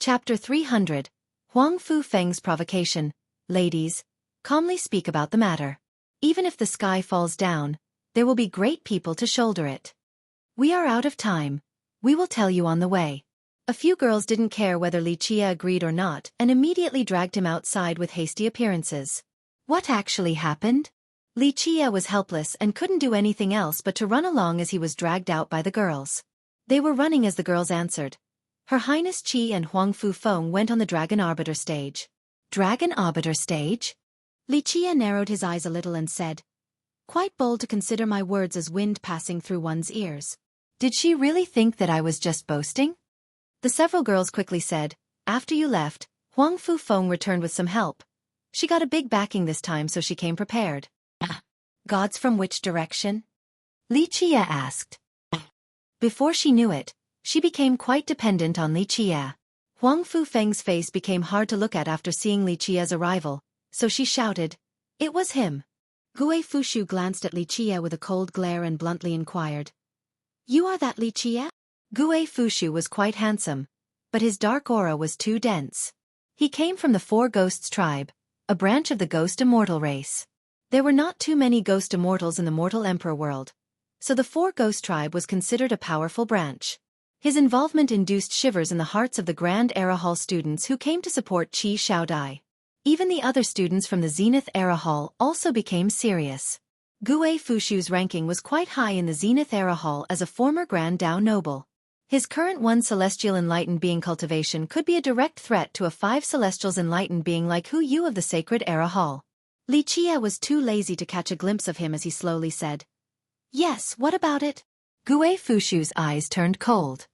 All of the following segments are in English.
Chapter 300. Huang Fu Feng's Provocation. Ladies, calmly speak about the matter. Even if the sky falls down, there will be great people to shoulder it. We are out of time. We will tell you on the way. A few girls didn't care whether Li Chia agreed or not and immediately dragged him outside with hasty appearances. What actually happened? Li Chia was helpless and couldn't do anything else but to run along as he was dragged out by the girls. They were running as the girls answered. Her Highness Qi and Huang Fu Feng went on the Dragon Arbiter stage. Dragon Arbiter stage? Li Chia narrowed his eyes a little and said, "Quite bold to consider my words as wind passing through one's ears. Did she really think that I was just boasting?" The several girls quickly said, "After you left, Huang Fu Feng returned with some help. She got a big backing this time, so she came prepared." Gods from which direction? Li Chia asked. Before she knew it, she became quite dependent on Li Chia. Huang Fu Feng's face became hard to look at after seeing Li Chia's arrival, so she shouted, "It was him." Gue Fushu glanced at Li Chia with a cold glare and bluntly inquired, "You are that Li Chia?" Gue Fushu was quite handsome, but his dark aura was too dense. He came from the Four Ghosts tribe, a branch of the Ghost Immortal race. There were not too many Ghost Immortals in the Mortal Emperor world, so the Four Ghost tribe was considered a powerful branch. His involvement induced shivers in the hearts of the Grand Era Hall students who came to support Qi Shaodai. Even the other students from the Zenith Era Hall also became serious. Gue Fushu's ranking was quite high in the Zenith Era Hall as a former Grand Dao noble. His current 1 Celestial Enlightened Being cultivation could be a direct threat to a 5 Celestials Enlightened Being like Hu Yu of the Sacred Era Hall. Li Chia was too lazy to catch a glimpse of him as he slowly said, "Yes, what about it?" Gue Fushu's eyes turned cold.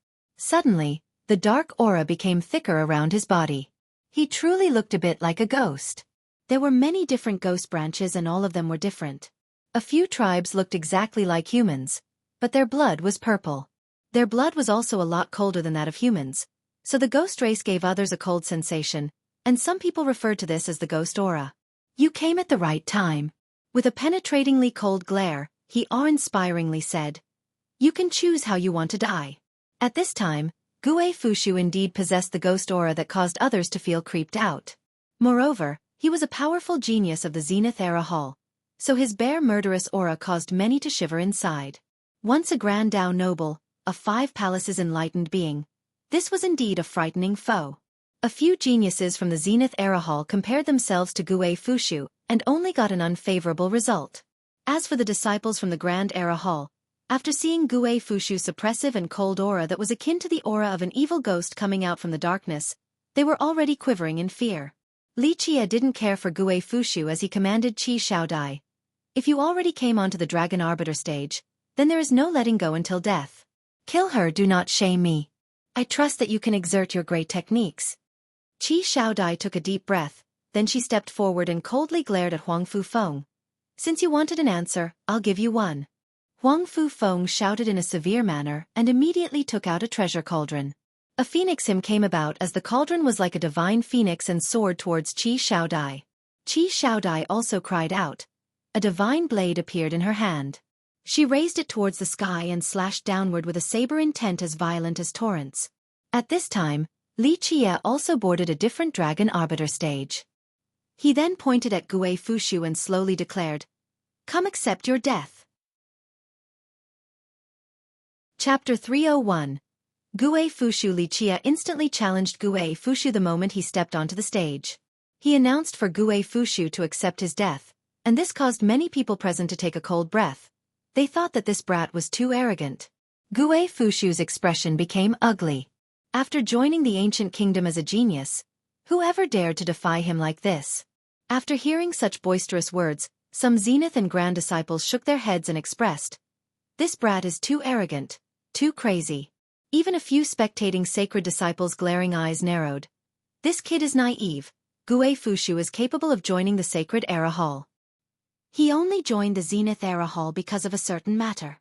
Suddenly, the dark aura became thicker around his body. He truly looked a bit like a ghost. There were many different ghost branches and all of them were different. A few tribes looked exactly like humans, but their blood was purple. Their blood was also a lot colder than that of humans, so the ghost race gave others a cold sensation, and some people referred to this as the ghost aura. "You came at the right time." With a penetratingly cold glare, he awe-inspiringly said, "You can choose how you want to die." At this time, Gue Fushu indeed possessed the ghost aura that caused others to feel creeped out. Moreover, he was a powerful genius of the Zenith Era Hall, so his bare murderous aura caused many to shiver inside. Once a Grand Dao noble, a 5 palaces enlightened being, this was indeed a frightening foe. A few geniuses from the Zenith Era Hall compared themselves to Gue Fushu and only got an unfavorable result. As for the disciples from the Grand Era Hall, after seeing Gue Fushu's suppressive and cold aura that was akin to the aura of an evil ghost coming out from the darkness, they were already quivering in fear. Li Chia didn't care for Gue Fushu as he commanded Qi Shaodai, "If you already came onto the Dragon Arbiter stage, then there is no letting go until death. Kill her, do not shame me. I trust that you can exert your great techniques." Qi Shaodai took a deep breath, then she stepped forward and coldly glared at Huang Fu Feng. "Since you wanted an answer, I'll give you one." Huang Fu Feng shouted in a severe manner and immediately took out a treasure cauldron. A phoenix hymn came about as the cauldron was like a divine phoenix and soared towards Qi Shaodai. Qi Shaodai also cried out. A divine blade appeared in her hand. She raised it towards the sky and slashed downward with a saber intent as violent as torrents. At this time, Li Chia also boarded a different Dragon Arbiter stage. He then pointed at Gue Fushu and slowly declared, "Come accept your death." Chapter 301. Gue Fushu. Li Chia instantly challenged Gue Fushu the moment he stepped onto the stage. He announced for Gue Fushu to accept his death, and this caused many people present to take a cold breath. They thought that this brat was too arrogant. Gue Fushu's expression became ugly. After joining the ancient kingdom as a genius, whoever dared to defy him like this? After hearing such boisterous words, some Zenith and Grand disciples shook their heads and expressed, "This brat is too arrogant, too crazy." Even a few spectating sacred disciples' glaring eyes narrowed. "This kid is naive. Gue Fushu is capable of joining the Sacred Era Hall. He only joined the Zenith Era Hall because of a certain matter."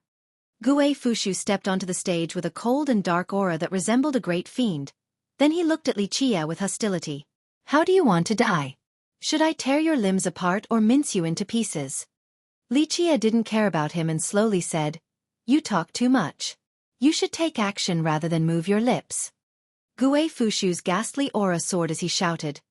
Gue Fushu stepped onto the stage with a cold and dark aura that resembled a great fiend. Then he looked at Li Chia with hostility. "How do you want to die? Should I tear your limbs apart or mince you into pieces?" Li Chia didn't care about him and slowly said, "You talk too much. You should take action rather than move your lips." Gue Fushu's ghastly aura soared as he shouted,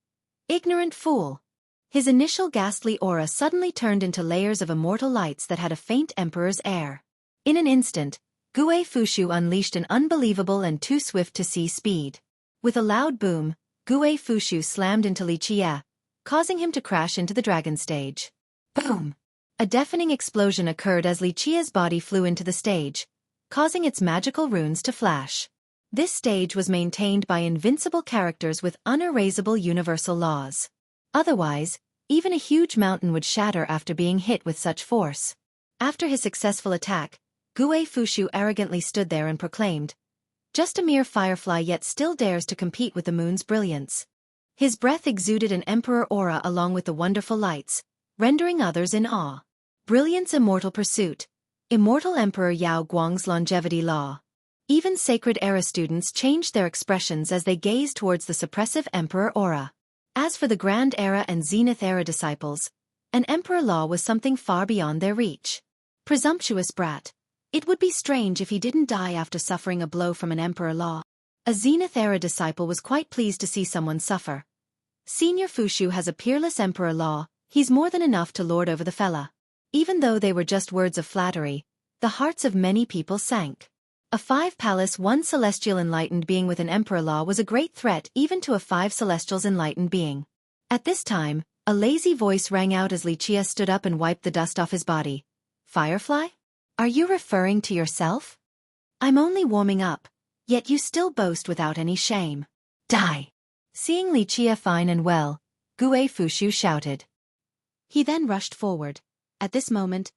"Ignorant fool!" His initial ghastly aura suddenly turned into layers of immortal lights that had a faint emperor's air. In an instant, Gue Fushu unleashed an unbelievable and too swift-to-see speed. With a loud boom, Gue Fushu slammed into Li Qie, causing him to crash into the dragon stage. Boom! A deafening explosion occurred as Li Qie's body flew into the stage, causing its magical runes to flash. This stage was maintained by invincible characters with unerasable universal laws. Otherwise, even a huge mountain would shatter after being hit with such force. After his successful attack, Gue Fushu arrogantly stood there and proclaimed, "Just a mere firefly yet still dares to compete with the moon's brilliance." His breath exuded an emperor aura along with the wonderful lights, rendering others in awe. Brilliance immortal pursuit. Immortal Emperor Yao Guang's longevity law. Even Sacred Era students changed their expressions as they gazed towards the suppressive emperor aura. As for the Grand Era and Zenith Era disciples, an emperor law was something far beyond their reach. Presumptuous brat. It would be strange if he didn't die after suffering a blow from an emperor law. A Zenith Era disciple was quite pleased to see someone suffer. Senior Fushu has a peerless emperor law, he's more than enough to lord over the fella. Even though they were just words of flattery, the hearts of many people sank. A 5-palace 1 celestial enlightened being with an emperor law was a great threat even to a 5 celestials enlightened being. At this time, a lazy voice rang out as Li Qie stood up and wiped the dust off his body. "Firefly? Are you referring to yourself? I'm only warming up, yet you still boast without any shame. Die!" Seeing Li Qie fine and well, Gue Fushu shouted. He then rushed forward. At this moment,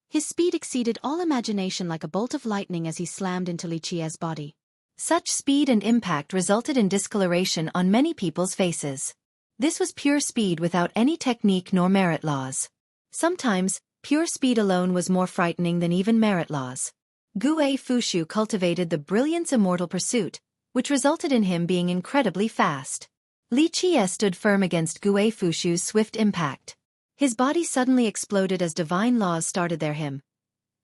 his speed exceeded all imagination like a bolt of lightning as he slammed into Li Qie's body. Such speed and impact resulted in discoloration on many people's faces. This was pure speed without any technique nor merit laws. Sometimes, pure speed alone was more frightening than even merit laws. Gue Fushu cultivated the brilliance immortal pursuit, which resulted in him being incredibly fast. Li Qie stood firm against Gue Fushu's swift impact. His body suddenly exploded as divine laws started their hymn.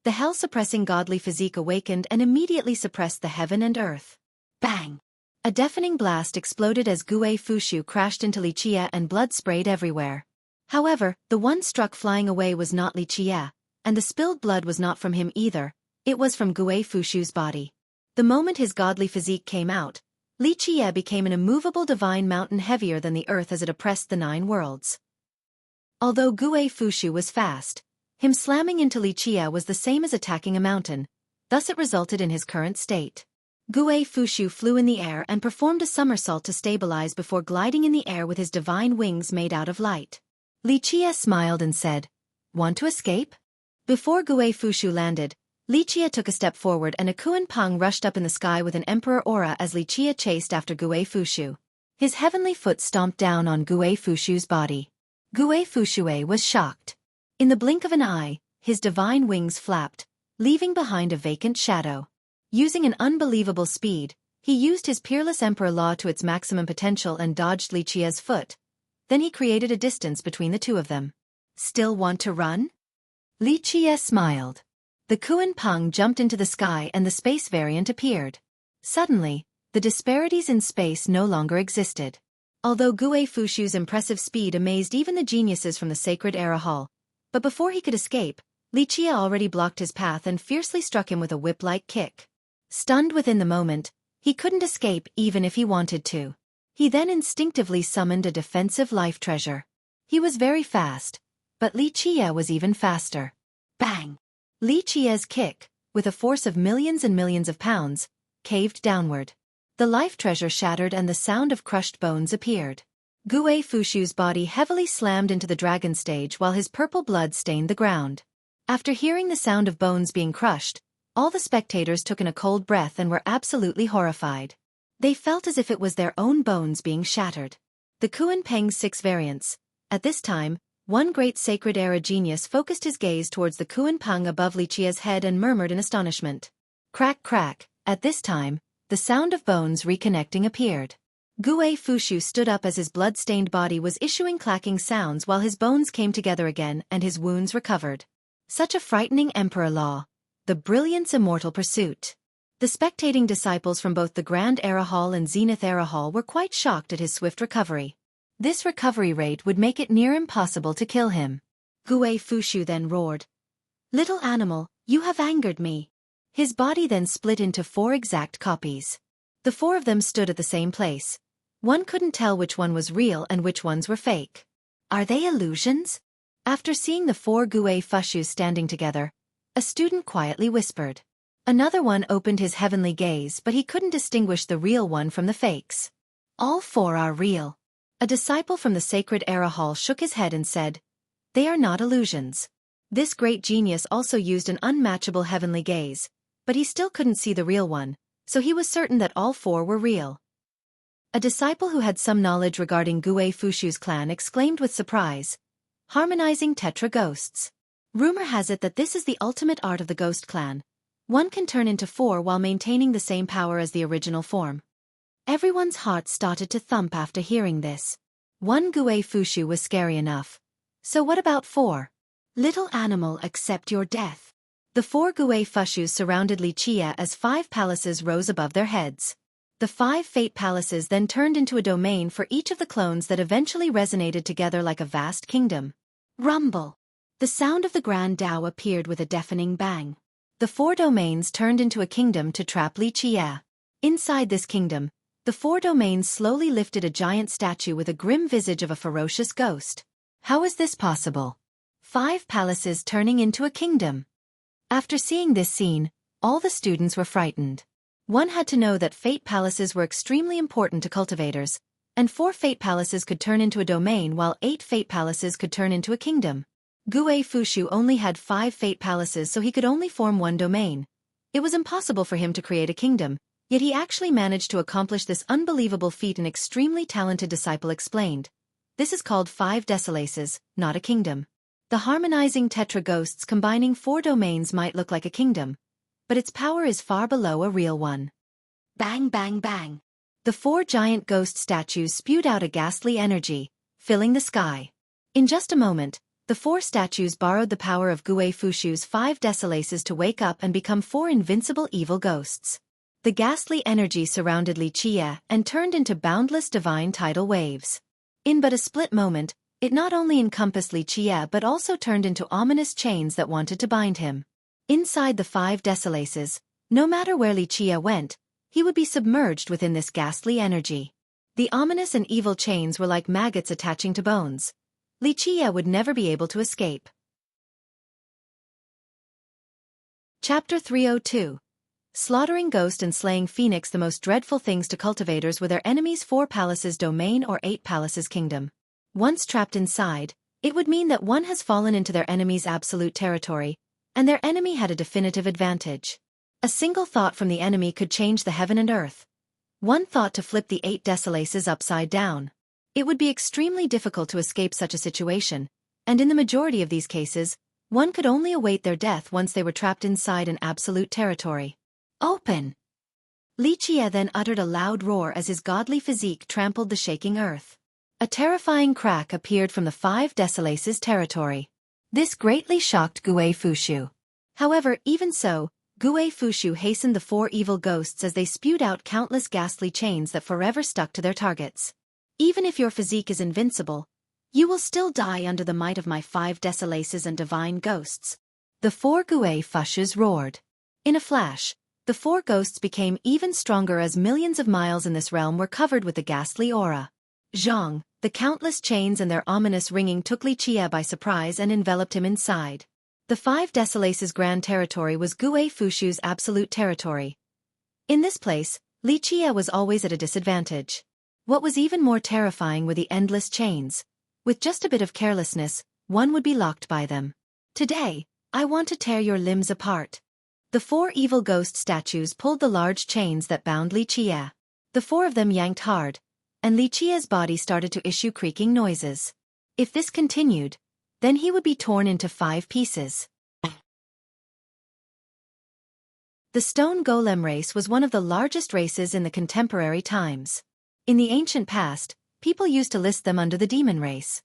The hell-suppressing godly physique awakened and immediately suppressed the heaven and earth. Bang! A deafening blast exploded as Gue Fushu crashed into Li Qie and blood sprayed everywhere. However, the one struck flying away was not Li Qie, and the spilled blood was not from him either, it was from Gue Fushu's body. The moment his godly physique came out, Li Qie became an immovable divine mountain heavier than the earth as it oppressed the 9 worlds. Although Gue Fushu was fast, him slamming into Li Qie was the same as attacking a mountain, thus it resulted in his current state. Gue Fushu flew in the air and performed a somersault to stabilize before gliding in the air with his divine wings made out of light. Li Qie smiled and said, "Want to escape?" Before Gue Fushu landed, Li Qie took a step forward and a Kuan Peng rushed up in the sky with an emperor aura as Li Qie chased after Gue Fushu. His heavenly foot stomped down on Gue Fushu's body. Gue Fushu was shocked. In the blink of an eye, his divine wings flapped, leaving behind a vacant shadow. Using an unbelievable speed, he used his peerless emperor law to its maximum potential and dodged Li Qie's foot. Then he created a distance between the two of them. "Still want to run?" Li Qie smiled. The Kuan Peng jumped into the sky and the space variant appeared. Suddenly, the disparities in space no longer existed. Although Gue Fushu's impressive speed amazed even the geniuses from the Sacred Era Hall, but before he could escape, Li Qie already blocked his path and fiercely struck him with a whip-like kick. Stunned within the moment, he couldn't escape even if he wanted to. He then instinctively summoned a defensive life treasure. He was very fast, but Li Qie was even faster. Bang! Li Qie's kick, with a force of millions and millions of pounds, caved downward. The life treasure shattered and the sound of crushed bones appeared. Gue Fushu's body heavily slammed into the dragon stage while his purple blood stained the ground. After hearing the sound of bones being crushed, all the spectators took in a cold breath and were absolutely horrified. They felt as if it was their own bones being shattered. The Kuan Peng's 6 variants. At this time, one great Sacred Era genius focused his gaze towards the Kuan Peng above Li Qie's head and murmured in astonishment. Crack crack, at this time, the sound of bones reconnecting appeared. Gue Fushu stood up as his blood-stained body was issuing clacking sounds while his bones came together again and his wounds recovered. Such a frightening emperor law. The brilliance immortal pursuit. The spectating disciples from both the Grand Era Hall and Zenith Era Hall were quite shocked at his swift recovery. This recovery rate would make it near impossible to kill him. Gue Fushu then roared, "Little animal, you have angered me." His body then split into 4 exact copies. The 4 of them stood at the same place. One couldn't tell which one was real and which ones were fake. Are they illusions? After seeing the 4 Gue Fushus standing together, a student quietly whispered. Another one opened his heavenly gaze, but he couldn't distinguish the real one from the fakes. All 4 are real. A disciple from the Sacred Era Hall shook his head and said, "They are not illusions." This great genius also used an unmatchable heavenly gaze, but he still couldn't see the real one, so he was certain that all 4 were real. A disciple who had some knowledge regarding Gue Fushu's clan exclaimed with surprise, "Harmonizing Tetra Ghosts. Rumor has it that this is the ultimate art of the Ghost Clan. One can turn into 4 while maintaining the same power as the original form." Everyone's heart started to thump after hearing this. 1 Gue Fushu was scary enough. So what about 4? "Little animal, accept your death." The 4 Gue Fushus surrounded Li Chia as 5 palaces rose above their heads. The 5 fate palaces then turned into a domain for each of the clones that eventually resonated together like a vast kingdom. Rumble. The sound of the Grand Tao appeared with a deafening bang. The 4 domains turned into a kingdom to trap Li Chia. Inside this kingdom, the 4 domains slowly lifted a giant statue with a grim visage of a ferocious ghost. How is this possible? 5 palaces turning into a kingdom. After seeing this scene, all the students were frightened. One had to know that fate palaces were extremely important to cultivators, and 4 fate palaces could turn into a domain while 8 fate palaces could turn into a kingdom. Gue Fushu only had 5 fate palaces, so he could only form 1 domain. It was impossible for him to create a kingdom, yet he actually managed to accomplish this unbelievable feat. An extremely talented disciple explained. This is called 5 Decilaces, not a kingdom. The harmonizing Tetra Ghosts combining 4 domains might look like a kingdom, but its power is far below a real one. Bang bang bang. The 4 giant ghost statues spewed out a ghastly energy, filling the sky. In just a moment, the 4 statues borrowed the power of Gue Fushu's 5 Decilaces to wake up and become 4 invincible evil ghosts. The ghastly energy surrounded Li Chia and turned into boundless divine tidal waves. In but a split moment, it not only encompassed Li Chia but also turned into ominous chains that wanted to bind him. Inside the 5 Decilaces, no matter where Li Chia went, he would be submerged within this ghastly energy. The ominous and evil chains were like maggots attaching to bones. Li Chia would never be able to escape. Chapter 302. Slaughtering Ghost and Slaying Phoenix. The most dreadful things to cultivators were their enemies' 4 palaces domain or 8 palaces kingdom. Once trapped inside, it would mean that one has fallen into their enemy's absolute territory, and their enemy had a definitive advantage. A single thought from the enemy could change the heaven and earth. One thought to flip the 8 Decilaces upside down. It would be extremely difficult to escape such a situation, and in the majority of these cases, one could only await their death once they were trapped inside an absolute territory. Open! Li Chia then uttered a loud roar as his godly physique trampled the shaking earth. A terrifying crack appeared from the 5 Decilaces territory. This greatly shocked Gue Fushu. However, even so, Gue Fushu hastened the 4 evil ghosts as they spewed out countless ghastly chains that forever stuck to their targets. Even if your physique is invincible, you will still die under the might of my 5 Decilaces and divine ghosts. The 4 Gue Fushus roared. In a flash, the 4 ghosts became even stronger as millions of miles in this realm were covered with the ghastly aura. Zhang, the countless chains and their ominous ringing took Li Chia by surprise and enveloped him inside. The 5 Decilaces grand territory was Gue Fushu's absolute territory. In this place, Li Chia was always at a disadvantage. What was even more terrifying were the endless chains. With just a bit of carelessness, one would be locked by them. Today, I want to tear your limbs apart. The 4 evil ghost statues pulled the large chains that bound Li Chia. The 4 of them yanked hard, and Li Chia's body started to issue creaking noises. If this continued, then he would be torn into 5 pieces. The stone golem race was one of the largest races in the contemporary times. In the ancient past, people used to list them under the demon race.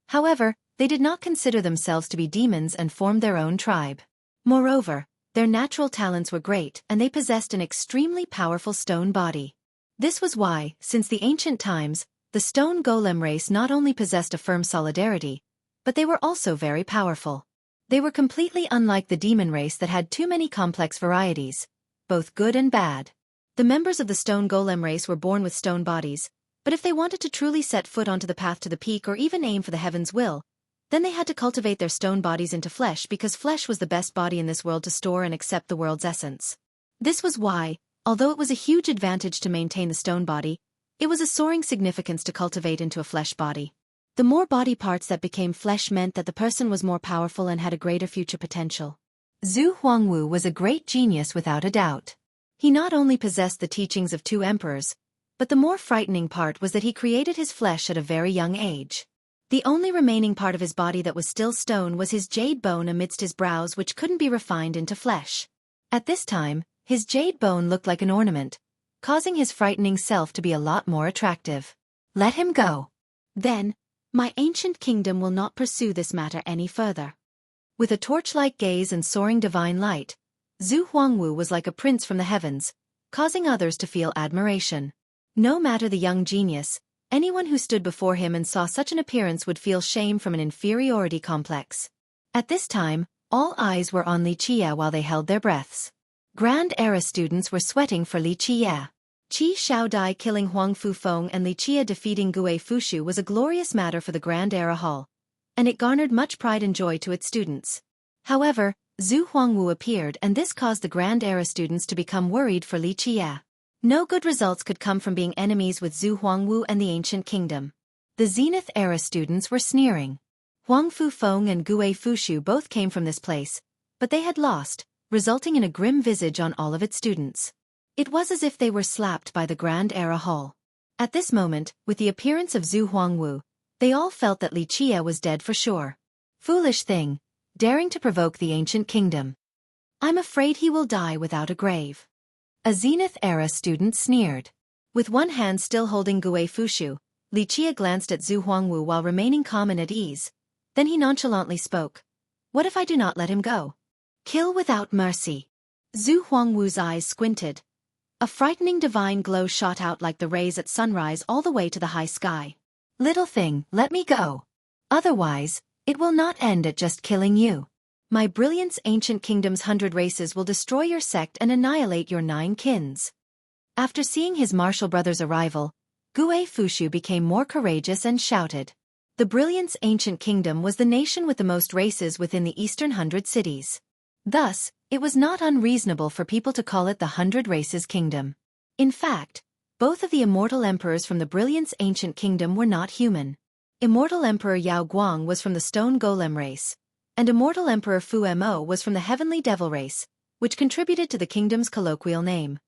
However, they did not consider themselves to be demons and formed their own tribe. Moreover, Their natural talents were great and they possessed an extremely powerful stone body. This was why, since the ancient times, the stone golem race not only possessed a firm solidarity, but they were also very powerful. They were completely unlike the demon race that had too many complex varieties, both good and bad. The members of the stone golem race were born with stone bodies, but if they wanted to truly set foot onto the path to the peak or even aim for the heaven's will, then they had to cultivate their stone bodies into flesh because flesh was the best body in this world to store and accept the world's essence. This was why, although it was a huge advantage to maintain the stone body, it was a soaring significance to cultivate into a flesh body. The more body parts that became flesh meant that the person was more powerful and had a greater future potential. Zhu Huangwu was a great genius without a doubt. He not only possessed the teachings of two emperors, but the more frightening part was that he created his flesh at a very young age. The only remaining part of his body that was still stone was his jade bone amidst his brows, which couldn't be refined into flesh. At this time, his jade bone looked like an ornament, causing his frightening self to be a lot more attractive. Let him go. Then, my ancient kingdom will not pursue this matter any further. With a torch-like gaze and soaring divine light, Zhu Huangwu was like a prince from the heavens, causing others to feel admiration. No matter the young genius, anyone who stood before him and saw such an appearance would feel shame from an inferiority complex. At this time, all eyes were on Li Qie while they held their breaths. Grand Era students were sweating for Li Qie. Qi Shaodai killing Huang Fufeng and Li Qie defeating Gue Fushu was a glorious matter for the Grand Era Hall, and it garnered much pride and joy to its students. However, Zhu Huangwu appeared and this caused the Grand Era students to become worried for Li Qie. No good results could come from being enemies with Zhu Huangwu and the Ancient Kingdom. The Zenith Era students were sneering. Huang Fufeng and Gue Fushu both came from this place, but they had lost, resulting in a grim visage on all of its students. It was as if they were slapped by the Grand Era Hall. At this moment, with the appearance of Zhu Huangwu, they all felt that Li Qie was dead for sure. Foolish thing, daring to provoke the Ancient Kingdom. I'm afraid he will die without a grave. A Zenith Era student sneered. With one hand still holding Gue Fushu, Li Qie glanced at Zhu Huangwu while remaining calm and at ease. Then he nonchalantly spoke. What if I do not let him go? Kill without mercy. Zhu Huangwu's eyes squinted. A frightening divine glow shot out like the rays at sunrise all the way to the high sky. Little thing, let me go. Otherwise, it will not end at just killing you. My brilliance Ancient Kingdom's 100 races will destroy your sect and annihilate your 9 kins. After seeing his martial brother's arrival, Gue Fushu became more courageous and shouted. The brilliance Ancient Kingdom was the nation with the most races within the Eastern 100 cities. Thus, it was not unreasonable for people to call it the 100 Races Kingdom. In fact, both of the immortal emperors from the brilliance Ancient Kingdom were not human. Immortal Emperor Yao Guang was from the Stone Golem race, and Immortal Emperor Fu Mo was from the Heavenly Devil race, which contributed to the kingdom's colloquial name.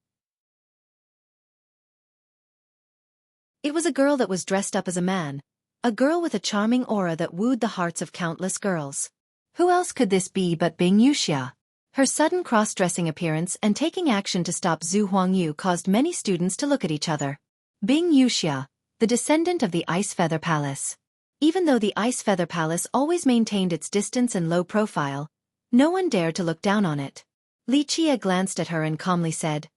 It was a girl that was dressed up as a man, a girl with a charming aura that wooed the hearts of countless girls. Who else could this be but Bing Yuxia? Her sudden cross-dressing appearance and taking action to stop Zhu Huangwu caused many students to look at each other. Bing Yuxia, the descendant of the Ice Feather Palace. Even though the Ice Feather Palace always maintained its distance and low profile, no one dared to look down on it. Li Qie glanced at her and calmly said,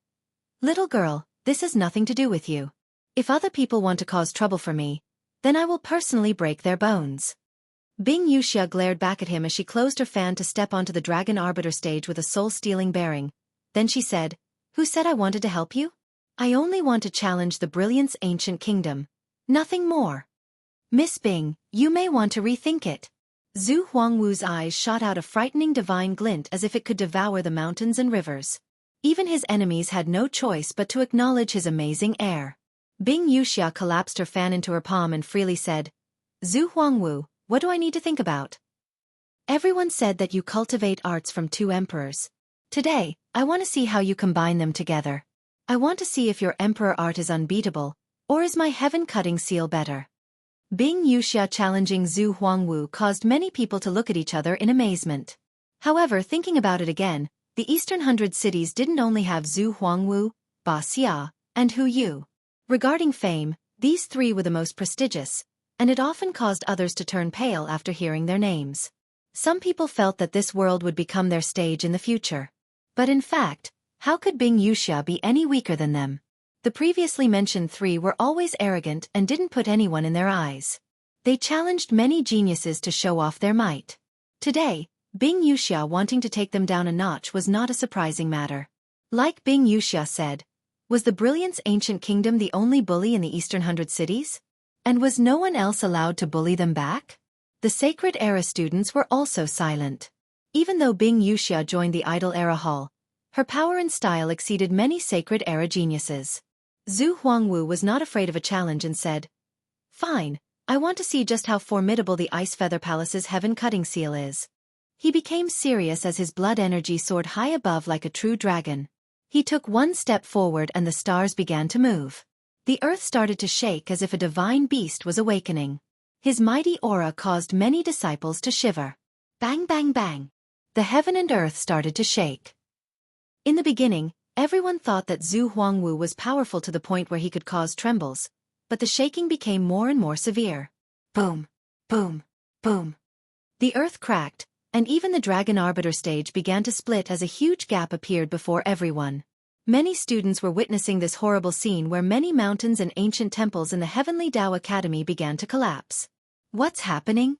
Little girl, this has nothing to do with you. If other people want to cause trouble for me, then I will personally break their bones. Bing Yuxia glared back at him as she closed her fan to step onto the Dragon Arbiter stage with a soul-stealing bearing. Then she said, Who said I wanted to help you? I only want to challenge the brilliance Ancient Kingdom. Nothing more. Miss Bing, you may want to rethink it. Zhu Huangwu's eyes shot out a frightening divine glint as if it could devour the mountains and rivers. Even his enemies had no choice but to acknowledge his amazing air. Bing Yuxia collapsed her fan into her palm and freely said, Zhu Huangwu, what do I need to think about? Everyone said that you cultivate arts from 2 emperors. Today, I want to see how you combine them together. I want to see if your emperor art is unbeatable, or is my heaven-cutting seal better? Bing Yuxia challenging Zhu Huangwu caused many people to look at each other in amazement. However, thinking about it again, the Eastern 100 cities didn't only have Zhu Huangwu, Ba Xia, and Hu Yu. Regarding fame, these 3 were the most prestigious, and it often caused others to turn pale after hearing their names. Some people felt that this world would become their stage in the future. But in fact, how could Bing Yuxia be any weaker than them? The previously mentioned three were always arrogant and didn't put anyone in their eyes. They challenged many geniuses to show off their might. Today, Bing Yuxia wanting to take them down a notch was not a surprising matter. Like Bing Yuxia said, was the Brilliance Ancient Kingdom the only bully in the Eastern 100 cities? And was no one else allowed to bully them back? The Sacred Era students were also silent. Even though Bing Yuxia joined the Idle Era Hall, her power and style exceeded many Sacred Era geniuses. Zhu Huangwu was not afraid of a challenge and said, "Fine, I want to see just how formidable the Ice Feather Palace's heaven-cutting seal is." He became serious as his blood energy soared high above like a true dragon. He took one step forward and the stars began to move. The earth started to shake as if a divine beast was awakening. His mighty aura caused many disciples to shiver. Bang bang bang. The heaven and earth started to shake. In the beginning, everyone thought that Zhu Huangwu was powerful to the point where he could cause trembles, but the shaking became more and more severe. Boom, boom, boom. The earth cracked, and even the Dragon Arbiter stage began to split as a huge gap appeared before everyone. Many students were witnessing this horrible scene where many mountains and ancient temples in the Heavenly Tao Academy began to collapse. What's happening?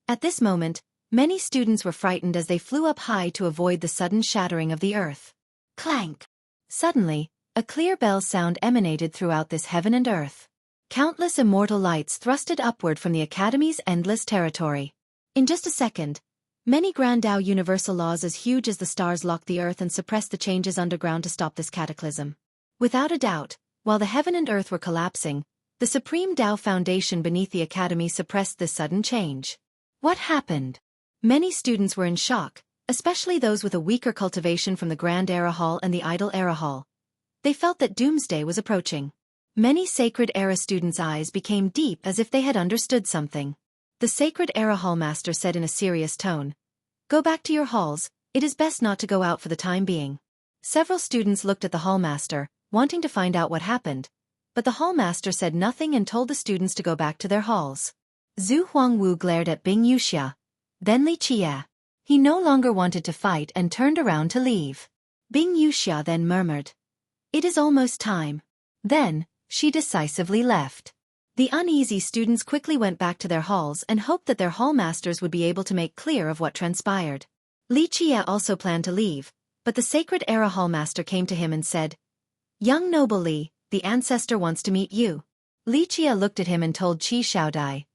At this moment, many students were frightened as they flew up high to avoid the sudden shattering of the earth. Clank! Suddenly, a clear bell sound emanated throughout this heaven and earth. Countless immortal lights thrusted upward from the Academy's endless territory. In just a second, many Grand Tao universal laws as huge as the stars locked the earth and suppressed the changes underground to stop this cataclysm. Without a doubt, while the heaven and earth were collapsing, the Supreme Tao Foundation beneath the Academy suppressed this sudden change. What happened? Many students were in shock, especially those with a weaker cultivation from the Grand Era Hall and the Idle Era Hall. They felt that doomsday was approaching. Many Sacred Era students' eyes became deep as if they had understood something. The Sacred Era Hall Master said in a serious tone, "Go back to your halls, it is best not to go out for the time being." Several students looked at the Hall Master, wanting to find out what happened, but the Hall Master said nothing and told the students to go back to their halls. Zhu Huangwu glared at Bing Yuxia, then Li Qie. He no longer wanted to fight and turned around to leave. Bing Yuxia then murmured, "It is almost time." Then, she decisively left. The uneasy students quickly went back to their halls and hoped that their hall masters would be able to make clear of what transpired. Li Qie also planned to leave, but the Sacred Era Hall Master came to him and said, "Young noble Li, the ancestor wants to meet you." Li Qie looked at him and told Qi Shaodai,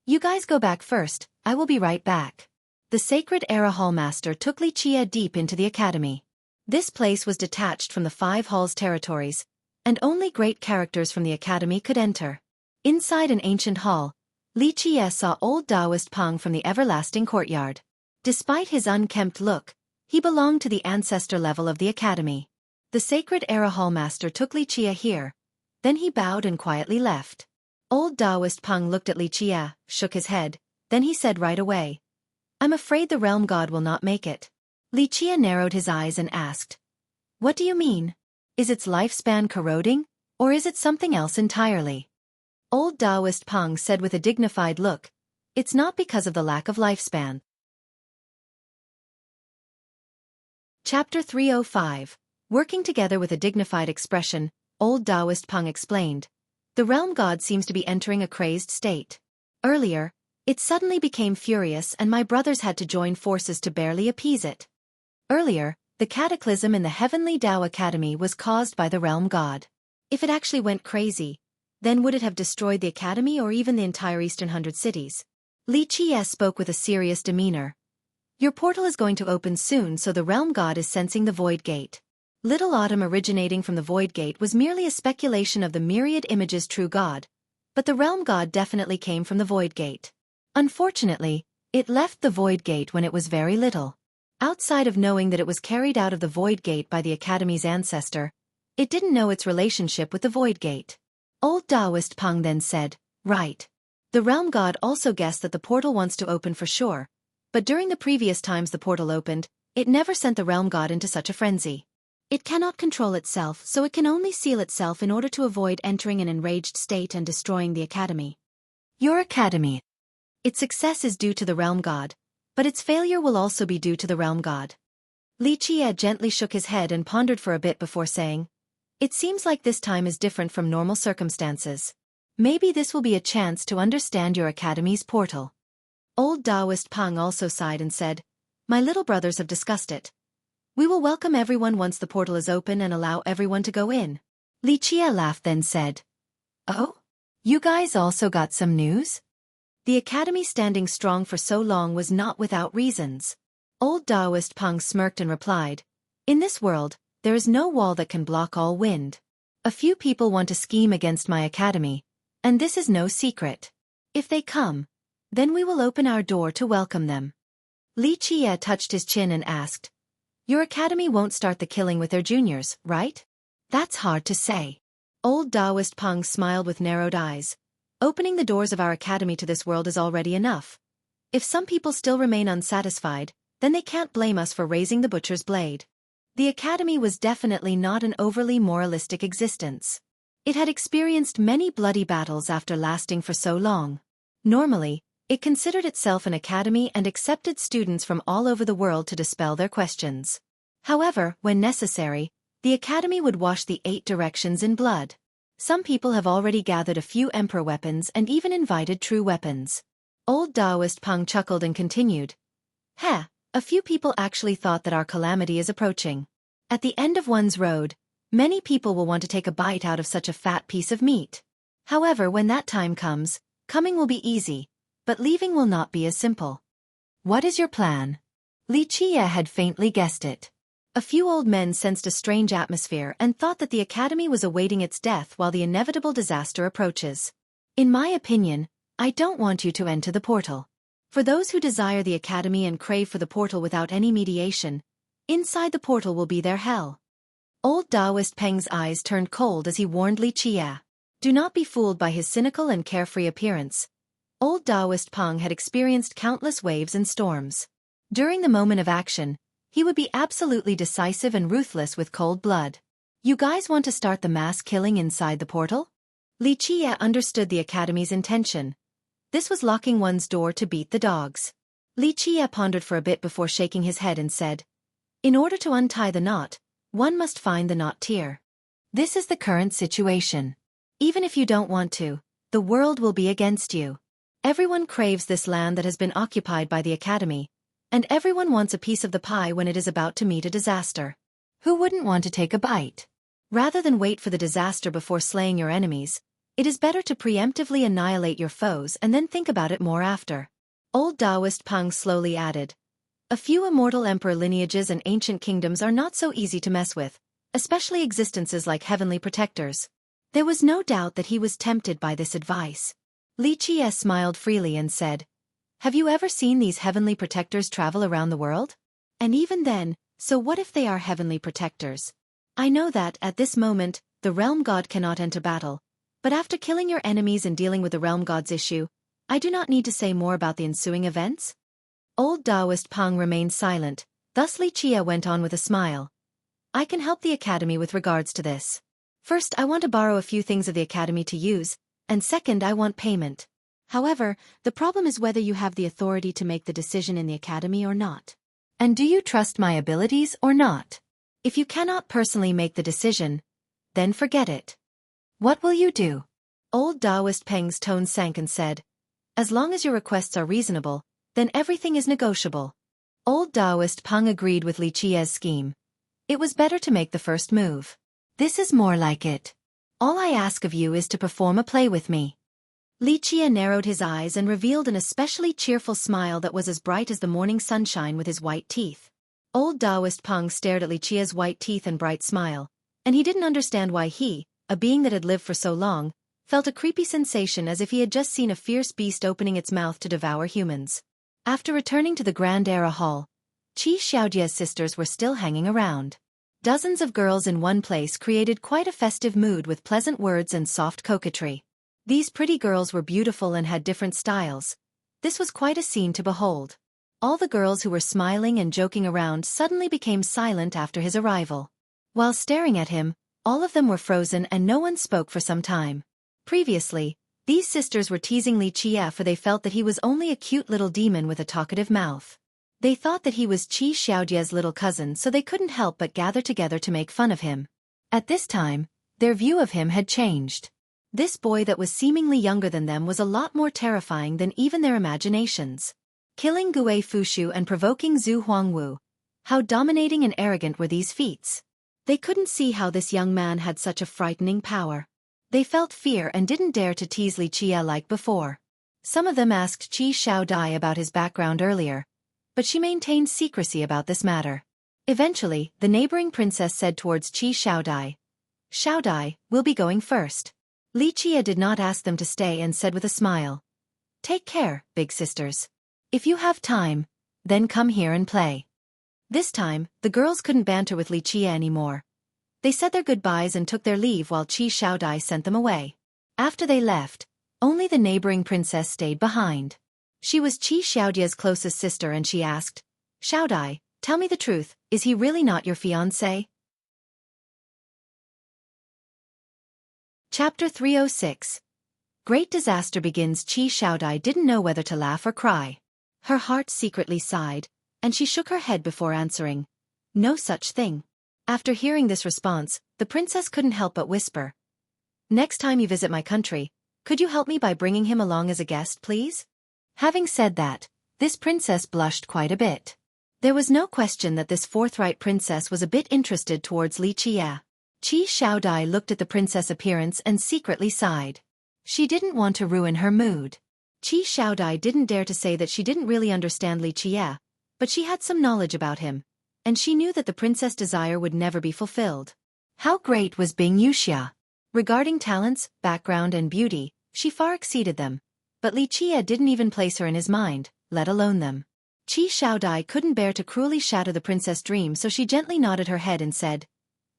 "You guys go back first, I will be right back." The Sacred Era Hall Master took Li Qie deep into the academy. This place was detached from the 5 halls' territories, and only great characters from the academy could enter. Inside an ancient hall, Li Qie saw old Taoist Peng from the everlasting courtyard. Despite his unkempt look, he belonged to the ancestor level of the academy. The Sacred Era Hall Master took Li Qie here, then he bowed and quietly left. Old Taoist Peng looked at Li Qie, shook his head, then he said right away, "I'm afraid the Realm God will not make it." Li Qie narrowed his eyes and asked, "What do you mean? Is its lifespan corroding, or is it something else entirely?" Old Taoist Peng said with a dignified look, "It's not because of the lack of lifespan." Chapter 305. Working together with a dignified expression, old Taoist Peng explained, "The Realm God seems to be entering a crazed state. Earlier, it suddenly became furious and my brothers had to join forces to barely appease it. Earlier, the cataclysm in the Heavenly Tao Academy was caused by the Realm God. If it actually went crazy, then would it have destroyed the academy or even the entire Eastern 100 cities?" Li Qie spoke with a serious demeanor. "Your portal is going to open soon, so the Realm God is sensing the Void Gate. Little Autumn originating from the Void Gate was merely a speculation of the myriad images true God, but the Realm God definitely came from the Void Gate. Unfortunately, it left the Void Gate when it was very little. Outside of knowing that it was carried out of the Void Gate by the Academy's ancestor, it didn't know its relationship with the Void Gate." Old Taoist Peng then said, "Right. The Realm God also guessed that the portal wants to open for sure, but during the previous times the portal opened, it never sent the Realm God into such a frenzy. It cannot control itself, so it can only seal itself in order to avoid entering an enraged state and destroying the Academy. Your Academy. Its success is due to the Realm God, but its failure will also be due to the Realm God. Li Qie gently shook his head and pondered for a bit before saying, "It seems like this time is different from normal circumstances. Maybe this will be a chance to understand your academy's portal." Old Taoist Pang also sighed and said, "My little brothers have discussed it. We will welcome everyone once the portal is open and allow everyone to go in." Li Qie laughed then said, "Oh? You guys also got some news?" The academy standing strong for so long was not without reasons. Old Taoist Pang smirked and replied, "In this world, there is no wall that can block all wind. A few people want to scheme against my academy, and this is no secret. If they come, then we will open our door to welcome them." Li Qie touched his chin and asked, "Your academy won't start the killing with their juniors, right?" "That's hard to say." Old Taoist Pang smiled with narrowed eyes. "Opening the doors of our academy to this world is already enough. If some people still remain unsatisfied, then they can't blame us for raising the butcher's blade." The academy was definitely not an overly moralistic existence. It had experienced many bloody battles after lasting for so long. Normally, it considered itself an academy and accepted students from all over the world to dispel their questions. However, when necessary, the academy would wash the 8 directions in blood. Some people have already gathered a few emperor weapons and even invited true weapons. Old Taoist Pang chuckled and continued, "Heh, a few people actually thought that our calamity is approaching. At the end of one's road, many people will want to take a bite out of such a fat piece of meat. However, when that time comes, coming will be easy, but leaving will not be as simple." "What is your plan?" Li Qie had faintly guessed it. A few old men sensed a strange atmosphere and thought that the academy was awaiting its death while the inevitable disaster approaches. "In my opinion, I don't want you to enter the portal. For those who desire the academy and crave for the portal without any mediation, inside the portal will be their hell." Old Taoist Peng's eyes turned cold as he warned Li Qie. Do not be fooled by his cynical and carefree appearance. Old Taoist Peng had experienced countless waves and storms. During the moment of action, he would be absolutely decisive and ruthless with cold blood. "You guys want to start the mass killing inside the portal?" Li Qie understood the academy's intention. This was locking one's door to beat the dogs. Li Qie pondered for a bit before shaking his head and said, "In order to untie the knot, one must find the knot tier. This is the current situation. Even if you don't want to, the world will be against you. Everyone craves this land that has been occupied by the academy, and everyone wants a piece of the pie when it is about to meet a disaster. Who wouldn't want to take a bite? Rather than wait for the disaster before slaying your enemies, it is better to preemptively annihilate your foes and then think about it more after." Old Taoist Pang slowly added, "A few immortal emperor lineages and ancient kingdoms are not so easy to mess with, especially existences like heavenly protectors." There was no doubt that he was tempted by this advice. Li Qie smiled freely and said, "Have you ever seen these heavenly protectors travel around the world? And even then, so what if they are heavenly protectors? I know that, at this moment, the realm god cannot enter battle, but after killing your enemies and dealing with the realm god's issue, I do not need to say more about the ensuing events." Old Taoist Pang remained silent, thus Li Qie went on with a smile. "I can help the academy with regards to this. First, I want to borrow a few things of the academy to use, and second, I want payment. However, the problem is whether you have the authority to make the decision in the academy or not. And do you trust my abilities or not? If you cannot personally make the decision, then forget it. What will you do?" Old Taoist Peng's tone sank and said, "As long as your requests are reasonable, then everything is negotiable." Old Taoist Peng agreed with Li Qie's scheme. It was better to make the first move. "This is more like it. All I ask of you is to perform a play with me." Li Qie narrowed his eyes and revealed an especially cheerful smile that was as bright as the morning sunshine with his white teeth. Old Taoist Peng stared at Li Qie's white teeth and bright smile, and he didn't understand why he, a being that had lived for so long, felt a creepy sensation as if he had just seen a fierce beast opening its mouth to devour humans. After returning to the Grand Era Hall, Qi Xiaojie's sisters were still hanging around. Dozens of girls in one place created quite a festive mood with pleasant words and soft coquetry. These pretty girls were beautiful and had different styles. This was quite a scene to behold. All the girls who were smiling and joking around suddenly became silent after his arrival. While staring at him, all of them were frozen and no one spoke for some time. Previously, these sisters were teasing Li Qie for they felt that he was only a cute little demon with a talkative mouth. They thought that he was Qi Xiaodia's little cousin, so they couldn't help but gather together to make fun of him. At this time, their view of him had changed. This boy that was seemingly younger than them was a lot more terrifying than even their imaginations. Killing Gui Fushu and provoking Zhu Huangwu. How dominating and arrogant were these feats. They couldn't see how this young man had such a frightening power. They felt fear and didn't dare to tease Li Qie like before. Some of them asked Qi Xiaodai about his background earlier, but she maintained secrecy about this matter. Eventually, the neighboring princess said towards Qi Xiaodai, "Xiaodai, we'll be going first." Li Qie did not ask them to stay and said with a smile, "Take care, big sisters. If you have time, then come here and play." This time, the girls couldn't banter with Li Qie anymore. They said their goodbyes and took their leave while Qi Xiaodai sent them away. After they left, only the neighboring princess stayed behind. She was Qi Xiaodia's closest sister and she asked, "Xiaodai, tell me the truth, is he really not your fiancé?" Chapter 306. Great disaster begins. Qi Xiaodai didn't know whether to laugh or cry. Her heart secretly sighed, and she shook her head before answering, "No such thing." After hearing this response, the princess couldn't help but whisper, "Next time you visit my country, could you help me by bringing him along as a guest, please?" Having said that, this princess blushed quite a bit. There was no question that this forthright princess was a bit interested towards Li Qie. Qi Xiaodai looked at the princess' appearance and secretly sighed. She didn't want to ruin her mood. Qi Xiaodai didn't dare to say that she didn't really understand Li Qie, but she had some knowledge about him, and she knew that the princess' desire would never be fulfilled. How great was Bing Yuxia? Regarding talents, background and beauty, she far exceeded them, but Li Qie didn't even place her in his mind, let alone them. Qi Xiaodai couldn't bear to cruelly shatter the princess' dream, so she gently nodded her head and said,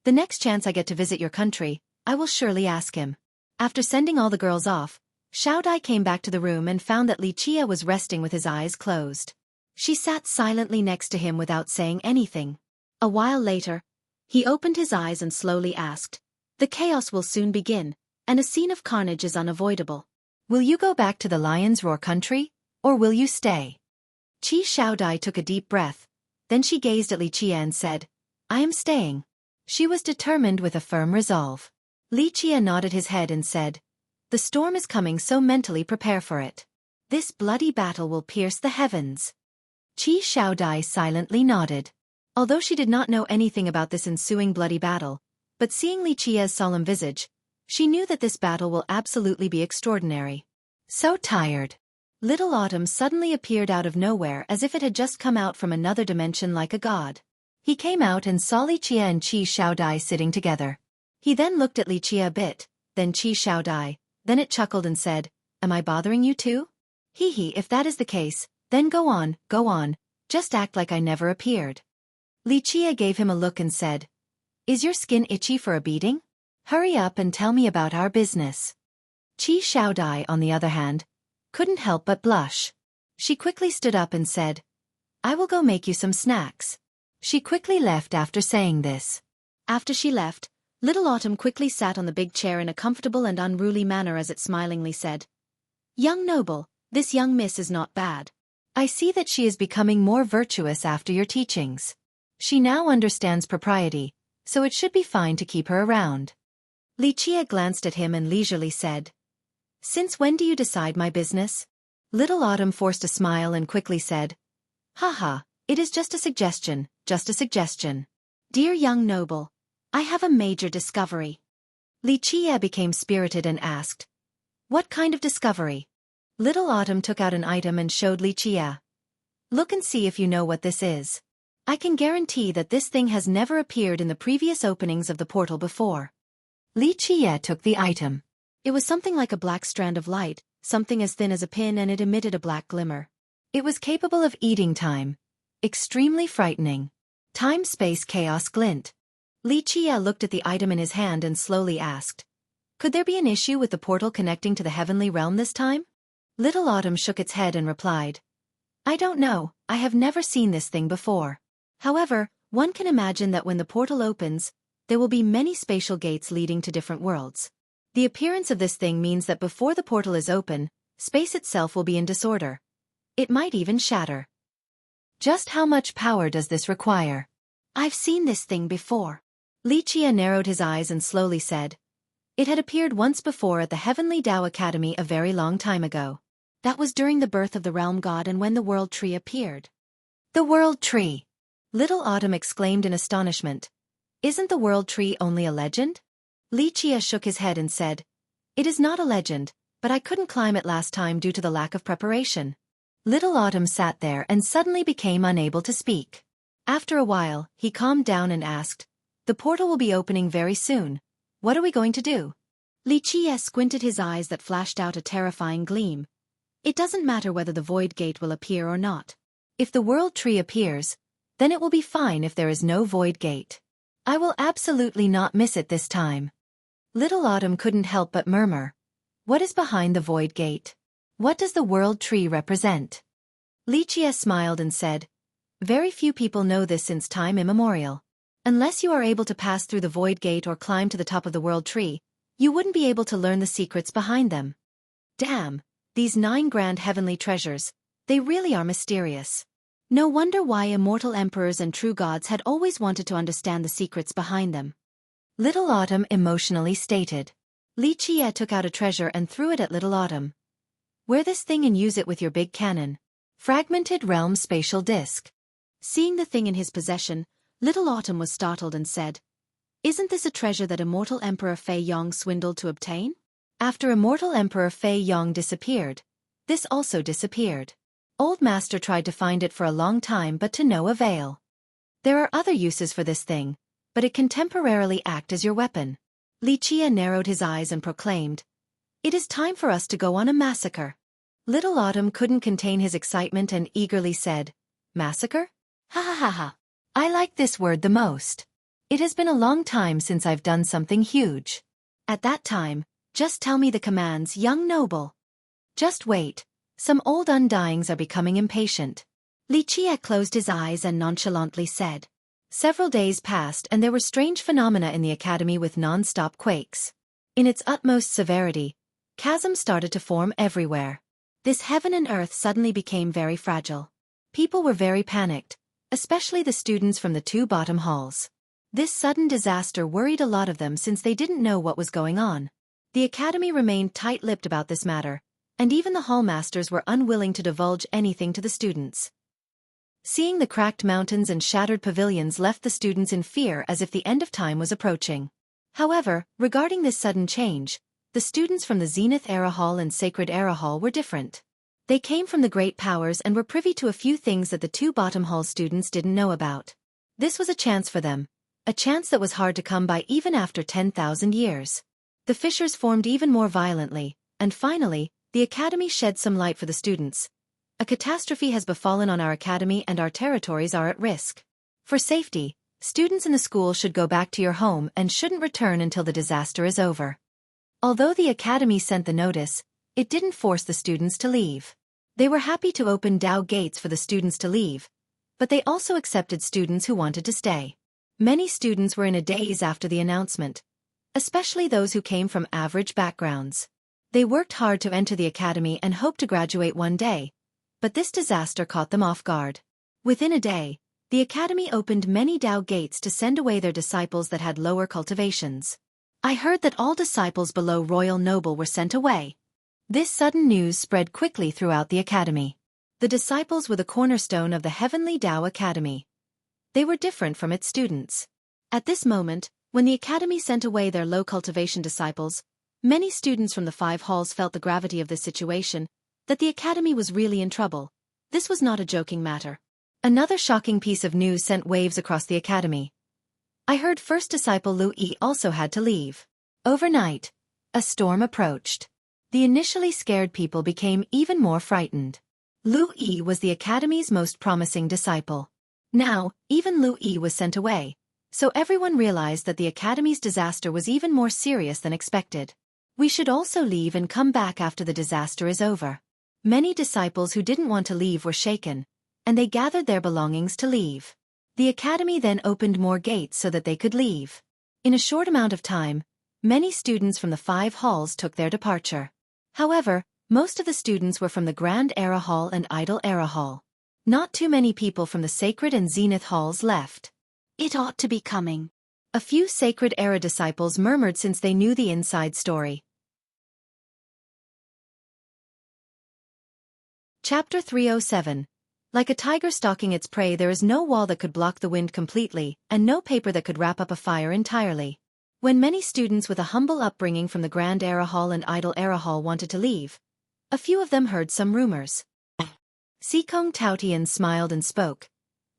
"The next chance I get to visit your country, I will surely ask him." After sending all the girls off, Xiaodai came back to the room and found that Li Qie was resting with his eyes closed. She sat silently next to him without saying anything. A while later, he opened his eyes and slowly asked, "The chaos will soon begin, and a scene of carnage is unavoidable. Will you go back to the Lion's Roar country, or will you stay?" Qi Xiaodai took a deep breath, then she gazed at Li Qie and said, "I am staying." She was determined with a firm resolve. Li Qie nodded his head and said, "The storm is coming, so mentally prepare for it. This bloody battle will pierce the heavens." Qi Xiaodai silently nodded. Although she did not know anything about this ensuing bloody battle, but seeing Li Qie's solemn visage, she knew that this battle will absolutely be extraordinary. So tired. Little Autumn suddenly appeared out of nowhere as if it had just come out from another dimension like a god. He came out and saw Li Qie and Qi Xiaodai sitting together. He then looked at Li Qie a bit, then Qi Xiaodai, then it chuckled and said, "Am I bothering you too? Hee hee, if that is the case, then go on, just act like I never appeared." Li Qie gave him a look and said, "Is your skin itchy for a beating? Hurry up and tell me about our business." Qi Xiaodai, on the other hand, couldn't help but blush. She quickly stood up and said, "I will go make you some snacks." She quickly left after saying this. After she left, Little Autumn quickly sat on the big chair in a comfortable and unruly manner as it smilingly said, "Young noble, this young miss is not bad. I see that she is becoming more virtuous after your teachings. She now understands propriety, so it should be fine to keep her around." Li Qie glanced at him and leisurely said, "Since when do you decide my business?" Little Autumn forced a smile and quickly said, "Haha, it is just a suggestion, just a suggestion. Dear young noble, I have a major discovery." Li Qie became spirited and asked, "What kind of discovery?" Little Autumn took out an item and showed Li Qie. "Look and see if you know what this is. I can guarantee that this thing has never appeared in the previous openings of the portal before." Li Qie took the item. It was something like a black strand of light, something as thin as a pin, and it emitted a black glimmer. It was capable of eating time. Extremely frightening. Time-space chaos glint. Li Qie looked at the item in his hand and slowly asked, "Could there be an issue with the portal connecting to the heavenly realm this time?" Little Autumn shook its head and replied, "I don't know, I have never seen this thing before. However, one can imagine that when the portal opens, there will be many spatial gates leading to different worlds. The appearance of this thing means that before the portal is open, space itself will be in disorder. It might even shatter." Just how much power does this require? I've seen this thing before. Li Qie narrowed his eyes and slowly said. It had appeared once before at the Heavenly Tao Academy a very long time ago. That was during the birth of the Realm God and when the World Tree appeared. The World Tree! Little Autumn exclaimed in astonishment. Isn't the World Tree only a legend? Li Qie shook his head and said, It is not a legend, but I couldn't climb it last time due to the lack of preparation. Little Autumn sat there and suddenly became unable to speak. After a while, he calmed down and asked, The portal will be opening very soon. What are we going to do? Li Qie squinted his eyes that flashed out a terrifying gleam. It doesn't matter whether the void gate will appear or not. If the World Tree appears, then it will be fine if there is no void gate. I will absolutely not miss it this time. Little Autumn couldn't help but murmur. What is behind the void gate? What does the World Tree represent? Li Qie smiled and said, Very few people know this since time immemorial. Unless you are able to pass through the void gate or climb to the top of the World Tree, you wouldn't be able to learn the secrets behind them. Damn, these 9 grand heavenly treasures, they really are mysterious. No wonder why immortal emperors and true gods had always wanted to understand the secrets behind them. Little Autumn emotionally stated. Li Qie took out a treasure and threw it at Little Autumn. Wear this thing and use it with your big cannon. Fragmented Realm Spatial Disc. Seeing the thing in his possession, Little Autumn was startled and said, Isn't this a treasure that immortal Emperor Fei Yong swindled to obtain? After immortal Emperor Fei Yong disappeared, this also disappeared. Old Master tried to find it for a long time but to no avail. There are other uses for this thing, but it can temporarily act as your weapon. Li Qie narrowed his eyes and proclaimed, It is time for us to go on a massacre. Little Autumn couldn't contain his excitement and eagerly said, Massacre? Ha ha ha ha. I like this word the most. It has been a long time since I've done something huge. At that time, just tell me the commands, young noble. Just wait, some old undyings are becoming impatient. Li Qie closed his eyes and nonchalantly said. Several days passed and there were strange phenomena in the academy with non-stop quakes. In its utmost severity, chasms started to form everywhere. This heaven and earth suddenly became very fragile. People were very panicked, especially the students from the 2 bottom halls. This sudden disaster worried a lot of them since they didn't know what was going on. The academy remained tight-lipped about this matter, and even the hallmasters were unwilling to divulge anything to the students. Seeing the cracked mountains and shattered pavilions left the students in fear as if the end of time was approaching. However, regarding this sudden change, the students from the Zenith Era Hall and Sacred Era Hall were different. They came from the great powers and were privy to a few things that the 2 bottom hall students didn't know about. This was a chance for them, a chance that was hard to come by even after 10,000 years. The fissures formed even more violently, and finally, the academy shed some light for the students. A catastrophe has befallen on our academy and our territories are at risk. For safety, students in the school should go back to your home and shouldn't return until the disaster is over. Although the academy sent the notice, it didn't force the students to leave. They were happy to open Tao gates for the students to leave, but they also accepted students who wanted to stay. Many students were in a daze after the announcement, especially those who came from average backgrounds. They worked hard to enter the academy and hoped to graduate one day, but this disaster caught them off guard. Within a day, the academy opened many Tao gates to send away their disciples that had lower cultivations. I heard that all disciples below Royal Noble were sent away. This sudden news spread quickly throughout the academy. The disciples were the cornerstone of the Heavenly Tao Academy. They were different from its students. At this moment, when the academy sent away their low cultivation disciples, many students from the 5 halls felt the gravity of this situation, that the academy was really in trouble. This was not a joking matter. Another shocking piece of news sent waves across the academy. I heard first disciple Lu Yi also had to leave. Overnight, a storm approached. The initially scared people became even more frightened. Lu Yi was the academy's most promising disciple. Now, even Lu Yi was sent away, so everyone realized that the academy's disaster was even more serious than expected. We should also leave and come back after the disaster is over. Many disciples who didn't want to leave were shaken, and they gathered their belongings to leave. The academy then opened more gates so that they could leave. In a short amount of time, many students from the 5 halls took their departure. However, most of the students were from the Grand Era Hall and Idle Era Hall. Not too many people from the Sacred and Zenith halls left. It ought to be coming. A few Sacred Era disciples murmured since they knew the inside story. Chapter 307. Like a tiger stalking its prey, there is no wall that could block the wind completely, and no paper that could wrap up a fire entirely. When many students with a humble upbringing from the Grand Era Hall and Idle Era Hall wanted to leave, a few of them heard some rumors. Xueqi Taotian smiled and spoke.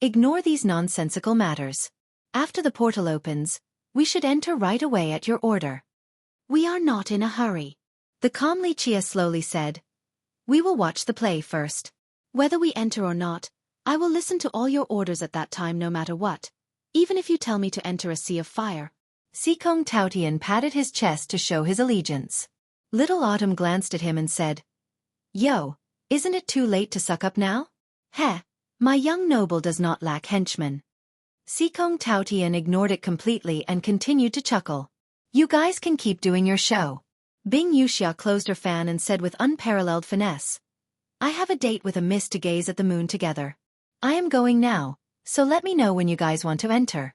Ignore these nonsensical matters. After the portal opens, we should enter right away at your order. We are not in a hurry. The calm Lichia slowly said. We will watch the play first. Whether we enter or not, I will listen to all your orders at that time no matter what, even if you tell me to enter a sea of fire. Xueqi Taotian patted his chest to show his allegiance. Little Autumn glanced at him and said, Yo, isn't it too late to suck up now? Heh, my young noble does not lack henchmen. Xueqi Taotian ignored it completely and continued to chuckle. You guys can keep doing your show. Bing Yuxia closed her fan and said with unparalleled finesse, I have a date with a miss to gaze at the moon together. I am going now, so let me know when you guys want to enter.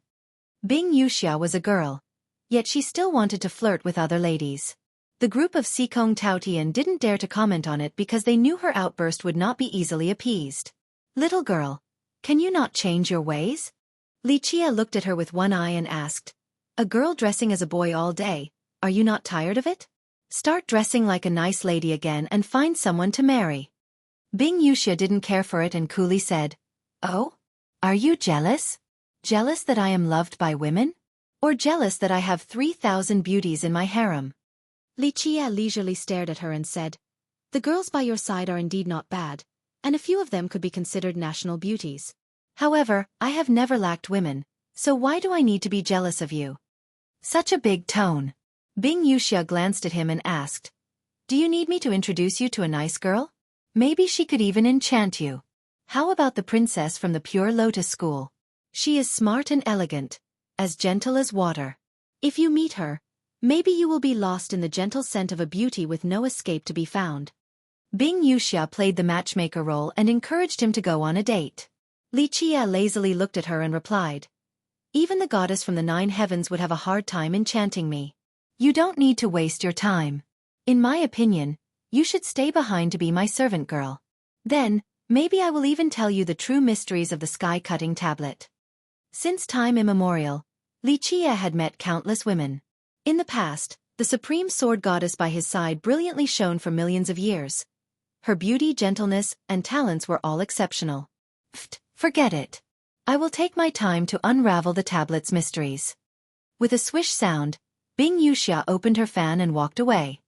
Bing Yuxia was a girl, yet she still wanted to flirt with other ladies. The group of Xueqi Taotian didn't dare to comment on it because they knew her outburst would not be easily appeased. Little girl, can you not change your ways? Lichia looked at her with one eye and asked, a girl dressing as a boy all day, are you not tired of it? Start dressing like a nice lady again and find someone to marry. Bing Yuxia didn't care for it and coolly said, Oh? Are you jealous? Jealous that I am loved by women? Or jealous that I have 3,000 beauties in my harem? Lichia leisurely stared at her and said, The girls by your side are indeed not bad, and a few of them could be considered national beauties. However, I have never lacked women, so why do I need to be jealous of you? Such a big tone. Bing Yuxia glanced at him and asked, Do you need me to introduce you to a nice girl? Maybe she could even enchant you. How about the princess from the Pure Lotus School? She is smart and elegant, as gentle as water. If you meet her, maybe you will be lost in the gentle scent of a beauty with no escape to be found. Bing Yuxia played the matchmaker role and encouraged him to go on a date. Lichia lazily looked at her and replied, Even the goddess from the 9 heavens would have a hard time enchanting me. You don't need to waste your time. In my opinion, you should stay behind to be my servant girl. Then, maybe I will even tell you the true mysteries of the sky-cutting tablet. Since time immemorial, Lichia had met countless women. In the past, the supreme sword goddess by his side brilliantly shone for millions of years. Her beauty, gentleness, and talents were all exceptional. Forget it. I will take my time to unravel the tablet's mysteries. With a swish sound, Bing Yuxia opened her fan and walked away.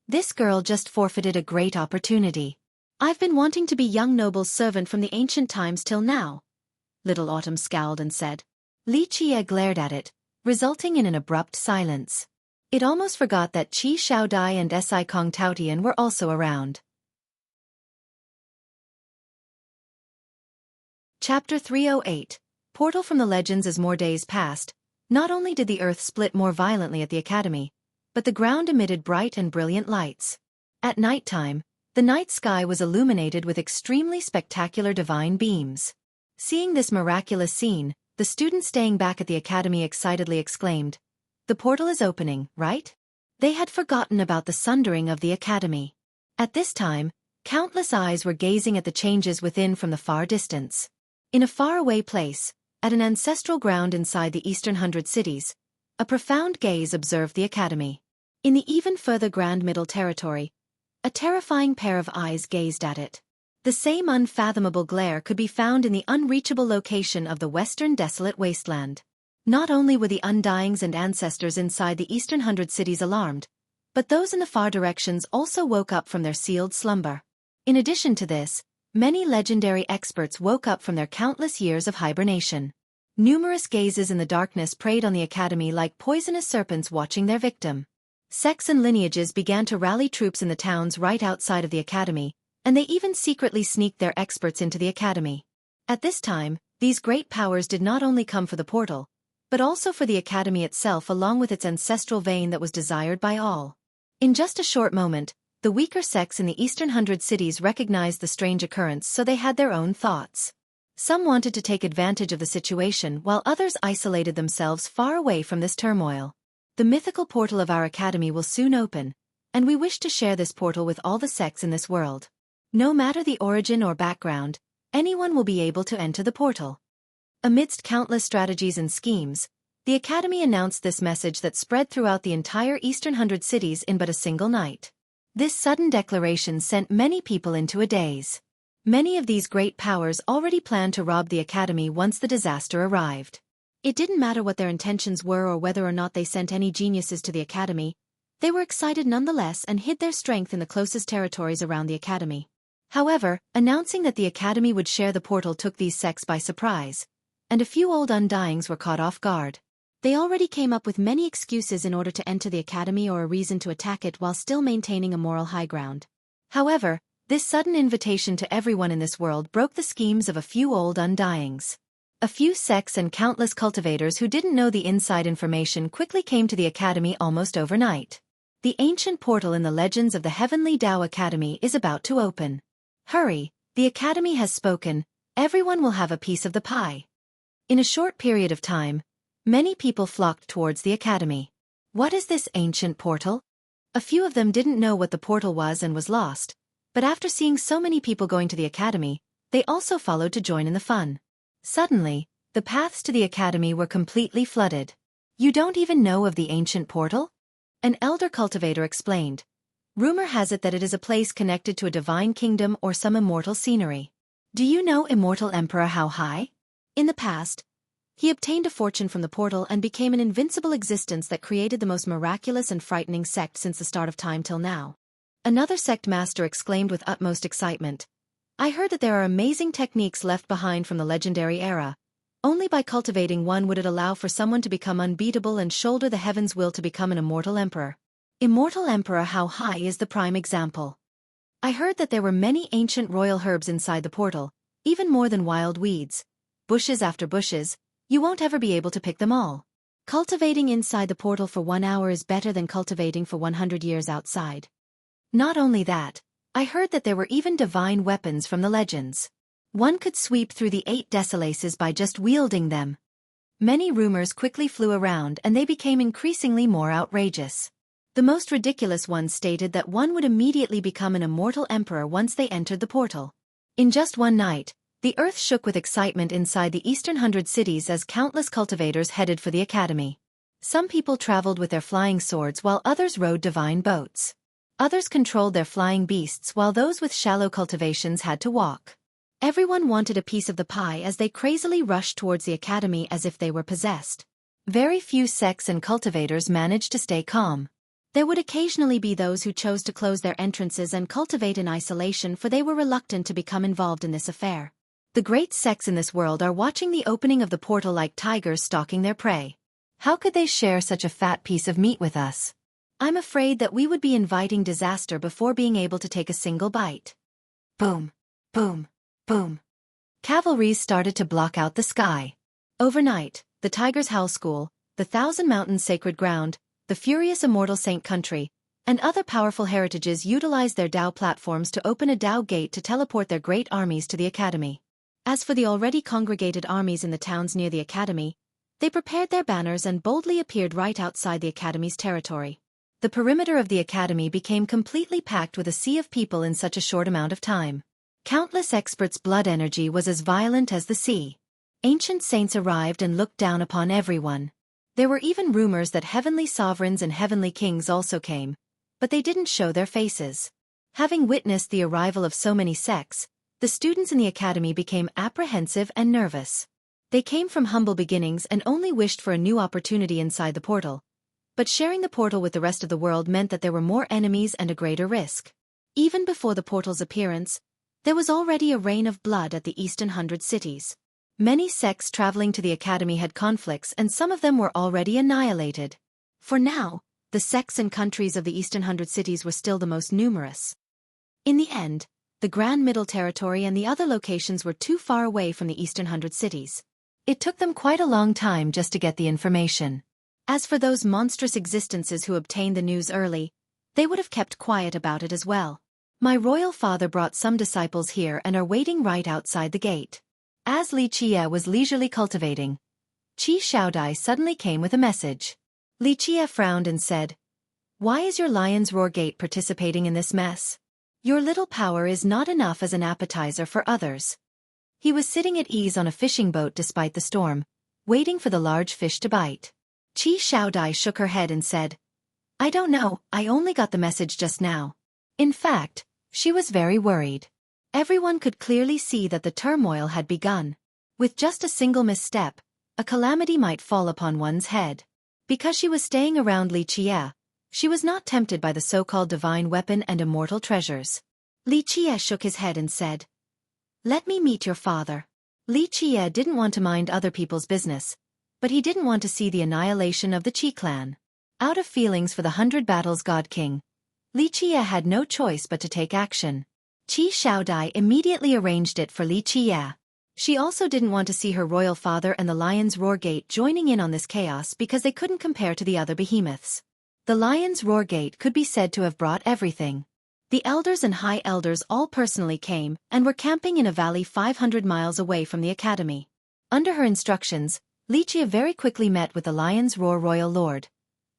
This girl just forfeited a great opportunity. I've been wanting to be young noble's servant from the ancient times till now. Little Autumn scowled and said. Lichia glared at it, resulting in an abrupt silence. It almost forgot that Qi Shaodai and Xueqi Taotian were also around. Chapter 308. Portal from the Legends. As more days passed, not only did the earth split more violently at the academy, but the ground emitted bright and brilliant lights. At nighttime, the night sky was illuminated with extremely spectacular divine beams. Seeing this miraculous scene, the students staying back at the academy excitedly exclaimed, The portal is opening, right? They had forgotten about the sundering of the academy. At this time, countless eyes were gazing at the changes within from the far distance. In a faraway place, at an ancestral ground inside the Eastern 100 cities, a profound gaze observed the academy. In the even further Grand Middle Territory, a terrifying pair of eyes gazed at it. The same unfathomable glare could be found in the unreachable location of the Western Desolate Wasteland. Not only were the Undyings and ancestors inside the Eastern 100 cities alarmed, but those in the far directions also woke up from their sealed slumber. In addition to this, many legendary experts woke up from their countless years of hibernation. Numerous gazes in the darkness preyed on the academy like poisonous serpents watching their victim. Sects and lineages began to rally troops in the towns right outside of the academy, and they even secretly sneaked their experts into the academy. At this time, these great powers did not only come for the portal, but also for the academy itself along with its ancestral vein that was desired by all. In just a short moment, the The weaker sects in the Eastern Hundred Cities recognized the strange occurrence, so they had their own thoughts. Some wanted to take advantage of the situation while others isolated themselves far away from this turmoil. The mythical portal of our academy will soon open, and we wish to share this portal with all the sects in this world. No matter the origin or background, anyone will be able to enter the portal. Amidst countless strategies and schemes, the Academy announced this message that spread throughout the entire Eastern Hundred Cities in but a single night. This sudden declaration sent many people into a daze. Many of these great powers already planned to rob the Academy once the disaster arrived. It didn't matter what their intentions were or whether or not they sent any geniuses to the Academy. They were excited nonetheless and hid their strength in the closest territories around the Academy. However, announcing that the Academy would share the portal took these sects by surprise, and a few old Undyings were caught off guard. They already came up with many excuses in order to enter the Academy or a reason to attack it while still maintaining a moral high ground. However, this sudden invitation to everyone in this world broke the schemes of a few old Undyings. A few sects and countless cultivators who didn't know the inside information quickly came to the Academy almost overnight. The ancient portal in the legends of the Heavenly Tao Academy is about to open. Hurry, the Academy has spoken, everyone will have a piece of the pie. In a short period of time, many people flocked towards the Academy. What is this ancient portal? A few of them didn't know what the portal was and was lost, but after seeing so many people going to the Academy, they also followed to join in the fun. Suddenly, the paths to the Academy were completely flooded. You don't even know of the ancient portal? An elder cultivator explained. Rumor has it that it is a place connected to a divine kingdom or some immortal scenery. Do you know Immortal Emperor How High? In the past, he obtained a fortune from the portal and became an invincible existence that created the most miraculous and frightening sect since the start of time till now. Another sect master exclaimed with utmost excitement. I heard that there are amazing techniques left behind from the legendary era. Only by cultivating one would it allow for someone to become unbeatable and shoulder the heaven's will to become an immortal emperor. Immortal Emperor How High is the prime example. I heard that there were many ancient royal herbs inside the portal, even more than wild weeds. Bushes after bushes, you won't ever be able to pick them all. Cultivating inside the portal for 1 hour is better than cultivating for 100 years outside. Not only that, I heard that there were even divine weapons from the legends. One could sweep through the 8 desolaces by just wielding them. Many rumors quickly flew around and they became increasingly more outrageous. The most ridiculous ones stated that one would immediately become an immortal emperor once they entered the portal. In just one night, the earth shook with excitement inside the Eastern Hundred Cities as countless cultivators headed for the Academy. Some people traveled with their flying swords while others rode divine boats. Others controlled their flying beasts while those with shallow cultivations had to walk. Everyone wanted a piece of the pie as they crazily rushed towards the Academy as if they were possessed. Very few sects and cultivators managed to stay calm. There would occasionally be those who chose to close their entrances and cultivate in isolation, for they were reluctant to become involved in this affair. The great sects in this world are watching the opening of the portal like tigers stalking their prey. How could they share such a fat piece of meat with us? I'm afraid that we would be inviting disaster before being able to take a single bite. Boom, boom, boom. Cavalries started to block out the sky. Overnight, the Tiger's Howl School, the Thousand Mountains Sacred Ground, the furious immortal Saint Country, and other powerful heritages utilized their Tao platforms to open a Tao gate to teleport their great armies to the Academy. As for the already congregated armies in the towns near the Academy, they prepared their banners and boldly appeared right outside the Academy's territory. The perimeter of the Academy became completely packed with a sea of people in such a short amount of time. Countless experts' blood energy was as violent as the sea. Ancient saints arrived and looked down upon everyone. There were even rumors that heavenly sovereigns and heavenly kings also came, but they didn't show their faces. Having witnessed the arrival of so many sects, the students in the Academy became apprehensive and nervous. They came from humble beginnings and only wished for a new opportunity inside the portal. But sharing the portal with the rest of the world meant that there were more enemies and a greater risk. Even before the portal's appearance, there was already a rain of blood at the Eastern Hundred Cities. Many sects traveling to the Academy had conflicts and some of them were already annihilated. For now, the sects and countries of the Eastern Hundred Cities were still the most numerous. In the end, the Grand Middle Territory and the other locations were too far away from the Eastern Hundred Cities. It took them quite a long time just to get the information. As for those monstrous existences who obtained the news early, they would have kept quiet about it as well. My royal father brought some disciples here and are waiting right outside the gate. As Li Qie was leisurely cultivating, Qi Xiaodai suddenly came with a message. Li Qie frowned and said, "Why is your lion's roar gate participating in this mess? Your little power is not enough as an appetizer for others." He was sitting at ease on a fishing boat despite the storm, waiting for the large fish to bite. Qi Xiaodai shook her head and said, "I don't know, I only got the message just now." In fact, she was very worried. Everyone could clearly see that the turmoil had begun. With just a single misstep, a calamity might fall upon one's head. Because she was staying around Li Qie, she was not tempted by the so-called divine weapon and immortal treasures. Li Qie shook his head and said, "Let me meet your father." Li Qie didn't want to mind other people's business, but he didn't want to see the annihilation of the Qi clan. Out of feelings for the 100 Battles God King, Li Qie had no choice but to take action. Qi Xiaodai immediately arranged it for Li Qie. She also didn't want to see her royal father and the Lion's Roar Gate joining in on this chaos because they couldn't compare to the other behemoths. The Lion's Roar Gate could be said to have brought everything. The elders and high elders all personally came and were camping in a valley 500 miles away from the academy. Under her instructions, Li Qie very quickly met with the Lion's Roar Royal Lord,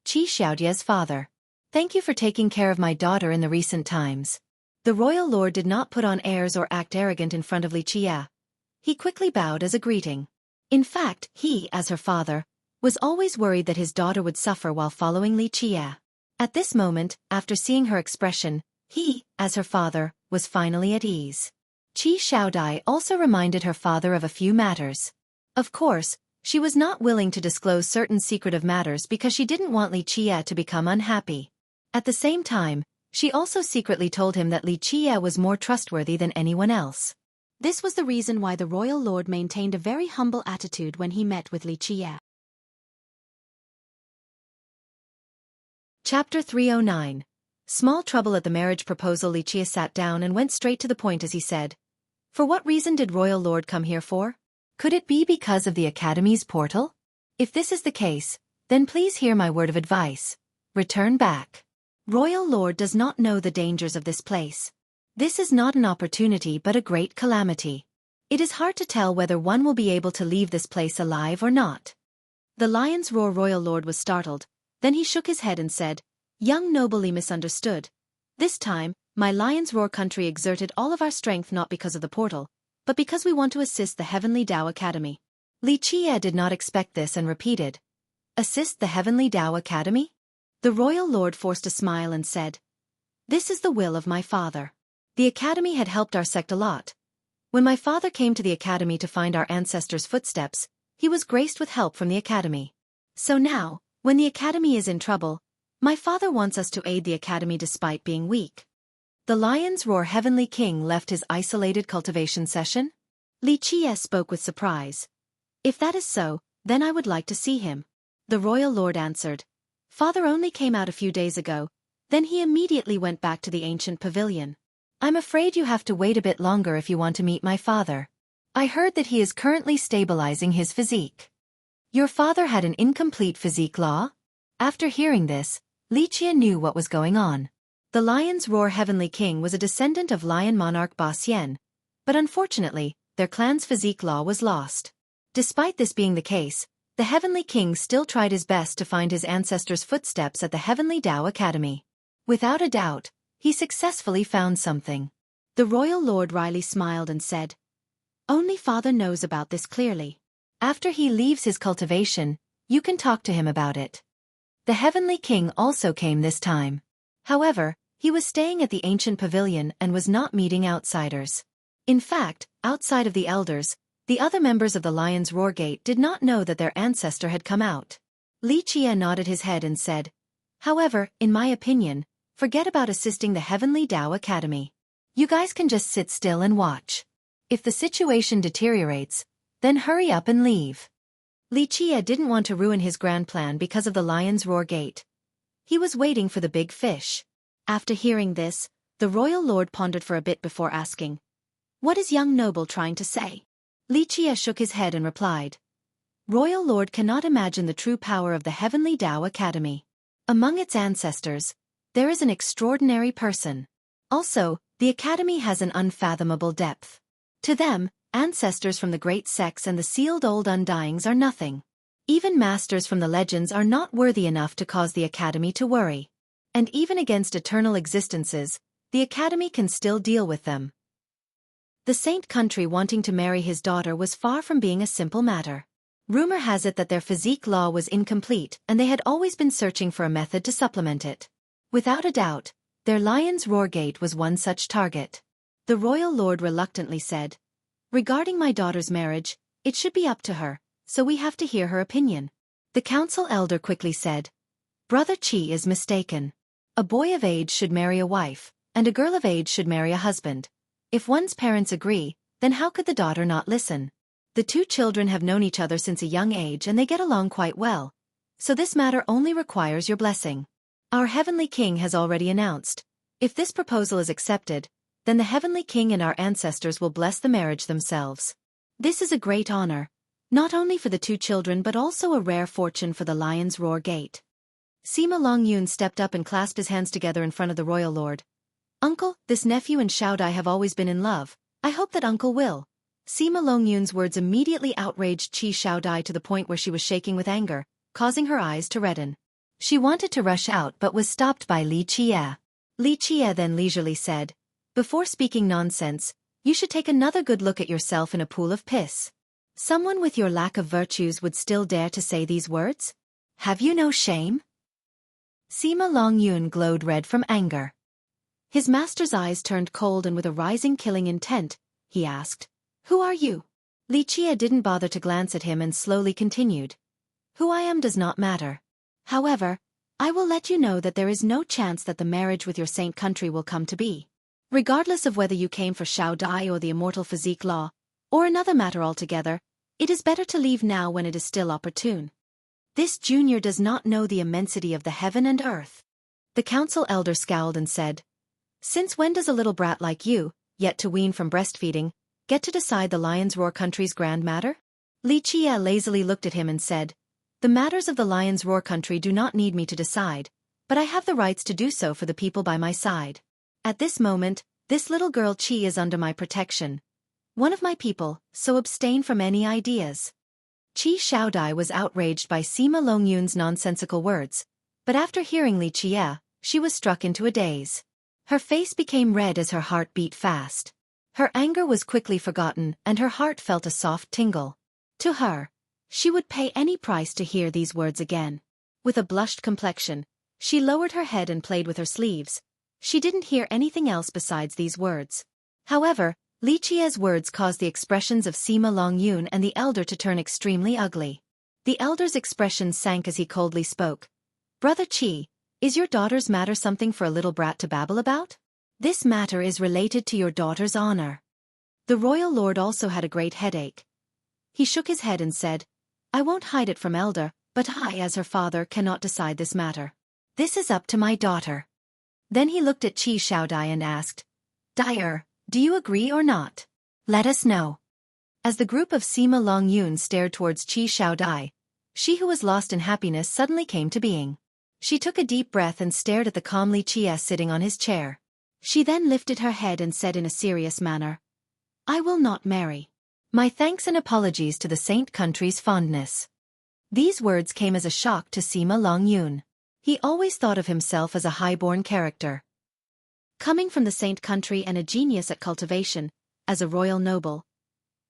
Qi Xiaodie's father. "Thank you for taking care of my daughter in the recent times." The royal lord did not put on airs or act arrogant in front of Li Qie. He quickly bowed as a greeting. In fact, he, as her father, was always worried that his daughter would suffer while following Li Qie. At this moment, after seeing her expression, he, as her father, was finally at ease. Qi Xiaodai also reminded her father of a few matters. Of course, she was not willing to disclose certain secretive matters because she didn't want Li Qie to become unhappy. At the same time, she also secretly told him that Li Qie was more trustworthy than anyone else. This was the reason why the royal lord maintained a very humble attitude when he met with Li Qie. Chapter 309. Small trouble at the marriage proposal. Li Qie sat down and went straight to the point as he said, "For what reason did royal lord come here for? Could it be because of the academy's portal? If this is the case, then please hear my word of advice. Return back. Royal lord does not know the dangers of this place. This is not an opportunity but a great calamity. It is hard to tell whether one will be able to leave this place alive or not." The Lion's Roar royal lord was startled, then he shook his head and said, "Young nobly misunderstood. This time, my Lion's Roar country exerted all of our strength not because of the portal, but because we want to assist the Heavenly Tao Academy." Li Qie did not expect this and repeated, "Assist the Heavenly Tao Academy?" The royal lord forced a smile and said, "This is the will of my father. The academy had helped our sect a lot. When my father came to the academy to find our ancestors' footsteps, he was graced with help from the academy. So now, when the academy is in trouble, my father wants us to aid the academy despite being weak." The Lion's Roar Heavenly King left his isolated cultivation session? Li Qie spoke with surprise. "If that is so, then I would like to see him." The royal lord answered, "Father only came out a few days ago, then he immediately went back to the ancient pavilion. I'm afraid you have to wait a bit longer if you want to meet my father. I heard that he is currently stabilizing his physique." "Your father had an incomplete physique law?" After hearing this, Li Qie knew what was going on. The Lion's Roar Heavenly King was a descendant of Lion Monarch Ba Xian, but unfortunately, their clan's physique law was lost. Despite this being the case, the Heavenly King still tried his best to find his ancestors' footsteps at the Heavenly Tao Academy. Without a doubt, he successfully found something. The royal lord wryly smiled and said, "Only father knows about this clearly. After he leaves his cultivation, you can talk to him about it." The Heavenly King also came this time. However, he was staying at the ancient pavilion and was not meeting outsiders. In fact, outside of the elders, the other members of the Lion's Roar Gate did not know that their ancestor had come out. Li Qie nodded his head and said, "However, in my opinion, forget about assisting the Heavenly Tao Academy. You guys can just sit still and watch. If the situation deteriorates, then hurry up and leave." Li Qie didn't want to ruin his grand plan because of the Lion's Roar Gate. He was waiting for the big fish. After hearing this, the royal lord pondered for a bit before asking, "What is young noble trying to say?" Li Qie shook his head and replied, "Royal lord cannot imagine the true power of the Heavenly Tao Academy. Among its ancestors, There is an extraordinary person. Also, the academy has an unfathomable depth. To them, ancestors from the great sects and the sealed old undyings are nothing. Even masters from the legends are not worthy enough to cause the academy to worry. And even against eternal existences, the academy can still deal with them. The saint country wanting to marry his daughter was far from being a simple matter. Rumor has it that their physique law was incomplete and they had always been searching for a method to supplement it. Without a doubt, their lion's roar gate was one such target. The royal lord reluctantly said, "Regarding my daughter's marriage, it should be up to her, so we have to hear her opinion." The council elder quickly said, "Brother Chi is mistaken. A boy of age should marry a wife, and a girl of age should marry a husband. If one's parents agree, then how could the daughter not listen? The two children have known each other since a young age and they get along quite well. So this matter only requires your blessing. Our heavenly king has already announced, if this proposal is accepted, then the heavenly king and our ancestors will bless the marriage themselves. This is a great honor, not only for the two children but also a rare fortune for the Lion's Roar Gate." Sima Longyun stepped up and clasped his hands together in front of the royal lord. "Uncle, this nephew and Xiaodai have always been in love. I hope that uncle will." Sima Longyun's words immediately outraged Qi Xiaodai to the point where she was shaking with anger, causing her eyes to redden. She wanted to rush out but was stopped by Li Qie. Li Qie then leisurely said, "Before speaking nonsense, you should take another good look at yourself in a pool of piss. Someone with your lack of virtues would still dare to say these words? Have you no shame?" Sima Longyun glowed red from anger. His master's eyes turned cold and with a rising killing intent, he asked, "Who are you?" Li Qie didn't bother to glance at him and slowly continued, "Who I am does not matter. However, I will let you know that there is no chance that the marriage with your saint country will come to be. Regardless of whether you came for Xiaodai or the immortal physique law, or another matter altogether, it is better to leave now when it is still opportune. This junior does not know the immensity of the heaven and earth." The council elder scowled and said, "Since when does a little brat like you, yet to wean from breastfeeding, get to decide the Lion's Roar country's grand matter?" Li Qie lazily looked at him and said, "The matters of the Lion's Roar country do not need me to decide, but I have the rights to do so for the people by my side. At this moment, this little girl Qi is under my protection. One of my people, so abstain from any ideas." Qi Xiaodai was outraged by Sima Longyun's nonsensical words, but after hearing Li Qie, she was struck into a daze. Her face became red as her heart beat fast. Her anger was quickly forgotten and her heart felt a soft tingle. To her, she would pay any price to hear these words again. With a blushed complexion, she lowered her head and played with her sleeves. She didn't hear anything else besides these words. However, Li Qie's words caused the expressions of Sima Longyun and the elder to turn extremely ugly. The elder's expression sank as he coldly spoke. "Brother Qi, is your daughter's matter something for a little brat to babble about? This matter is related to your daughter's honor." The royal lord also had a great headache. He shook his head and said, "I won't hide it from elder, but I as her father cannot decide this matter. This is up to my daughter." Then he looked at Qi Xiaodai and asked, "Dai, do you agree or not? Let us know." As the group of Sima Longyun stared towards Qi Xiaodai, she who was lost in happiness suddenly came to being. She took a deep breath and stared at the calm Li Qie sitting on his chair. She then lifted her head and said in a serious manner, "I will not marry. My thanks and apologies to the saint country's fondness." These words came as a shock to Sima Longyun. He always thought of himself as a high-born character. Coming from the saint country and a genius at cultivation, as a royal noble,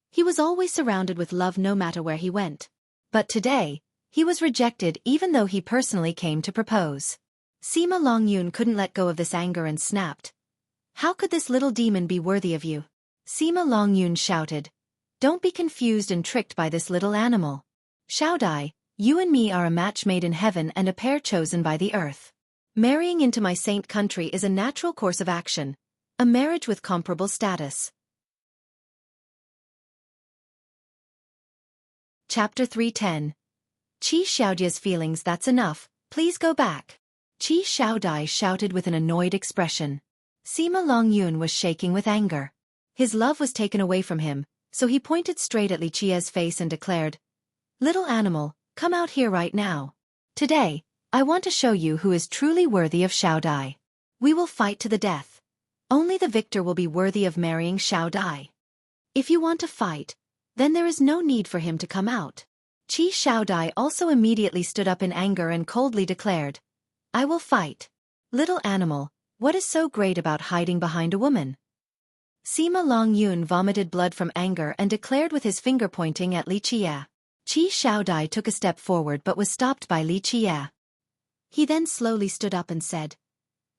he was always surrounded with love no matter where he went. But today, he was rejected even though he personally came to propose. Sima Longyun couldn't let go of this anger and snapped, "How could this little demon be worthy of you?" Sima Longyun shouted, "Don't be confused and tricked by this little animal. Xiaodai, you and me are a match made in heaven and a pair chosen by the earth. Marrying into my saint country is a natural course of action, a marriage with comparable status." Chapter 310. Qi Xiaodai's feelings. "That's enough, please go back." Qi Xiaodai shouted with an annoyed expression. Sima Longyun was shaking with anger. His love was taken away from him, so he pointed straight at Li Qie's face and declared, "Little animal, come out here right now. Today, I want to show you who is truly worthy of Xiao Dai. We will fight to the death. Only the victor will be worthy of marrying Xiao Dai. If you want to fight, then there is no need for him to come out. Qi Xiaodai also immediately stood up in anger and coldly declared, I will fight. Little animal, what is so great about hiding behind a woman? Sima Longyun vomited blood from anger and declared with his finger pointing at Li Qie. Qi Xiaodai took a step forward but was stopped by Li Qie. He then slowly stood up and said,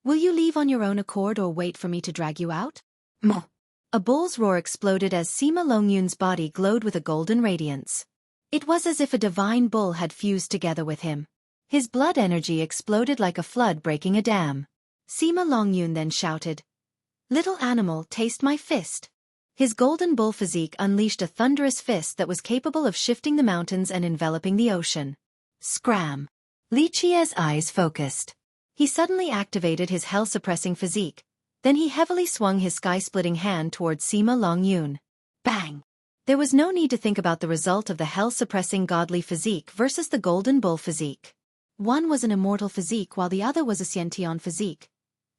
Will you leave on your own accord or wait for me to drag you out? Mo. A bull's roar exploded as Sima Longyun's body glowed with a golden radiance. It was as if a divine bull had fused together with him. His blood energy exploded like a flood breaking a dam. Sima Longyun then shouted, Little animal, taste my fist. His golden bull physique unleashed a thunderous fist that was capable of shifting the mountains and enveloping the ocean. Scram! Li Qie's eyes focused. He suddenly activated his hell-suppressing physique. Then he heavily swung his sky-splitting hand towards Sima Longyun. Bang! There was no need to think about the result of the hell-suppressing godly physique versus the golden bull physique. One was an immortal physique while the other was a Xiantian physique.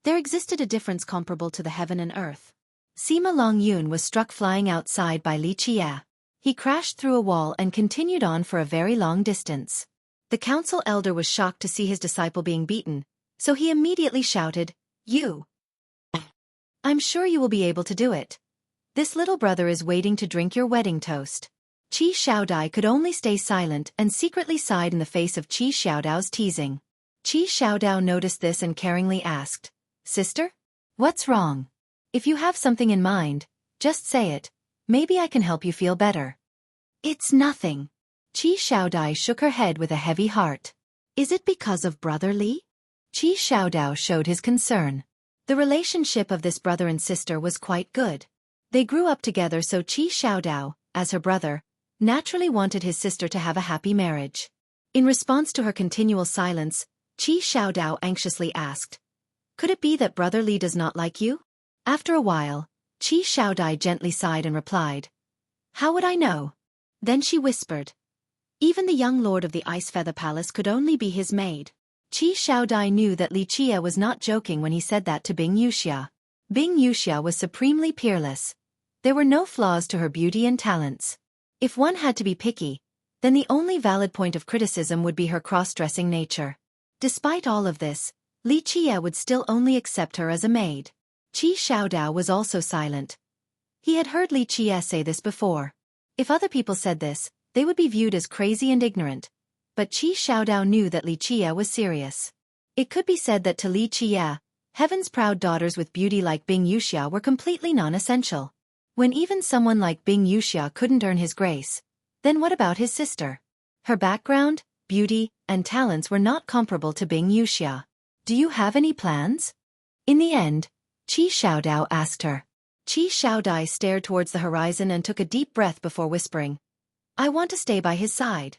There existed a difference comparable to the heaven and earth. Sima Longyun was struck flying outside by Li Qie. He crashed through a wall and continued on for a very long distance. The council elder was shocked to see his disciple being beaten, so he immediately shouted, You! I'm sure you will be able to do it. This little brother is waiting to drink your wedding toast. Qi Xiaodai could only stay silent and secretly sighed in the face of Qi Xiaodao's teasing. Qi Xiaodao noticed this and caringly asked, Sister? What's wrong? If you have something in mind, just say it. Maybe I can help you feel better. It's nothing. Qi Xiaodai shook her head with a heavy heart. Is it because of Brother Li? Qi Xiaodao showed his concern. The relationship of this brother and sister was quite good. They grew up together, so Qi Xiaodao, as her brother, naturally wanted his sister to have a happy marriage. In response to her continual silence, Qi Xiaodao anxiously asked, Could it be that Brother Li does not like you? After a while, Qi Xiaodai gently sighed and replied, How would I know? Then she whispered, Even the young lord of the Ice Feather Palace could only be his maid. Qi Xiaodai knew that Li Qie was not joking when he said that to Bing Yuxia. Bing Yuxia was supremely peerless. There were no flaws to her beauty and talents. If one had to be picky, then the only valid point of criticism would be her cross-dressing nature. Despite all of this, Li Qie would still only accept her as a maid. Qi Xiaodao was also silent. He had heard Li Qie say this before. If other people said this, they would be viewed as crazy and ignorant. But Qi Xiaodao knew that Li Qie was serious. It could be said that to Li Qie, heaven's proud daughters with beauty like Bing Yuxia were completely non-essential. When even someone like Bing Yuxia couldn't earn his grace, then what about his sister? Her background, beauty, and talents were not comparable to Bing Yuxia. Do you have any plans? In the end, Qi Xiaodao asked her. Qi Xiaodai stared towards the horizon and took a deep breath before whispering, I want to stay by his side.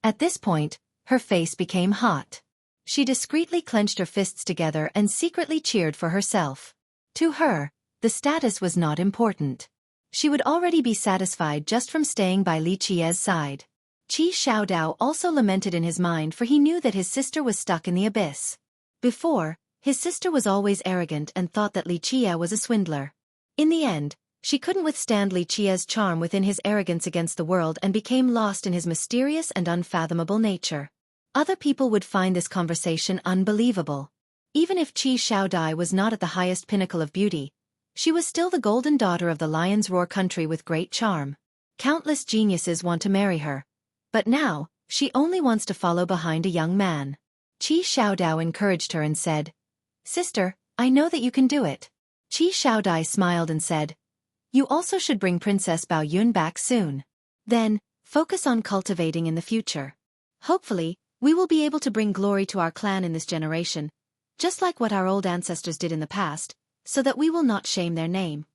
At this point, her face became hot. She discreetly clenched her fists together and secretly cheered for herself. To her, the status was not important. She would already be satisfied just from staying by Li Qie's side. Qi Xiaodao also lamented in his mind, for he knew that his sister was stuck in the abyss. Before, his sister was always arrogant and thought that Li Qie was a swindler. In the end, she couldn't withstand Li Qie's charm within his arrogance against the world and became lost in his mysterious and unfathomable nature. Other people would find this conversation unbelievable. Even if Qi Xiaodai was not at the highest pinnacle of beauty, she was still the golden daughter of the Lion's Roar country with great charm. Countless geniuses want to marry her. But now, she only wants to follow behind a young man. Qi Xiaodao encouraged her and said, Sister, I know that you can do it. Qi Xiaodai smiled and said, You also should bring Princess Bao Yun back soon. Then, focus on cultivating in the future. Hopefully, we will be able to bring glory to our clan in this generation, just like what our old ancestors did in the past, so that we will not shame their name.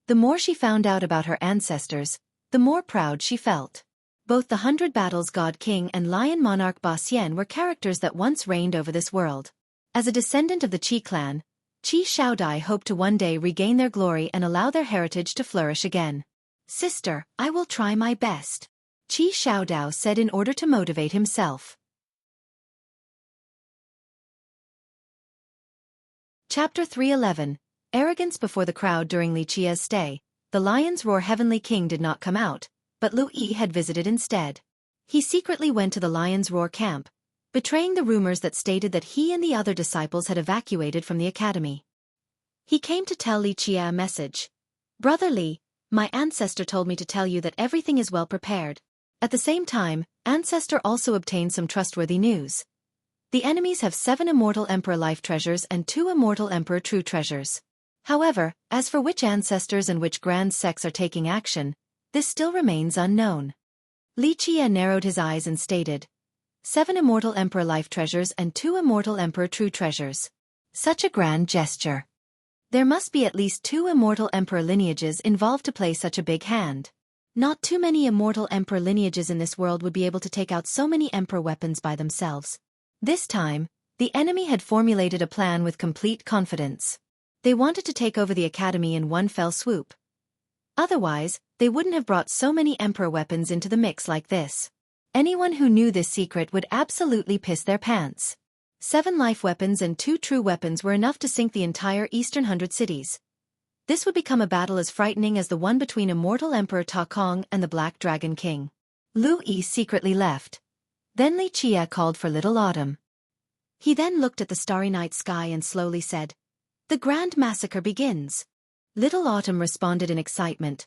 The more she found out about her ancestors, the more proud she felt. Both the 100 Battles God King and Lion Monarch Ba Xian were characters that once reigned over this world. As a descendant of the Qi clan, Qi Xiaodai hoped to one day regain their glory and allow their heritage to flourish again. Sister, I will try my best, Qi Xiaodao said in order to motivate himself. Chapter 311. Arrogance before the crowd during Li Qia's stay. The Lion's Roar Heavenly King did not come out, but Lu Yi had visited instead. He secretly went to the Lion's Roar camp, betraying the rumors that stated that he and the other disciples had evacuated from the academy. He came to tell Li Qia a message. Brother Li, my ancestor told me to tell you that everything is well prepared. At the same time, ancestor also obtained some trustworthy news. The enemies have 7 immortal emperor life treasures and 2 immortal emperor true treasures. However, as for which ancestors and which grand sects are taking action, this still remains unknown. Li Qia narrowed his eyes and stated, 7 immortal emperor life treasures and 2 immortal emperor true treasures. Such a grand gesture. There must be at least 2 immortal emperor lineages involved to play such a big hand. Not too many immortal emperor lineages in this world would be able to take out so many emperor weapons by themselves. This time, the enemy had formulated a plan with complete confidence. They wanted to take over the academy in one fell swoop. Otherwise, they wouldn't have brought so many emperor weapons into the mix like this. Anyone who knew this secret would absolutely piss their pants. 7 life weapons and 2 true weapons were enough to sink the entire eastern 100 cities. This would become a battle as frightening as the one between immortal Emperor Ta Kong and the Black Dragon King. Lu Yi secretly left. Then Li Qia called for Little Autumn. He then looked at the starry night sky and slowly said, "The grand massacre begins." Little Autumn responded in excitement.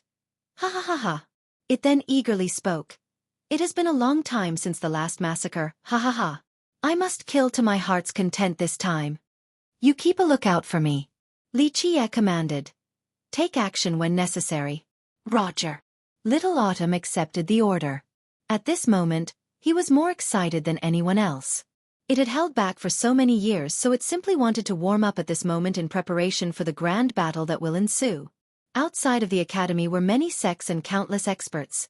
"Ha ha ha ha." It then eagerly spoke. "It has been a long time since the last massacre, ha ha ha. I must kill to my heart's content this time. You keep a lookout for me." Li Qia commanded. "Take action when necessary." Roger. Little Autumn accepted the order. At this moment, he was more excited than anyone else. It had held back for so many years, so it simply wanted to warm up at this moment in preparation for the grand battle that will ensue. Outside of the academy were many sects and countless experts.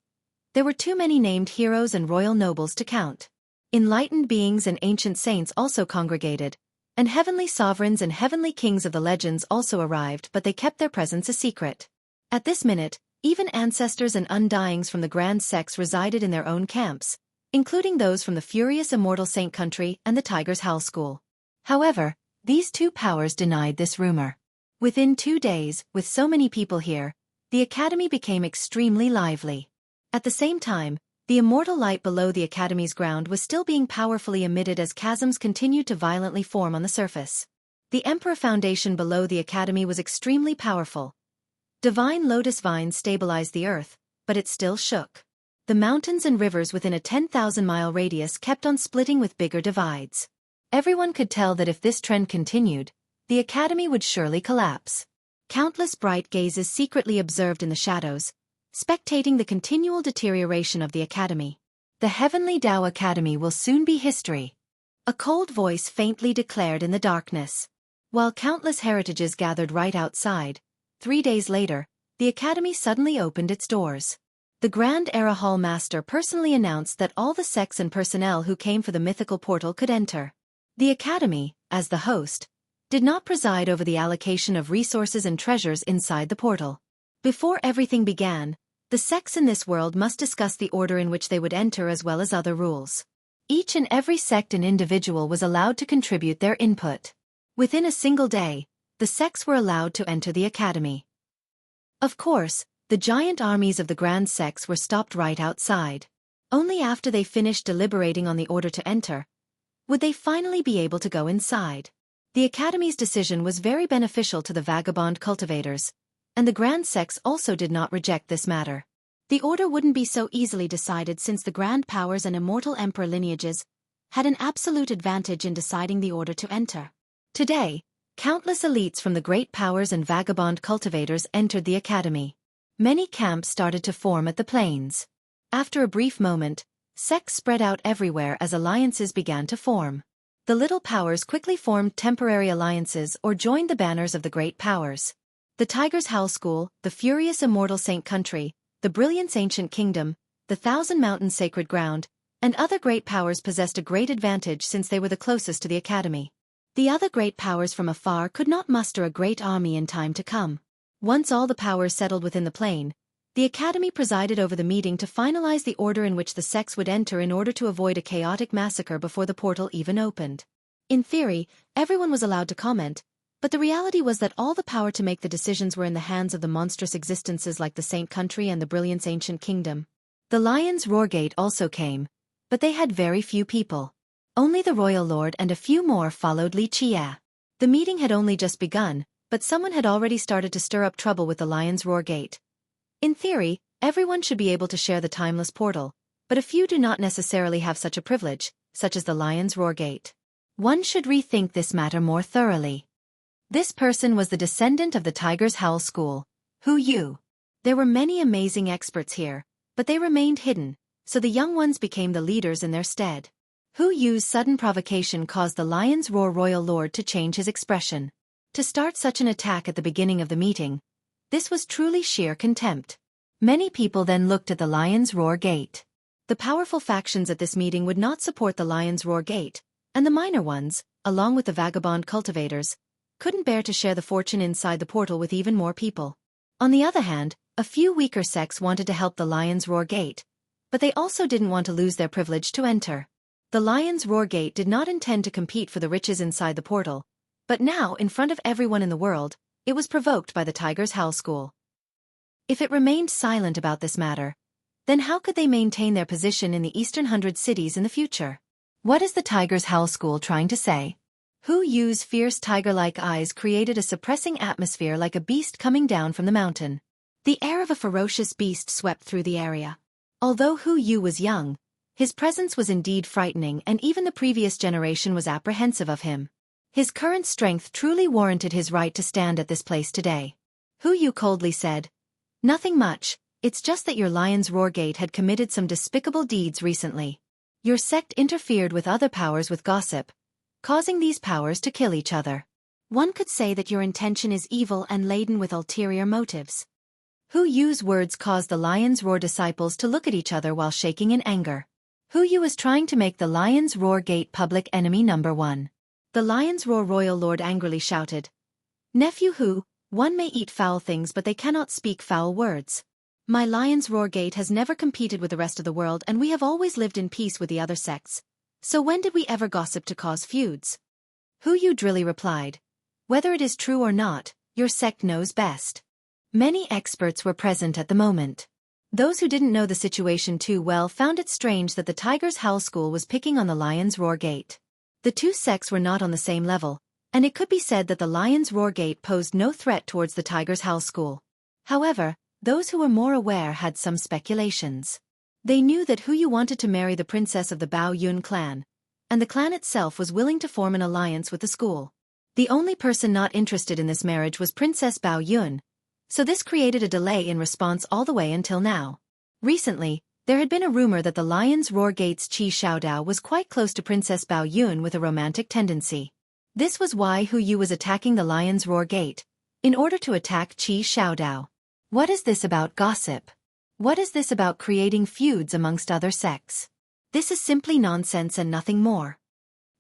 There were too many named heroes and royal nobles to count. Enlightened beings and ancient saints also congregated, and heavenly sovereigns and heavenly kings of the legends also arrived, but they kept their presence a secret. At this minute, even ancestors and undyings from the grand sects resided in their own camps, including those from the furious immortal saint country and the Tiger's Howl School. However, these 2 powers denied this rumor. Within 2 days, with so many people here, the academy became extremely lively. At the same time, the immortal light below the academy's ground was still being powerfully emitted as chasms continued to violently form on the surface. The Emperor Foundation below the academy was extremely powerful. Divine lotus vines stabilized the earth, but it still shook. The mountains and rivers within a 10,000-mile radius kept on splitting with bigger divides. Everyone could tell that if this trend continued, the academy would surely collapse. Countless bright gazes secretly observed in the shadows, spectating the continual deterioration of the academy. The Heavenly Tao Academy will soon be history. A cold voice faintly declared in the darkness. While countless heritages gathered right outside, 3 days later, the academy suddenly opened its doors. The Grand Era Hall Master personally announced that all the sects and personnel who came for the mythical portal could enter. The academy, as the host, did not preside over the allocation of resources and treasures inside the portal. Before everything began, the sects in this world must discuss the order in which they would enter as well as other rules. Each and every sect and individual was allowed to contribute their input. Within a single day, the sects were allowed to enter the academy. Of course, the giant armies of the grand sects were stopped right outside. Only after they finished deliberating on the order to enter would they finally be able to go inside. The academy's decision was very beneficial to the vagabond cultivators, and the grand sects also did not reject this matter. The order wouldn't be so easily decided since the grand powers and immortal emperor lineages had an absolute advantage in deciding the order to enter. Today, countless elites from the great powers and vagabond cultivators entered the academy. Many camps started to form at the plains. After a brief moment, sects spread out everywhere as alliances began to form. The little powers quickly formed temporary alliances or joined the banners of the great powers. The Tiger's Howl School, the furious immortal saint country, the Brilliance Ancient Kingdom, the Thousand Mountains Sacred Ground, and other great powers possessed a great advantage since they were the closest to the academy. The other great powers from afar could not muster a great army in time to come. Once all the powers settled within the plain, the academy presided over the meeting to finalize the order in which the sects would enter in order to avoid a chaotic massacre before the portal even opened. In theory, everyone was allowed to comment, But the reality was that all the power to make the decisions were in the hands of the monstrous existences like the Saint Country and the Brilliance Ancient Kingdom. The Lion's Roar Gate also came, but they had very few people. Only the royal lord and a few more followed Li Chia. The meeting had only just begun, but someone had already started to stir up trouble with the Lion's Roar Gate. In theory, everyone should be able to share the timeless portal, but a few do not necessarily have such a privilege, such as the Lion's Roar Gate. One should rethink this matter more thoroughly. This person was the descendant of the Tiger's Howl School, Hu Yu. There were many amazing experts here, but they remained hidden, so the young ones became the leaders in their stead. Hu Yu's sudden provocation caused the Lion's Roar Royal Lord to change his expression. To start such an attack at the beginning of the meeting, this was truly sheer contempt. Many people then looked at the Lion's Roar Gate. The powerful factions at this meeting would not support the Lion's Roar Gate, and the minor ones, along with the vagabond cultivators, couldn't bear to share the fortune inside the portal with even more people. On the other hand, a few weaker sects wanted to help the Lion's Roar Gate, but they also didn't want to lose their privilege to enter. The Lion's Roar Gate did not intend to compete for the riches inside the portal, but now, in front of everyone in the world, it was provoked by the Tiger's Howl School. If it remained silent about this matter, then how could they maintain their position in the Eastern 100 cities in the future? What is the Tiger's Howl School trying to say? Hu Yu's fierce tiger-like eyes created a suppressing atmosphere like a beast coming down from the mountain. The air of a ferocious beast swept through the area. Although Hu Yu was young, his presence was indeed frightening, and even the previous generation was apprehensive of him. His current strength truly warranted his right to stand at this place today. Hu Yu coldly said, "Nothing much, it's just that your Lion's Roar Gate had committed some despicable deeds recently. Your sect interfered with other powers with gossip, causing these powers to kill each other. One could say that your intention is evil and laden with ulterior motives." Hu Yu's words caused the Lion's Roar disciples to look at each other while shaking in anger. Hu Yu was trying to make the Lion's Roar Gate public enemy number one. The Lion's Roar Royal Lord angrily shouted, "Nephew Hu, one may eat foul things but they cannot speak foul words. My Lion's Roar Gate has never competed with the rest of the world, and we have always lived in peace with the other sects. So when did we ever gossip to cause feuds?" Hu Yu drily replied, "Whether it is true or not, your sect knows best." Many experts were present at the moment. Those who didn't know the situation too well found it strange that the Tiger's Howl School was picking on the Lion's Roar Gate. The two sects were not on the same level, and it could be said that the Lion's Roar Gate posed no threat towards the Tiger's Howl School. However, those who were more aware had some speculations. They knew that Hu Yu wanted to marry the princess of the Bao Yun clan, and the clan itself was willing to form an alliance with the school. The only person not interested in this marriage was Princess Bao Yun, so this created a delay in response all the way until now. Recently, there had been a rumor that the Lion's Roar Gate's Qi Xiaodao was quite close to Princess Bao Yun with a romantic tendency. This was why Hu Yu was attacking the Lion's Roar Gate, in order to attack Qi Xiaodao. What is this about gossip? What is this about creating feuds amongst other sects? This is simply nonsense and nothing more.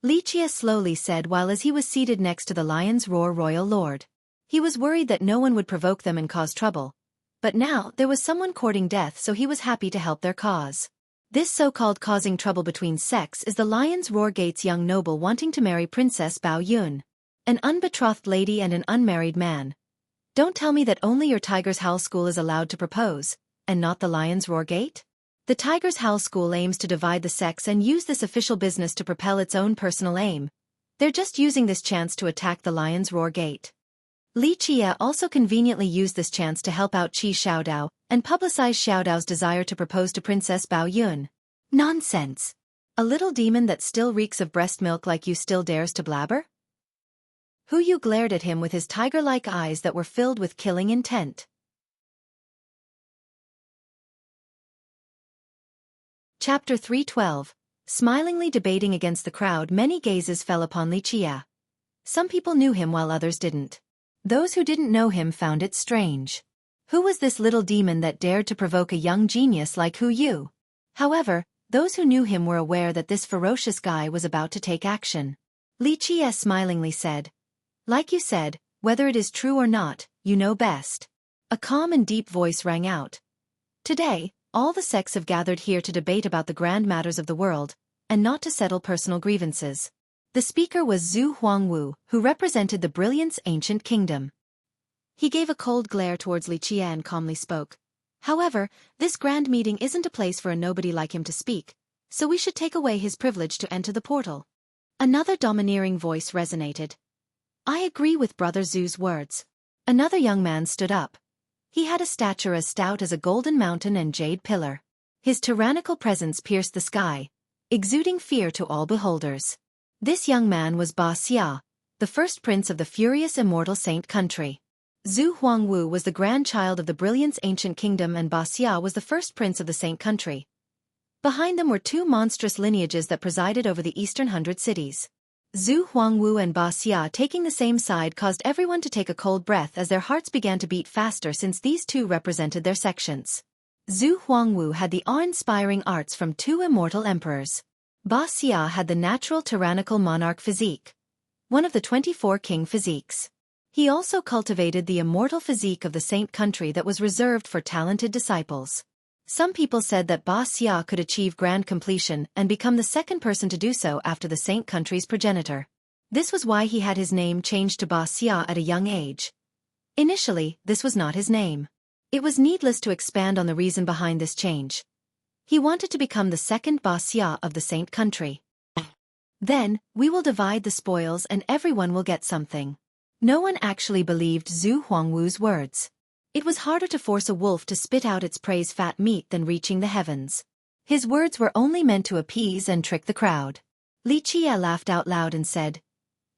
Li Chia slowly said while as he was seated next to the Lion's Roar Royal Lord. He was worried that no one would provoke them and cause trouble. But now there was someone courting death, so he was happy to help their cause. This so-called causing trouble between sects is the Lion's Roar Gate's young noble wanting to marry Princess Bao Yun, an unbetrothed lady and an unmarried man. Don't tell me that only your Tiger's Howl School is allowed to propose, and not the Lion's Roar Gate? The Tiger's Howl School aims to divide the sects and use this official business to propel its own personal aim. They're just using this chance to attack the Lion's Roar Gate. Li Chia also conveniently used this chance to help out Qi Xiaodao and publicize Xiaodao's desire to propose to Princess Bao Yun. Nonsense! A little demon that still reeks of breast milk like you still dares to blabber? Hu Yu glared at him with his tiger-like eyes that were filled with killing intent. Chapter 312. Smilingly debating against the crowd, many gazes fell upon Li Chia. Some people knew him while others didn't. Those who didn't know him found it strange. Who was this little demon that dared to provoke a young genius like Hu Yu? However, those who knew him were aware that this ferocious guy was about to take action. Li Chia smilingly said, "Like you said, whether it is true or not, you know best." A calm and deep voice rang out. "Today, all the sects have gathered here to debate about the grand matters of the world, and not to settle personal grievances. The speaker was Zhu Huangwu, who represented the Brilliance Ancient Kingdom. He gave a cold glare towards Li Qie and calmly spoke. However, this grand meeting isn't a place for a nobody like him to speak, so we should take away his privilege to enter the portal. Another domineering voice resonated. I agree with Brother Zhu's words. Another young man stood up. He had a stature as stout as a golden mountain and jade pillar. His tyrannical presence pierced the sky, exuding fear to all beholders. This young man was Ba Xia, the first prince of the furious immortal saint country. Zhu Huangwu was the grandchild of the Brilliance Ancient Kingdom and Ba Xia was the first prince of the saint country. Behind them were two monstrous lineages that presided over the eastern 100 cities. Zhu Huangwu and Ba Xia taking the same side caused everyone to take a cold breath as their hearts began to beat faster since these two represented their sections. Zhu Huangwu had the awe-inspiring arts from two immortal emperors. Ba Xia had the natural tyrannical monarch physique, one of the 24 king physiques. He also cultivated the immortal physique of the saint country that was reserved for talented disciples. Some people said that Ba Xia could achieve grand completion and become the second person to do so after the saint country's progenitor. This was why he had his name changed to Ba Xia at a young age. Initially, this was not his name. It was needless to expand on the reason behind this change. He wanted to become the second Ba Xia of the saint country. Then, we will divide the spoils and everyone will get something. No one actually believed Zhu Huangwu's words. It was harder to force a wolf to spit out its prey's fat meat than reaching the heavens. His words were only meant to appease and trick the crowd. Li Qie laughed out loud and said,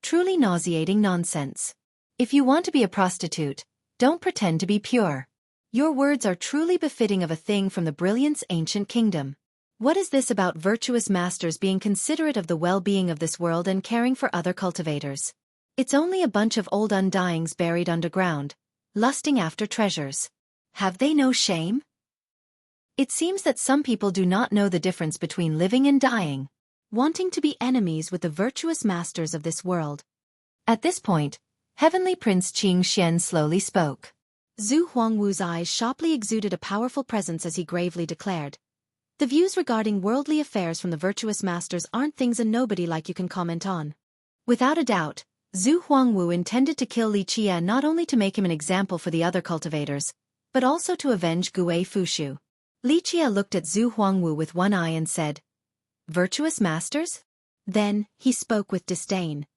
truly nauseating nonsense. If you want to be a prostitute, don't pretend to be pure. Your words are truly befitting of a thing from the Brilliance Ancient Kingdom. What is this about virtuous masters being considerate of the well-being of this world and caring for other cultivators? It's only a bunch of old undyings buried underground, lusting after treasures. Have they no shame? It seems that some people do not know the difference between living and dying, wanting to be enemies with the virtuous masters of this world. At this point, Heavenly Prince Qing Xian slowly spoke. Zhu Huangwu's eyes sharply exuded a powerful presence as he gravely declared. The views regarding worldly affairs from the virtuous masters aren't things a nobody like you can comment on. Without a doubt, Zhu Huangwu intended to kill Li Qie not only to make him an example for the other cultivators, but also to avenge Gui Fushu. Li Qie looked at Zhu Huangwu with one eye and said, virtuous masters? Then, he spoke with disdain.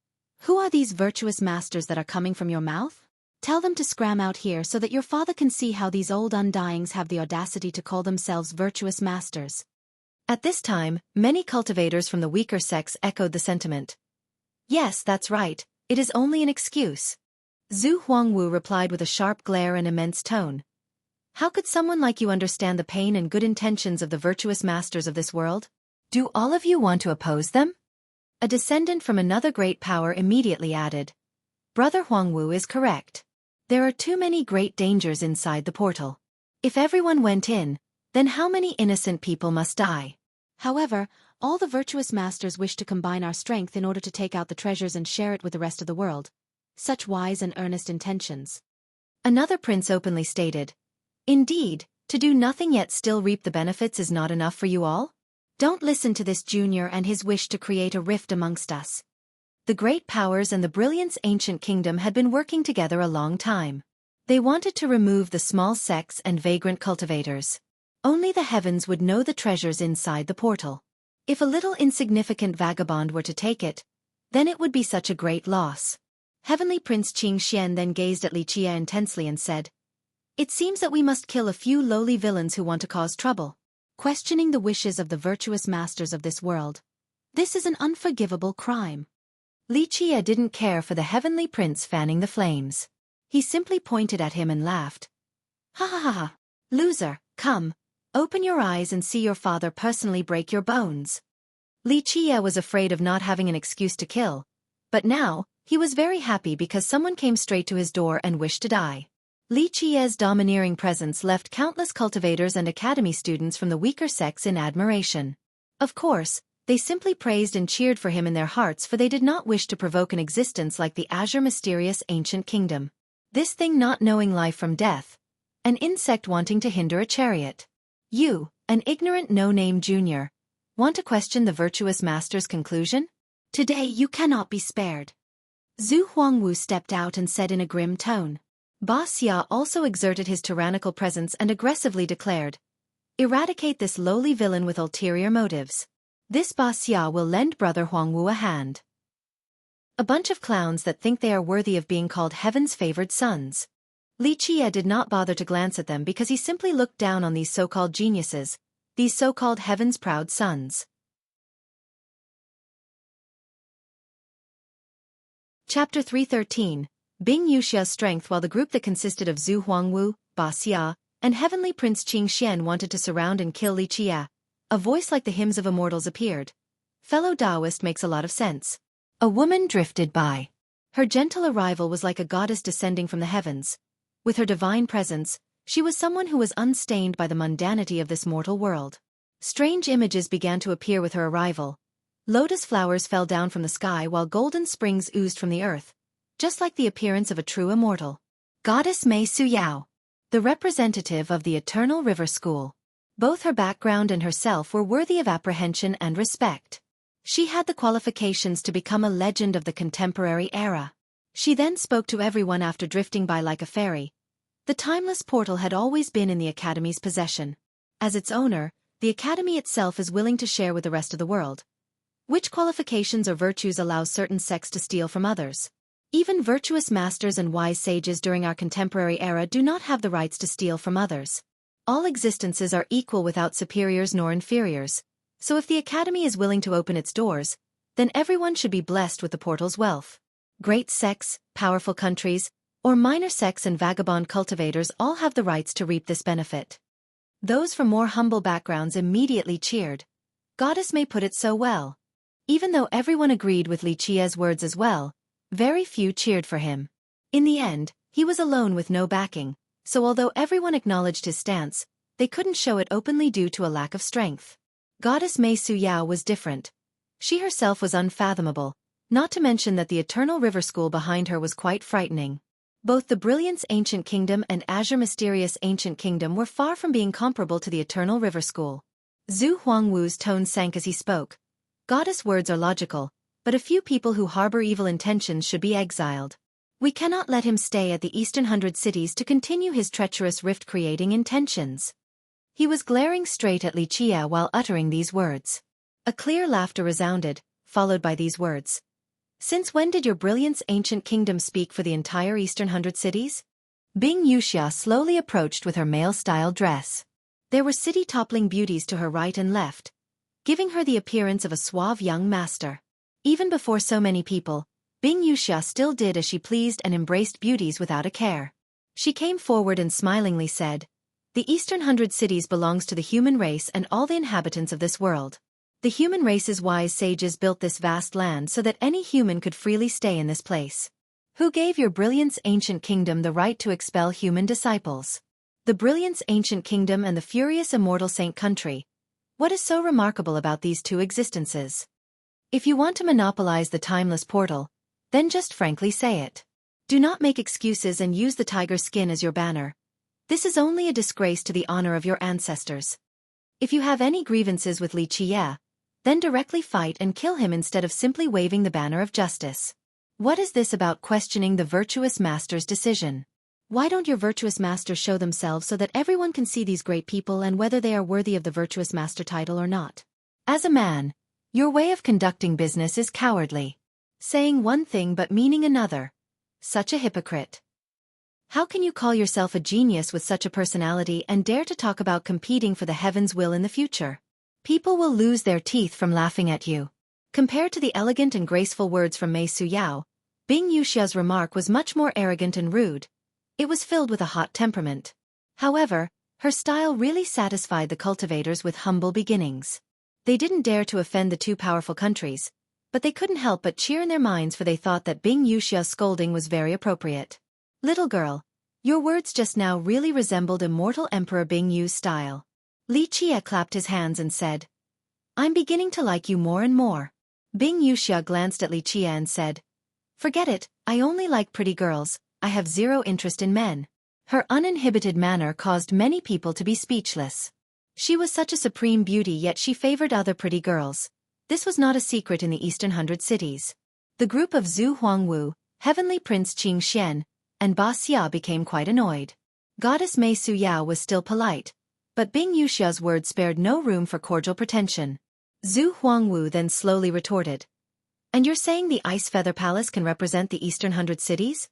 Who are these virtuous masters that are coming from your mouth? Tell them to scram out here so that your father can see how these old undyings have the audacity to call themselves virtuous masters. At this time, many cultivators from the weaker sex echoed the sentiment. Yes, that's right, it is only an excuse. Zhu Huangwu replied with a sharp glare and immense tone. How could someone like you understand the pain and good intentions of the virtuous masters of this world? Do all of you want to oppose them? A descendant from another great power immediately added. Brother Huangwu is correct. There are too many great dangers inside the portal. If everyone went in, then how many innocent people must die? However, all the virtuous masters wish to combine our strength in order to take out the treasures and share it with the rest of the world. Such wise and earnest intentions. Another prince openly stated. Indeed, to do nothing yet still reap the benefits is not enough for you all? Don't listen to this junior and his wish to create a rift amongst us. The great powers and the Brilliance Ancient Kingdom had been working together a long time. They wanted to remove the small sects and vagrant cultivators. Only the heavens would know the treasures inside the portal. If a little insignificant vagabond were to take it, then it would be such a great loss. Heavenly Prince Qing Xian then gazed at Li Qie intensely and said, it seems that we must kill a few lowly villains who want to cause trouble, questioning the wishes of the virtuous masters of this world. This is an unforgivable crime. Li Qie didn't care for the heavenly prince fanning the flames. He simply pointed at him and laughed. Ha ha ha ha. Loser, come, open your eyes and see your father personally break your bones. Li Qie was afraid of not having an excuse to kill, but now, he was very happy because someone came straight to his door and wished to die. Li Qie's domineering presence left countless cultivators and academy students from the weaker sex in admiration. Of course, they simply praised and cheered for him in their hearts, for they did not wish to provoke an existence like the azure mysterious ancient kingdom. This thing not knowing life from death. An insect wanting to hinder a chariot. You, an ignorant no-name junior, want to question the virtuous master's conclusion? Today you cannot be spared. Zhu Huangwu stepped out and said in a grim tone. Ba Xia also exerted his tyrannical presence and aggressively declared, "Eradicate this lowly villain with ulterior motives. This Ba Xia will lend Brother Huangwu a hand." A bunch of clowns that think they are worthy of being called heaven's favored sons. Li Qie did not bother to glance at them because he simply looked down on these so-called geniuses, these so-called heaven's proud sons. Chapter 313, Bing Yuxia's strength. While the group that consisted of Zhu Huangwu, Ba Xia, and Heavenly Prince Qing Xian wanted to surround and kill Li Qie, a voice like the hymns of immortals appeared. Fellow Taoist, makes a lot of sense. A woman drifted by. Her gentle arrival was like a goddess descending from the heavens. With her divine presence, she was someone who was unstained by the mundanity of this mortal world. Strange images began to appear with her arrival. Lotus flowers fell down from the sky while golden springs oozed from the earth, just like the appearance of a true immortal. Goddess Mei Suyao, the representative of the Eternal River School. Both her background and herself were worthy of apprehension and respect. She had the qualifications to become a legend of the contemporary era. She then spoke to everyone after drifting by like a fairy. The timeless portal had always been in the Academy's possession. As its owner, the Academy itself is willing to share with the rest of the world. Which qualifications or virtues allows certain sects to steal from others? Even virtuous masters and wise sages during our contemporary era do not have the rights to steal from others. All existences are equal without superiors nor inferiors. So if the Academy is willing to open its doors, then everyone should be blessed with the portal's wealth. Great sects, powerful countries, or minor sects and vagabond cultivators all have the rights to reap this benefit. Those from more humble backgrounds immediately cheered. Goddess May put it so well. Even though everyone agreed with Li Qie's words as well, very few cheered for him. In the end, he was alone with no backing, so although everyone acknowledged his stance, they couldn't show it openly due to a lack of strength. Goddess Mei Suyao was different. She herself was unfathomable, not to mention that the Eternal River School behind her was quite frightening. Both the Brilliance Ancient Kingdom and Azure Mysterious Ancient Kingdom were far from being comparable to the Eternal River School. Zhu Huangwu's tone sank as he spoke. Goddess words are logical, but a few people who harbor evil intentions should be exiled. We cannot let him stay at the Eastern 100 Cities to continue his treacherous rift-creating intentions. He was glaring straight at Li Qie while uttering these words. A clear laughter resounded, followed by these words. Since when did your Brilliance Ancient Kingdom speak for the entire Eastern 100 Cities? Bing Yuxia slowly approached with her male-style dress. There were city-toppling beauties to her right and left, giving her the appearance of a suave young master. Even before so many people, Bing Yuxia still did as she pleased and embraced beauties without a care. She came forward and smilingly said, "The Eastern 100 Cities belongs to the human race and all the inhabitants of this world. The human race's wise sages built this vast land so that any human could freely stay in this place. Who gave your Brilliance Ancient Kingdom the right to expel human disciples? The Brilliance Ancient Kingdom and the furious immortal Saint Country. What is so remarkable about these two existences? If you want to monopolize the timeless portal, then just frankly say it. Do not make excuses and use the tiger skin as your banner. This is only a disgrace to the honor of your ancestors. If you have any grievances with Li Qie, then directly fight and kill him instead of simply waving the banner of justice. What is this about questioning the virtuous master's decision? Why don't your virtuous masters show themselves so that everyone can see these great people and whether they are worthy of the virtuous master title or not? As a man, your way of conducting business is cowardly. Saying one thing but meaning another. Such a hypocrite. How can you call yourself a genius with such a personality and dare to talk about competing for the heaven's will in the future? People will lose their teeth from laughing at you. Compared to the elegant and graceful words from Mei Suyao, Bing Yuxia's remark was much more arrogant and rude. It was filled with a hot temperament. However, her style really satisfied the cultivators with humble beginnings. They didn't dare to offend the two powerful countries, but they couldn't help but cheer in their minds for they thought that Bing Yuxia's scolding was very appropriate. Little girl, your words just now really resembled immortal Emperor Bing Yu's style. Li Qie clapped his hands and said, I'm beginning to like you more and more. Bing Yuxia glanced at Li Qie and said, Forget it, I only like pretty girls. I have zero interest in men. Her uninhibited manner caused many people to be speechless. She was such a supreme beauty yet she favored other pretty girls. This was not a secret in the Eastern Hundred Cities. The group of Zhu Huangwu, Heavenly Prince Qing Xian, and Ba Xia became quite annoyed. Goddess Mei Su Yao was still polite, but Bing Yuxia's words spared no room for cordial pretension. Zhu Huangwu then slowly retorted. And you're saying the Ice Feather Palace can represent the Eastern Hundred Cities?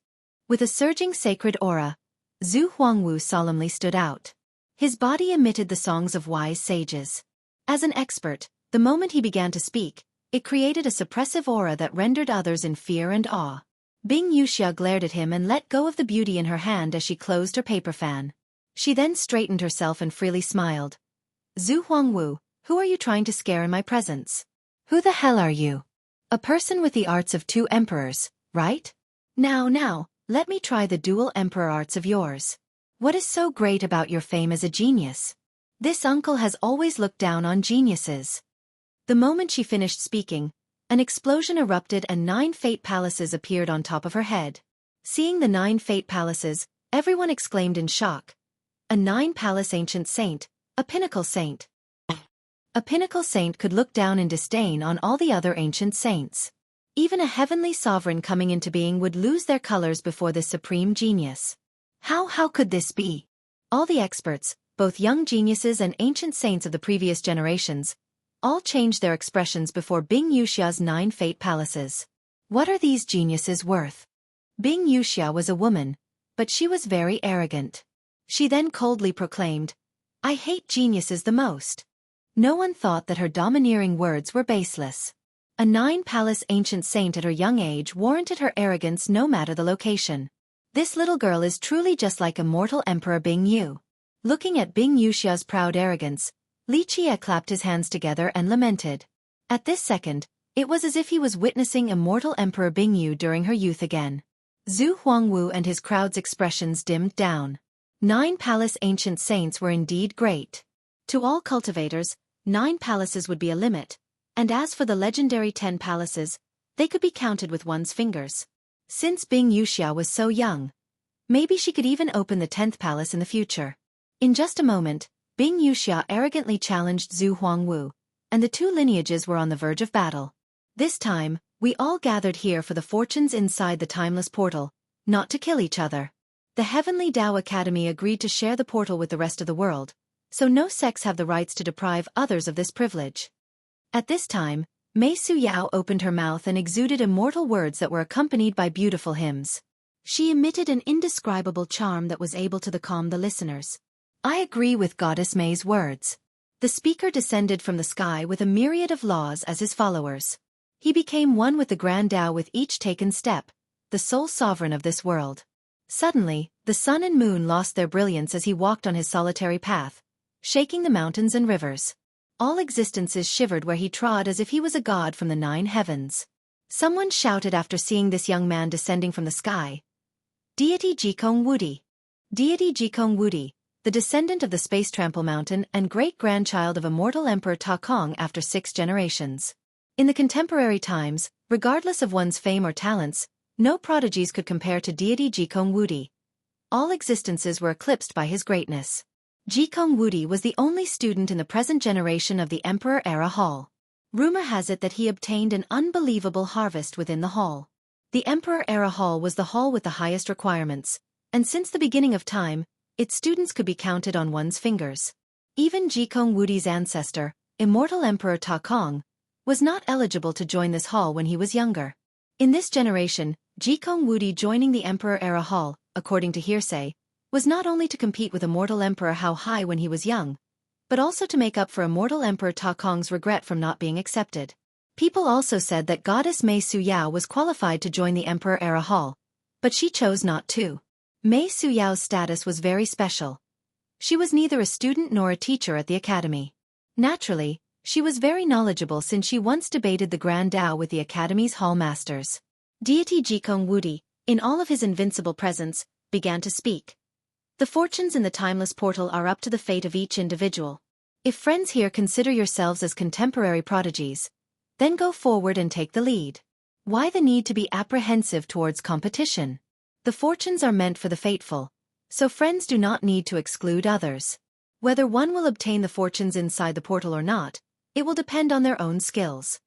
With a surging sacred aura, Zhu Huangwu solemnly stood out. His body emitted the songs of wise sages. As an expert, the moment he began to speak, it created a suppressive aura that rendered others in fear and awe. Bing Yuxia glared at him and let go of the beauty in her hand as she closed her paper fan. She then straightened herself and freely smiled. Zhu Huangwu, who are you trying to scare in my presence? Who the hell are you? A person with the arts of 2 emperors, right? Now, let me try the dual emperor arts of yours. What is so great about your fame as a genius? This uncle has always looked down on geniuses. The moment she finished speaking, an explosion erupted and 9 fate palaces appeared on top of her head. Seeing the 9 fate palaces, everyone exclaimed in shock. A 9-palace ancient saint, a pinnacle saint. A pinnacle saint could look down in disdain on all the other ancient saints. Even a heavenly sovereign coming into being would lose their colors before this supreme genius. How could this be? All the experts, both young geniuses and ancient saints of the previous generations, all changed their expressions before Bing Yuxia's 9 fate palaces. What are these geniuses worth? Bing Yuxia was a woman, but she was very arrogant. She then coldly proclaimed, I hate geniuses the most. No one thought that her domineering words were baseless. A 9-palace ancient saint at her young age warranted her arrogance no matter the location. This little girl is truly just like immortal Emperor Bing Yu. Looking at Bing Yuxia's proud arrogance, Li Qie clapped his hands together and lamented. At this second, it was as if he was witnessing immortal Emperor Bing Yu during her youth again. Zhu Huangwu and his crowd's expressions dimmed down. 9-palace ancient saints were indeed great. To all cultivators, 9 palaces would be a limit, and as for the legendary 10 palaces, they could be counted with one's fingers. Since Bing Yuxia was so young, maybe she could even open the 10th palace in the future. In just a moment, Bing Yuxia arrogantly challenged Zhu Huangwu, and the 2 lineages were on the verge of battle. This time, we all gathered here for the fortunes inside the timeless portal, not to kill each other. The Heavenly Tao Academy agreed to share the portal with the rest of the world, so no sects have the rights to deprive others of this privilege. At this time, Mei Su Yao opened her mouth and exuded immortal words that were accompanied by beautiful hymns. She emitted an indescribable charm that was able to calm the listeners. I agree with Goddess Mei's words. The speaker descended from the sky with a myriad of laws as his followers. He became one with the Grand Tao with each taken step, the sole sovereign of this world. Suddenly, the sun and moon lost their brilliance as he walked on his solitary path, shaking the mountains and rivers. All existences shivered where he trod as if he was a god from the 9 heavens. Someone shouted after seeing this young man descending from the sky. Deity Jikong Wudi. Deity Jikong Wudi, the descendant of the Space Trample Mountain and great-grandchild of immortal Emperor Ta Kong after 6 generations. In the contemporary times, regardless of one's fame or talents, no prodigies could compare to deity Jikong Wudi. All existences were eclipsed by his greatness. Jikong Wudi was the only student in the present generation of the Emperor Era Hall. Rumor has it that he obtained an unbelievable harvest within the hall. The Emperor Era Hall was the hall with the highest requirements, and since the beginning of time, its students could be counted on one's fingers. Even Jikong Wudi's ancestor, immortal Emperor Ta Kong, was not eligible to join this hall when he was younger. In this generation, Jikong Wudi joining the Emperor Era Hall, according to hearsay, was not only to compete with immortal Emperor Hao Hai when he was young, but also to make up for immortal Emperor Ta Kong's regret from not being accepted. People also said that Goddess Mei Su Yao was qualified to join the Emperor Era Hall, but she chose not to. Mei Su Yao's status was very special. She was neither a student nor a teacher at the academy. Naturally, she was very knowledgeable since she once debated the Grand Tao with the academy's hall masters. Deity Jikong Wudi, in all of his invincible presence, began to speak. The fortunes in the timeless portal are up to the fate of each individual. If friends here consider yourselves as contemporary prodigies, then go forward and take the lead. Why the need to be apprehensive towards competition? The fortunes are meant for the fateful, so friends do not need to exclude others. Whether one will obtain the fortunes inside the portal or not, It will depend on their own skills.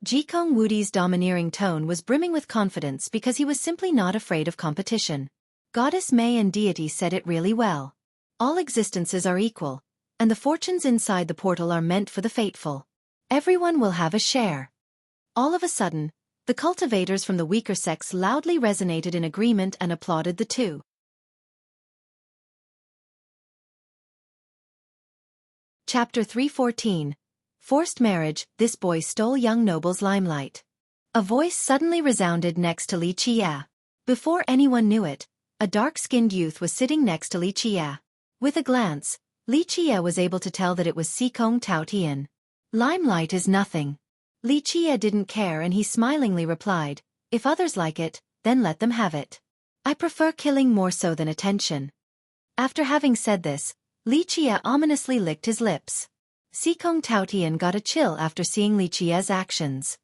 Jikong Wudi's domineering tone was brimming with confidence because he was simply not afraid of competition. Goddess May and deity said it really well. All existences are equal, and the fortunes inside the portal are meant for the fateful. Everyone will have a share. All of a sudden, the cultivators from the weaker sex loudly resonated in agreement and applauded the two. Chapter 314. Forced marriage, this boy stole young noble's limelight. A voice suddenly resounded next to Li Qia. Before anyone knew it, a dark-skinned youth was sitting next to Li Qia. With a glance, Li Qia was able to tell that it was Xikong Taotian. Limelight is nothing. Li Qia didn't care and he smilingly replied, if others like it, then let them have it. I prefer killing more so than attention. After having said this, Li Qia ominously licked his lips. Xikong Taotian got a chill after seeing Li Qia's actions.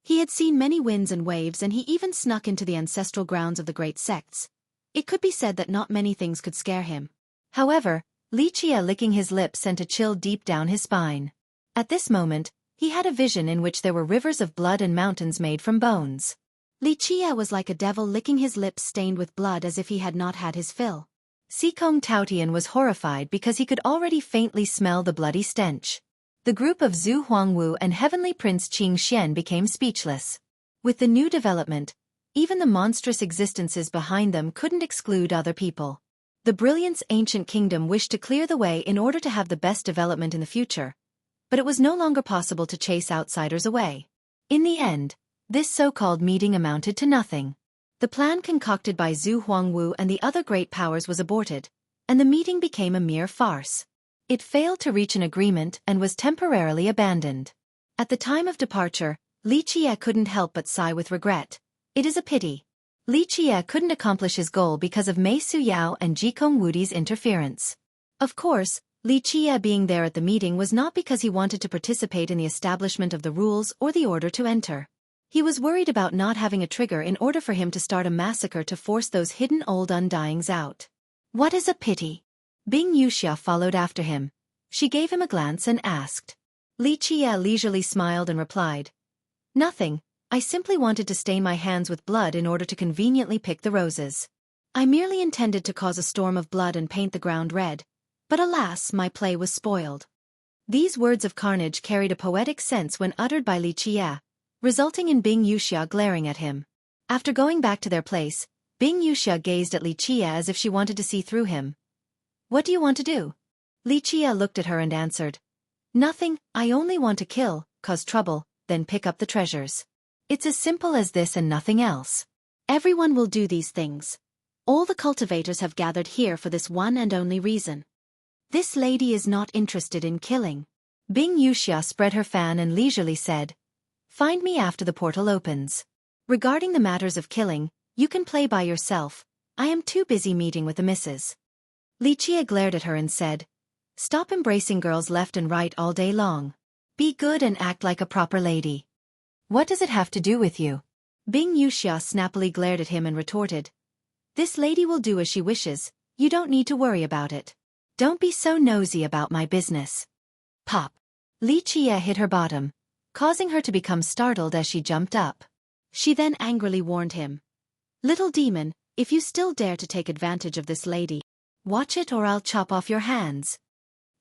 He had seen many winds and waves and he even snuck into the ancestral grounds of the great sects. It could be said that not many things could scare him. However, Li Qia licking his lips sent a chill deep down his spine. At this moment, he had a vision in which there were rivers of blood and mountains made from bones. Li Qia was like a devil licking his lips stained with blood as if he had not had his fill. Xikong Taotian was horrified because he could already faintly smell the bloody stench. The group of Zhu Huangwu and Heavenly Prince Qing Xian became speechless. With the new development, even the monstrous existences behind them couldn't exclude other people. The Brilliant's ancient kingdom wished to clear the way in order to have the best development in the future, but it was no longer possible to chase outsiders away. In the end, this so-called meeting amounted to nothing. The plan concocted by Zhu Huangwu and the other great powers was aborted, and the meeting became a mere farce. It failed to reach an agreement and was temporarily abandoned. At the time of departure, Li Qia couldn't help but sigh with regret. It is a pity. Li Qia couldn't accomplish his goal because of Mei Suyao and Jikong Wudi's interference. Of course, Li Qia being there at the meeting was not because he wanted to participate in the establishment of the rules or the order to enter. He was worried about not having a trigger in order for him to start a massacre to force those hidden old undyings out. What is a pity? Bing Yuxia followed after him. She gave him a glance and asked. Li Qia leisurely smiled and replied, nothing, I simply wanted to stain my hands with blood in order to conveniently pick the roses. I merely intended to cause a storm of blood and paint the ground red, but alas, my play was spoiled. These words of carnage carried a poetic sense when uttered by Li Qia, resulting in Bing Yuxia glaring at him. After going back to their place, Bing Yuxia gazed at Li Qia as if she wanted to see through him. What do you want to do? Li Qia looked at her and answered. Nothing, I only want to kill, cause trouble, then pick up the treasures. It's as simple as this and nothing else. Everyone will do these things. All the cultivators have gathered here for this one and only reason. This lady is not interested in killing. Bing Yuxia spread her fan and leisurely said, find me after the portal opens. Regarding the matters of killing, you can play by yourself. I am too busy meeting with the missus. Li Qia glared at her and said, stop embracing girls left and right all day long. Be good and act like a proper lady. What does it have to do with you? Bing Yuxia snappily glared at him and retorted, this lady will do as she wishes, you don't need to worry about it. Don't be so nosy about my business. Pop. Li Qia hit her bottom, causing her to become startled as she jumped up. She then angrily warned him. Little demon, if you still dare to take advantage of this lady, watch it or I'll chop off your hands.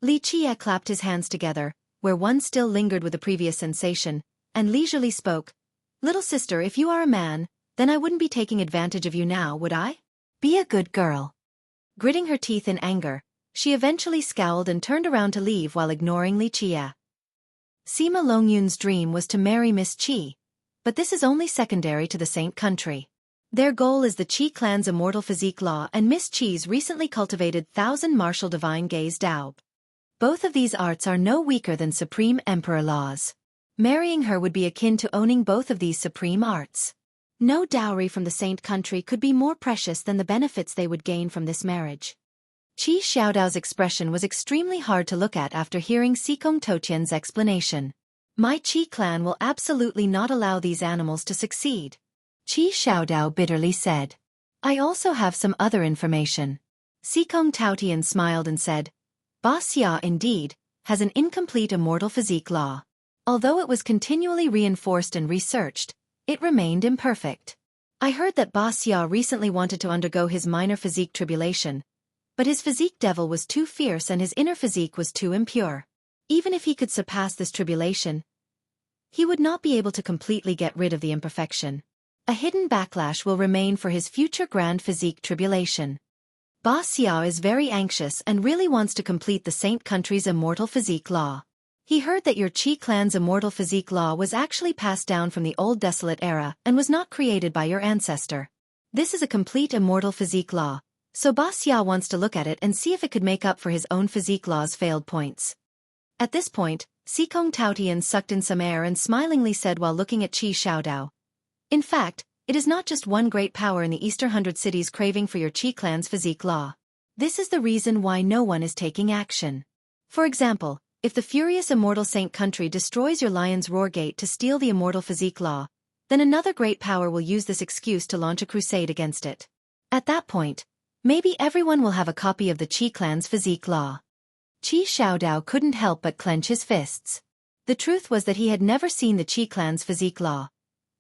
Li Qia clapped his hands together, where one still lingered with the previous sensation, and leisurely spoke, little sister, if you are a man, then I wouldn't be taking advantage of you now, would I? Be a good girl. Gritting her teeth in anger, she eventually scowled and turned around to leave while ignoring Li Qia. Sima Longyun's dream was to marry Miss Qi, but this is only secondary to the Saint country. Their goal is the Qi clan's immortal physique law and Miss Qi's recently cultivated 1,000 martial divine gaze Dao. Both of these arts are no weaker than supreme emperor laws. Marrying her would be akin to owning both of these supreme arts. No dowry from the Saint country could be more precious than the benefits they would gain from this marriage. Qi Xiaodao's expression was extremely hard to look at after hearing Xikong Toqian's explanation. My Qi clan will absolutely not allow these animals to succeed. Qi Xiaodao bitterly said. I also have some other information. Xikong Taotian smiled and said, Boss Ya indeed, has an incomplete immortal physique law. Although it was continually reinforced and researched, it remained imperfect. I heard that Ba Xia recently wanted to undergo his minor physique tribulation, but his physique devil was too fierce and his inner physique was too impure. Even if he could surpass this tribulation, he would not be able to completely get rid of the imperfection. A hidden backlash will remain for his future grand physique tribulation. Ba Xia is very anxious and really wants to complete the Saint country's immortal physique law. He heard that your Qi clan's immortal physique law was actually passed down from the old desolate era and was not created by your ancestor. This is a complete immortal physique law, so Ba Xia wants to look at it and see if it could make up for his own physique law's failed points. At this point, Xikong Taotian sucked in some air and smilingly said while looking at Qi Xiaodao. In fact, it is not just one great power in the Eastern 100 cities craving for your Qi clan's physique law. This is the reason why no one is taking action. For example, if the furious immortal Saint country destroys your Lion's Roar Gate to steal the immortal physique law, then another great power will use this excuse to launch a crusade against it. At that point, maybe everyone will have a copy of the Qi clan's physique law. Qi Xiaodao couldn't help but clench his fists. The truth was that he had never seen the Qi clan's physique law.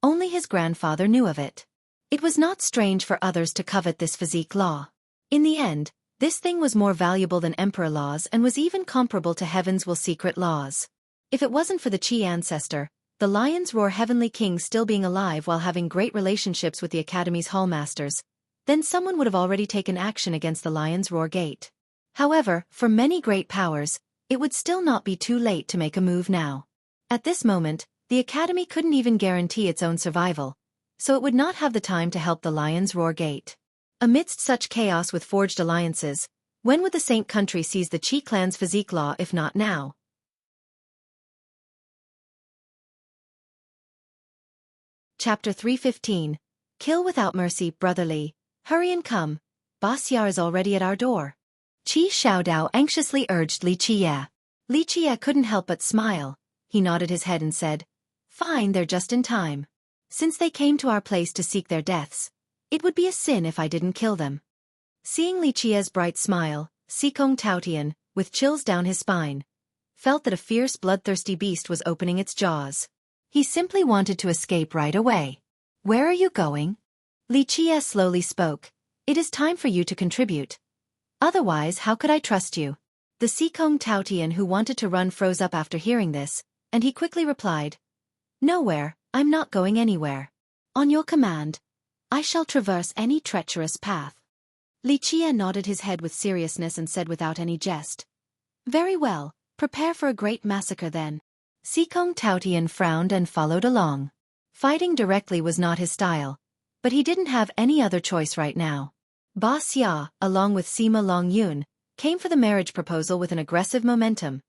Only his grandfather knew of it. It was not strange for others to covet this physique law. In the end, this thing was more valuable than emperor laws and was even comparable to Heaven's Will secret laws. If it wasn't for the Qi ancestor, the Lion's Roar Heavenly King still being alive while having great relationships with the Academy's hallmasters, then someone would have already taken action against the Lion's Roar Gate. However, for many great powers, it would still not be too late to make a move now. At this moment, the Academy couldn't even guarantee its own survival, so it would not have the time to help the Lion's Roar Gate. Amidst such chaos with forged alliances, when would the Saint country seize the Qi clan's physique law if not now? Chapter 315. Kill without mercy, brotherly. Hurry and come. Ba Xia is already at our door. Qi Xiaodao anxiously urged Li Qiye. Li Qiye couldn't help but smile. He nodded his head and said, "Fine, they're just in time. Since they came to our place to seek their deaths, it would be a sin if I didn't kill them." Seeing Li Qiye's bright smile, Xikong Taotian, with chills down his spine, felt that a fierce bloodthirsty beast was opening its jaws. He simply wanted to escape right away. "Where are you going?" Li Qiye slowly spoke. "It is time for you to contribute. Otherwise, how could I trust you?" The Xikong Taotian who wanted to run froze up after hearing this, and he quickly replied, "Nowhere, I'm not going anywhere. On your command, I shall traverse any treacherous path." Li Qiye nodded his head with seriousness and said without any jest, "Very well, prepare for a great massacre then." Xikong Taotian frowned and followed along. Fighting directly was not his style, but he didn't have any other choice right now. Ba Xia, along with Sima Longyun, came for the marriage proposal with an aggressive momentum.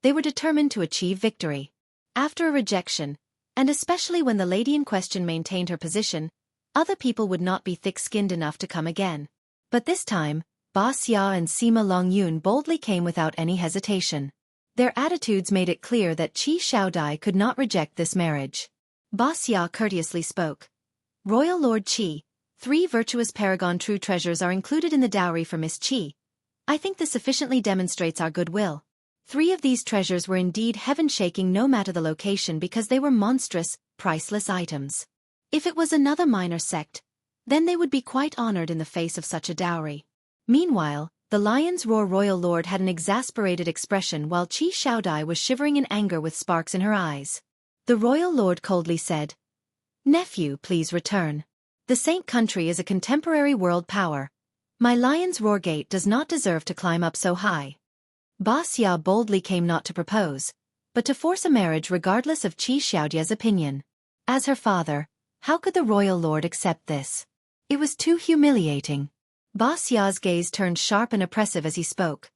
They were determined to achieve victory. After a rejection, and especially when the lady in question maintained her position, other people would not be thick-skinned enough to come again. But this time, Ba Xia and Sima Longyun boldly came without any hesitation. Their attitudes made it clear that Qi Xiaodai could not reject this marriage. Ba Xia courteously spoke. "Royal Lord Qi, 3 virtuous paragon true treasures are included in the dowry for Miss Qi. I think this sufficiently demonstrates our goodwill." 3 of these treasures were indeed heaven-shaking no matter the location because they were monstrous, priceless items. If it was another minor sect, then they would be quite honored in the face of such a dowry. Meanwhile, the Lion's Roar Royal Lord had an exasperated expression while Qi Xiaodai was shivering in anger with sparks in her eyes. The Royal Lord coldly said, "Nephew, please return. The Saint country is a contemporary world power. My Lion's Roar Gate does not deserve to climb up so high." Ba Xia boldly came not to propose, but to force a marriage regardless of Qi Xiaodia's opinion. As her father, how could the Royal Lord accept this? It was too humiliating. Ba Xia's gaze turned sharp and oppressive as he spoke.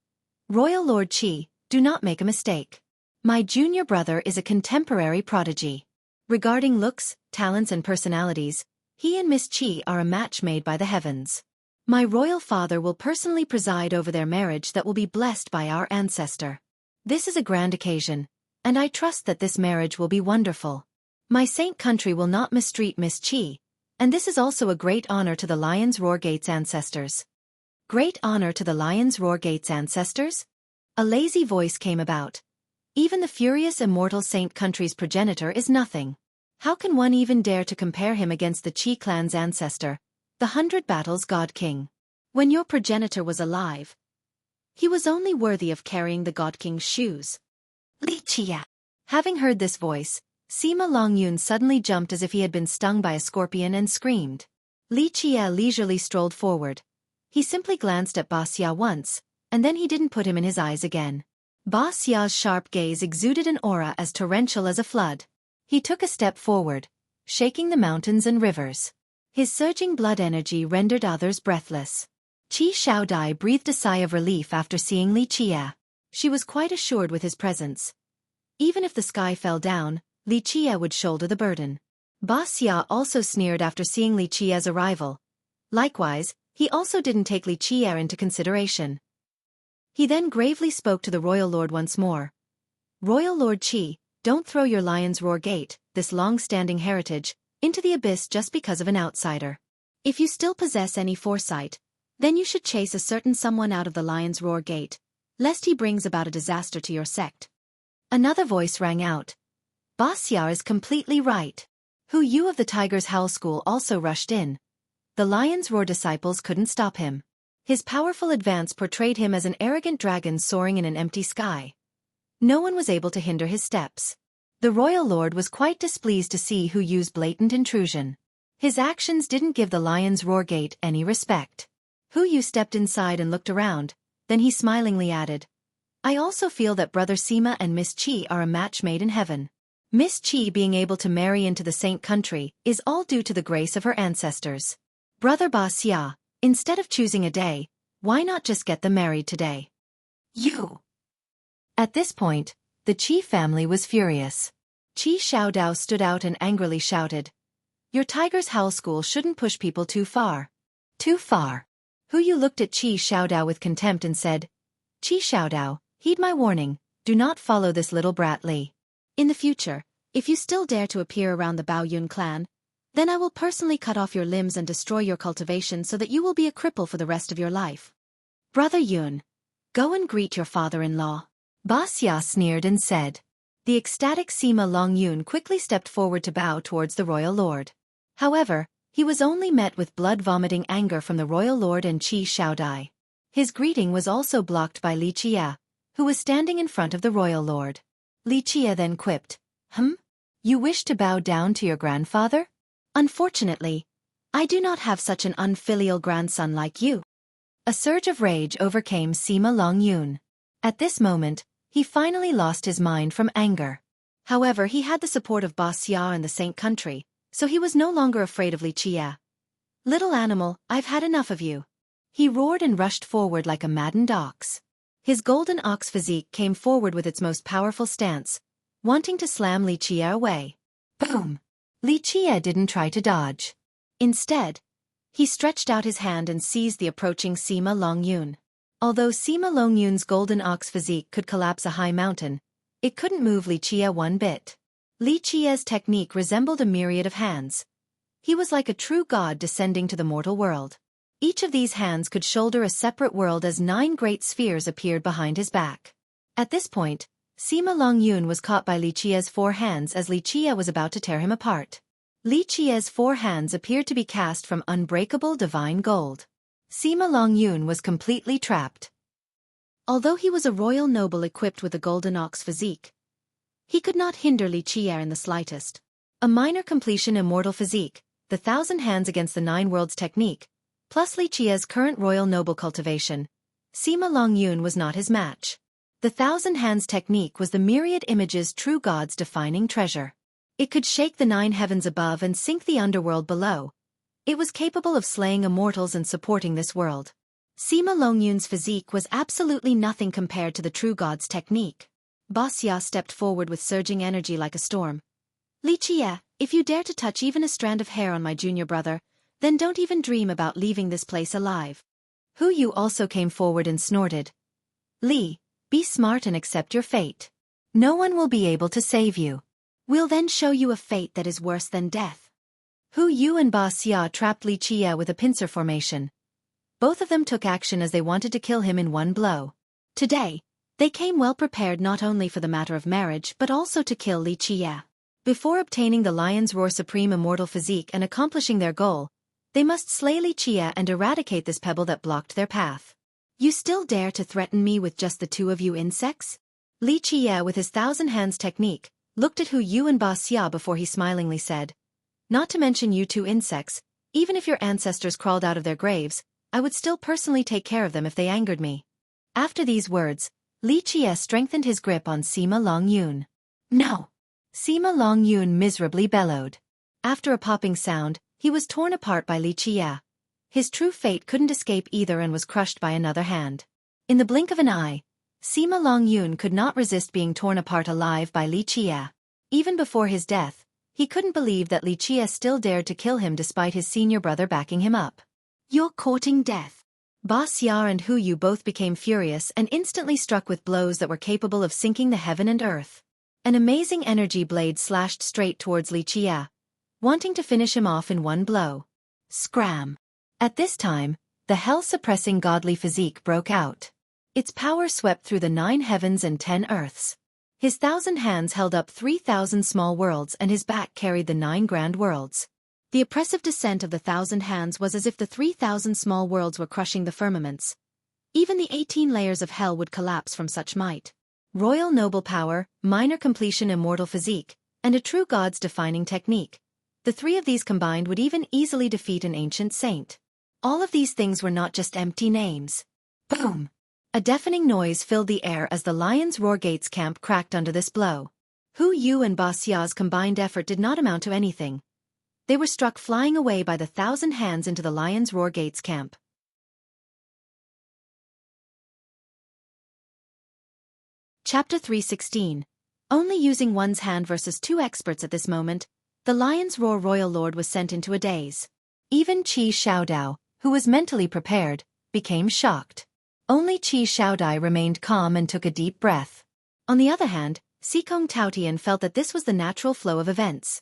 "Royal Lord Qi, do not make a mistake. My junior brother is a contemporary prodigy. Regarding looks, talents and personalities, he and Miss Qi are a match made by the heavens. My royal father will personally preside over their marriage that will be blessed by our ancestor. This is a grand occasion, and I trust that this marriage will be wonderful. My Saint country will not mistreat Miss Qi, and this is also a great honor to the Lion's Roar Gate's ancestors." Great honor to the Lion's Roar Gate's ancestors? A lazy voice came about. Even the furious immortal Saint Country's progenitor is nothing. How can one even dare to compare him against the Qi clan's ancestor, the 100 Battles God King? When your progenitor was alive, he was only worthy of carrying the God King's shoes. Li Qie. Having heard this voice, Sima Longyun suddenly jumped as if he had been stung by a scorpion and screamed. Li Qie leisurely strolled forward. He simply glanced at Ba Xia once, and then he didn't put him in his eyes again. Ba Xia's sharp gaze exuded an aura as torrential as a flood. He took a step forward, shaking the mountains and rivers. His surging blood energy rendered others breathless. Qi Xiaodai breathed a sigh of relief after seeing Li Qie. She was quite assured with his presence. Even if the sky fell down, Li Qie would shoulder the burden. Ba Xia also sneered after seeing Li Qie's arrival. Likewise, he also didn't take Li Qie into consideration. He then gravely spoke to the Royal Lord once more. Royal Lord Qi, don't throw your lion's roar gate, this long-standing heritage, into the abyss just because of an outsider. If you still possess any foresight, then you should chase a certain someone out of the lion's roar gate, lest he brings about a disaster to your sect. Another voice rang out. Ba Xia is completely right. Hu Yu of the Tiger's Howl School also rushed in. The lion's roar disciples couldn't stop him. His powerful advance portrayed him as an arrogant dragon soaring in an empty sky. No one was able to hinder his steps. The royal lord was quite displeased to see Hu Yu's blatant intrusion. His actions didn't give the lion's roar gate any respect. Hu Yu stepped inside and looked around, then he smilingly added, I also feel that Brother Sima and Miss Qi are a match made in heaven. Miss Qi being able to marry into the Saint Country is all due to the grace of her ancestors. Brother Ba Xia, instead of choosing a day, why not just get them married today? You! At this point, the Qi family was furious. Qi Xiaodao stood out and angrily shouted, Your Tiger's Howl School shouldn't push people too far. Too far. Hu Yu looked at Qi Xiaodao with contempt and said, Qi Xiaodao, heed my warning, do not follow this little brat Li. In the future, if you still dare to appear around the Bao Yun clan, then I will personally cut off your limbs and destroy your cultivation so that you will be a cripple for the rest of your life. Brother Yun, go and greet your father-in-law. Ba Xia sneered and said. The ecstatic Sima Longyun quickly stepped forward to bow towards the royal lord. However, he was only met with blood-vomiting anger from the royal lord and Qi Xiaodai. His greeting was also blocked by Li Qie, who was standing in front of the royal lord. Li Qie then quipped, You wish to bow down to your grandfather? Unfortunately, I do not have such an unfilial grandson like you. A surge of rage overcame Sima Longyun. At this moment, he finally lost his mind from anger. However, he had the support of Ba Xia and the Saint Country, so he was no longer afraid of Li Qie. Little animal, I've had enough of you. He roared and rushed forward like a maddened ox. His golden ox physique came forward with its most powerful stance, wanting to slam Li Qie away. Boom! Li Qie didn't try to dodge. Instead, he stretched out his hand and seized the approaching Sima Longyun. Although Sima Longyun's golden ox physique could collapse a high mountain, it couldn't move Li Qie one bit. Li Qie's technique resembled a myriad of hands. He was like a true god descending to the mortal world. Each of these hands could shoulder a separate world as 9 great spheres appeared behind his back. At this point, Sima Longyun was caught by Li Qie's 4 hands as Li Qie was about to tear him apart. Li Qie's 4 hands appeared to be cast from unbreakable divine gold. Sima Longyun was completely trapped. Although he was a royal noble equipped with a golden ox physique, he could not hinder Li Qie in the slightest. A minor completion immortal physique, the 1,000 hands against the 9 worlds technique, plus Li Qie's current royal noble cultivation, Sima Longyun was not his match. The 1,000 hands technique was the myriad images true gods defining treasure. It could shake the 9 heavens above and sink the underworld below. It was capable of slaying immortals and supporting this world. Sima Longyun's physique was absolutely nothing compared to the true god's technique. Ba Xia stepped forward with surging energy like a storm. Li Qie, if you dare to touch even a strand of hair on my junior brother, then don't even dream about leaving this place alive. Hu Yu also came forward and snorted. Li, be smart and accept your fate. No one will be able to save you. We'll then show you a fate that is worse than death. Hu Yu and Ba Xia trapped Li Qie with a pincer formation. Both of them took action as they wanted to kill him in one blow. Today, They came well prepared not only for the matter of marriage but also to kill Li Qie. Before obtaining the Lion's Roar Supreme Immortal Physique and accomplishing their goal, they must slay Li Qie and eradicate this pebble that blocked their path. You still dare to threaten me with just the two of you insects? Li Qie, with his thousand hands technique, looked at Hu Yu and Ba Xia before he smilingly said, "Not to mention you two insects, even if your ancestors crawled out of their graves, I would still personally take care of them if they angered me." After these words, Li Qie strengthened his grip on Sima Longyun. "No!" Sima Longyun miserably bellowed. After a popping sound, he was torn apart by Li Qie. His true fate couldn't escape either and was crushed by another hand. In the blink of an eye, Sima Longyun could not resist being torn apart alive by Li Qie. Even before his death, he couldn't believe that Li Qie still dared to kill him despite his senior brother backing him up. "You're courting death." Ba Xia and Hu Yu both became furious and instantly struck with blows that were capable of sinking the heaven and earth. An amazing energy blade slashed straight towards Li Qie, wanting to finish him off in one blow. Scram! At this time, the hell-suppressing godly physique broke out. Its power swept through the 9 heavens and 10 earths. His 1,000 hands held up 3,000 small worlds and his back carried the 9 grand worlds. The oppressive descent of the 1,000 hands was as if the 3,000 small worlds were crushing the firmaments. Even the 18 layers of hell would collapse from such might. Royal noble power, minor completion immortal physique, and a true god's defining technique. The 3 of these combined would even easily defeat an ancient saint. All of these things were not just empty names. Boom! A deafening noise filled the air as the Lion's Roar Gates camp cracked under this blow. Hu Yu and Ba Xia's combined effort did not amount to anything. They were struck flying away by the 1,000 hands into the Lion's Roar Gates camp. Chapter 316. Only using one's hand versus 2 experts at this moment, the Lion's Roar Royal Lord was sent into a daze. Even Qi Xiaodao, who was mentally prepared, became shocked. Only Qi Xiaodai remained calm and took a deep breath. On the other hand, Xikong Taotian felt that this was the natural flow of events.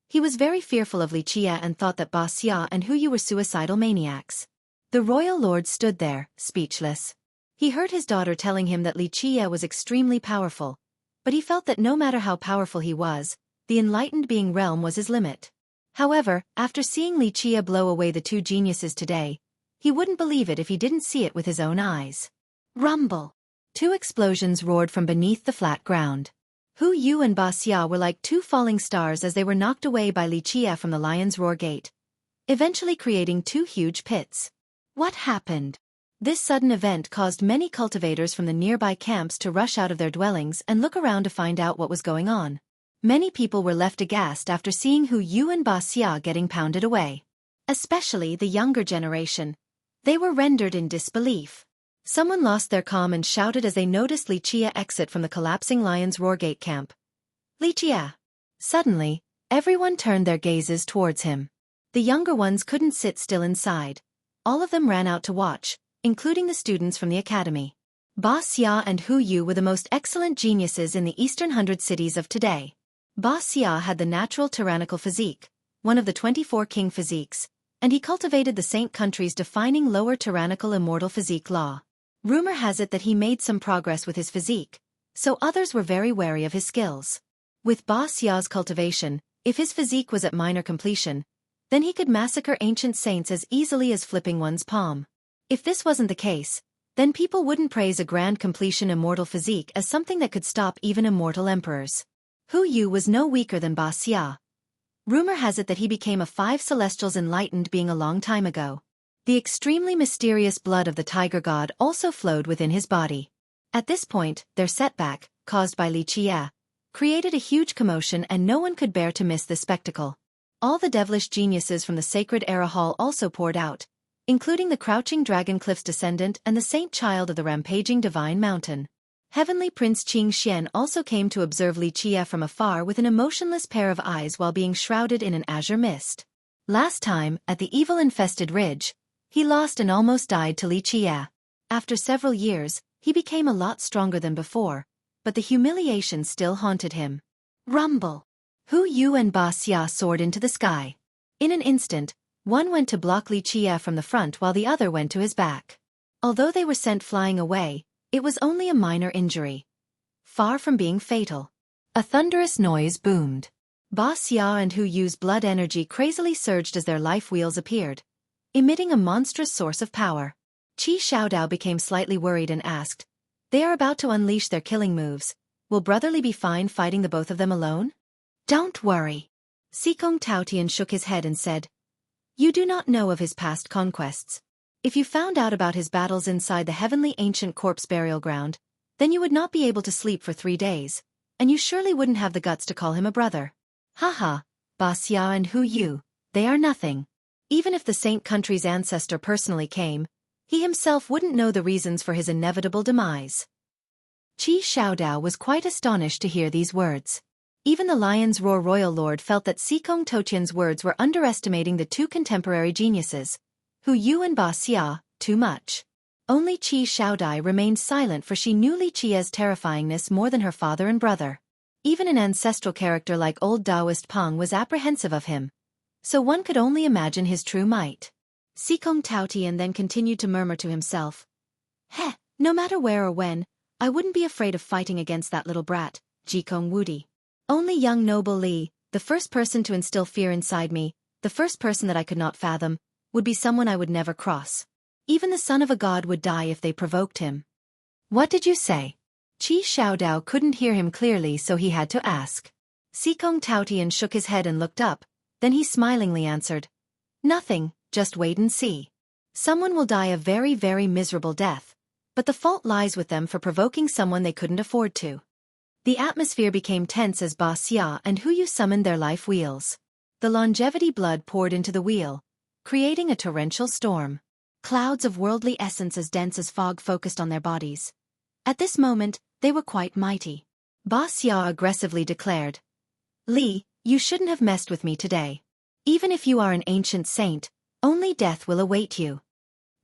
He was very fearful of Li Qie and thought that Ba Xia and Hu Yu were suicidal maniacs. The Royal Lord stood there, speechless. He heard his daughter telling him that Li Qie was extremely powerful, but he felt that no matter how powerful he was, the enlightened being realm was his limit. However, after seeing Li Qie blow away the 2 geniuses today, he wouldn't believe it if he didn't see it with his own eyes. Rumble! 2 explosions roared from beneath the flat ground. Hu Yu and Ba Xia were like 2 falling stars as they were knocked away by Li Qie from the Lion's Roar Gate, eventually creating 2 huge pits. What happened? This sudden event caused many cultivators from the nearby camps to rush out of their dwellings and look around to find out what was going on. Many people were left aghast after seeing Hu Yu and Ba Xia getting pounded away. Especially the younger generation. They were rendered in disbelief. Someone lost their calm and shouted as they noticed Li Qie exit from the collapsing Lion's Roar Gate camp. Li Qie! Suddenly, everyone turned their gazes towards him. The younger ones couldn't sit still inside. All of them ran out to watch, including the students from the academy. Ba Xia and Hu Yu were the most excellent geniuses in the eastern 100 cities of today. Ba Xia had the natural tyrannical physique, one of the 24 king physiques, and he cultivated the Saint country's defining lower tyrannical immortal physique law. Rumor has it that he made some progress with his physique, so others were very wary of his skills. With Ba Xia's cultivation, if his physique was at minor completion, then he could massacre ancient saints as easily as flipping one's palm. If this wasn't the case, then people wouldn't praise a grand completion immortal physique as something that could stop even immortal emperors. Hu Yu was no weaker than Ba Xia. Rumor has it that he became a 5 celestials enlightened being a long time ago. The extremely mysterious blood of the tiger god also flowed within his body. At this point, their setback, caused by Li Qie, created a huge commotion and no one could bear to miss this spectacle. All the devilish geniuses from the Sacred Era Hall also poured out, including the Crouching Dragon Cliff's descendant and the saint child of the rampaging Divine Mountain. Heavenly Prince Qing Xian also came to observe Li Qie from afar with an emotionless pair of eyes while being shrouded in an azure mist. Last time, at the evil-infested ridge, he lost and almost died to Li Qie. After several years, he became a lot stronger than before, but the humiliation still haunted him. Rumble! Hu Yu and Ba Xia soared into the sky. In an instant, one went to block Li Qie from the front while the other went to his back. Although they were sent flying away, It was only a minor injury. Far from being fatal. A thunderous noise boomed. Ba Xia and Hu Yu's blood energy crazily surged as their life wheels appeared, emitting a monstrous source of power. Qi Xiaodao became slightly worried and asked, "They are about to unleash their killing moves. Will Brotherly be fine fighting the both of them alone?" "Don't worry." Xikong Taotian shook his head and said, "You do not know of his past conquests. If you found out about his battles inside the heavenly ancient corpse burial ground, then you would not be able to sleep for 3 days, and you surely wouldn't have the guts to call him a brother. Haha, Ba Xia and Hu Yu, they are nothing. Even if the Saint country's ancestor personally came, he himself wouldn't know the reasons for his inevitable demise." Qi Xiaodao was quite astonished to hear these words. Even the Lion's Roar royal lord felt that Xikong Taotian's words were underestimating the two contemporary geniuses, Hu Yu and Ba Xia, too much. Only Qi Xiaodai remained silent, for she knew Li Qia's terrifyingness more than her father and brother. Even an ancestral character like old Taoist Peng was apprehensive of him. So one could only imagine his true might. Xikong Taotian then continued to murmur to himself, "Heh, no matter where or when, I wouldn't be afraid of fighting against that little brat, Jikong Wudi. Only young noble Li, the first person to instill fear inside me, the first person that I could not fathom, would be someone I would never cross. Even the son of a god would die if they provoked him." "What did you say?" Qi Xiaodao couldn't hear him clearly, so he had to ask. Xikong Taotian shook his head and looked up, then he smilingly answered, "Nothing, just wait and see. Someone will die a very, very miserable death, but the fault lies with them for provoking someone they couldn't afford to." The atmosphere became tense as Ba Xia and Hu Yu summoned their life wheels. The longevity blood poured into the wheel, creating a torrential storm. Clouds of worldly essence as dense as fog focused on their bodies. At this moment, they were quite mighty. Ba Xia aggressively declared, "Li, you shouldn't have messed with me today. Even if you are an ancient saint, only death will await you."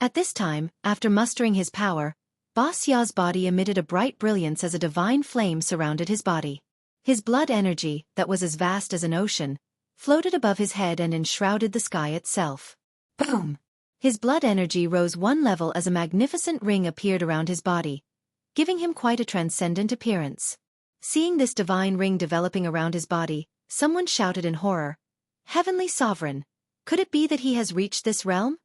At this time, after mustering his power, Ba Xia's body emitted a bright brilliance as a divine flame surrounded his body. His blood energy, that was as vast as an ocean, floated above his head and enshrouded the sky itself. Boom! His blood energy rose one level as a magnificent ring appeared around his body, giving him quite a transcendent appearance. Seeing this divine ring developing around his body, someone shouted in horror, "Heavenly Sovereign, could it be that he has reached this realm?"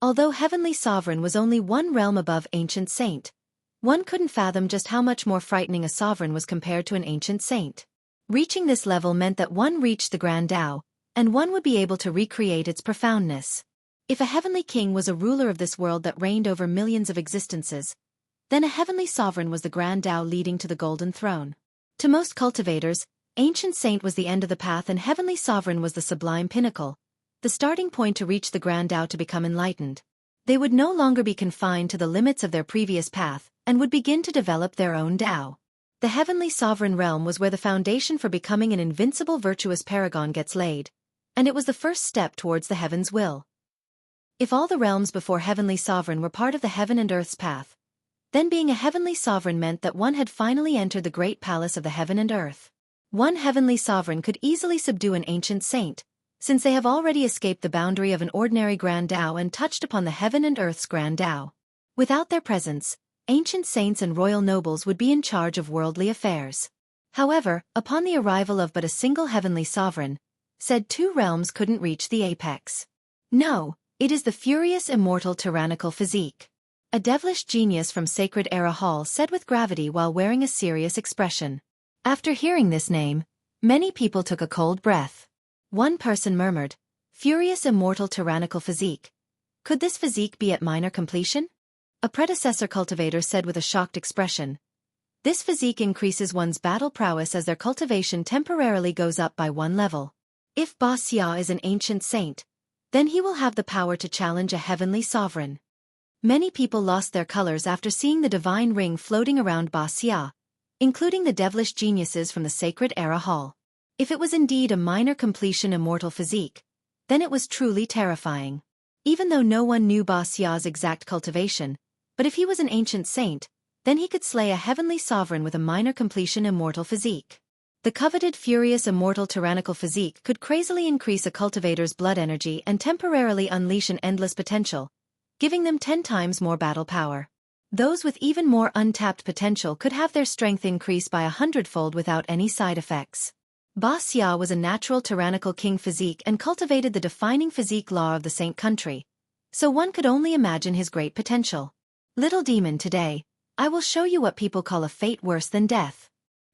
Although Heavenly Sovereign was only one realm above Ancient Saint, one couldn't fathom just how much more frightening a sovereign was compared to an ancient saint. Reaching this level meant that one reached the Grand Tao, and one would be able to recreate its profoundness. If a heavenly king was a ruler of this world that reigned over millions of existences, then a heavenly sovereign was the Grand Tao leading to the golden throne. To most cultivators, Ancient Saint was the end of the path and Heavenly Sovereign was the sublime pinnacle, the starting point to reach the Grand Tao to become enlightened. They would no longer be confined to the limits of their previous path and would begin to develop their own Tao. The Heavenly Sovereign realm was where the foundation for becoming an invincible virtuous paragon gets laid, and it was the first step towards the heaven's will. If all the realms before Heavenly Sovereign were part of the heaven and earth's path, then being a Heavenly Sovereign meant that one had finally entered the great palace of the heaven and earth. One Heavenly Sovereign could easily subdue an ancient saint, since they have already escaped the boundary of an ordinary Grand Tao and touched upon the heaven and earth's Grand Tao. Without their presence, ancient saints and royal nobles would be in charge of worldly affairs. However, upon the arrival of but a single Heavenly Sovereign, said two realms couldn't reach the apex. No, it is the furious immortal tyrannical physique. A devilish genius from Sacred Era Hall said with gravity while wearing a serious expression. After hearing this name, many people took a cold breath. One person murmured, "Furious immortal tyrannical physique. Could this physique be at minor completion?" A predecessor cultivator said with a shocked expression, "This physique increases one's battle prowess as their cultivation temporarily goes up by one level. If Ba Xia is an ancient saint, then he will have the power to challenge a heavenly sovereign." Many people lost their colors after seeing the divine ring floating around Ba Xia, including the devilish geniuses from the Sacred Era Hall. If it was indeed a minor completion immortal physique, then it was truly terrifying. Even though no one knew Ba Xia's exact cultivation, but if he was an ancient saint, then he could slay a heavenly sovereign with a minor completion immortal physique. The coveted furious immortal tyrannical physique could crazily increase a cultivator's blood energy and temporarily unleash an endless potential, giving them 10 times more battle power. Those with even more untapped potential could have their strength increase by 100-fold without any side effects. Ba Xia was a natural tyrannical king physique and cultivated the defining physique law of the Saint country, so one could only imagine his great potential. Little demon, today, I will show you what people call a fate worse than death.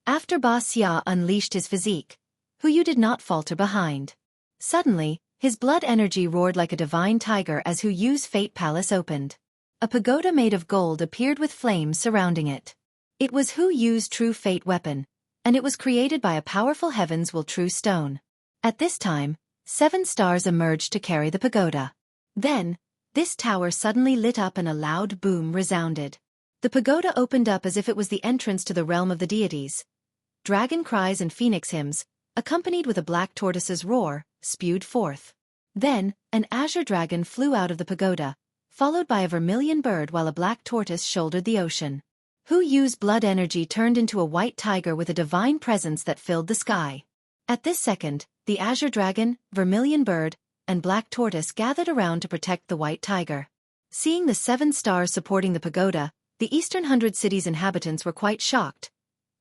After Ba Xia unleashed his physique, Hu did not falter behind. Suddenly, his blood energy roared like a divine tiger as Hu Yu's fate palace opened. A pagoda made of gold appeared with flames surrounding it. It was Hu Yu's true fate weapon, and it was created by a powerful heaven's will true stone. At this time, 7 stars emerged to carry the pagoda. Then, this tower suddenly lit up and a loud boom resounded. The pagoda opened up as if it was the entrance to the realm of the deities. Dragon cries and phoenix hymns, accompanied with a black tortoise's roar, spewed forth. Then, an azure dragon flew out of the pagoda, followed by a vermilion bird while a black tortoise shouldered the ocean. Hu Yu's blood energy turned into a white tiger with a divine presence that filled the sky. At this second, the azure dragon, vermilion bird, and black tortoise gathered around to protect the white tiger. Seeing the 7 stars supporting the pagoda, the Eastern 100 cities' inhabitants were quite shocked.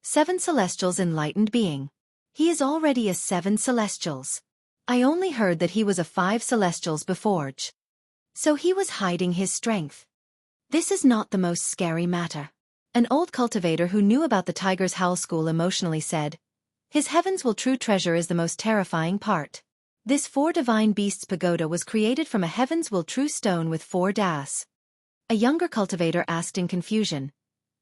7 celestials enlightened being. He is already a 7 celestials. I only heard that he was a 5 celestials before. So he was hiding his strength. This is not the most scary matter. An old cultivator who knew about the Tiger's Howl School emotionally said, "His heaven's will true treasure is the most terrifying part." This 4 divine beasts pagoda was created from a heaven's will true stone with 4 das. A younger cultivator asked in confusion,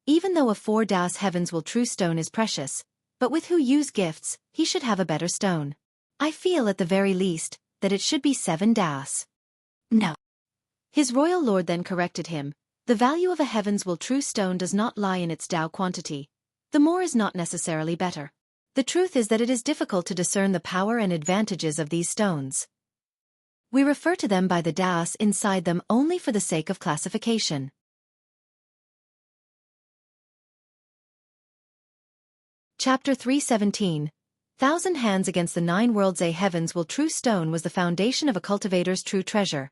"Even though a 4 das heaven's will true stone is precious, but with Hu Yu's gifts, he should have a better stone. I feel at the very least, that it should be 7 das. No." His royal lord then corrected him, "The value of a heaven's will true stone does not lie in its Tao quantity. The more is not necessarily better. The truth is that it is difficult to discern the power and advantages of these stones. We refer to them by the das inside them only for the sake of classification." Chapter 317. 1,000 Hands Against the 9 Worlds. A heaven's will true stone was the foundation of a cultivator's true treasure.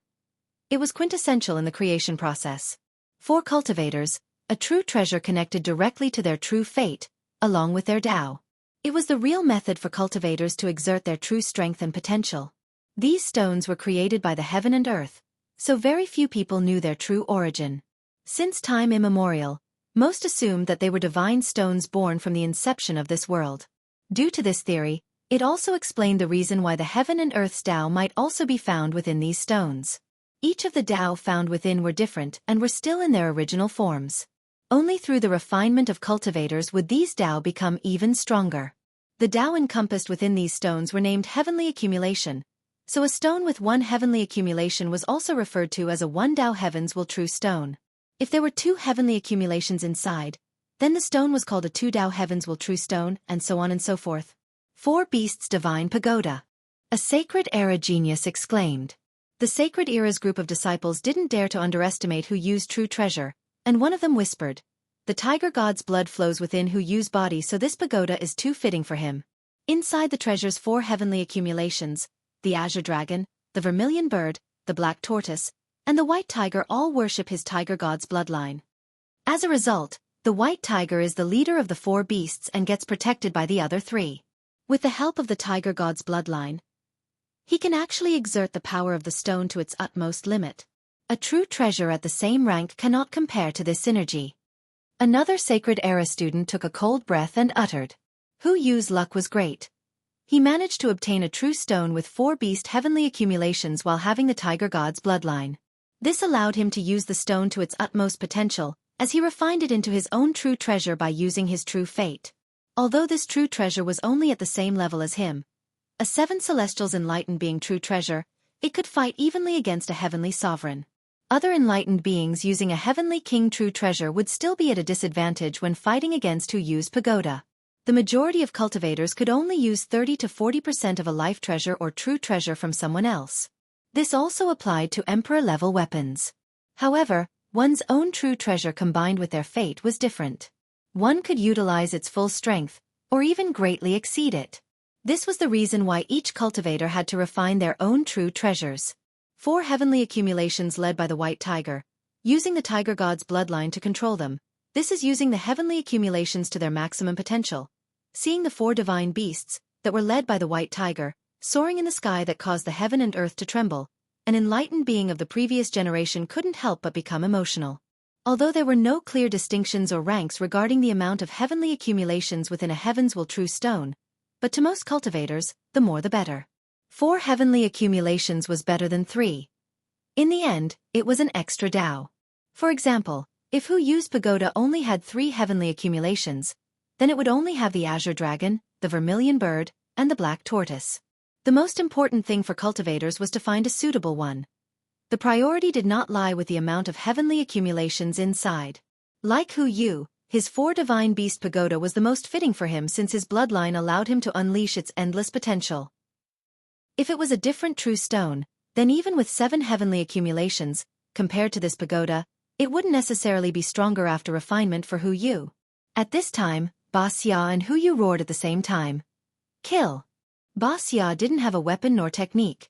It was quintessential in the creation process. For cultivators, a true treasure connected directly to their true fate, along with their Tao. It was the real method for cultivators to exert their true strength and potential. These stones were created by the heaven and earth, so very few people knew their true origin. Since time immemorial, most assumed that they were divine stones born from the inception of this world. Due to this theory, it also explained the reason why the heaven and earth's Tao might also be found within these stones. Each of the Tao found within were different and were still in their original forms. Only through the refinement of cultivators would these Tao become even stronger. The Tao encompassed within these stones were named heavenly accumulation, so a stone with 1 heavenly accumulation was also referred to as a 1 Tao heaven's will true stone. If there were 2 heavenly accumulations inside, then the stone was called a 2 Tao heaven's will true stone, and so on and so forth. 4 Beasts Divine Pagoda. A Sacred Era genius exclaimed. The Sacred Era's group of disciples didn't dare to underestimate Hu Yu's true treasure, and one of them whispered, "The tiger god's blood flows within Hu Yu's body, so this pagoda is too fitting for him." Inside the treasure's 4 heavenly accumulations, the azure dragon, the vermilion bird, the black tortoise, and the white tiger all worship his tiger god's bloodline. As a result, the white tiger is the leader of the 4 beasts and gets protected by the other 3. With the help of the tiger god's bloodline, he can actually exert the power of the stone to its utmost limit. A true treasure at the same rank cannot compare to this synergy. Another Sacred Era student took a cold breath and uttered, "Hu Yu's luck was great. He managed to obtain a true stone with 4 beast heavenly accumulations while having the tiger god's bloodline. This allowed him to use the stone to its utmost potential, as he refined it into his own true treasure by using his true fate. Although this true treasure was only at the same level as him, a 7 celestials enlightened being true treasure, it could fight evenly against a heavenly sovereign. Other enlightened beings using a heavenly king true treasure would still be at a disadvantage when fighting against Hu Yu's pagoda. The majority of cultivators could only use 30 to 40% of a life treasure or true treasure from someone else. This also applied to emperor-level weapons. However, one's own true treasure combined with their fate was different. One could utilize its full strength, or even greatly exceed it. This was the reason why each cultivator had to refine their own true treasures. 4 heavenly accumulations led by the white tiger, using the tiger god's bloodline to control them. This is using the heavenly accumulations to their maximum potential. Seeing the 4 divine beasts, that were led by the white tiger, soaring in the sky that caused the heaven and earth to tremble, an enlightened being of the previous generation couldn't help but become emotional. Although there were no clear distinctions or ranks regarding the amount of heavenly accumulations within a heavens will true stone, but to most cultivators, the more the better. 4 heavenly accumulations was better than 3. In the end, it was an extra Tao. For example, if Hu Yu's pagoda only had 3 heavenly accumulations, then it would only have the azure dragon, the vermilion bird, and the black tortoise. The most important thing for cultivators was to find a suitable one. The priority did not lie with the amount of heavenly accumulations inside. Like Hu Yu, his 4 divine beast pagoda was the most fitting for him since his bloodline allowed him to unleash its endless potential. If it was a different true stone, then even with 7 heavenly accumulations, compared to this pagoda, it wouldn't necessarily be stronger after refinement for Hu Yu. At this time, Ba Xia and Hu Yu roared at the same time. Kill! Ba Xia didn't have a weapon nor technique.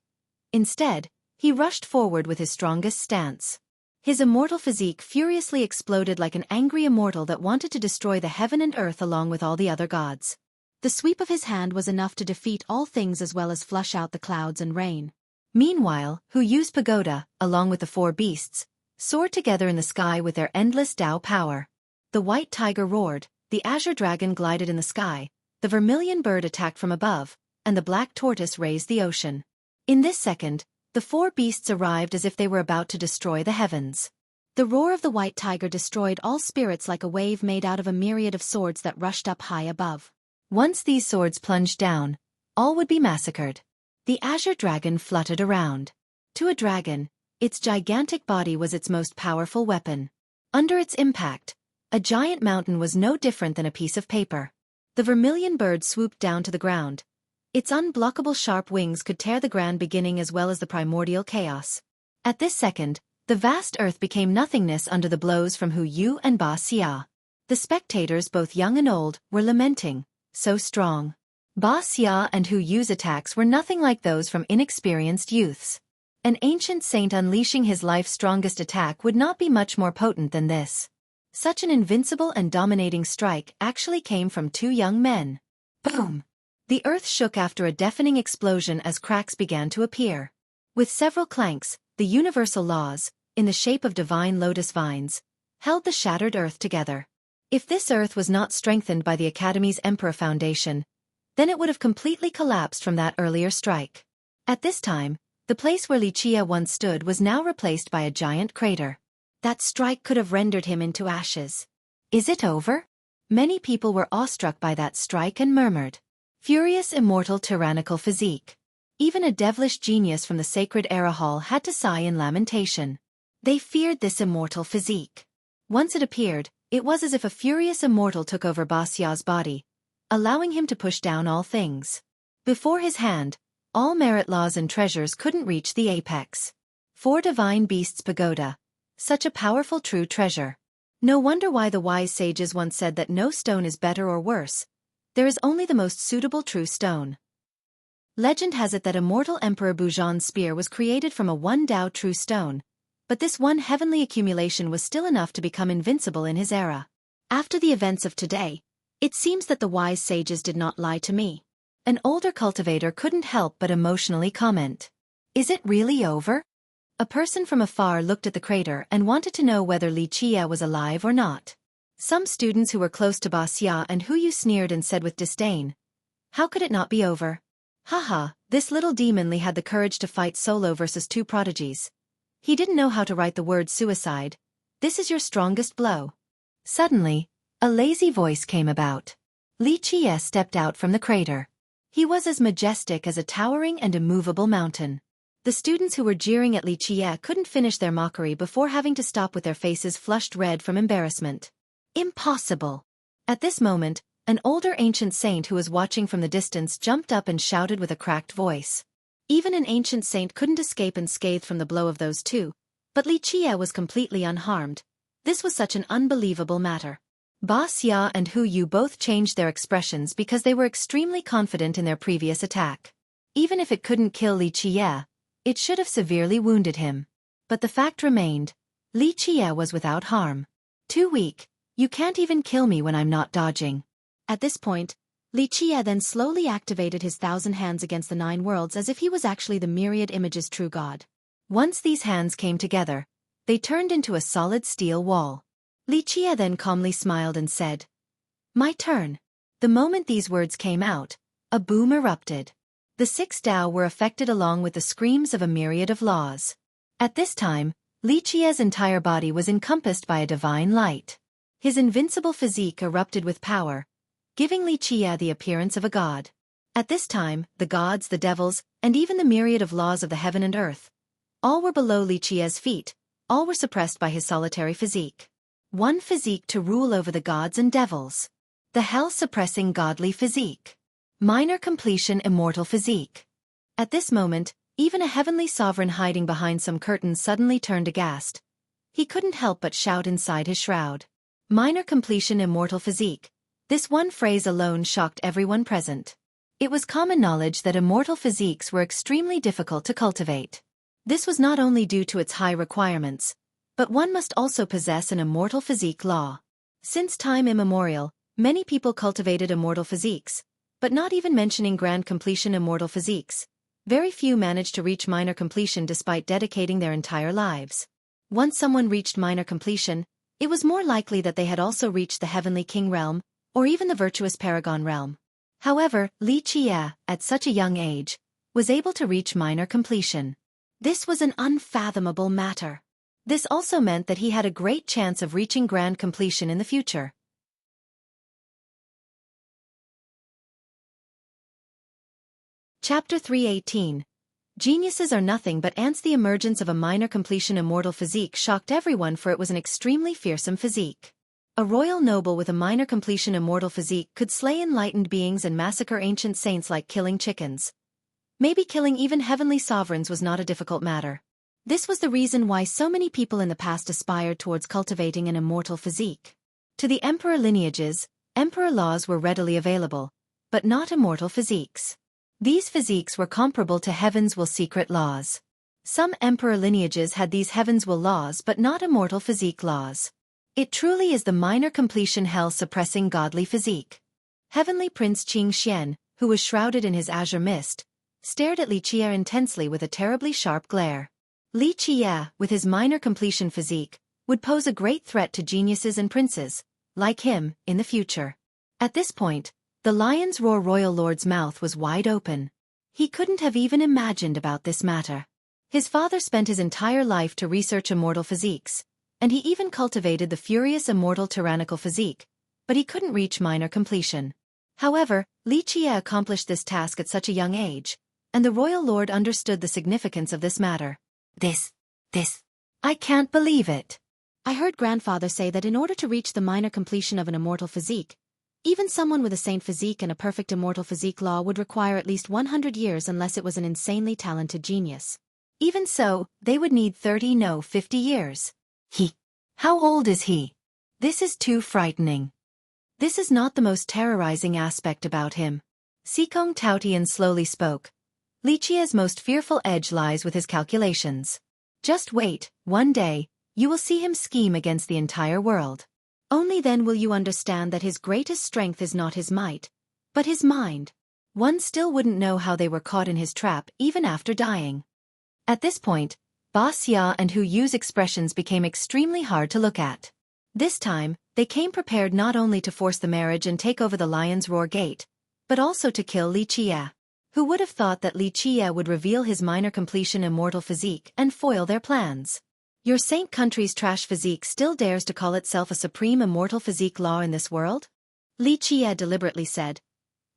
Instead, he rushed forward with his strongest stance. His immortal physique furiously exploded like an angry immortal that wanted to destroy the heaven and earth along with all the other gods. The sweep of his hand was enough to defeat all things as well as flush out the clouds and rain. Meanwhile, Hu Yu's pagoda, along with the 4 beasts, soared together in the sky with their endless Tao power. The white tiger roared, the azure dragon glided in the sky, the vermilion bird attacked from above, and the black tortoise raised the ocean. In this second, the 4 beasts arrived as if they were about to destroy the heavens. The roar of the white tiger destroyed all spirits like a wave made out of a myriad of swords that rushed up high above. Once these swords plunged down, all would be massacred. The azure dragon fluttered around. To a dragon, its gigantic body was its most powerful weapon. Under its impact, a giant mountain was no different than a piece of paper. The vermilion bird swooped down to the ground. Its unblockable sharp wings could tear the grand beginning as well as the primordial chaos. At this second, the vast earth became nothingness under the blows from Hu Yu and Ba Xia. The spectators, both young and old, were lamenting, so strong. Ba Xia and Hu Yu's attacks were nothing like those from inexperienced youths. An ancient saint unleashing his life's strongest attack would not be much more potent than this. Such an invincible and dominating strike actually came from 2 young men. Boom! The earth shook after a deafening explosion as cracks began to appear. With several clanks, the universal laws, in the shape of divine lotus vines, held the shattered earth together. If this earth was not strengthened by the Academy's Emperor Foundation, then it would have completely collapsed from that earlier strike. At this time, the place where Li Qie once stood was now replaced by a giant crater. That strike could have rendered him into ashes. Is it over? Many people were awestruck by that strike and murmured. Furious immortal tyrannical physique. Even a devilish genius from the sacred era hall had to sigh in lamentation. They feared this immortal physique. Once it appeared, it was as if a furious immortal took over Ba Xia's body, allowing him to push down all things. Before his hand, all merit laws and treasures couldn't reach the apex. 4 divine beasts pagoda. Such a powerful true treasure. No wonder why the wise sages once said that no stone is better or worse. There is only the most suitable true stone. Legend has it that immortal Emperor Buzhan's spear was created from a 1 Tao true stone, but this 1 heavenly accumulation was still enough to become invincible in his era. After the events of today, it seems that the wise sages did not lie to me. An older cultivator couldn't help but emotionally comment. Is it really over? A person from afar looked at the crater and wanted to know whether Li Qie was alive or not. Some students who were close to Ba Xia and Hu Yu sneered and said with disdain, "How could it not be over? Haha, this little demon Li had the courage to fight solo versus 2 prodigies. He didn't know how to write the word suicide. This is your strongest blow." Suddenly, a lazy voice came about. Li Qie stepped out from the crater. He was as majestic as a towering and immovable mountain. The students who were jeering at Li Qie couldn't finish their mockery before having to stop with their faces flushed red from embarrassment. Impossible! At this moment, an older ancient saint who was watching from the distance jumped up and shouted with a cracked voice. Even an ancient saint couldn't escape unscathed from the blow of those 2, but Li Qie was completely unharmed. This was such an unbelievable matter. Ba Xia and Hu Yu both changed their expressions because they were extremely confident in their previous attack. Even if it couldn't kill Li Qie, it should have severely wounded him. But the fact remained, Li Qie was without harm. Too weak, you can't even kill me when I'm not dodging. At this point, Li Qie then slowly activated his 1,000 hands against the 9 worlds as if he was actually the myriad images true god. Once these hands came together, they turned into a solid steel wall. Li Qie then calmly smiled and said, "My turn." The moment these words came out, a boom erupted. The 6 Dao were affected along with the screams of a myriad of laws. At this time, Li Qie's entire body was encompassed by a divine light. His invincible physique erupted with power, giving Li Qie the appearance of a god. At this time, the gods, the devils, and even the myriad of laws of the heaven and earth, all were below Li Qie's feet, all were suppressed by his solitary physique. One physique to rule over the gods and devils. The hell-suppressing godly physique. Minor completion immortal physique. At this moment, even a heavenly sovereign hiding behind some curtains suddenly turned aghast. He couldn't help but shout inside his shroud. Minor completion immortal physique. This one phrase alone shocked everyone present. It was common knowledge that immortal physiques were extremely difficult to cultivate. This was not only due to its high requirements, but one must also possess an immortal physique law. Since time immemorial, many people cultivated immortal physiques, but not even mentioning grand completion immortal physiques. Very few managed to reach minor completion despite dedicating their entire lives. Once someone reached minor completion, it was more likely that they had also reached the heavenly king realm, or even the virtuous paragon realm. However, Li Qie, at such a young age, was able to reach minor completion. This was an unfathomable matter. This also meant that he had a great chance of reaching grand completion in the future. Chapter 318. Geniuses are nothing but ants. The emergence of a minor completion immortal physique shocked everyone, for it was an extremely fearsome physique. A royal noble with a minor completion immortal physique could slay enlightened beings and massacre ancient saints like killing chickens. Maybe killing even heavenly sovereigns was not a difficult matter. This was the reason why so many people in the past aspired towards cultivating an immortal physique. To the emperor lineages, emperor laws were readily available, but not immortal physiques. These physiques were comparable to heaven's will secret laws. Some emperor lineages had these heaven's will laws but not immortal physique laws. It truly is the minor completion hell-suppressing godly physique. Heavenly Prince Qing Xian, who was shrouded in his azure mist, stared at Li Qie intensely with a terribly sharp glare. Li Qie, with his minor completion physique, would pose a great threat to geniuses and princes, like him, in the future. At this point, the Lion's Roar royal lord's mouth was wide open. He couldn't have even imagined about this matter. His father spent his entire life to research immortal physiques, and he even cultivated the furious immortal tyrannical physique, but he couldn't reach minor completion. However, Li Qie accomplished this task at such a young age, and the royal lord understood the significance of this matter. This. I can't believe it. I heard grandfather say that in order to reach the minor completion of an immortal physique, even someone with a saint physique and a perfect immortal physique law would require at least 100 years unless it was an insanely talented genius. Even so, they would need 50 years. How old is he? This is too frightening. This is not the most terrorizing aspect about him. Sikong Taotian slowly spoke. Li Qie's most fearful edge lies with his calculations. Just wait, one day, you will see him scheme against the entire world. Only then will you understand that his greatest strength is not his might, but his mind. One still wouldn't know how they were caught in his trap even after dying. At this point, Ba Xia and Hu Yu's expressions became extremely hard to look at. This time, they came prepared not only to force the marriage and take over the Lion's Roar Gate, but also to kill Li Qie. Who would have thought that Li Qie would reveal his minor completion immortal physique and foil their plans? Your saint country's trash physique still dares to call itself a supreme immortal physique law in this world? Li Qie deliberately said.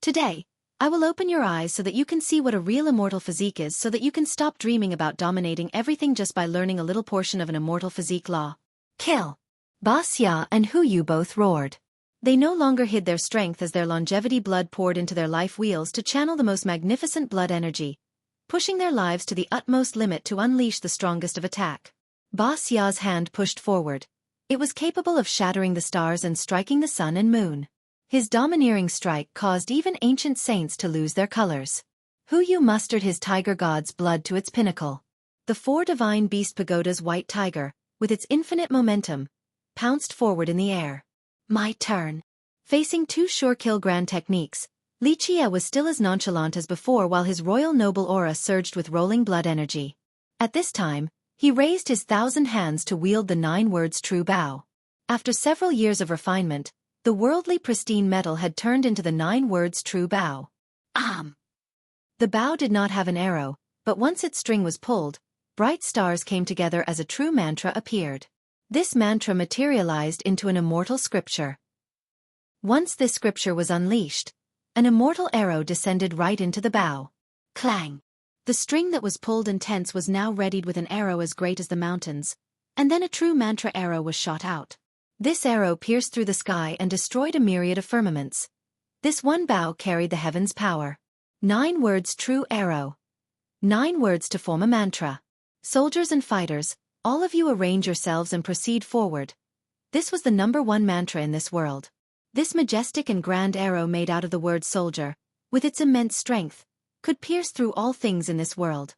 Today, I will open your eyes so that you can see what a real immortal physique is, so that you can stop dreaming about dominating everything just by learning a little portion of an immortal physique law. Kill! Ba Xia and Hu Yu both roared. They no longer hid their strength as their longevity blood poured into their life wheels to channel the most magnificent blood energy, pushing their lives to the utmost limit to unleash the strongest of attack. Ba Xia's hand pushed forward. It was capable of shattering the stars and striking the sun and moon. His domineering strike caused even ancient saints to lose their colors. Hu Yu mustered his tiger god's blood to its pinnacle. The 4 divine beast pagoda's white tiger, with its infinite momentum, pounced forward in the air. My turn. Facing two sure-kill grand techniques, Li Qie was still as nonchalant as before while his royal noble aura surged with rolling blood energy. At this time, he raised his 1,000 hands to wield the 9 words true bow. After several years of refinement, the worldly pristine metal had turned into the 9 words true bow. The bow did not have an arrow, but once its string was pulled, bright stars came together as a true mantra appeared. This mantra materialized into an immortal scripture. Once this scripture was unleashed, an immortal arrow descended right into the bow. Clang! The string that was pulled and tense was now readied with an arrow as great as the mountains, and then a true mantra arrow was shot out. This arrow pierced through the sky and destroyed a myriad of firmaments. This one bow carried the heaven's power. 9 words true arrow. 9 words to form a mantra. Soldiers and fighters, all of you arrange yourselves and proceed forward. This was the #1 mantra in this world. This majestic and grand arrow made out of the word soldier, with its immense strength, could pierce through all things in this world.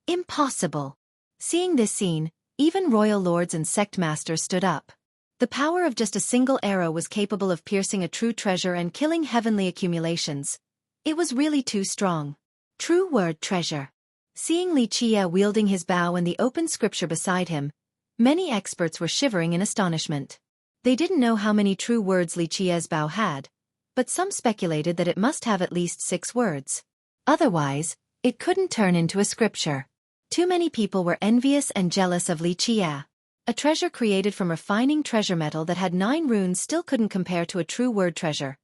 Impossible! Seeing this scene, even royal lords and sect masters stood up. The power of just a single arrow was capable of piercing a true treasure and killing heavenly accumulations. It was really too strong. True word treasure. Seeing Li Qie wielding his bow and the open scripture beside him, many experts were shivering in astonishment. They didn't know how many true words Li Qie's bow had, but some speculated that it must have at least 6 words. Otherwise, it couldn't turn into a scripture. Too many people were envious and jealous of Li Qie. A treasure created from refining treasure metal that had 9 runes still couldn't compare to a true word treasure,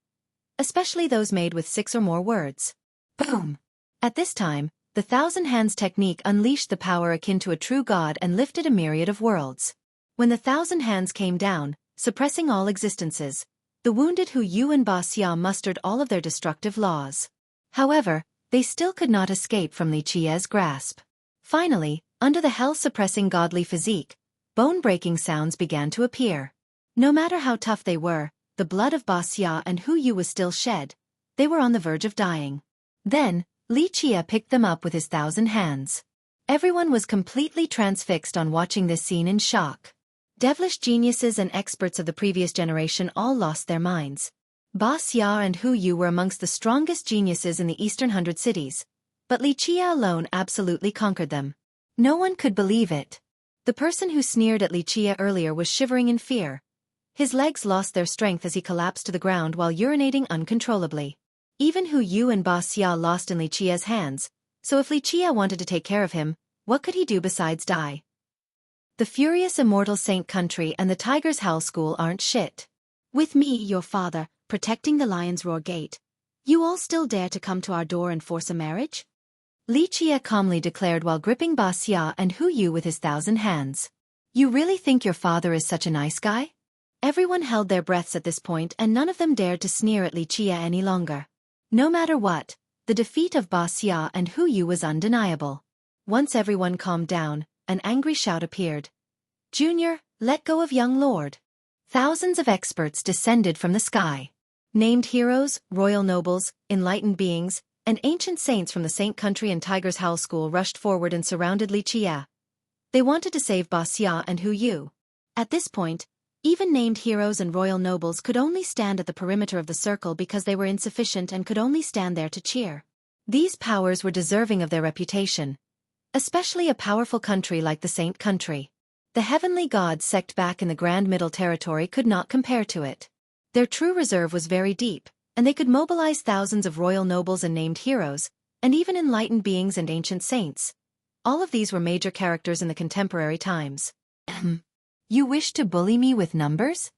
especially those made with 6 or more words. Boom! At this time, the 1,000 hands technique unleashed the power akin to a true god and lifted a myriad of worlds. When the 1,000 hands came down, suppressing all existences, the wounded Hu Yu and Ba Xia mustered all of their destructive laws. However, they still could not escape from Li Qie's grasp. Finally, under the hell-suppressing godly physique, bone-breaking sounds began to appear. No matter how tough they were, the blood of Ba Xia and Hu Yu was still shed. They were on the verge of dying. Then, Li Qie picked them up with his 1,000 hands. Everyone was completely transfixed on watching this scene in shock. Devilish geniuses and experts of the previous generation all lost their minds. Ba Xia and Hu Yu were amongst the strongest geniuses in the Eastern 100 cities, but Li Qie alone absolutely conquered them. No one could believe it. The person who sneered at Li Qie earlier was shivering in fear. His legs lost their strength as he collapsed to the ground while urinating uncontrollably. Even Hu Yu and Ba Xia lost in Li Qie's hands, so if Li Qie wanted to take care of him, what could he do besides die? The furious immortal Saint Country and the Tiger's Howl School aren't shit. With me, your father, protecting the Lion's Roar Gate, you all still dare to come to our door and force a marriage? Li Qie calmly declared while gripping Ba Xia and Hu Yu with his 1,000 hands. You really think your father is such a nice guy? Everyone held their breaths at this point and none of them dared to sneer at Li Qie any longer. No matter what, the defeat of Ba Xia and Hu Yu was undeniable. Once everyone calmed down, an angry shout appeared. Junior, let go of young lord. Thousands of experts descended from the sky. Named heroes, royal nobles, enlightened beings, and ancient saints from the Saint Country and Tiger's Howl School rushed forward and surrounded Li Qie. They wanted to save Ba Xia and Hu Yu. At this point, even named heroes and royal nobles could only stand at the perimeter of the circle because they were insufficient and could only stand there to cheer. These powers were deserving of their reputation, especially a powerful country like the Saint Country. The heavenly gods sect back in the Grand Middle Territory could not compare to it. Their true reserve was very deep, and they could mobilize thousands of royal nobles and named heroes, and even enlightened beings and ancient saints. All of these were major characters in the contemporary times. You wish to bully me with numbers?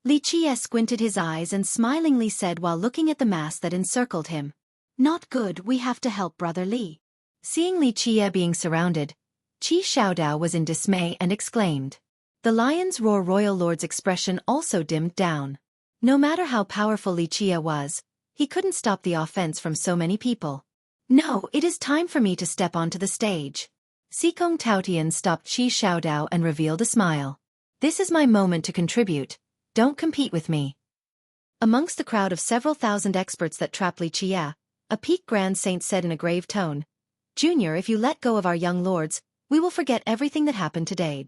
Li Qie squinted his eyes and smilingly said while looking at the mass that encircled him. Not good, we have to help Brother Li. Seeing Li Qie being surrounded, Qi Xiaodao was in dismay and exclaimed. The Lion's Roar royal lord's expression also dimmed down. No matter how powerful Li Qie was, he couldn't stop the offense from so many people. No, it is time for me to step onto the stage. Sikong Taotian stopped Qi Xiaodao and revealed a smile. This is my moment to contribute. Don't compete with me. Amongst the crowd of several thousand experts that trapped Li Qie, a peak grand saint said in a grave tone, Junior, if you let go of our young lords, we will forget everything that happened today.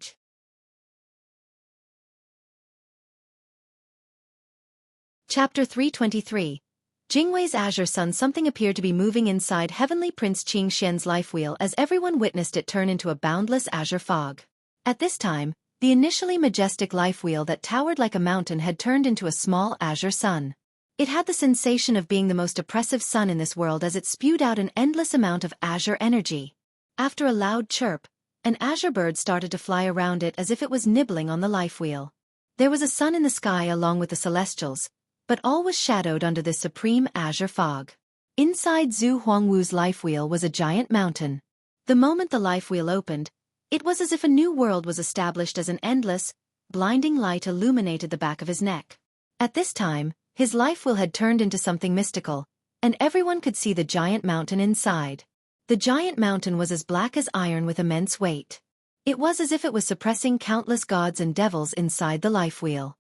Chapter 323. Jingwei's azure sun. Something appeared to be moving inside Heavenly Prince Qing Xian's life wheel as everyone witnessed it turn into a boundless azure fog. At this time, the initially majestic life wheel that towered like a mountain had turned into a small azure sun. It had the sensation of being the most oppressive sun in this world as it spewed out an endless amount of azure energy. After a loud chirp, an azure bird started to fly around it as if it was nibbling on the life wheel. There was a sun in the sky along with the celestials, but all was shadowed under this supreme azure fog. Inside Zhu Huangwu's life wheel was a giant mountain. The moment the life wheel opened, it was as if a new world was established as an endless, blinding light illuminated the back of his neck. At this time, his life wheel had turned into something mystical, and everyone could see the giant mountain inside. The giant mountain was as black as iron with immense weight. It was as if it was suppressing countless gods and devils inside the life wheel.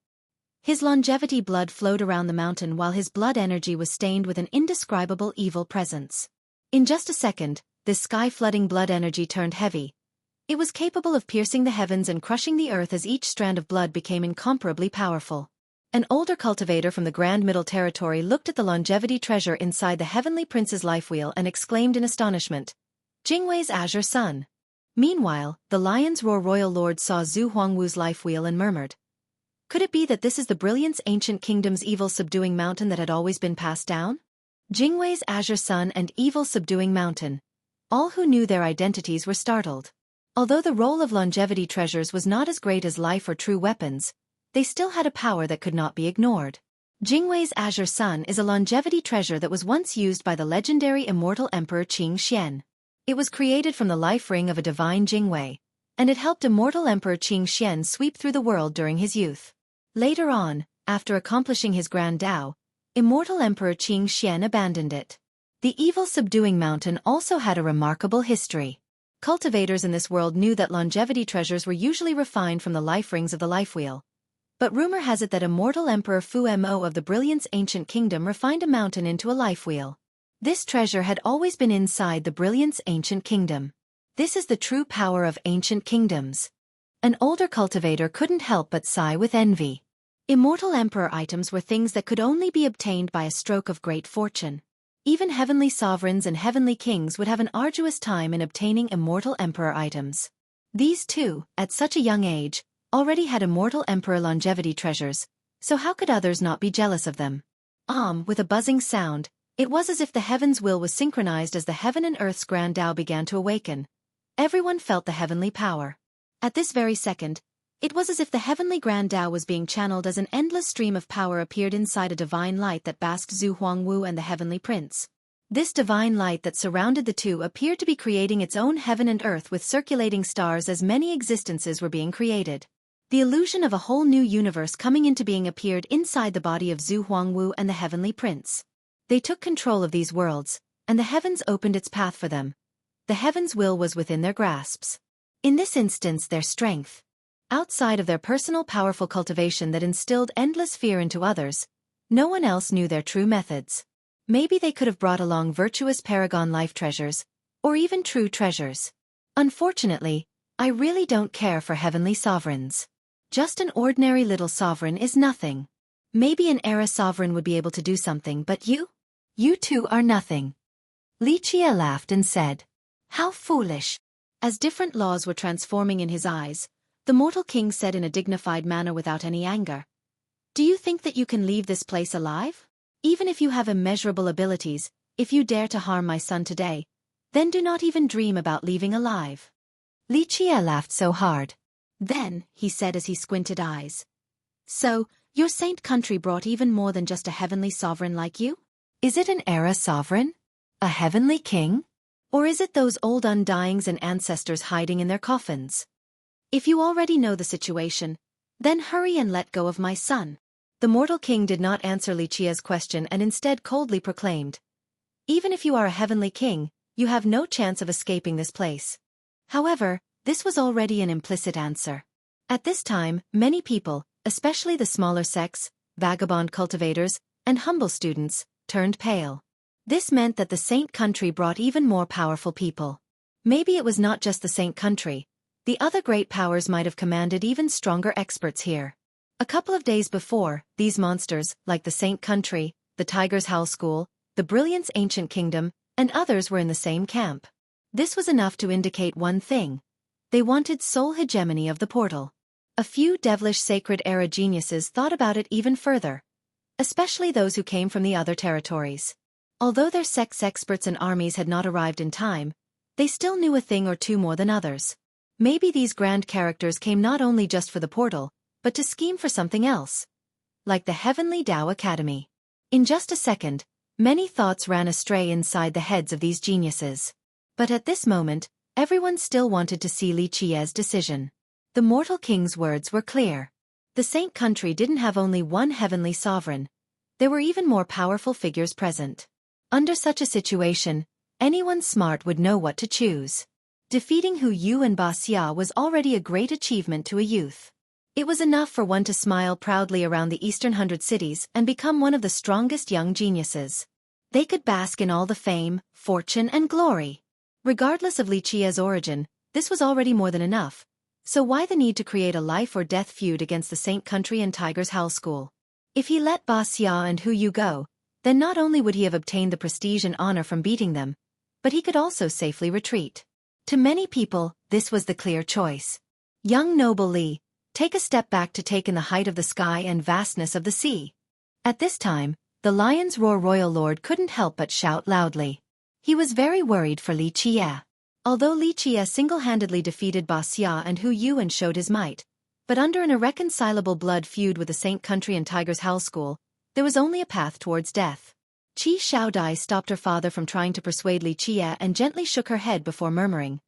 His longevity blood flowed around the mountain while his blood energy was stained with an indescribable evil presence. In just a second, this sky-flooding blood energy turned heavy. It was capable of piercing the heavens and crushing the earth as each strand of blood became incomparably powerful. An older cultivator from the Grand Middle Territory looked at the longevity treasure inside the Heavenly Prince's life wheel and exclaimed in astonishment, "Jingwei's azure sun." Meanwhile, the Lion's Roar royal lord saw Zhu Huangwu's life wheel and murmured, "Could it be that this is the Brilliance Ancient Kingdom's evil subduing mountain that had always been passed down?" Jingwei's azure sun and evil subduing mountain. All who knew their identities were startled. Although the role of longevity treasures was not as great as life or true weapons, they still had a power that could not be ignored. Jingwei's azure sun is a longevity treasure that was once used by the legendary immortal Emperor Qing Xian. It was created from the life ring of a divine Jingwei, and it helped immortal Emperor Qing Xian sweep through the world during his youth. Later on, after accomplishing his grand Tao, immortal Emperor Qing Xian abandoned it. The evil subduing mountain also had a remarkable history. Cultivators in this world knew that longevity treasures were usually refined from the life rings of the life wheel. But rumor has it that immortal Emperor Fu Mo of the Brilliance Ancient Kingdom refined a mountain into a life wheel. This treasure had always been inside the Brilliance Ancient Kingdom. This is the true power of ancient kingdoms. An older cultivator couldn't help but sigh with envy. Immortal Emperor items were things that could only be obtained by a stroke of great fortune. Even heavenly sovereigns and heavenly kings would have an arduous time in obtaining immortal emperor items. These two, at such a young age, already had immortal emperor longevity treasures, so how could others not be jealous of them? With a buzzing sound, it was as if the heaven's will was synchronized as the heaven and earth's grand Tao began to awaken. Everyone felt the heavenly power. At this very second, it was as if the heavenly grand Tao was being channeled as an endless stream of power appeared inside a divine light that basked Zhu Huangwu and the heavenly prince. This divine light that surrounded the two appeared to be creating its own heaven and earth with circulating stars as many existences were being created. The illusion of a whole new universe coming into being appeared inside the body of Zhu Huangwu and the heavenly prince. They took control of these worlds, and the heavens opened its path for them. The heavens' will was within their grasps. In this instance, their strength. Outside of their personal powerful cultivation that instilled endless fear into others, no one else knew their true methods. Maybe they could have brought along virtuous paragon life treasures, or even true treasures. Unfortunately, I really don't care for heavenly sovereigns. Just an ordinary little sovereign is nothing. Maybe an era sovereign would be able to do something, but you two are nothing. Li Qie laughed and said, "How foolish." As different laws were transforming in his eyes, the mortal king said in a dignified manner without any anger, "Do you think that you can leave this place alive? Even if you have immeasurable abilities, if you dare to harm my son today, then do not even dream about leaving alive." Li Qie laughed so hard. "Then," he said as he squinted eyes, "so, your saint country brought even more than just a heavenly sovereign like you? Is it an era sovereign? A heavenly king? Or is it those old undyings and ancestors hiding in their coffins? If you already know the situation, then hurry and let go of my son." The mortal king did not answer Li Qie's question and instead coldly proclaimed, "Even if you are a heavenly king, you have no chance of escaping this place." However, this was already an implicit answer. At this time, many people, especially the smaller sects, vagabond cultivators, and humble students, turned pale. This meant that the saint country brought even more powerful people. Maybe it was not just the saint country. The other great powers might have commanded even stronger experts here. A couple of days before, these monsters, like the Saint Country, the Tiger's Howl School, the Brilliant's Ancient Kingdom, and others were in the same camp. This was enough to indicate one thing. They wanted sole hegemony of the portal. A few devilish sacred era geniuses thought about it even further, especially those who came from the other territories. Although their sect's experts and armies had not arrived in time, they still knew a thing or two more than others. Maybe these grand characters came not only just for the portal, but to scheme for something else. Like the Heavenly Tao Academy. In just a second, many thoughts ran astray inside the heads of these geniuses. But at this moment, everyone still wanted to see Li Qie's decision. The mortal king's words were clear. The Saint Country didn't have only one heavenly sovereign. There were even more powerful figures present. Under such a situation, anyone smart would know what to choose. Defeating Hu Yu and Ba Xia was already a great achievement to a youth. It was enough for one to smile proudly around the Eastern 100 cities and become one of the strongest young geniuses. They could bask in all the fame, fortune, and glory. Regardless of Li Qie's origin, this was already more than enough. So why the need to create a life-or-death feud against the Saint Country and Tiger's Howl School? If he let Ba Xia and Hu Yu go, then not only would he have obtained the prestige and honor from beating them, but he could also safely retreat. To many people, this was the clear choice. Young noble Li, take a step back to take in the height of the sky and vastness of the sea. At this time, the Lion's Roar royal lord couldn't help but shout loudly. He was very worried for Li Qie. Although Li Qie single-handedly defeated Ba Xia and Hu Yu and showed his might, but under an irreconcilable blood feud with the Saint Country and Tiger's Howl School, there was only a path towards death. Qi Shaodai stopped her father from trying to persuade Li Qie and gently shook her head before murmuring.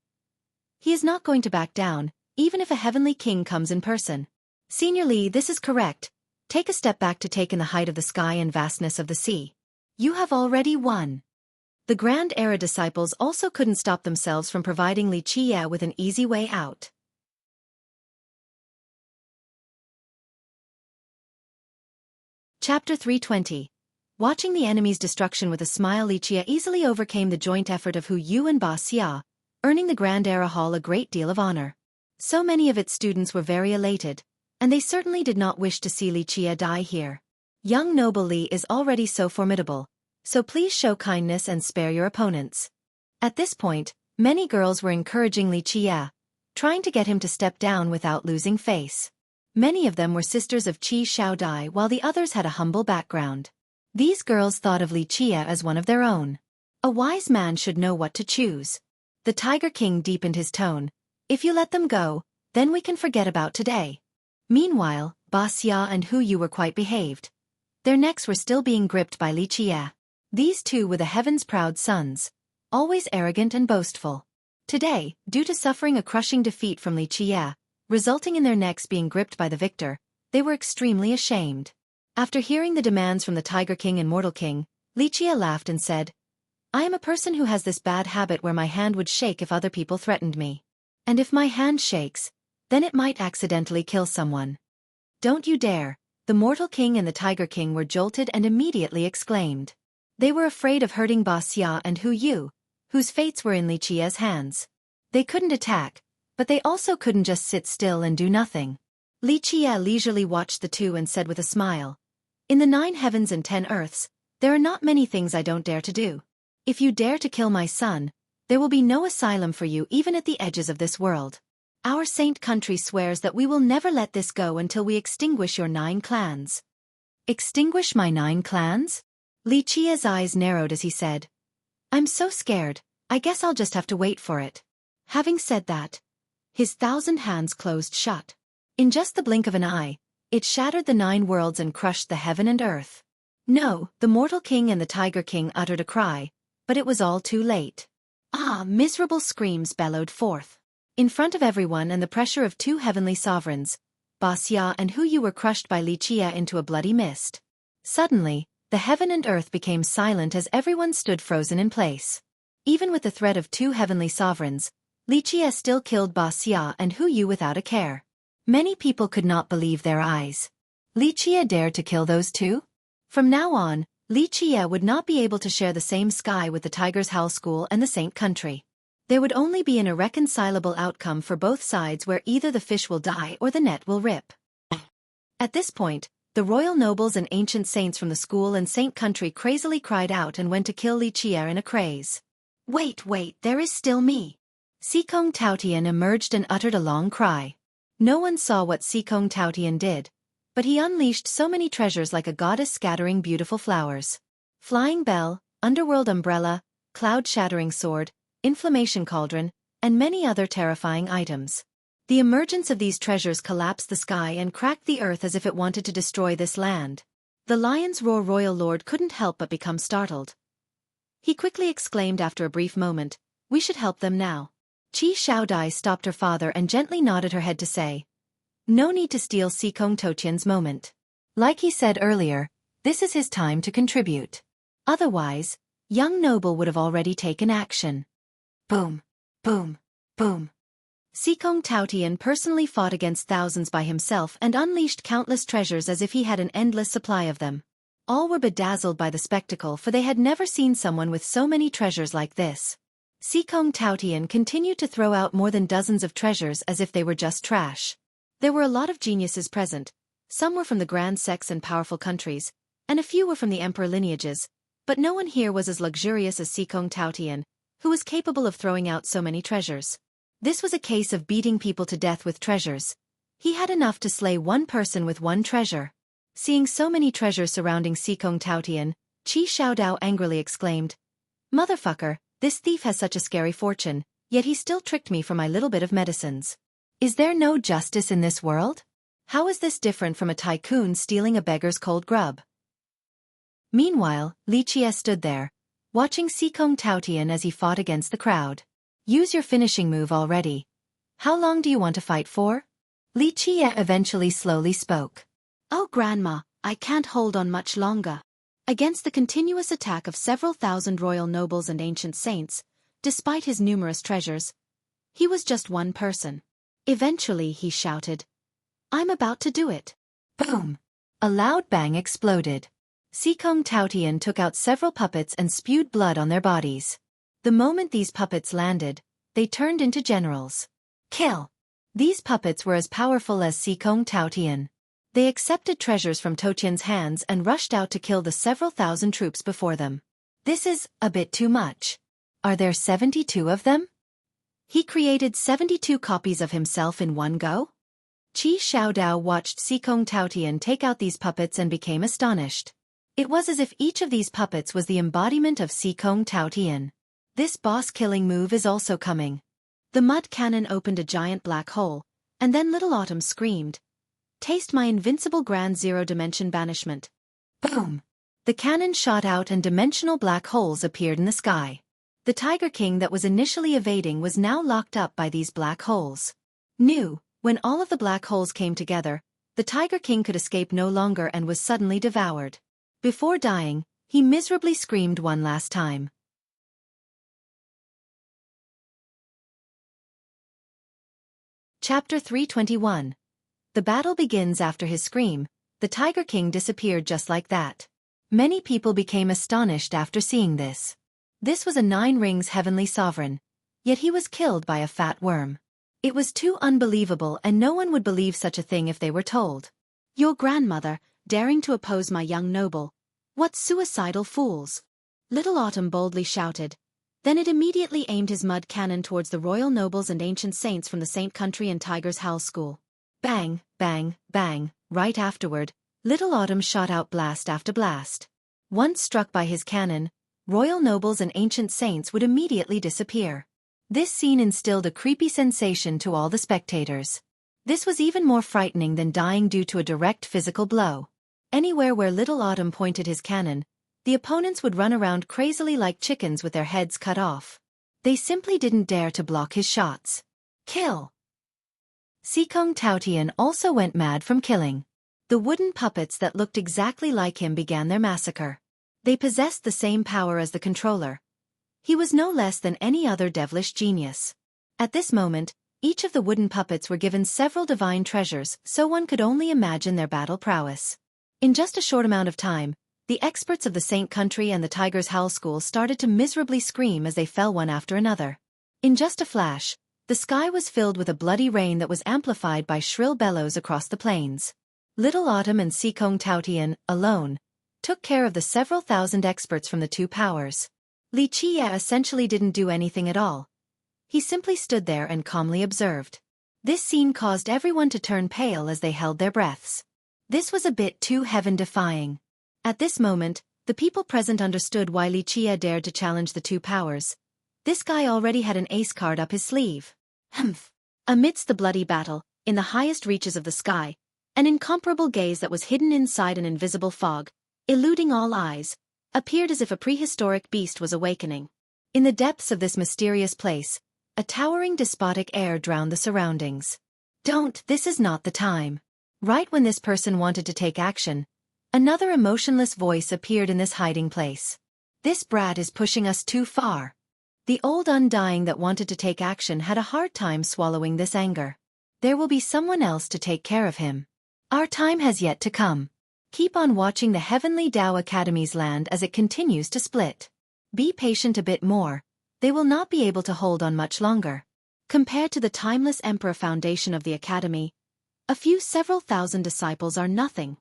He is not going to back down, even if a heavenly king comes in person. Senior Li, this is correct. Take a step back to take in the height of the sky and vastness of the sea. You have already won. The Grand Era disciples also couldn't stop themselves from providing Li Qie with an easy way out. Chapter 320. Watching the enemy's destruction with a smile, Li Qie easily overcame the joint effort of Hu Yu and Ba Xia, earning the Grand Era Hall a great deal of honor. So many of its students were very elated, and they certainly did not wish to see Li Qie die here. Young noble Li is already so formidable, so please show kindness and spare your opponents. At this point, many girls were encouraging Li Qie, trying to get him to step down without losing face. Many of them were sisters of Qi Shaodai while the others had a humble background. These girls thought of Li Qie as one of their own. A wise man should know what to choose. The Tiger King deepened his tone. If you let them go, then we can forget about today. Meanwhile, Ba Xia and Hu Yu were quite behaved. Their necks were still being gripped by Li Qie. These two were the heaven's proud sons, always arrogant and boastful. Today, due to suffering a crushing defeat from Li Qie, resulting in their necks being gripped by the victor, they were extremely ashamed. After hearing the demands from the Tiger King and Mortal King, Li Qie laughed and said, I am a person who has this bad habit where my hand would shake if other people threatened me. And if my hand shakes, then it might accidentally kill someone. Don't you dare. The Mortal King and the Tiger King were jolted and immediately exclaimed. They were afraid of hurting Ba Xia and Hu Yu, whose fates were in Li Qie's hands. They couldn't attack, but they also couldn't just sit still and do nothing. Li Qie leisurely watched the two and said with a smile, In the 9 heavens and 10 earths, there are not many things I don't dare to do. If you dare to kill my son, there will be no asylum for you even at the edges of this world. Our Saint Country swears that we will never let this go until we extinguish your 9 clans. Extinguish my 9 clans? Li Qie's eyes narrowed as he said, I'm so scared, I guess I'll just have to wait for it. Having said that, his 1,000 hands closed shut. In just the blink of an eye, it shattered the 9 worlds and crushed the heaven and earth. No, the Mortal King and the Tiger King uttered a cry, but it was all too late. Ah, miserable screams bellowed forth. In front of everyone and the pressure of 2 heavenly sovereigns, Ba Xia and Hu Yu were crushed by Li Qie into a bloody mist. Suddenly, the heaven and earth became silent as everyone stood frozen in place. Even with the threat of 2 heavenly sovereigns, Li Qie still killed Ba Xia and Hu Yu without a care. Many people could not believe their eyes. Li Qie dared to kill those 2? From now on, Li Qie would not be able to share the same sky with the Tiger's Howl School and the Saint Country. There would only be an irreconcilable outcome for both sides where either the fish will die or the net will rip. At this point, the royal nobles and ancient saints from the school and saint country crazily cried out and went to kill Li Qier in a craze. Wait, there is still me. Xikong Taotian emerged and uttered a long cry. No one saw what Xikong Taotian did, but he unleashed so many treasures like a goddess scattering beautiful flowers. Flying bell, underworld umbrella, cloud-shattering sword, inflammation cauldron, and many other terrifying items. The emergence of these treasures collapsed the sky and cracked the earth as if it wanted to destroy this land. The lion's roar royal lord couldn't help but become startled. He quickly exclaimed after a brief moment, "We should help them now." Qi Shaodai stopped her father and gently nodded her head to say, "No need to steal Xikong Taotian's moment. Like he said earlier, this is his time to contribute. Otherwise, young noble would have already taken action." Boom, boom, boom. Xikong Taotian personally fought against thousands by himself and unleashed countless treasures as if he had an endless supply of them. All were bedazzled by the spectacle, for they had never seen someone with so many treasures like this. Xikong Taotian continued to throw out more than dozens of treasures as if they were just trash. There were a lot of geniuses present. Some were from the grand sects and powerful countries, and a few were from the emperor lineages, but no one here was as luxurious as Xikong Taotian, who was capable of throwing out so many treasures. This was a case of beating people to death with treasures. He had enough to slay one person with one treasure. Seeing so many treasures surrounding Xikong Taotian, Qi Shaodao angrily exclaimed, "Motherfucker, this thief has such a scary fortune, yet he still tricked me for my little bit of medicines. Is there no justice in this world? How is this different from a tycoon stealing a beggar's cold grub?" Meanwhile, Li Qier stood there, watching Xikong Taotian as he fought against the crowd. "Use your finishing move already. How long do you want to fight for?" Li Qier eventually slowly spoke. "Oh grandma, I can't hold on much longer." Against the continuous attack of several thousand royal nobles and ancient saints, despite his numerous treasures, he was just one person. Eventually he shouted, "I'm about to do it." Boom! A loud bang exploded. Xikong Taotian took out several puppets and spewed blood on their bodies. The moment these puppets landed, they turned into generals. Kill! These puppets were as powerful as Xikong Taotian. They accepted treasures from Taotian's hands and rushed out to kill the several thousand troops before them. This is a bit too much. Are there 72 of them? He created 72 copies of himself in one go? Qi Shaodao watched Xikong Taotian take out these puppets and became astonished. It was as if each of these puppets was the embodiment of Xikong Taotian. This boss-killing move is also coming. The mud cannon opened a giant black hole, and then Little Autumn screamed, "Taste my invincible grand zero-dimension banishment." Boom! The cannon shot out and dimensional black holes appeared in the sky. The Tiger King that was initially evading was now locked up by these black holes. When all of the black holes came together, the Tiger King could escape no longer and was suddenly devoured. Before dying, he miserably screamed one last time. Chapter 321. The battle begins. After his scream, the Tiger King disappeared just like that. Many people became astonished after seeing this. This was a 9 rings heavenly sovereign, yet he was killed by a fat worm. It was too unbelievable, and no one would believe such a thing if they were told. "Your grandmother, daring to oppose my young noble. What suicidal fools!" Little Autumn boldly shouted. Then it immediately aimed his mud cannon towards the royal nobles and ancient saints from the Saint Country and Tiger's Howl School. Bang, bang, bang. Right afterward, Little Autumn shot out blast after blast. Once struck by his cannon, royal nobles and ancient saints would immediately disappear. This scene instilled a creepy sensation to all the spectators. This was even more frightening than dying due to a direct physical blow. Anywhere where Little Autumn pointed his cannon, the opponents would run around crazily like chickens with their heads cut off. They simply didn't dare to block his shots. Kill! Xikong Taotian also went mad from killing. The wooden puppets that looked exactly like him began their massacre. They possessed the same power as the controller. He was no less than any other devilish genius. At this moment, each of the wooden puppets were given several divine treasures, so one could only imagine their battle prowess. In just a short amount of time, the experts of the Saint Country and the Tiger's Howl School started to miserably scream as they fell one after another. In just a flash, the sky was filled with a bloody rain that was amplified by shrill bellows across the plains. Little Autumn and Sikong Taotian, alone, took care of the several thousand experts from the two powers. Li Qie essentially didn't do anything at all. He simply stood there and calmly observed. This scene caused everyone to turn pale as they held their breaths. This was a bit too heaven-defying. At this moment, the people present understood why Li Qie dared to challenge the two powers. This guy already had an ace card up his sleeve. Humph. Amidst the bloody battle, in the highest reaches of the sky, an incomparable gaze that was hidden inside an invisible fog, eluding all eyes, appeared as if a prehistoric beast was awakening. In the depths of this mysterious place, a towering despotic air drowned the surroundings. This is not the time. Right when this person wanted to take action, another emotionless voice appeared in this hiding place. This brat is pushing us too far. The old undying that wanted to take action had a hard time swallowing this anger. There will be someone else to take care of him. Our time has yet to come. Keep on watching the Heavenly Tao Academy's land as it continues to split. Be patient a bit more. They will not be able to hold on much longer. Compared to the timeless Emperor Foundation of the Academy, a few several thousand disciples are nothing.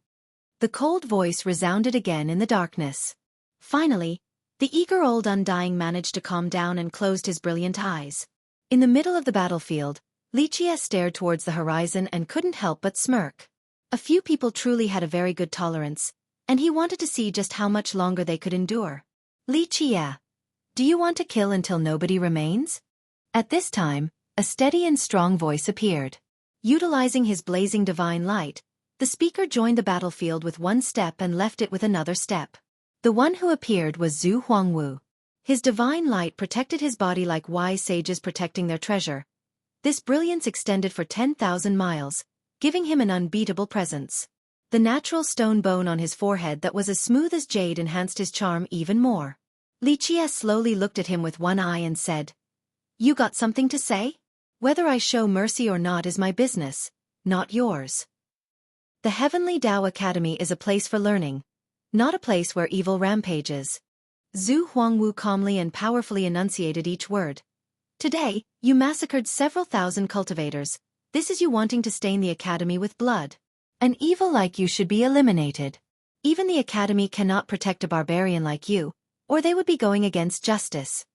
The cold voice resounded again in the darkness. Finally, the eager old undying managed to calm down and closed his brilliant eyes. In the middle of the battlefield, Li Qie stared towards the horizon and couldn't help but smirk. A few people truly had a very good tolerance, and he wanted to see just how much longer they could endure. Li Qie, do you want to kill until nobody remains? At this time, a steady and strong voice appeared. Utilizing his blazing divine light, the speaker joined the battlefield with one step and left it with another step. The one who appeared was Zhu Huangwu. His divine light protected his body like wise sages protecting their treasure. This brilliance extended for 10,000 miles, giving him an unbeatable presence. The natural stone bone on his forehead that was as smooth as jade enhanced his charm even more. Li Qie slowly looked at him with one eye and said, "You got something to say? Whether I show mercy or not is my business, not yours." The Heavenly Tao Academy is a place for learning, not a place where evil rampages. Zhu Huangwu calmly and powerfully enunciated each word. Today, you massacred several thousand cultivators. This is you wanting to stain the academy with blood. An evil like you should be eliminated. Even the academy cannot protect a barbarian like you, or they would be going against justice.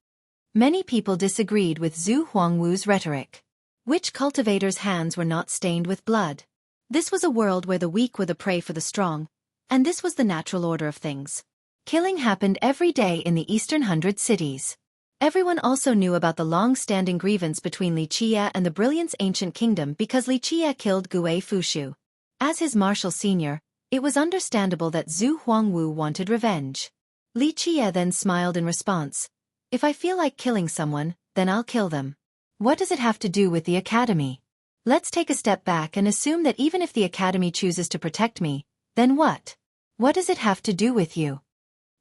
Many people disagreed with Zhu Huangwu's rhetoric. Which cultivators' hands were not stained with blood? This was a world where the weak were the prey for the strong, and this was the natural order of things. Killing happened every day in the Eastern 100 cities. Everyone also knew about the long-standing grievance between Li Qie and the Brilliance Ancient Kingdom because Li Qie killed Gui Fushu. As his marshal senior, it was understandable that Zhu Huangwu wanted revenge. Li Qie then smiled in response. If I feel like killing someone, then I'll kill them. What does it have to do with the academy? Let's take a step back and assume that even if the academy chooses to protect me, then what? What does it have to do with you?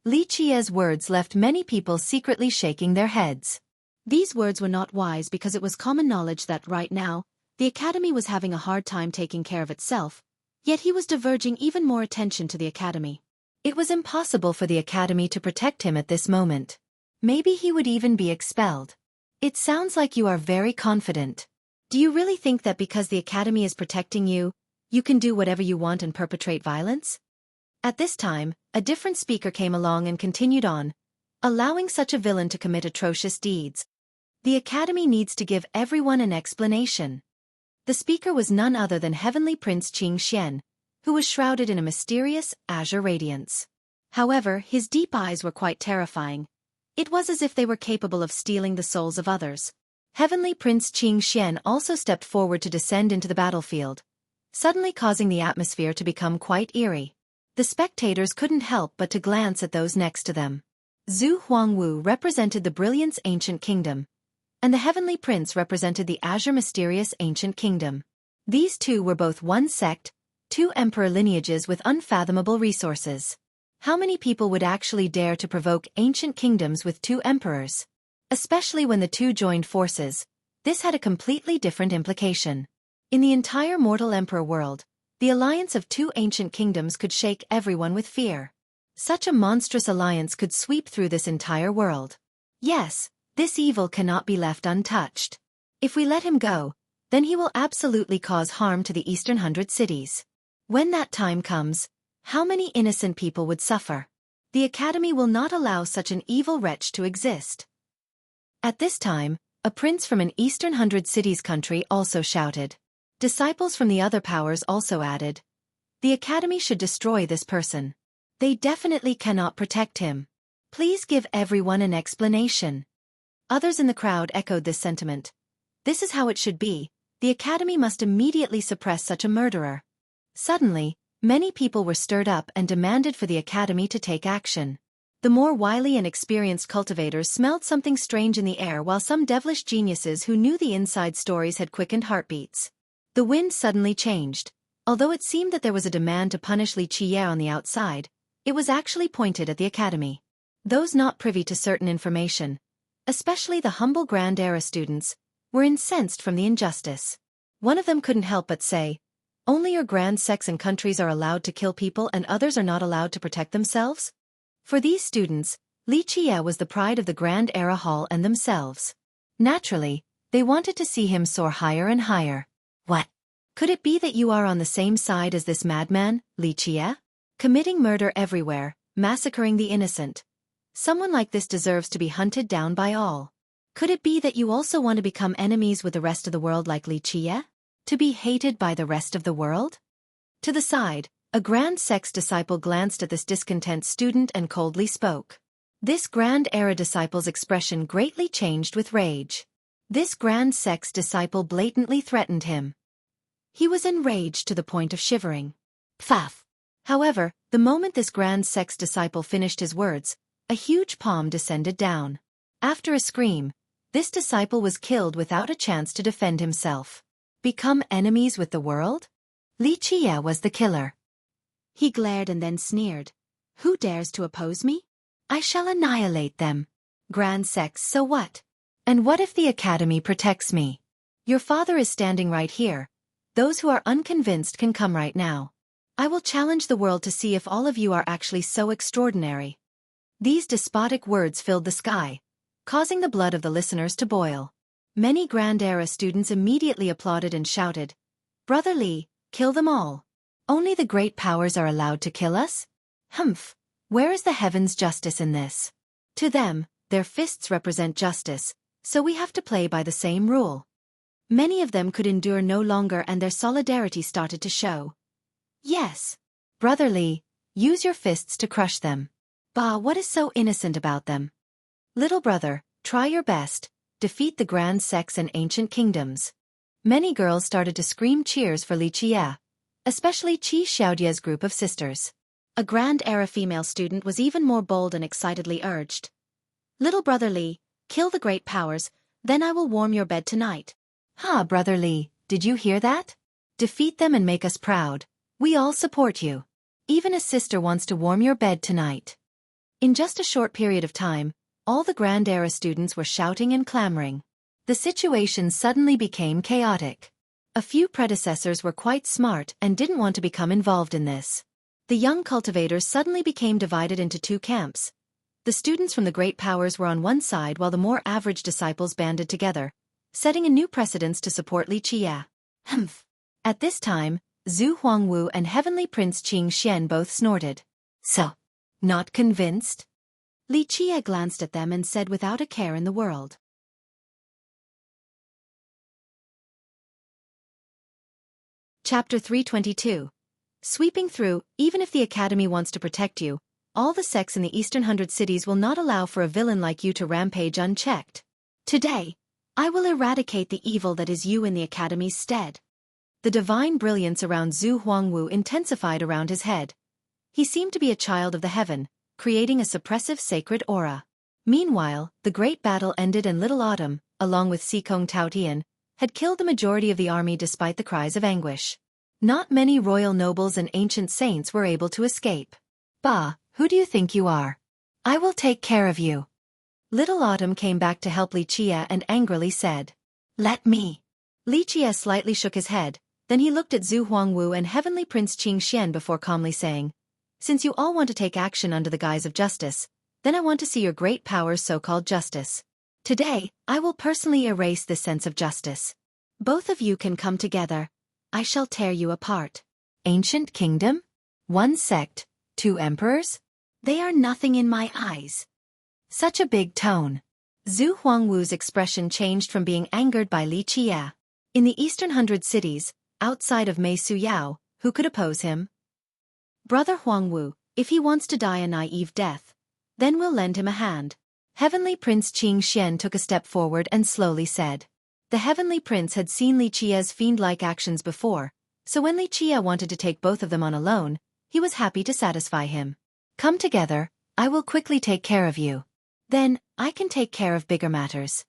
Li Qie's words left many people secretly shaking their heads. These words were not wise because it was common knowledge that right now, the academy was having a hard time taking care of itself, yet he was diverging even more attention to the academy. It was impossible for the academy to protect him at this moment. Maybe he would even be expelled. It sounds like you are very confident. Do you really think that because the academy is protecting you, you can do whatever you want and perpetrate violence? At this time, a different speaker came along and continued on, allowing such a villain to commit atrocious deeds. The academy needs to give everyone an explanation. The speaker was none other than Heavenly Prince Qing Xian, who was shrouded in a mysterious, azure radiance. However, his deep eyes were quite terrifying. It was as if they were capable of stealing the souls of others. Heavenly Prince Qing Xian also stepped forward to descend into the battlefield, suddenly causing the atmosphere to become quite eerie. The spectators couldn't help but to glance at those next to them. Zhu Huangwu represented the Brilliance Ancient Kingdom, and the Heavenly Prince represented the Azure Mysterious Ancient Kingdom. These two were both one sect, two emperor lineages with unfathomable resources. How many people would actually dare to provoke ancient kingdoms with two emperors? Especially when the two joined forces, this had a completely different implication. In the entire mortal emperor world, the alliance of two ancient kingdoms could shake everyone with fear. Such a monstrous alliance could sweep through this entire world. Yes, this evil cannot be left untouched. If we let him go, then he will absolutely cause harm to the Eastern 100 cities. When that time comes, how many innocent people would suffer? The Academy will not allow such an evil wretch to exist. At this time, a prince from an eastern 100 cities country also shouted. Disciples from the other powers also added. The Academy should destroy this person. They definitely cannot protect him. Please give everyone an explanation. Others in the crowd echoed this sentiment. This is how it should be. The Academy must immediately suppress such a murderer. Suddenly, many people were stirred up and demanded for the Academy to take action. The more wily and experienced cultivators smelled something strange in the air, while some devilish geniuses who knew the inside stories had quickened heartbeats. The wind suddenly changed. Although it seemed that there was a demand to punish Li Qiye on the outside, it was actually pointed at the Academy. Those not privy to certain information, especially the humble Grand Era students, were incensed from the injustice. One of them couldn't help but say, "Only your grand sects and countries are allowed to kill people and others are not allowed to protect themselves?" For these students, Li Qiye was the pride of the Grand Era Hall and themselves. Naturally, they wanted to see him soar higher and higher. What? Could it be that you are on the same side as this madman, Li Qiye? Committing murder everywhere, massacring the innocent. Someone like this deserves to be hunted down by all. Could it be that you also want to become enemies with the rest of the world like Li Qiye? To be hated by the rest of the world? To the side, a Grand Sect's disciple glanced at this discontent student and coldly spoke. This Grand Era disciple's expression greatly changed with rage. This Grand Sect's disciple blatantly threatened him. He was enraged to the point of shivering. Pfaff! However, the moment this Grand Sect's disciple finished his words, a huge palm descended down. After a scream, this disciple was killed without a chance to defend himself. Become enemies with the world? Li Qiye was the killer. He glared and then sneered. Who dares to oppose me? I shall annihilate them. Grand Sects, so what? And what if the Academy protects me? Your father is standing right here. Those who are unconvinced can come right now. I will challenge the world to see if all of you are actually so extraordinary. These despotic words filled the sky, causing the blood of the listeners to boil. Many Grand Era students immediately applauded and shouted, "Brother Li, kill them all. Only the great powers are allowed to kill us? Humph! Where is the heaven's justice in this?" To them, their fists represent justice, so we have to play by the same rule. Many of them could endure no longer and their solidarity started to show. Yes. Brother Li, use your fists to crush them. Bah, what is so innocent about them? Little brother, try your best, defeat the Grand Sects and ancient kingdoms. Many girls started to scream cheers for Li Qiye, especially Qi Xiaodie's group of sisters. A Grand Era female student was even more bold and excitedly urged. Little brother Li, kill the great powers, then I will warm your bed tonight. Ha, brother Li, did you hear that? Defeat them and make us proud. We all support you. Even a sister wants to warm your bed tonight. In just a short period of time, all the Grand Era students were shouting and clamoring. The situation suddenly became chaotic. A few predecessors were quite smart and didn't want to become involved in this. The young cultivators suddenly became divided into two camps. The students from the great powers were on one side while the more average disciples banded together, setting a new precedence to support Li Qiye. Humph! At this time, Zhu Huangwu and Heavenly Prince Qing Xian both snorted. So, not convinced? Li Qiye glanced at them and said without a care in the world. Chapter 322. Sweeping through, even if the Academy wants to protect you, all the sects in the Eastern 100 cities will not allow for a villain like you to rampage unchecked. Today, I will eradicate the evil that is you in the Academy's stead. The divine brilliance around Zhu Huangwu intensified around his head. He seemed to be a child of the heaven, creating a suppressive sacred aura. Meanwhile, the great battle ended and Little Autumn, along with Sikong Taotian, had killed the majority of the army despite the cries of anguish. Not many royal nobles and ancient saints were able to escape. Bah, who do you think you are? I will take care of you. Little Autumn came back to help Li Qiye and angrily said, "Let me." Li Qiye slightly shook his head, then he looked at Zhu Huangwu and Heavenly Prince Qing Xian before calmly saying, "Since you all want to take action under the guise of justice, then I want to see your great power's so-called justice. Today, I will personally erase this sense of justice. Both of you can come together. I shall tear you apart." Ancient kingdom? One sect, two emperors? They are nothing in my eyes. Such a big tone. Zhu Huangwu's expression changed from being angered by Li Qie. In the eastern 100 cities, outside of Mei Suyao, who could oppose him? Brother Huangwu, if he wants to die a naive death, then we'll lend him a hand. Heavenly Prince Qing Xian took a step forward and slowly said. The Heavenly Prince had seen Li Qie's fiend-like actions before, so when Li Qie wanted to take both of them on alone, he was happy to satisfy him. Come together, I will quickly take care of you. Then, I can take care of bigger matters.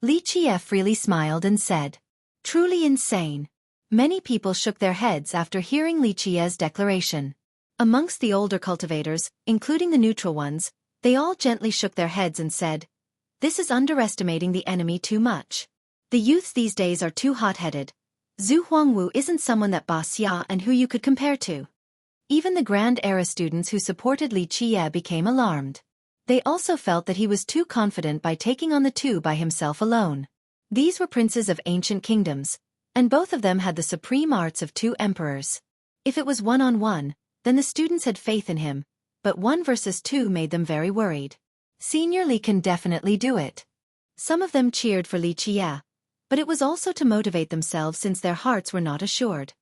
Li Qie freely smiled and said. Truly insane. Many people shook their heads after hearing Li Qie's declaration. Amongst the older cultivators, including the neutral ones, they all gently shook their heads and said, this is underestimating the enemy too much. The youths these days are too hot-headed. Zhu Huangwu isn't someone that Ba Xia and who you could compare to. Even the Grand Era students who supported Li Qie became alarmed. They also felt that he was too confident by taking on the two by himself alone. These were princes of ancient kingdoms, and both of them had the supreme arts of two emperors. If it was one-on-one, then the students had faith in him, but 1 versus 2 made them very worried. Senior Li can definitely do it. Some of them cheered for Li Qie, but it was also to motivate themselves since their hearts were not assured.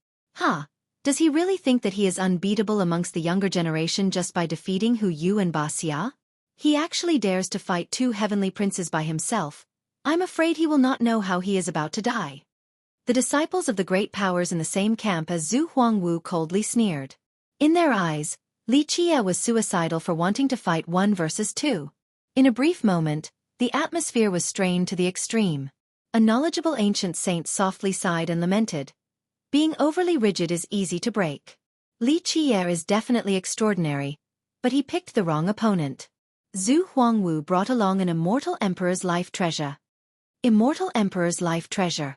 Does he really think that he is unbeatable amongst the younger generation just by defeating Hu Yu and Ba Xia? He actually dares to fight 2 heavenly princes by himself. I'm afraid he will not know how he is about to die. The disciples of the great powers in the same camp as Zhu Huangwu coldly sneered. In their eyes, Li Qie was suicidal for wanting to fight 1 versus 2. In a brief moment, the atmosphere was strained to the extreme. A knowledgeable ancient saint softly sighed and lamented. Being overly rigid is easy to break. Li Qie is definitely extraordinary, but he picked the wrong opponent. Zhu Huangwu brought along an immortal emperor's life treasure. Immortal emperor's life treasure.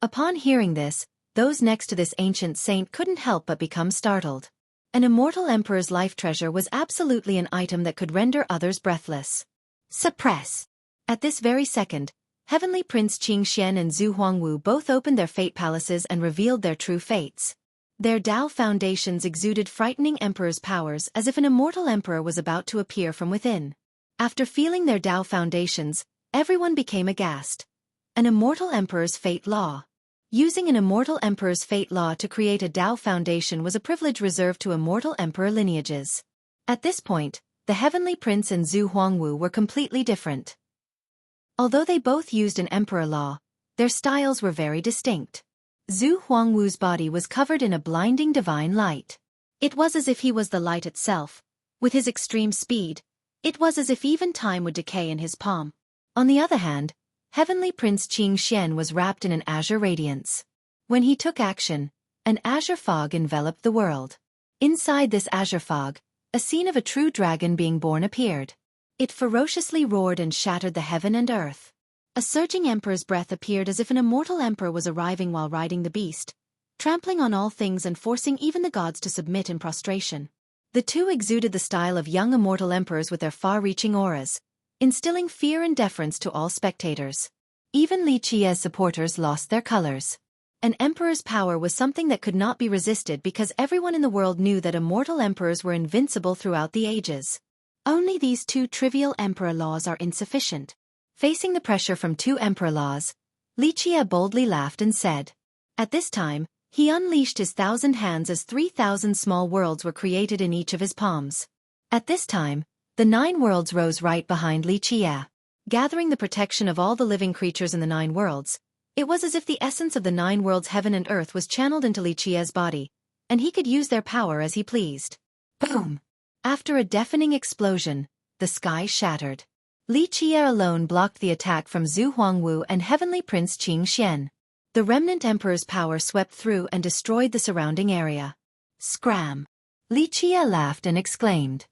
Upon hearing this, those next to this ancient saint couldn't help but become startled. An immortal emperor's life treasure was absolutely an item that could render others breathless. Suppress. At this very second, Heavenly Prince Qing Xian and Zhu Huangwu both opened their fate palaces and revealed their true fates. Their Tao foundations exuded frightening emperor's powers as if an immortal emperor was about to appear from within. After feeling their Tao foundations, everyone became aghast. An immortal emperor's fate law. Using an immortal emperor's fate law to create a Tao foundation was a privilege reserved to immortal emperor lineages. At this point, the Heavenly Prince and Zhu Huangwu were completely different. Although they both used an emperor law, their styles were very distinct. Zhu Huangwu's body was covered in a blinding divine light. It was as if he was the light itself. With his extreme speed, it was as if even time would decay in his palm. On the other hand, Heavenly Prince Qing Xian was wrapped in an azure radiance. When he took action, an azure fog enveloped the world. Inside this azure fog, a scene of a true dragon being born appeared. It ferociously roared and shattered the heaven and earth. A surging emperor's breath appeared as if an immortal emperor was arriving while riding the beast, trampling on all things and forcing even the gods to submit in prostration. The two exuded the style of young immortal emperors with their far-reaching auras, instilling fear and deference to all spectators. Even Li Qie's supporters lost their colors. An emperor's power was something that could not be resisted because everyone in the world knew that immortal emperors were invincible throughout the ages. Only these 2 trivial emperor laws are insufficient. Facing the pressure from 2 emperor laws, Li Qie boldly laughed and said. At this time, he unleashed his 1,000 hands as 3,000 small worlds were created in each of his palms. At this time, the 9 worlds rose right behind Li Qie. Gathering the protection of all the living creatures in the 9 worlds, it was as if the essence of the 9 worlds heaven and earth was channeled into Li Qie's body, and he could use their power as he pleased. Boom! After a deafening explosion, the sky shattered. Li Qie alone blocked the attack from Zhu Huangwu and Heavenly Prince Qing Xian. The remnant emperor's power swept through and destroyed the surrounding area. Scram! Li Qie laughed and exclaimed.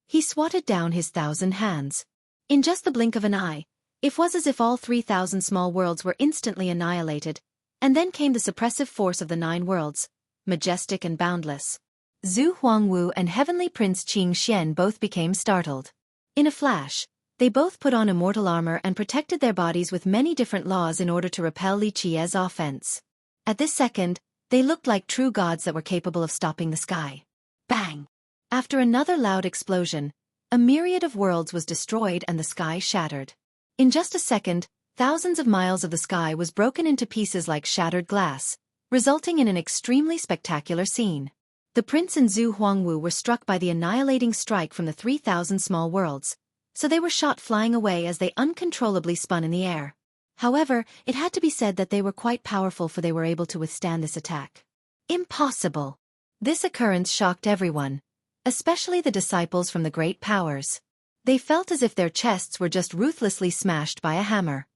He swatted down his 1,000 hands. In just the blink of an eye, it was as if all 3,000 small worlds were instantly annihilated, and then came the suppressive force of the 9 worlds, majestic and boundless. Zhu Huangwu and Heavenly Prince Qing Xian both became startled. In a flash, they both put on immortal armor and protected their bodies with many different laws in order to repel Li Qie's offense. At this second, They looked like true gods that were capable of stopping the sky. Bang! After another loud explosion, a myriad of worlds was destroyed and the sky shattered. In just a second, thousands of miles of the sky was broken into pieces like shattered glass, resulting in an extremely spectacular scene. The prince and Zhu Huangwu were struck by the annihilating strike from the 3,000 small worlds, so they were shot flying away as they uncontrollably spun in the air. However, it had to be said that they were quite powerful, for they were able to withstand this attack. Impossible! This occurrence shocked everyone, especially the disciples from the great powers. They felt as if their chests were just ruthlessly smashed by a hammer.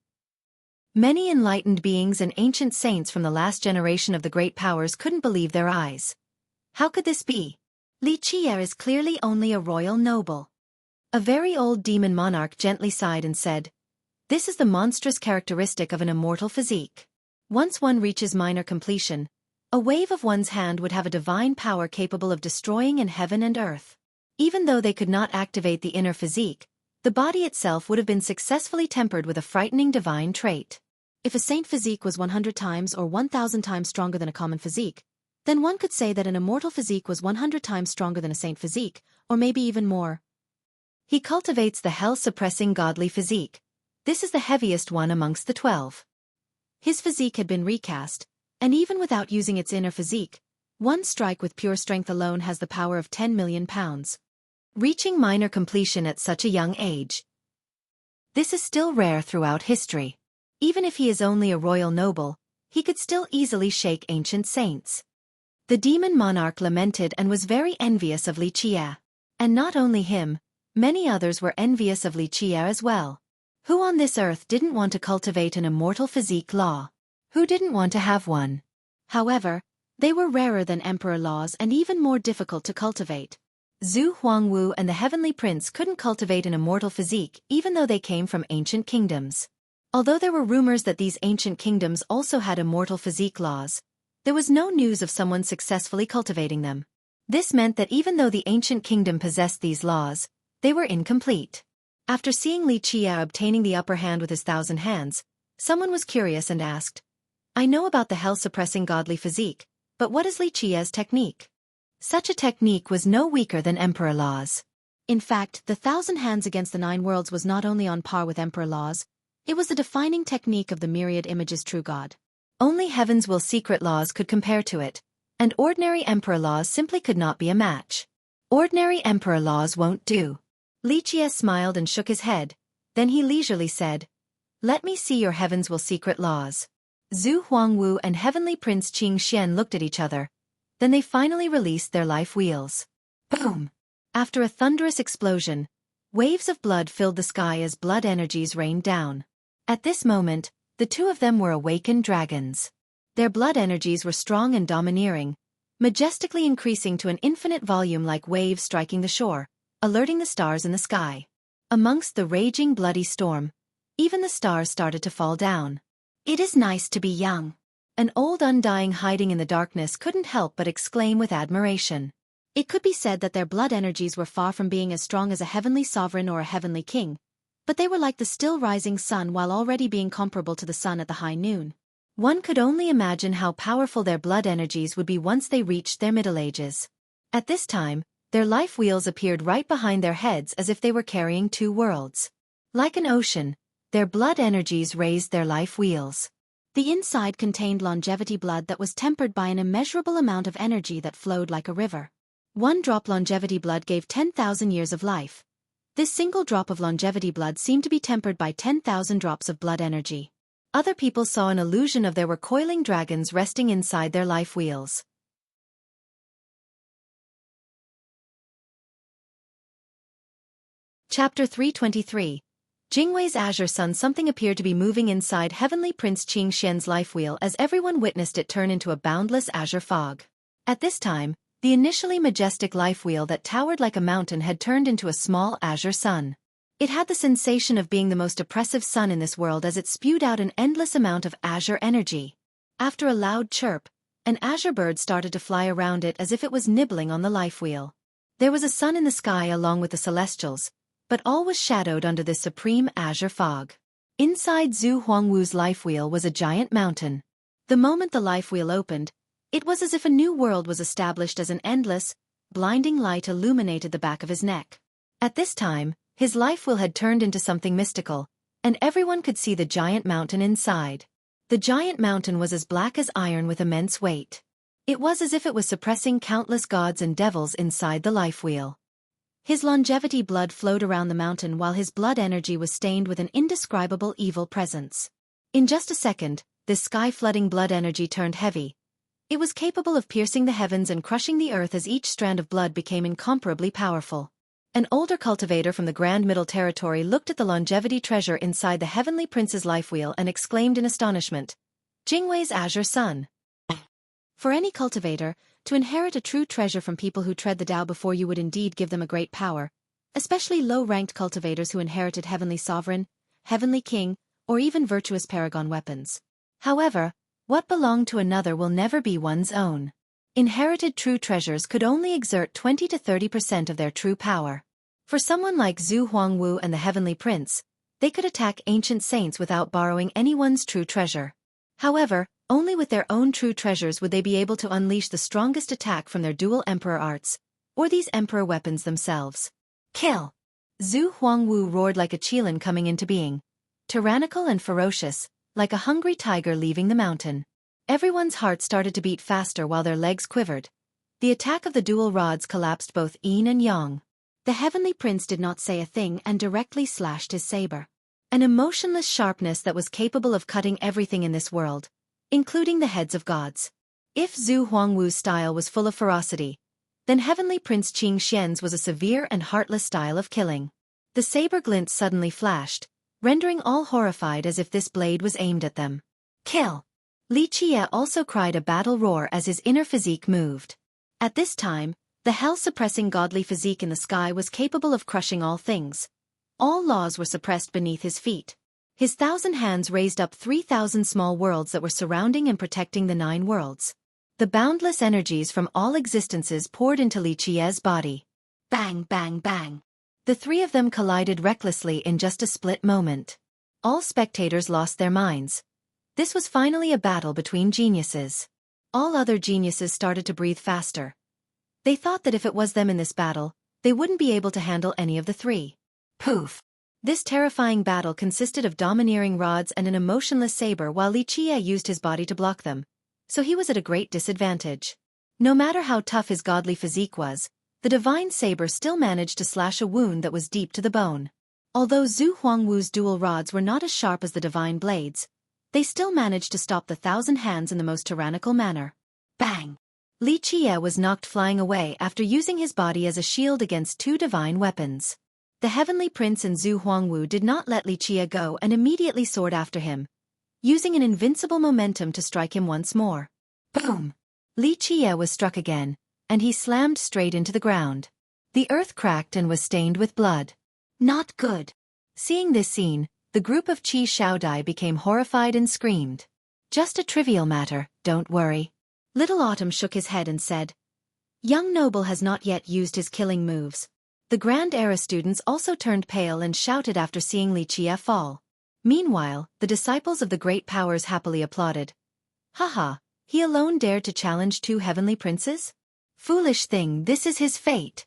Many enlightened beings and ancient saints from the last generation of the great powers couldn't believe their eyes. How could this be? Li Qi'er is clearly only a royal noble. A very old demon monarch gently sighed and said, "This is the monstrous characteristic of an immortal physique. Once one reaches minor completion, a wave of one's hand would have a divine power capable of destroying in heaven and earth. Even though they could not activate the inner physique, the body itself would have been successfully tempered with a frightening divine trait. If a saint physique was 100 times or 1,000 times stronger than a common physique, then one could say that an immortal physique was 100 times stronger than a saint physique, or maybe even more. He cultivates the hell-suppressing godly physique. This is the heaviest one amongst the 12. His physique had been recast, and even without using its inner physique, one strike with pure strength alone has the power of 10 million pounds. Reaching minor completion at such a young age. This is still rare throughout history. Even if he is only a royal noble, he could still easily shake ancient saints." The demon monarch lamented and was very envious of Li Qi'er. And not only him, many others were envious of Li Qi'er as well. Who on this earth didn't want to cultivate an immortal physique law? Who didn't want to have one? However, they were rarer than emperor laws and even more difficult to cultivate. Zhu Huangwu and the Heavenly Prince couldn't cultivate an immortal physique even though they came from ancient kingdoms. Although there were rumors that these ancient kingdoms also had immortal physique laws, there was no news of someone successfully cultivating them. This meant that even though the ancient kingdom possessed these laws, they were incomplete. After seeing Li Qi'er obtaining the upper hand with his 1,000 hands, someone was curious and asked, "I know about the hell-suppressing godly physique, but what is Li Qi'er's technique?" Such a technique was no weaker than Emperor Laws. In fact, the 1,000 hands against the 9 worlds was not only on par with Emperor Laws, it was the defining technique of the myriad images true God. Only Heaven's Will secret laws could compare to it, and ordinary Emperor Laws simply could not be a match. Ordinary Emperor Laws won't do. Li Qi'er smiled and shook his head, then he leisurely said, "Let me see your Heaven's Will secret laws." Zhu Huangwu and Heavenly Prince Qing Xian looked at each other. Then they finally released their life wheels. Boom! After a thunderous explosion, waves of blood filled the sky as blood energies rained down. At this moment, the two of them were awakened dragons. Their blood energies were strong and domineering, majestically increasing to an infinite volume like waves striking the shore, alerting the stars in the sky. Amongst the raging bloody storm, even the stars started to fall down. "It is nice to be young." An old undying hiding in the darkness couldn't help but exclaim with admiration. It could be said that their blood energies were far from being as strong as a heavenly sovereign or a heavenly king, but they were like the still rising sun while already being comparable to the sun at the high noon. One could only imagine how powerful their blood energies would be once they reached their middle ages. At this time, their life wheels appeared right behind their heads as if they were carrying 2 worlds. Like an ocean, their blood energies raised their life wheels. The inside contained longevity blood that was tempered by an immeasurable amount of energy that flowed like a river. 1 drop longevity blood gave 10,000 years of life. This single drop of longevity blood seemed to be tempered by 10,000 drops of blood energy. Other people saw an illusion of there were coiling dragons resting inside their life wheels. Chapter 323. Jingwei's Azure Sun. Something appeared to be moving inside Heavenly Prince Qing Xian's life wheel as everyone witnessed it turn into a boundless azure fog. At this time, the initially majestic life wheel that towered like a mountain had turned into a small azure sun. It had the sensation of being the most oppressive sun in this world as it spewed out an endless amount of azure energy. After a loud chirp, an azure bird started to fly around it as if it was nibbling on the life wheel. There was a sun in the sky along with the celestials, but all was shadowed under this supreme azure fog. Inside Zhu Huangwu's life wheel was a giant mountain. The moment the life wheel opened, It was as if a new world was established as an endless, blinding light illuminated the back of his neck. At this time, his life will had turned into something mystical, and everyone could see the giant mountain inside. The giant mountain was as black as iron with immense weight. It was as if it was suppressing countless gods and devils inside the life wheel. His longevity blood flowed around the mountain while his blood energy was stained with an indescribable evil presence. In just a second, this sky-flooding blood energy turned heavy. It was capable of piercing the heavens and crushing the earth as each strand of blood became incomparably powerful. An older cultivator from the Grand Middle Territory looked at the longevity treasure inside the Heavenly Prince's life wheel and exclaimed in astonishment, "Jingwei's azure sun." For any cultivator, to inherit a true treasure from people who tread the Tao before you would indeed give them a great power, especially low-ranked cultivators who inherited Heavenly Sovereign, Heavenly King, or even virtuous paragon weapons. However, what belonged to another will never be one's own. Inherited true treasures could only exert 20 to 30% of their true power. For someone like Zhu Huangwu and the Heavenly Prince, they could attack ancient saints without borrowing anyone's true treasure. However, only with their own true treasures would they be able to unleash the strongest attack from their dual emperor arts, or these emperor weapons themselves. Kill! Zhu Huangwu roared like a qilin coming into being, tyrannical and ferocious, like a hungry tiger leaving the mountain. Everyone's heart started to beat faster while their legs quivered. The attack of the dual rods collapsed both yin and yang. The Heavenly Prince did not say a thing and directly slashed his saber. An emotionless sharpness that was capable of cutting everything in this world, including the heads of gods. If Zhu Huangwu's style was full of ferocity, then Heavenly Prince Qing Xian's was a severe and heartless style of killing. The saber glint suddenly flashed, rendering all horrified as if this blade was aimed at them. Kill! Li Qie also cried a battle roar as his inner physique moved. At this time, the hell-suppressing godly physique in the sky was capable of crushing all things. All laws were suppressed beneath his feet. His 1,000 hands raised up 3,000 small worlds that were surrounding and protecting the 9 worlds. The boundless energies from all existences poured into Li Qie's body. Bang, bang, bang. The 3 of them collided recklessly in just a split moment. All spectators lost their minds. This was finally a battle between geniuses. All other geniuses started to breathe faster. They thought that if it was them in this battle, they wouldn't be able to handle any of the 3. Poof! This terrifying battle consisted of domineering rods and an emotionless saber while Li Qie used his body to block them, so he was at a great disadvantage. No matter how tough his godly physique was, the divine saber still managed to slash a wound that was deep to the bone. Although Zhu Huangwu's dual rods were not as sharp as the divine blades, they still managed to stop the 1,000 hands in the most tyrannical manner. Bang! Li Qie was knocked flying away after using his body as a shield against 2 divine weapons. The Heavenly Prince and Zhu Huangwu did not let Li Qie go and immediately soared after him, using an invincible momentum to strike him once more. Boom! Li Qie was struck again, and he slammed straight into the ground. The earth cracked and was stained with blood. Not good. Seeing this scene, the group of Qi Shaodai became horrified and screamed. Just a trivial matter, don't worry. Little Autumn shook his head and said, Young Noble has not yet used his killing moves. The Grand Era students also turned pale and shouted after seeing Li Qie fall. Meanwhile, the disciples of the great powers happily applauded. Haha, he alone dared to challenge 2 heavenly princes? Foolish thing, this is his fate.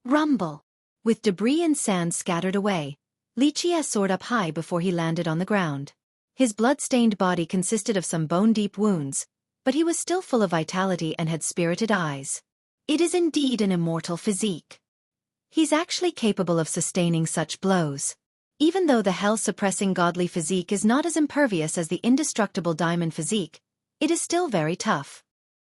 Rumble. With debris and sand scattered away, Li Qie soared up high before he landed on the ground. His blood-stained body consisted of some bone-deep wounds, but he was still full of vitality and had spirited eyes. It is indeed an immortal physique. He's actually capable of sustaining such blows. Even though the hell-suppressing godly physique is not as impervious as the indestructible diamond physique, it is still very tough.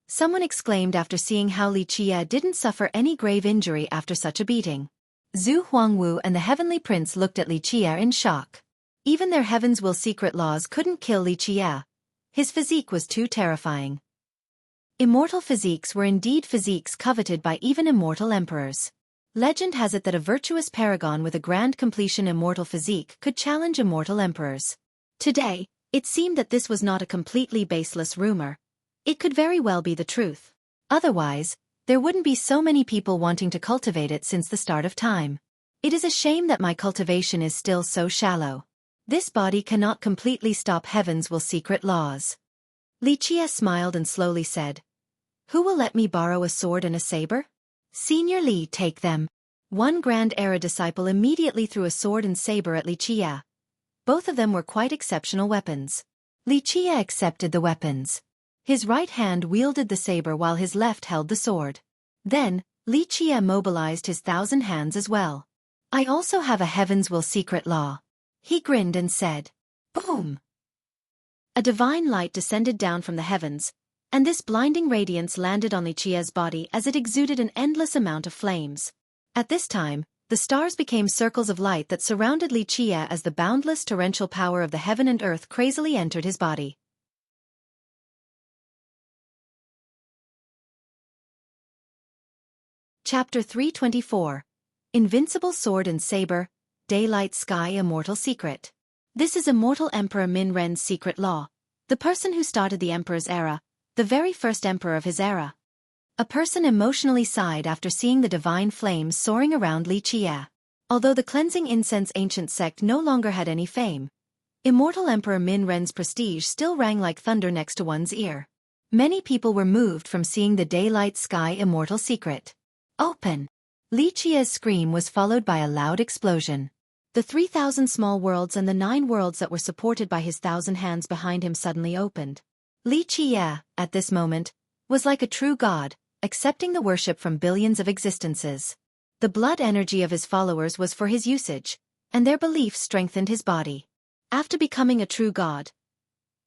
Someone exclaimed after seeing how Li Qie didn't suffer any grave injury after such a beating. Zhu Huangwu and the Heavenly Prince looked at Li Qie in shock. Even their Heaven's Will secret laws couldn't kill Li Qie. His physique was too terrifying. Immortal physiques were indeed physiques coveted by even immortal emperors. Legend has it that a virtuous paragon with a grand completion immortal physique could challenge immortal emperors. Today, it seemed that this was not a completely baseless rumor. It could very well be the truth. Otherwise, there wouldn't be so many people wanting to cultivate it since the start of time. It is a shame that my cultivation is still so shallow. This body cannot completely stop Heaven's Will secret laws. Li Qie smiled and slowly said, Who will let me borrow a sword and a saber? Senior Li, take them. One Grand Era disciple immediately threw a sword and saber at Li Qia. Both of them were quite exceptional weapons. Li Qia accepted the weapons. His right hand wielded the saber while his left held the sword. Then, Li Qia mobilized his 1,000 hands as well. I also have a Heaven's Will secret law. He grinned and said, Boom! A divine light descended down from the heavens, and this blinding radiance landed on Li Qia's body as it exuded an endless amount of flames. At this time, the stars became circles of light that surrounded Li Qia as the boundless torrential power of the heaven and earth crazily entered his body. Chapter 324. Invincible Sword and Saber, Daylight Sky Immortal Secret. This is Immortal Emperor Min Ren's secret law, the person who started the Emperor's era, the very first emperor of his era. A person emotionally sighed after seeing the divine flames soaring around Li Qia. Although the cleansing incense ancient sect no longer had any fame, Immortal Emperor Min Ren's prestige still rang like thunder next to one's ear. Many people were moved from seeing the Daylight Sky Immortal Secret. Open! Li Qia's scream was followed by a loud explosion. The 3,000 small worlds and the 9 worlds that were supported by his 1,000 hands behind him suddenly opened. Li Qia, at this moment, was like a true god, accepting the worship from billions of existences. The blood energy of his followers was for his usage, and their belief strengthened his body. After becoming a true god,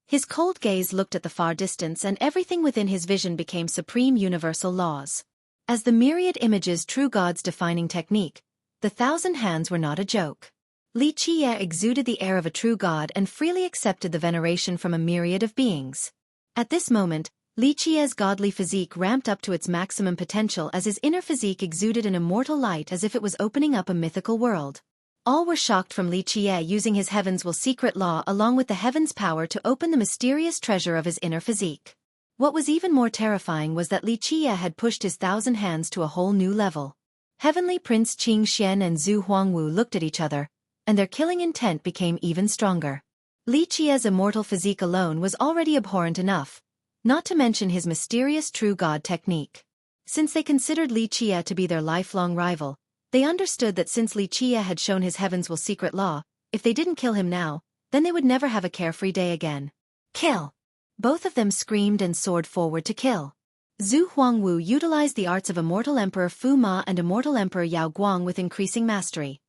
his cold gaze looked at the far distance and everything within his vision became supreme universal laws. As the myriad images true gods defining technique, the 1,000 hands were not a joke. Li Qia exuded the air of a true god and freely accepted the veneration from a myriad of beings. At this moment, Li Qia's godly physique ramped up to its maximum potential as his inner physique exuded an immortal light as if it was opening up a mythical world. All were shocked from Li Qia using his Heaven's Will secret law along with the heaven's power to open the mysterious treasure of his inner physique. What was even more terrifying was that Li Qia had pushed his 1,000 hands to a whole new level. Heavenly Prince Qing Xian and Zhu Huangwu looked at each other, and their killing intent became even stronger. Li Qia's immortal physique alone was already abhorrent enough, not to mention his mysterious true god technique. Since they considered Li Qia to be their lifelong rival, they understood that since Li Qia had shown his Heaven's Will secret law, if they didn't kill him now, then they would never have a carefree day again. Kill! Both of them screamed and soared forward to kill. Zhu Huangwu utilized the arts of Immortal Emperor Fu Ma and Immortal Emperor Yao Guang with increasing mastery.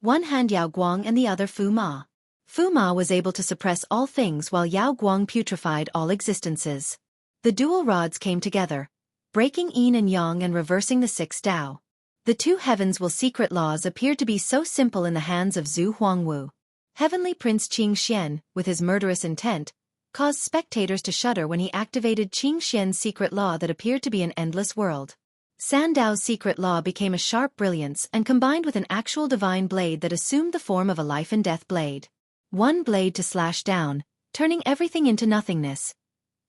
One hand Yao Guang and the other Fu Ma. Fu Ma was able to suppress all things while Yao Guang putrefied all existences. The dual rods came together, breaking yin and yang and reversing the 6 Tao. The 2 Heaven's Will secret laws appeared to be so simple in the hands of Zhu Huangwu. Heavenly Prince Qing Xian, with his murderous intent, caused spectators to shudder when he activated Qing Xian's secret law that appeared to be an endless world. Sandao's secret law became a sharp brilliance and combined with an actual divine blade that assumed the form of a life and death blade. One blade to slash down, turning everything into nothingness.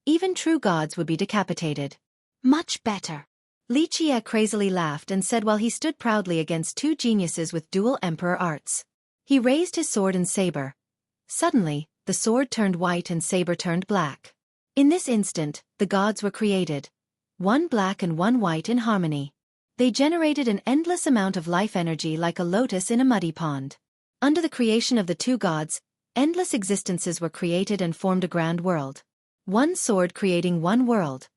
Even true gods would be decapitated. Much better. Li Qia crazily laughed and said while he stood proudly against 2 geniuses with dual emperor arts. He raised his sword and saber. Suddenly, the sword turned white and saber turned black. In this instant, the gods were created. One black and one white in harmony. They generated an endless amount of life energy like a lotus in a muddy pond. Under the creation of the 2 gods, endless existences were created and formed a grand world. One sword creating one world.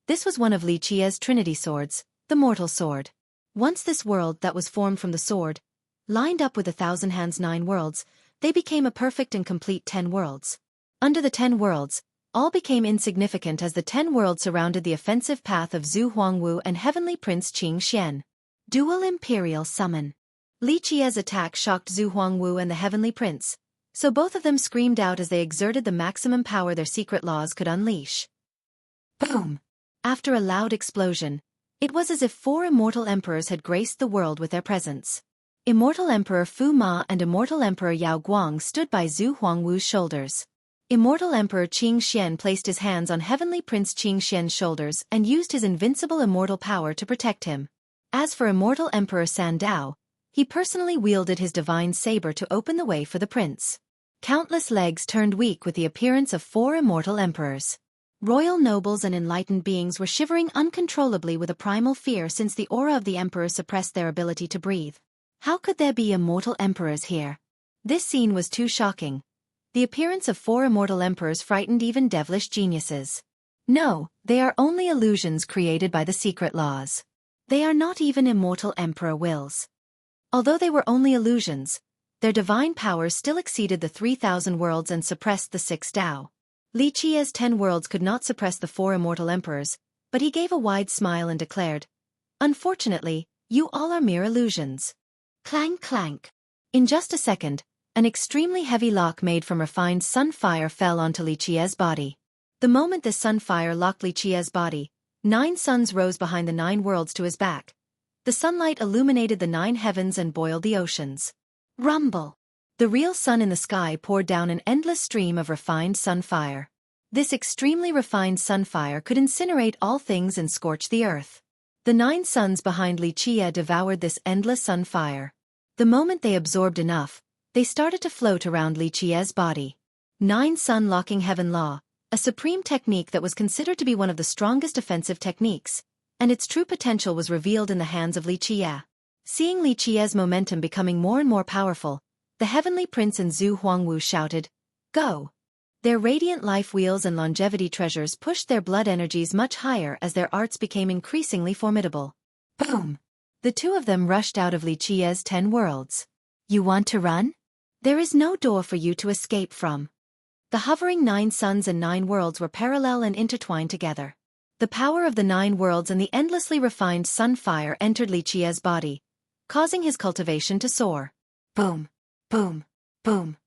This was one of Li Qia's Trinity swords, the Mortal Sword. Once this world that was formed from the sword, lined up with 1,000 hands 9 worlds, they became a perfect and complete 10 worlds. Under the 10 worlds, all became insignificant as the 10 worlds surrounded the offensive path of Zhu Huangwu and Heavenly Prince Qing Xian. Dual Imperial Summon. Li Qia's attack shocked Zhu Huangwu and the Heavenly Prince, so both of them screamed out as they exerted the maximum power their secret laws could unleash. Boom! After a loud explosion, it was as if 4 immortal emperors had graced the world with their presence. Immortal Emperor Fu Ma and Immortal Emperor Yao Guang stood by Zhu Huangwu's shoulders. Immortal Emperor Qing Xian placed his hands on Heavenly Prince Qing Xian's shoulders and used his invincible immortal power to protect him. As for Immortal Emperor Sandao, he personally wielded his divine saber to open the way for the prince. Countless legs turned weak with the appearance of 4 immortal emperors. Royal nobles and enlightened beings were shivering uncontrollably with a primal fear since the aura of the emperor suppressed their ability to breathe. How could there be immortal emperors here? This scene was too shocking. The appearance of 4 immortal emperors frightened even devilish geniuses. No, they are only illusions created by the secret laws. They are not even immortal emperor wills. Although they were only illusions, their divine powers still exceeded the 3,000 worlds and suppressed the 6 Tao. Li Qi's 10 worlds could not suppress the 4 immortal emperors, but he gave a wide smile and declared, "Unfortunately, you all are mere illusions." Clang clank. In just a second, an extremely heavy lock made from refined sunfire fell onto Li Qi's body. The moment this sunfire locked Li Qi's body, 9 suns rose behind the 9 worlds to his back. The sunlight illuminated the 9 heavens and boiled the oceans. Rumble. The real sun in the sky poured down an endless stream of refined sunfire. This extremely refined sunfire could incinerate all things and scorch the earth. The 9 suns behind Li Qi devoured this endless sunfire. The moment they absorbed enough, they started to float around Li Qi's body. 9 sun locking heaven law, a supreme technique that was considered to be one of the strongest offensive techniques, and its true potential was revealed in the hands of Li Qi. Seeing Li Qi's momentum becoming more and more powerful, the heavenly prince and Zhu Huangwu shouted, "Go!" Their radiant life wheels and longevity treasures pushed their blood energies much higher as their arts became increasingly formidable. Boom! The 2 of them rushed out of Li Qi's 10 worlds. "You want to run? There is no door for you to escape from." The hovering 9 suns and 9 worlds were parallel and intertwined together. The power of the 9 worlds and the endlessly refined sunfire entered Li Qi's body, causing his cultivation to soar. Boom! Boom! Boom!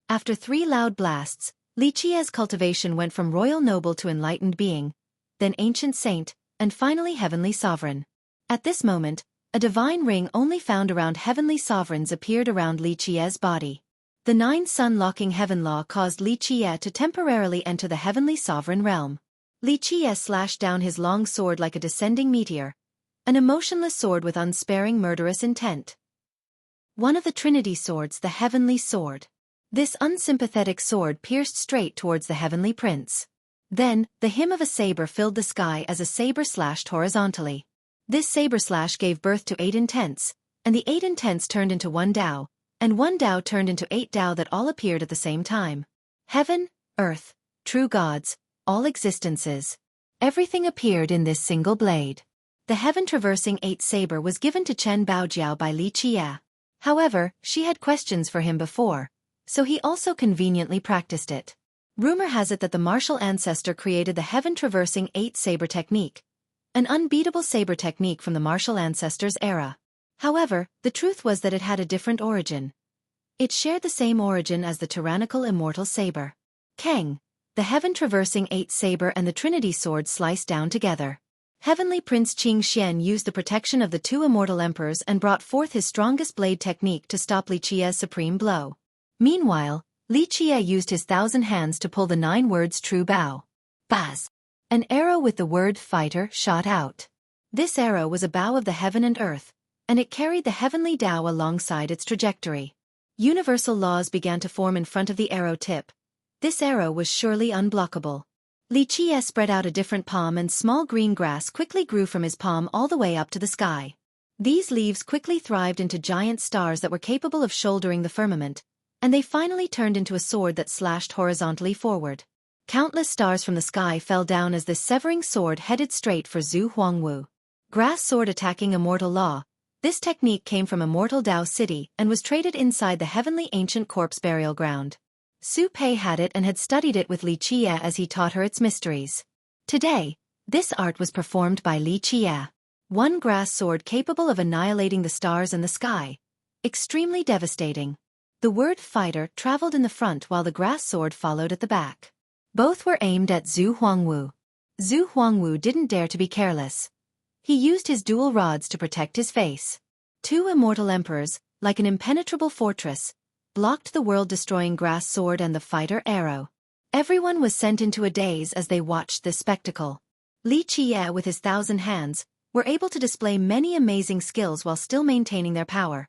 After 3 loud blasts, Li Qi's cultivation went from royal noble to enlightened being, then ancient saint, and finally heavenly sovereign. At this moment, a divine ring only found around heavenly sovereigns appeared around Li Qi's body. The 9 sun-locking heaven law caused Li Qi to temporarily enter the heavenly sovereign realm. Li Qi slashed down his long sword like a descending meteor, an emotionless sword with unsparing murderous intent. One of the Trinity swords, the heavenly sword. This unsympathetic sword pierced straight towards the heavenly prince. Then, the hymn of a saber filled the sky as a saber slashed horizontally. This saber slash gave birth to 8 intents, and the 8 intents turned into 1 Tao, and 1 Tao turned into 8 Tao that all appeared at the same time. Heaven, earth, true gods, all existences. Everything appeared in this single blade. The heaven-traversing 8 saber was given to Chen Baojiao by Li Qi. However, she had questions for him before, so he also conveniently practiced it. Rumor has it that the martial ancestor created the heaven-traversing 8 saber technique, an unbeatable saber technique from the martial ancestor's era. However, the truth was that it had a different origin. It shared the same origin as the tyrannical immortal saber. Kang, the heaven-traversing 8 saber and the Trinity sword sliced down together. Heavenly Prince Qing Xian used the protection of the 2 immortal emperors and brought forth his strongest blade technique to stop Li Qi's supreme blow. Meanwhile, Li Qi used his 1,000 hands to pull the 9 words true bow. Baz! An arrow with the word fighter shot out. This arrow was a bow of the heaven and earth, and it carried the heavenly Tao alongside its trajectory. Universal laws began to form in front of the arrow tip. This arrow was surely unblockable. Li Qi spread out a different palm and small green grass quickly grew from his palm all the way up to the sky. These leaves quickly thrived into giant stars that were capable of shouldering the firmament, and they finally turned into a sword that slashed horizontally forward. Countless stars from the sky fell down as this severing sword headed straight for Zhu Huangwu. Grass sword attacking immortal law. This technique came from Immortal Tao City and was traded inside the heavenly ancient corpse burial ground. Su Pei had it and had studied it with Li Qi as he taught her its mysteries. Today, this art was performed by Li Qi. 1 grass sword capable of annihilating the stars and the sky. Extremely devastating. The word fighter traveled in the front while the grass sword followed at the back. Both were aimed at Zhu Huangwu. Zhu Huangwu didn't dare to be careless. He used his dual rods to protect his face. 2 immortal emperors, like an impenetrable fortress, blocked the world-destroying grass sword and the fighter arrow. Everyone was sent into a daze as they watched this spectacle. Li Qi, with his 1,000 hands, were able to display many amazing skills while still maintaining their power.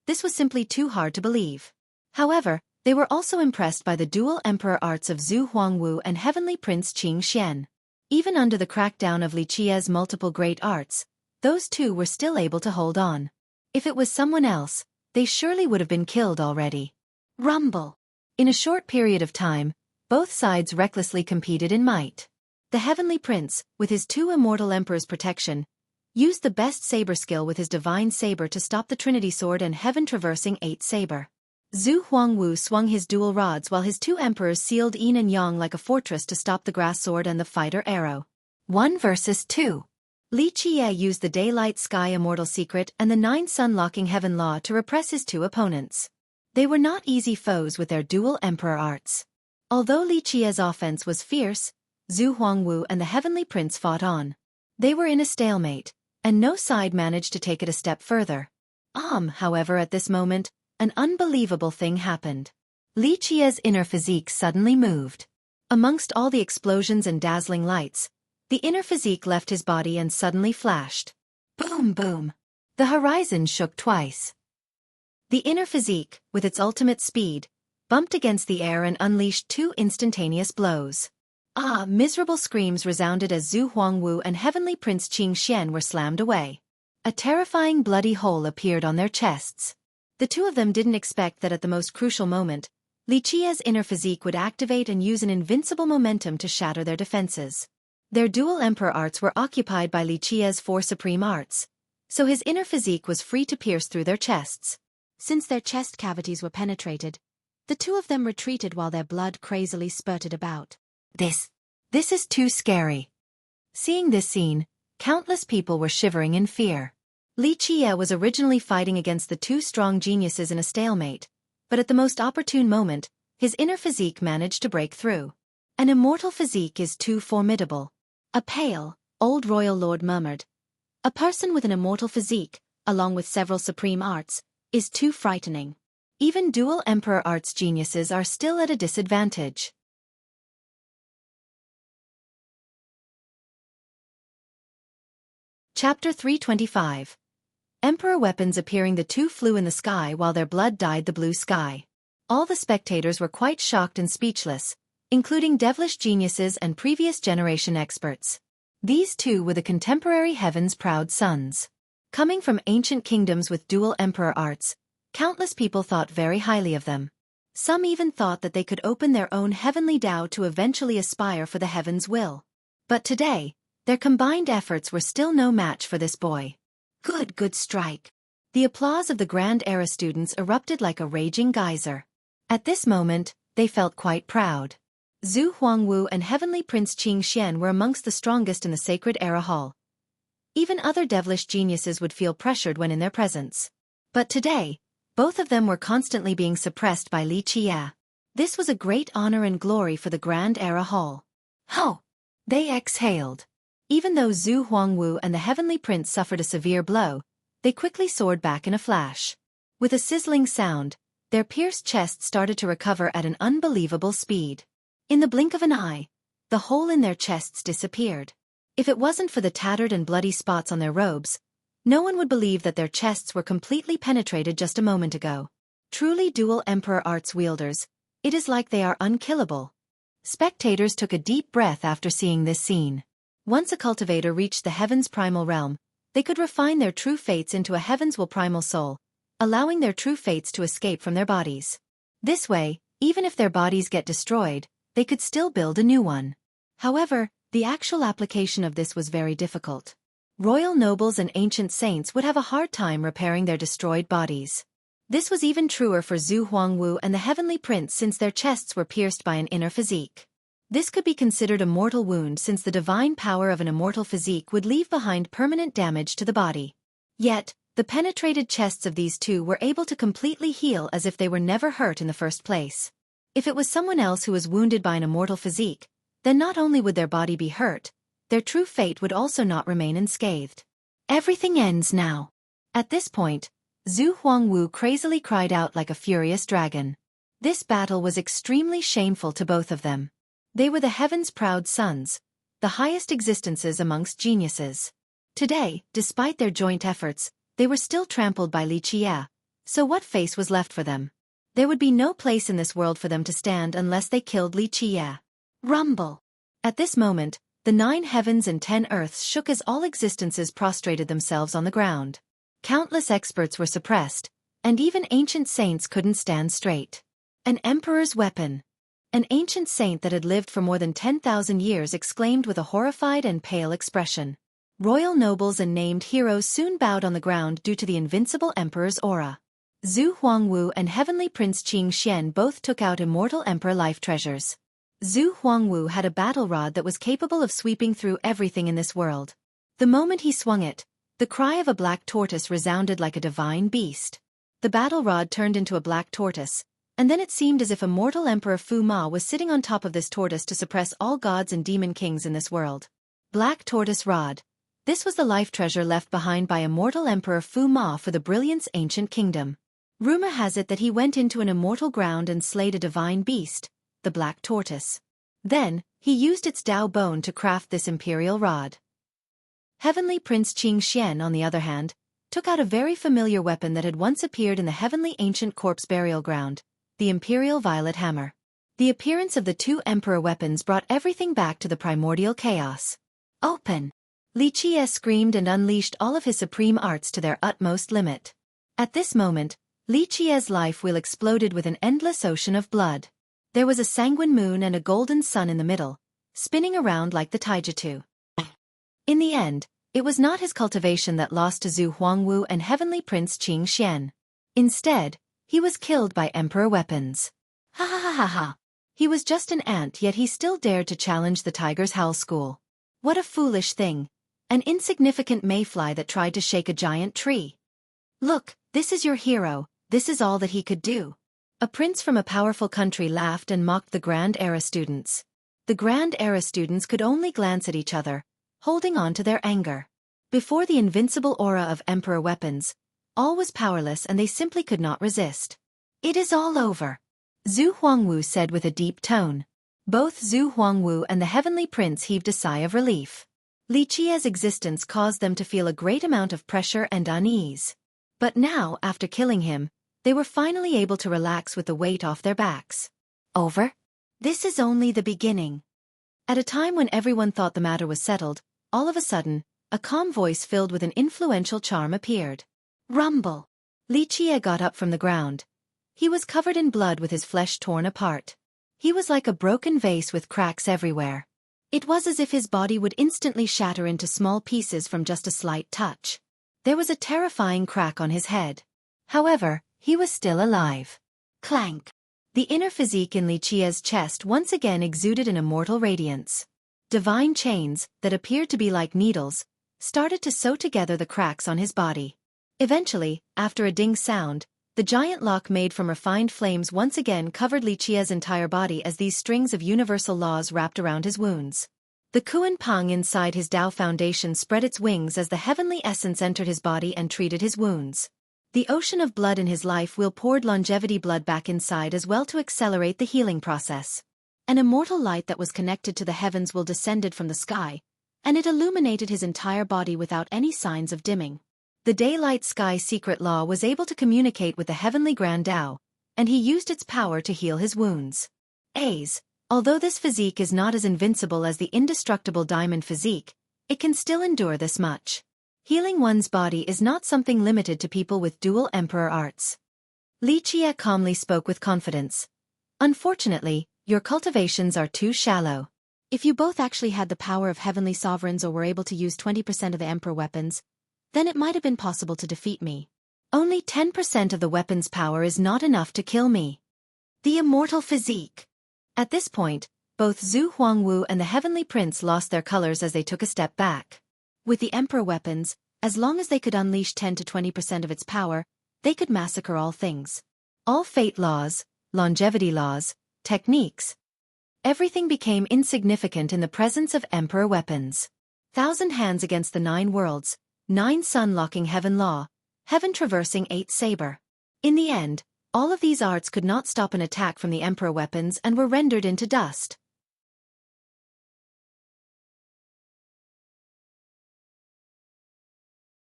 This was simply too hard to believe. However, They were also impressed by the dual emperor arts of Zhu Huangwu and Heavenly Prince Qing Xian. Even under the crackdown of Li Qia's multiple great arts, those two were still able to hold on. If it was someone else, they surely would have been killed already. Rumble. In a short period of time, both sides recklessly competed in might. The Heavenly Prince, with his two immortal emperors' protection, used the best saber skill with his divine saber to stop the Trinity Sword and heaven-traversing Eight Saber. Zhu Huangwu swung his dual rods while his two emperors sealed yin and yang like a fortress to stop the grass sword and the fighter arrow. 1 versus 2. Li Qie used the Daylight Sky Immortal Secret and the Nine Sun Locking Heaven Law to repress his two opponents. They were not easy foes with their dual emperor arts. Although Li Qie's offense was fierce, Zhu Huangwu and the Heavenly Prince fought on. They were in a stalemate, and no side managed to take it a step further. However, at this moment, an unbelievable thing happened. Li Qie's inner physique suddenly moved. Amongst all the explosions and dazzling lights, the inner physique left his body and suddenly flashed. Boom, boom. The horizon shook twice. The inner physique, with its ultimate speed, bumped against the air and unleashed two instantaneous blows. Miserable screams resounded as Zhu Huangwu and Heavenly Prince Qing Xian were slammed away. A terrifying bloody hole appeared on their chests. The two of them didn't expect that at the most crucial moment, Li Qie's inner physique would activate and use an invincible momentum to shatter their defenses. Their dual emperor arts were occupied by Li Qie's four supreme arts, so his inner physique was free to pierce through their chests. Since their chest cavities were penetrated, the two of them retreated while their blood crazily spurted about. This is too scary. Seeing this scene, countless people were shivering in fear. Li Qie was originally fighting against the two strong geniuses in a stalemate, but at the most opportune moment, his inner physique managed to break through. An immortal physique is too formidable. A pale, old royal lord murmured. A person with an immortal physique, along with several supreme arts, is too frightening. Even dual emperor arts geniuses are still at a disadvantage. Chapter 325. Emperor weapons appearing. The two flew in the sky while their blood dyed the blue sky. All the spectators were quite shocked and speechless, including devilish geniuses and previous generation experts. These two were the contemporary heaven's proud sons. Coming from ancient kingdoms with dual emperor arts, countless people thought very highly of them. Some even thought that they could open their own heavenly Tao to eventually aspire for the heaven's will. But today, their combined efforts were still no match for this boy. Good strike. The applause of the Grand Era students erupted like a raging geyser. At this moment, they felt quite proud. Zhu Huangwu and Heavenly Prince Qing Xian were amongst the strongest in the Sacred Era Hall. Even other devilish geniuses would feel pressured when in their presence. But today, both of them were constantly being suppressed by Li Qie. This was a great honor and glory for the Grand Era Hall. They exhaled. Even though Zhu Huangwu and the Heavenly Prince suffered a severe blow, they quickly soared back in a flash. With a sizzling sound, their pierced chests started to recover at an unbelievable speed. In the blink of an eye, the hole in their chests disappeared. If it wasn't for the tattered and bloody spots on their robes, no one would believe that their chests were completely penetrated just a moment ago. Truly dual emperor arts wielders, it is like they are unkillable. Spectators took a deep breath after seeing this scene. Once a cultivator reached the heaven's primal realm, they could refine their true fates into a heaven's will primal soul, allowing their true fates to escape from their bodies. This way, even if their bodies get destroyed, they could still build a new one. However, the actual application of this was very difficult. Royal nobles and ancient saints would have a hard time repairing their destroyed bodies. This was even truer for Zhu Huangwu and the Heavenly Prince since their chests were pierced by an inner physique. This could be considered a mortal wound since the divine power of an immortal physique would leave behind permanent damage to the body. Yet, the penetrated chests of these two were able to completely heal as if they were never hurt in the first place. If it was someone else who was wounded by an immortal physique, then not only would their body be hurt, their true fate would also not remain unscathed. Everything ends now. At this point, Zhu Huangwu crazily cried out like a furious dragon. This battle was extremely shameful to both of them. They were the heaven's proud sons, the highest existences amongst geniuses. Today, despite their joint efforts, they were still trampled by Li Qie. So what face was left for them? There would be no place in this world for them to stand unless they killed Li Qie. Rumble. At this moment, the 9 heavens and 10 earths shook as all existences prostrated themselves on the ground. Countless experts were suppressed, and even ancient saints couldn't stand straight. An emperor's weapon. An ancient saint that had lived for more than 10,000 years exclaimed with a horrified and pale expression. Royal nobles and named heroes soon bowed on the ground due to the invincible emperor's aura. Zhu Huangwu and Heavenly Prince Qing Xian both took out immortal emperor life treasures. Zhu Huangwu had a battle rod that was capable of sweeping through everything in this world. The moment he swung it, the cry of a black tortoise resounded like a divine beast. The battle rod turned into a black tortoise, and then it seemed as if immortal Emperor Fu Ma was sitting on top of this tortoise to suppress all gods and demon kings in this world. Black Tortoise Rod. This was the life treasure left behind by immortal Emperor Fu Ma for the Brilliance Ancient Kingdom. Rumor has it that he went into an immortal ground and slayed a divine beast, the Black Tortoise. Then, he used its Dao bone to craft this imperial rod. Heavenly Prince Qing Xian, on the other hand, took out a very familiar weapon that had once appeared in the heavenly ancient corpse burial ground, the Imperial Violet Hammer. The appearance of the 2 emperor weapons brought everything back to the primordial chaos. Open! Li Qie screamed and unleashed all of his supreme arts to their utmost limit. At this moment, Li Qie's life wheel exploded with an endless ocean of blood. There was a sanguine moon and a golden sun in the middle, spinning around like the taijutsu. In the end, it was not his cultivation that lost to Zhu Huangwu and Heavenly Prince Qing Xian. Instead, he was killed by emperor weapons. Ha ha ha ha ha. He was just an ant, yet he still dared to challenge the tiger's howl school. What a foolish thing. An insignificant mayfly that tried to shake a giant tree. Look, this is your hero, this is all that he could do. A prince from a powerful country laughed and mocked the Grand Era students. The Grand Era students could only glance at each other, holding on to their anger. Before the invincible aura of emperor weapons, all was powerless and they simply could not resist. It is all over, Zhu Huangwu said with a deep tone. Both Zhu Huangwu and the Heavenly Prince heaved a sigh of relief. Li Qie's existence caused them to feel a great amount of pressure and unease. But now, after killing him, they were finally able to relax with the weight off their backs. Over? This is only the beginning. At a time when everyone thought the matter was settled, all of a sudden, a calm voice filled with an influential charm appeared. Rumble! Li Qie got up from the ground. He was covered in blood with his flesh torn apart. He was like a broken vase with cracks everywhere. It was as if his body would instantly shatter into small pieces from just a slight touch. There was a terrifying crack on his head. However, he was still alive. Clank! The inner physique in Li Qie's chest once again exuded an immortal radiance. Divine chains, that appeared to be like needles, started to sew together the cracks on his body. Eventually, after a ding sound, the giant lock made from refined flames once again covered Li Qie's entire body as these strings of universal laws wrapped around his wounds. The Kuan Pang inside his Dao foundation spread its wings as the heavenly essence entered his body and treated his wounds. The ocean of blood in his life wheel poured longevity blood back inside as well to accelerate the healing process. An immortal light that was connected to the heavens will descended from the sky, and it illuminated his entire body without any signs of dimming. The daylight sky secret law was able to communicate with the heavenly Grand Dao, and he used its power to heal his wounds. Although this physique is not as invincible as the indestructible diamond physique, it can still endure this much. Healing one's body is not something limited to people with dual emperor arts. Li Qie calmly spoke with confidence. Unfortunately, your cultivations are too shallow. If you both actually had the power of heavenly sovereigns or were able to use 20% of the emperor weapons, then it might have been possible to defeat me. Only 10% of the weapon's power is not enough to kill me. The immortal physique. At this point, both Zhu Huangwu and the Heavenly Prince lost their colors as they took a step back. With the emperor weapons, as long as they could unleash 10 to 20% of its power, they could massacre all things. All fate laws, longevity laws, techniques. Everything became insignificant in the presence of emperor weapons. 1,000 hands against the 9 worlds, 9 sun locking heaven law, heaven traversing 8 saber. In the end, all of these arts could not stop an attack from the emperor weapons and were rendered into dust.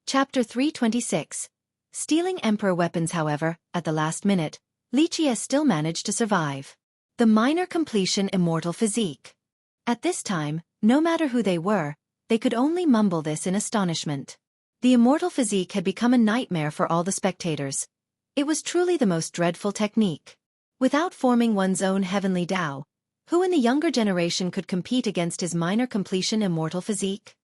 Chapter 326. Stealing emperor weapons. However, at the last minute, Lichie still managed to survive. The minor completion immortal physique. At this time, no matter who they were, they could only mumble this in astonishment. The immortal physique had become a nightmare for all the spectators. It was truly the most dreadful technique. Without forming one's own heavenly Tao, who in the younger generation could compete against his minor completion immortal physique?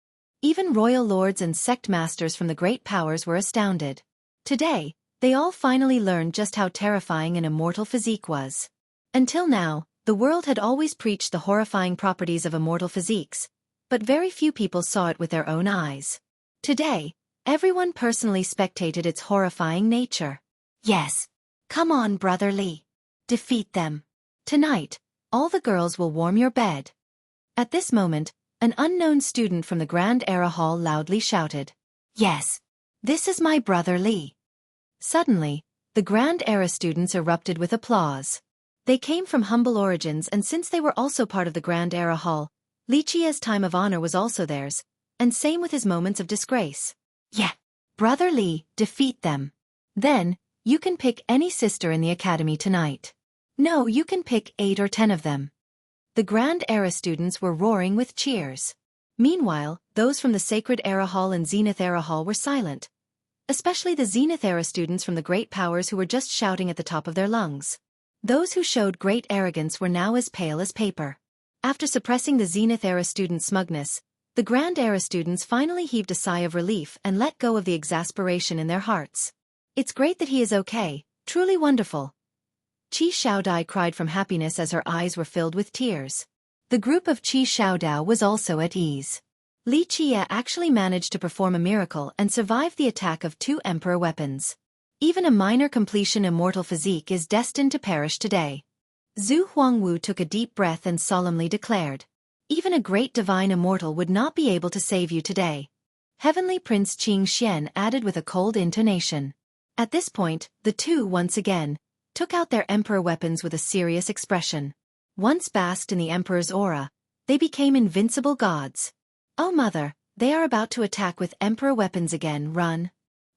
Even royal lords and sect masters from the great powers were astounded. Today, they all finally learned just how terrifying an immortal physique was. Until now, the world had always preached the horrifying properties of immortal physiques, but very few people saw it with their own eyes. Today, everyone personally spectated its horrifying nature. Yes. Come on, Brother Li. Defeat them. Tonight, all the girls will warm your bed. At this moment, an unknown student from the Grand Era Hall loudly shouted. Yes. This is my Brother Li. Suddenly, the Grand Era students erupted with applause. They came from humble origins, and since they were also part of the Grand Era Hall, Lichie's time of honor was also theirs, and same with his moments of disgrace. Yeah. Brother Li, defeat them. Then, you can pick any sister in the academy tonight. No, you can pick 8 or 10 of them. The Grand Era students were roaring with cheers. Meanwhile, those from the Sacred Era Hall and Zenith Era Hall were silent. Especially the Zenith Era students from the great powers who were just shouting at the top of their lungs. Those who showed great arrogance were now as pale as paper. After suppressing the Zenith Era student smugness, the Grand Era students finally heaved a sigh of relief and let go of the exasperation in their hearts. It's great that he is okay, truly wonderful. Qi Xiaodai cried from happiness as her eyes were filled with tears. The group of Qi Xiaodao was also at ease. Li Qie actually managed to perform a miracle and survive the attack of 2 emperor weapons. Even a minor completion immortal physique is destined to perish today. Zhu Huangwu took a deep breath and solemnly declared. Even a great divine immortal would not be able to save you today. Heavenly Prince Qing Xian added with a cold intonation. At this point, the two once again took out their emperor weapons with a serious expression. Once basked in the emperor's aura, they became invincible gods. Oh mother, they are about to attack with emperor weapons again, run.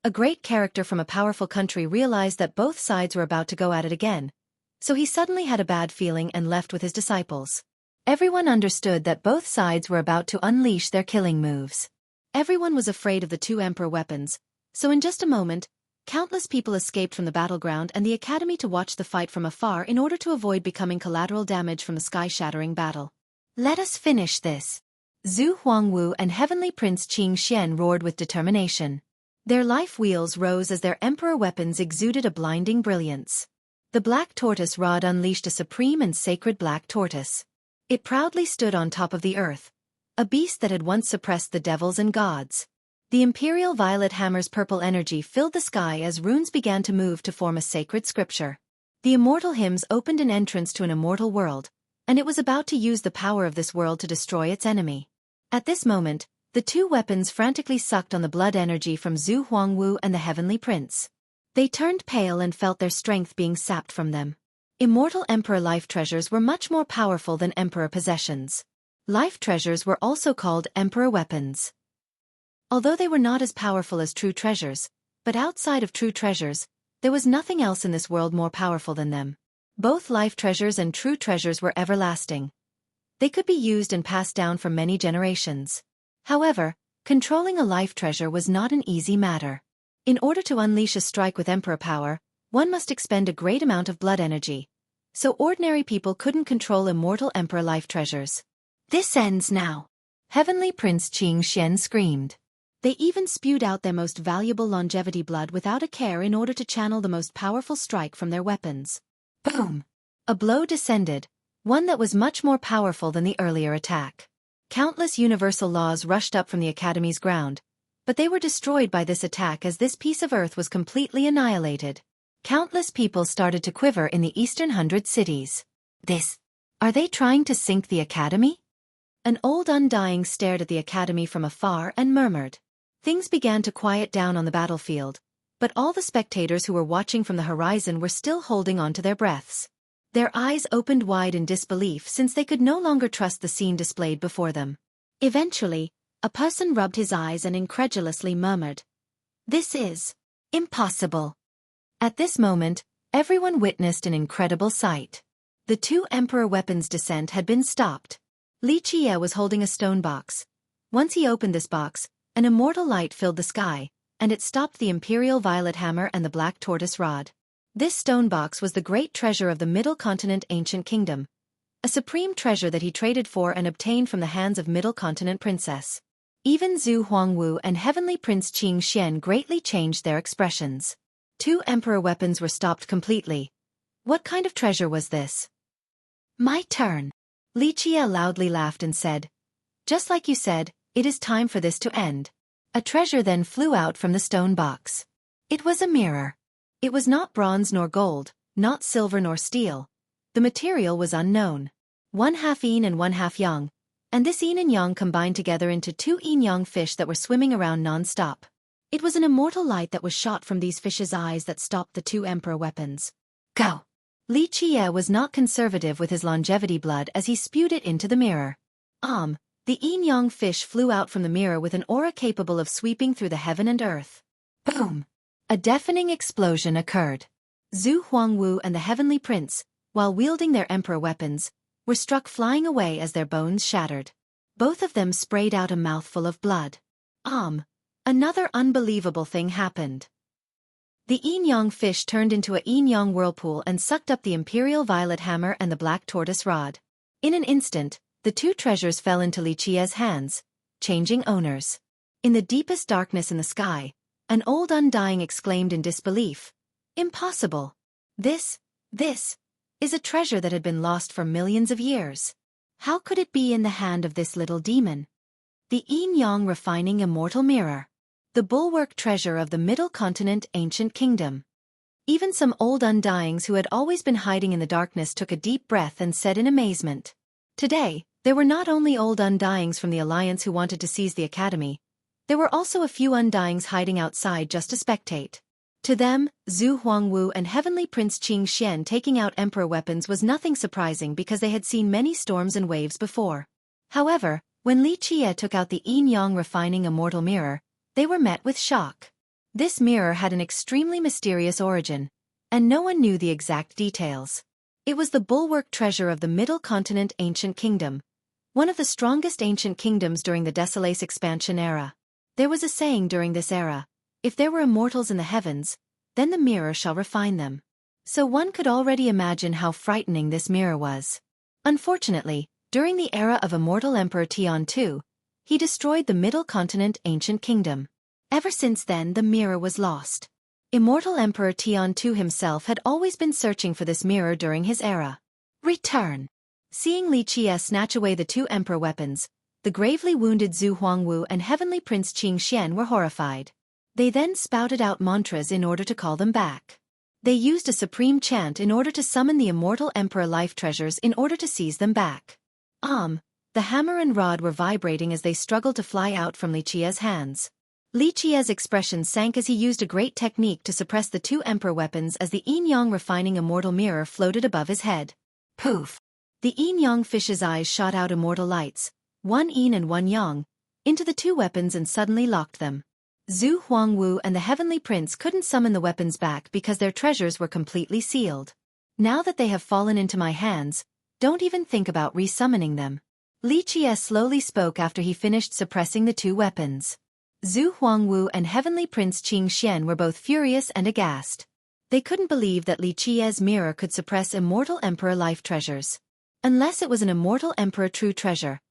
A great character from a powerful country realized that both sides were about to go at it again, so he suddenly had a bad feeling and left with his disciples. Everyone understood that both sides were about to unleash their killing moves. Everyone was afraid of the 2 emperor weapons, so in just a moment, countless people escaped from the battleground and the academy to watch the fight from afar in order to avoid becoming collateral damage from the sky-shattering battle. Let us finish this. Zhu Huangwu and Heavenly Prince Qing Xian roared with determination. Their life wheels rose as their emperor weapons exuded a blinding brilliance. The black tortoise rod unleashed a supreme and sacred black tortoise. It proudly stood on top of the earth, a beast that had once suppressed the devils and gods. The imperial violet hammer's purple energy filled the sky as runes began to move to form a sacred scripture. The immortal hymns opened an entrance to an immortal world, and it was about to use the power of this world to destroy its enemy. At this moment, the 2 weapons frantically sucked on the blood energy from Zhu Huangwu and the Heavenly Prince. They turned pale and felt their strength being sapped from them. Immortal Emperor life treasures were much more powerful than Emperor possessions. Life treasures were also called Emperor weapons. Although they were not as powerful as true treasures, but outside of true treasures, there was nothing else in this world more powerful than them. Both life treasures and true treasures were everlasting. They could be used and passed down for many generations. However, controlling a life treasure was not an easy matter. In order to unleash a strike with Emperor power, one must expend a great amount of blood energy. So ordinary people couldn't control immortal Emperor life treasures. This ends now. Heavenly Prince Qing Xian screamed. They even spewed out their most valuable longevity blood without a care in order to channel the most powerful strike from their weapons. Boom! A blow descended, one that was much more powerful than the earlier attack. Countless universal laws rushed up from the academy's ground, but they were destroyed by this attack as this piece of earth was completely annihilated. Countless people started to quiver in the eastern 100 cities. Are they trying to sink the academy? An old undying stared at the academy from afar and murmured. Things began to quiet down on the battlefield, but all the spectators who were watching from the horizon were still holding on to their breaths. Their eyes opened wide in disbelief since they could no longer trust the scene displayed before them. Eventually, a person rubbed his eyes and incredulously murmured, "This is impossible." At this moment, Everyone witnessed an incredible sight. The two emperor weapons' descent had been stopped. Li Qiye was holding a stone box. Once he opened this box, an immortal light filled the sky, and it stopped the imperial violet hammer and the black tortoise rod. This stone box was the great treasure of the Middle Continent Ancient Kingdom, a supreme treasure that he traded for and obtained from the hands of Middle Continent Princess. Even Zhu Huangwu and Heavenly Prince Qing Xian greatly changed their expressions. Two emperor weapons were stopped completely. What kind of treasure was this? My turn. Li Qiye loudly laughed and said, "Just like you said, it is time for this to end." A treasure then flew out from the stone box. It was a mirror. It was not bronze nor gold, not silver nor steel. The material was unknown. One half yin and one half yang, and this yin and yang combined together into two yin-yang fish that were swimming around non-stop. It was an immortal light that was shot from these fishes' eyes that stopped the two emperor weapons. Go! Li Qiye was not conservative with his longevity blood as he spewed it into the mirror. The yin-yang fish flew out from the mirror with an aura capable of sweeping through the heaven and earth. Boom! A deafening explosion occurred. Zhu Huangwu and the Heavenly Prince, while wielding their emperor weapons, were struck flying away as their bones shattered. Both of them sprayed out a mouthful of blood. Another unbelievable thing happened. The yin-yang fish turned into a yin-yang whirlpool and sucked up the imperial violet hammer and the black tortoise rod. In an instant, the two treasures fell into Li Qiye's hands, changing owners. In the deepest darkness in the sky, an old undying exclaimed in disbelief, "Impossible! This is a treasure that had been lost for millions of years. How could it be in the hand of this little demon?" The yin-yang refining immortal mirror. The bulwark treasure of the Middle Continent Ancient Kingdom. Even some old undyings who had always been hiding in the darkness took a deep breath and said in amazement. Today, there were not only old undyings from the Alliance who wanted to seize the Academy, there were also a few undyings hiding outside just to spectate. To them, Zhu Huangwu and Heavenly Prince Qing Xian taking out emperor weapons was nothing surprising because they had seen many storms and waves before. However, when Li Qiye took out the yin-yang refining immortal mirror, they were met with shock. This mirror had an extremely mysterious origin, and no one knew the exact details. It was the bulwark treasure of the Middle Continent Ancient Kingdom, one of the strongest ancient kingdoms during the Desolace expansion era. There was a saying during this era, "If there were immortals in the heavens, then the mirror shall refine them." So one could already imagine how frightening this mirror was. Unfortunately, during the era of Immortal Emperor Tian II, he destroyed the Middle Continent Ancient Kingdom. Ever since then the mirror was lost. Immortal Emperor Tian II himself had always been searching for this mirror during his era. Return! Seeing Li Qiye snatch away the two emperor weapons, the gravely wounded Zhu Huangwu and Heavenly Prince Qing Xian were horrified. They then spouted out mantras in order to call them back. They used a supreme chant in order to summon the immortal emperor life treasures in order to seize them back. The hammer and rod were vibrating as they struggled to fly out from Li Qiye's hands. Li Qiye's expression sank as he used a great technique to suppress the two emperor weapons as the yin-yang refining immortal mirror floated above his head. Poof! The yin-yang fish's eyes shot out immortal lights, one yin and one yang, into the two weapons and suddenly locked them. Zhu Huangwu and the Heavenly Prince couldn't summon the weapons back because their treasures were completely sealed. Now that they have fallen into my hands, don't even think about resummoning them. Li Qiye slowly spoke after he finished suppressing the two weapons. Zhu Huangwu and Heavenly Prince Qing Xian were both furious and aghast. They couldn't believe that Li Qiye's mirror could suppress immortal emperor life treasures. Unless it was an immortal emperor true treasure,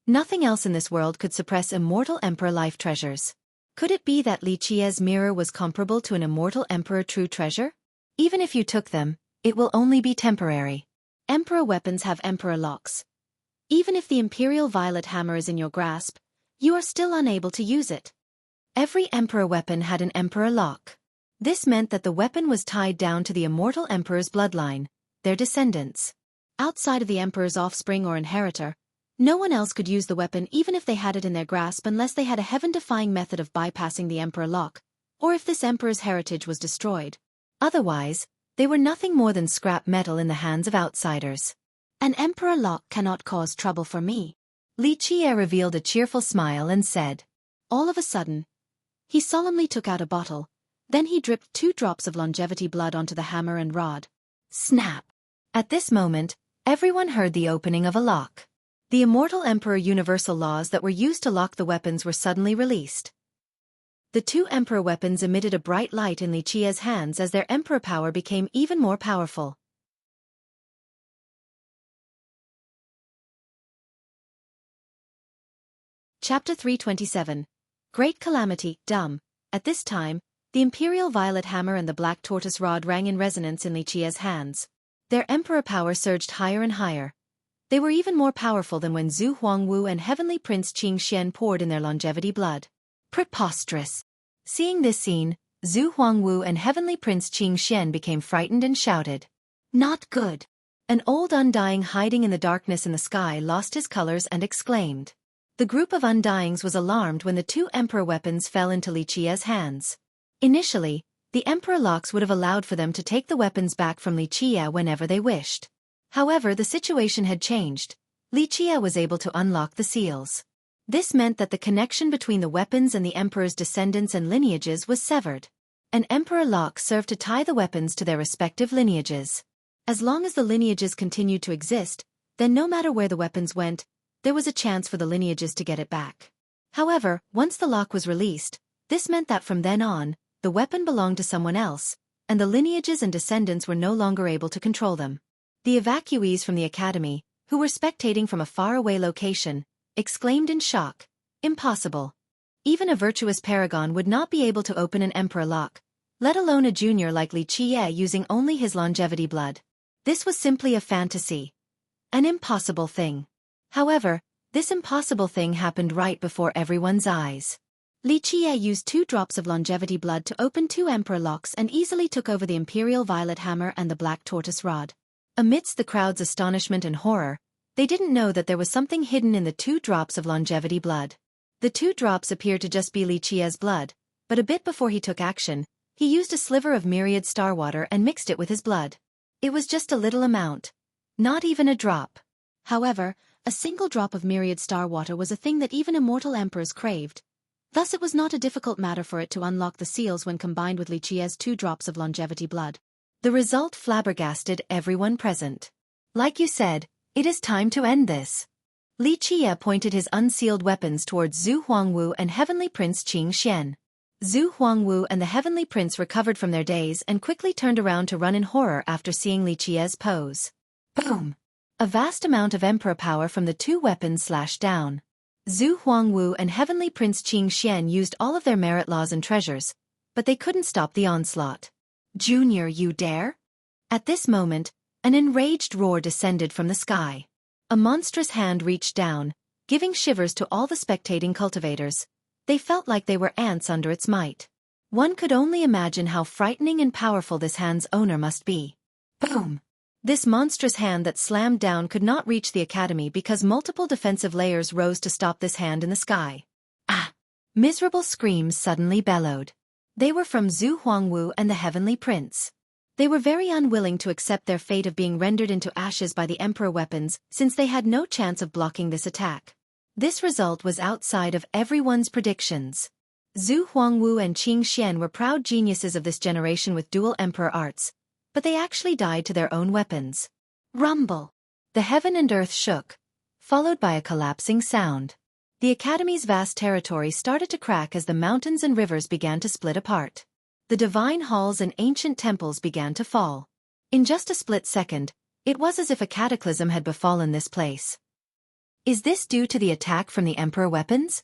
nothing else in this world could suppress immortal emperor life treasures. Could it be that Li Qiye's mirror was comparable to an immortal emperor true treasure? Even if you took them, it will only be temporary. Emperor weapons have emperor locks. Even if the imperial violet hammer is in your grasp, you are still unable to use it. Every emperor weapon had an emperor lock. This meant that the weapon was tied down to the immortal emperor's bloodline, their descendants. Outside of the emperor's offspring or inheritor, no one else could use the weapon even if they had it in their grasp unless they had a heaven-defying method of bypassing the emperor lock, or if this emperor's heritage was destroyed. Otherwise, they were nothing more than scrap metal in the hands of outsiders. An emperor lock cannot cause trouble for me. Li Qiye revealed a cheerful smile and said. All of a sudden, he solemnly took out a bottle, Then he dripped 2 drops of longevity blood onto the hammer and rod. Snap! At this moment, everyone heard the opening of a lock. The immortal Emperor universal laws that were used to lock the weapons were suddenly released. The 2 Emperor weapons emitted a bright light in Li Qia's hands as their Emperor power became even more powerful. Chapter 327. Great Calamity, Dumb. At this time, the Imperial Violet Hammer and the Black Tortoise Rod rang in resonance in Li Qia's hands. Their Emperor power surged higher and higher. They were even more powerful than when Zhu Huangwu and Heavenly Prince Qing Xian poured in their longevity blood. Preposterous! Seeing this scene, Zhu Huangwu and Heavenly Prince Qing Xian became frightened and shouted. Not good! An old Undying hiding in the darkness in the sky lost his colors and exclaimed. The group of Undyings was alarmed when the 2 Emperor weapons fell into Li Qia's hands. Initially, the Emperor locks would have allowed for them to take the weapons back from Li Qia whenever they wished. However, the situation had changed. Li Qia was able to unlock the seals. This meant that the connection between the weapons and the Emperor's descendants and lineages was severed. An Emperor lock served to tie the weapons to their respective lineages. As long as the lineages continued to exist, then no matter where the weapons went, there was a chance for the lineages to get it back. However, once the lock was released, this meant that from then on, the weapon belonged to someone else, and the lineages and descendants were no longer able to control them. The evacuees from the academy, who were spectating from a faraway location, exclaimed in shock, "Impossible! Even a virtuous paragon would not be able to open an Emperor lock, let alone a junior like Li Qia using only his longevity blood. This was simply a fantasy. An impossible thing." However, this impossible thing happened right before everyone's eyes. Li Qia used 2 drops of longevity blood to open 2 Emperor locks and easily took over the Imperial Violet Hammer and the Black Tortoise Rod. Amidst the crowd's astonishment and horror, they didn't know that there was something hidden in the 2 drops of longevity blood. The 2 drops appeared to just be Li Qia's blood, but a bit before he took action, he used a sliver of myriad star water and mixed it with his blood. It was just a little amount. Not even a drop. However, a single drop of myriad star water was a thing that even immortal emperors craved. Thus it was not a difficult matter for it to unlock the seals when combined with Li Qia's 2 drops of longevity blood. The result flabbergasted everyone present. Like you said, it is time to end this. Li Qia pointed his unsealed weapons towards Zhu Huangwu and Heavenly Prince Qing Xian. Zhu Huangwu and the Heavenly Prince recovered from their daze and quickly turned around to run in horror after seeing Li Qia's pose. Boom! A vast amount of Emperor power from the 2 weapons slashed down. Zhu Huangwu and Heavenly Prince Qing Xian used all of their merit laws and treasures, but they couldn't stop the onslaught. "Junior, you dare?" At this moment, an enraged roar descended from the sky. A monstrous hand reached down, giving shivers to all the spectating cultivators. They felt like they were ants under its might. One could only imagine how frightening and powerful this hand's owner must be. Boom! This monstrous hand that slammed down could not reach the academy because multiple defensive layers rose to stop this hand in the sky. Ah! Miserable screams suddenly bellowed. They were from Zhu Huangwu and the Heavenly Prince. They were very unwilling to accept their fate of being rendered into ashes by the Emperor weapons since they had no chance of blocking this attack. This result was outside of everyone's predictions. Zhu Huangwu and Qing Xian were proud geniuses of this generation with dual Emperor arts, but they actually died to their own weapons. Rumble! The heaven and earth shook, followed by a collapsing sound. The Academy's vast territory started to crack as the mountains and rivers began to split apart. The divine halls and ancient temples began to fall. In just a split second, it was as if a cataclysm had befallen this place. Is this due to the attack from the Emperor weapons?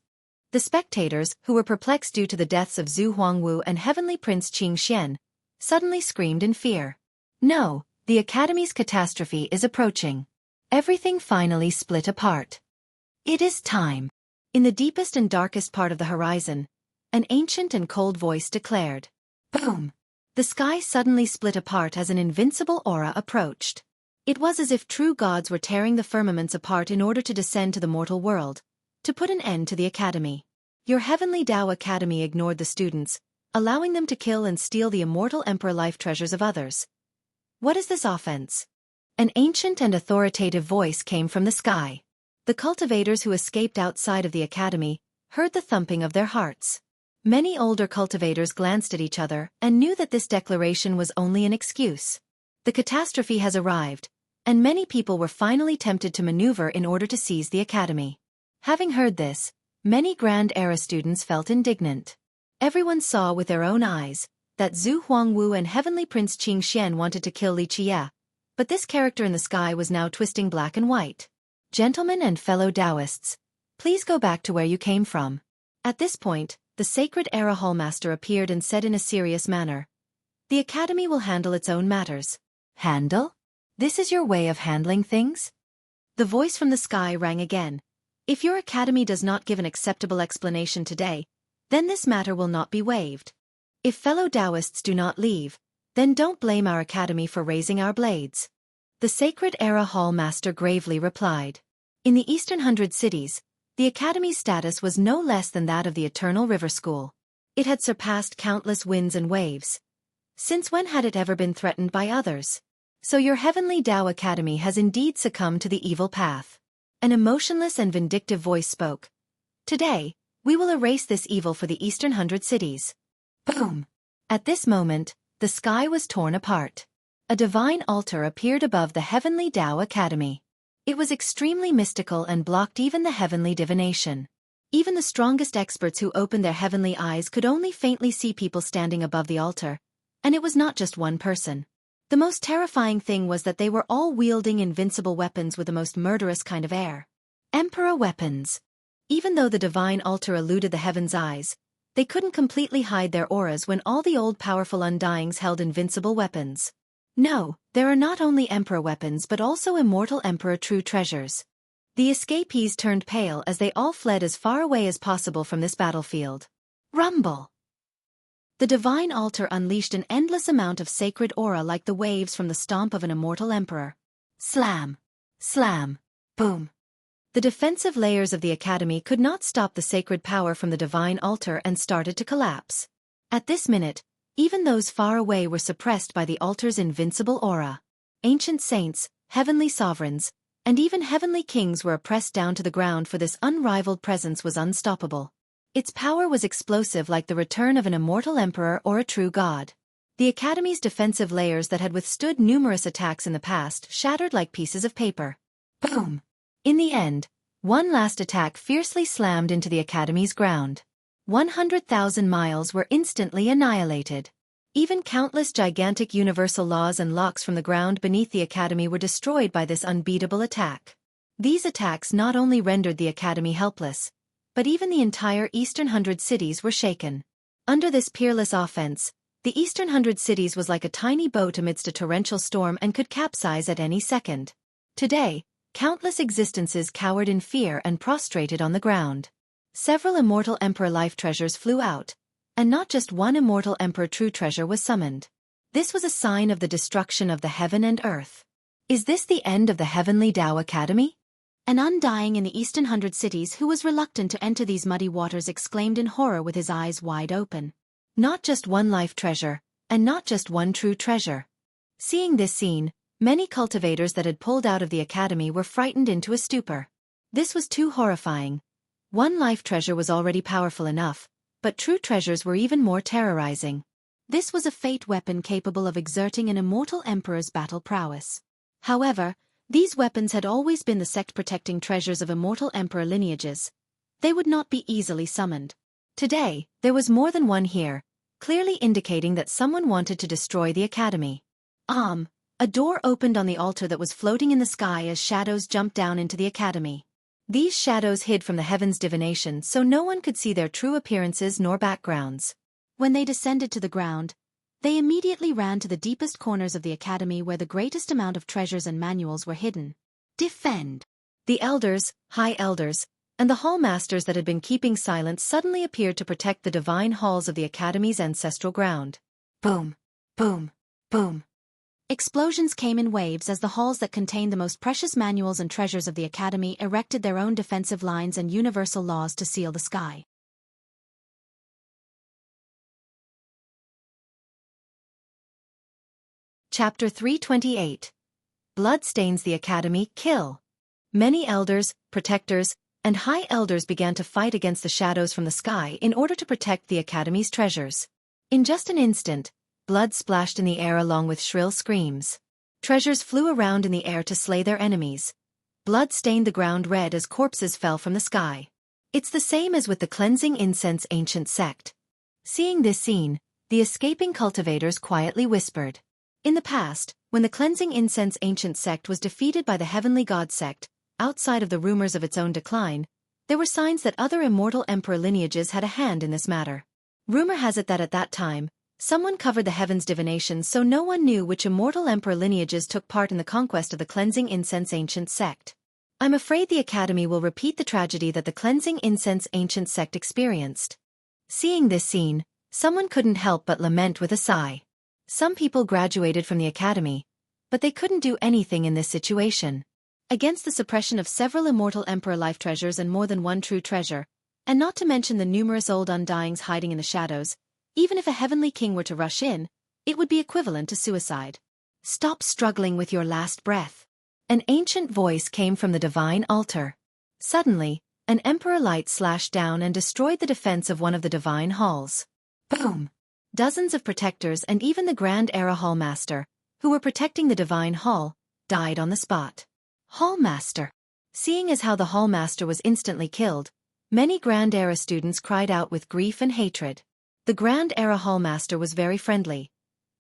The spectators, who were perplexed due to the deaths of Zhu Huangwu and Heavenly Prince Qing Xian, suddenly screamed in fear. No, the Academy's catastrophe is approaching. Everything finally split apart. It is time. In the deepest and darkest part of the horizon, an ancient and cold voice declared. Boom! The sky suddenly split apart as an invincible aura approached. It was as if true gods were tearing the firmaments apart in order to descend to the mortal world, to put an end to the Academy. Your Heavenly Tao Academy ignored the students, allowing them to kill and steal the immortal Emperor life treasures of others. What is this offense? An ancient and authoritative voice came from the sky. The cultivators who escaped outside of the Academy heard the thumping of their hearts. Many older cultivators glanced at each other and knew that this declaration was only an excuse. The catastrophe has arrived, and many people were finally tempted to maneuver in order to seize the academy. Having heard this, many Grand Era students felt indignant. Everyone saw with their own eyes that Zhu Huangwu and Heavenly Prince Qing Xian wanted to kill Li Qie, but this character in the sky was now twisting black and white. Gentlemen and fellow Taoists, please go back to where you came from. At this point, the Sacred Era Hallmaster appeared and said in a serious manner, "The Academy will handle its own matters." Handle? This is your way of handling things? The voice from the sky rang again. If your Academy does not give an acceptable explanation today, then this matter will not be waived. If fellow Taoists do not leave, then don't blame our Academy for raising our blades. The Sacred Era Hallmaster gravely replied. In the Eastern 100 cities, the Academy's status was no less than that of the Eternal River School. It had surpassed countless winds and waves. Since when had it ever been threatened by others? So your Heavenly Tao Academy has indeed succumbed to the evil path. An emotionless and vindictive voice spoke. Today, we will erase this evil for the Eastern 100 cities. Boom! At this moment, the sky was torn apart. A divine altar appeared above the Heavenly Tao Academy. It was extremely mystical and blocked even the heavenly divination. Even the strongest experts who opened their heavenly eyes could only faintly see people standing above the altar, and it was not just one person. The most terrifying thing was that they were all wielding invincible weapons with the most murderous kind of air. Emperor weapons. Even though the divine altar eluded the heaven's eyes, they couldn't completely hide their auras when all the old powerful Undyings held invincible weapons. No, there are not only Emperor weapons but also immortal Emperor true treasures. The escapees turned pale as they all fled as far away as possible from this battlefield. Rumble! The divine altar unleashed an endless amount of sacred aura like the waves from the stomp of an immortal emperor. Slam! Slam! Boom! The defensive layers of the academy could not stop the sacred power from the divine altar and started to collapse. At this minute, even those far away were suppressed by the altar's invincible aura. Ancient saints, heavenly sovereigns, and even heavenly kings were pressed down to the ground, for this unrivaled presence was unstoppable. Its power was explosive like the return of an immortal emperor or a true god. The Academy's defensive layers that had withstood numerous attacks in the past shattered like pieces of paper. Boom! In the end, one last attack fiercely slammed into the Academy's ground. 100,000 miles were instantly annihilated. Even countless gigantic universal laws and locks from the ground beneath the Academy were destroyed by this unbeatable attack. These attacks not only rendered the Academy helpless, but even the entire Eastern 100 cities were shaken. Under this peerless offense, the Eastern 100 cities was like a tiny boat amidst a torrential storm and could capsize at any second. Today, countless existences cowered in fear and prostrated on the ground. Several immortal Emperor life treasures flew out, and not just one immortal Emperor true treasure was summoned. This was a sign of the destruction of the heaven and earth. Is this the end of the Heavenly Tao Academy? An Undying in the Eastern 100 cities who was reluctant to enter these muddy waters exclaimed in horror with his eyes wide open. Not just one life treasure, and not just one true treasure. Seeing this scene, many cultivators that had pulled out of the academy were frightened into a stupor. This was too horrifying. One life treasure was already powerful enough, but true treasures were even more terrorizing. This was a fate weapon capable of exerting an immortal emperor's battle prowess. However, these weapons had always been the sect-protecting treasures of immortal emperor lineages. They would not be easily summoned. Today, there was more than one here, clearly indicating that someone wanted to destroy the academy. A door opened on the altar that was floating in the sky as shadows jumped down into the academy. These shadows hid from the heavens' divination so no one could see their true appearances nor backgrounds. When they descended to the ground, they immediately ran to the deepest corners of the academy where the greatest amount of treasures and manuals were hidden. Defend! The elders, high elders, and the hall masters that had been keeping silent suddenly appeared to protect the divine halls of the academy's ancestral ground. Boom! Boom! Boom! Explosions came in waves as the halls that contained the most precious manuals and treasures of the academy erected their own defensive lines and universal laws to seal the sky. Chapter 328. Blood stains the academy, kill. Many elders, protectors, and high elders began to fight against the shadows from the sky in order to protect the Academy's treasures. In just an instant, blood splashed in the air along with shrill screams. Treasures flew around in the air to slay their enemies. Blood stained the ground red as corpses fell from the sky. It's the same as with the cleansing incense ancient sect. Seeing this scene, the escaping cultivators quietly whispered. In the past, when the cleansing incense ancient sect was defeated by the heavenly god sect, outside of the rumors of its own decline, there were signs that other immortal emperor lineages had a hand in this matter. Rumor has it that at that time, someone covered the heavens' divination so no one knew which immortal emperor lineages took part in the conquest of the cleansing incense ancient sect. I'm afraid the Academy will repeat the tragedy that the cleansing incense ancient sect experienced. Seeing this scene, someone couldn't help but lament with a sigh. Some people graduated from the Academy, but they couldn't do anything in this situation. Against the suppression of several immortal emperor life treasures and more than one true treasure, and not to mention the numerous old undyings hiding in the shadows, even if a heavenly king were to rush in, it would be equivalent to suicide. Stop struggling with your last breath. An ancient voice came from the divine altar. Suddenly, an emperor light slashed down and destroyed the defense of one of the divine halls. Boom! Dozens of protectors and even the Grand Era Hallmaster, who were protecting the divine hall, died on the spot. Hallmaster. Seeing as how the Hallmaster was instantly killed, many Grand Era students cried out with grief and hatred. The Grand Era Hallmaster was very friendly.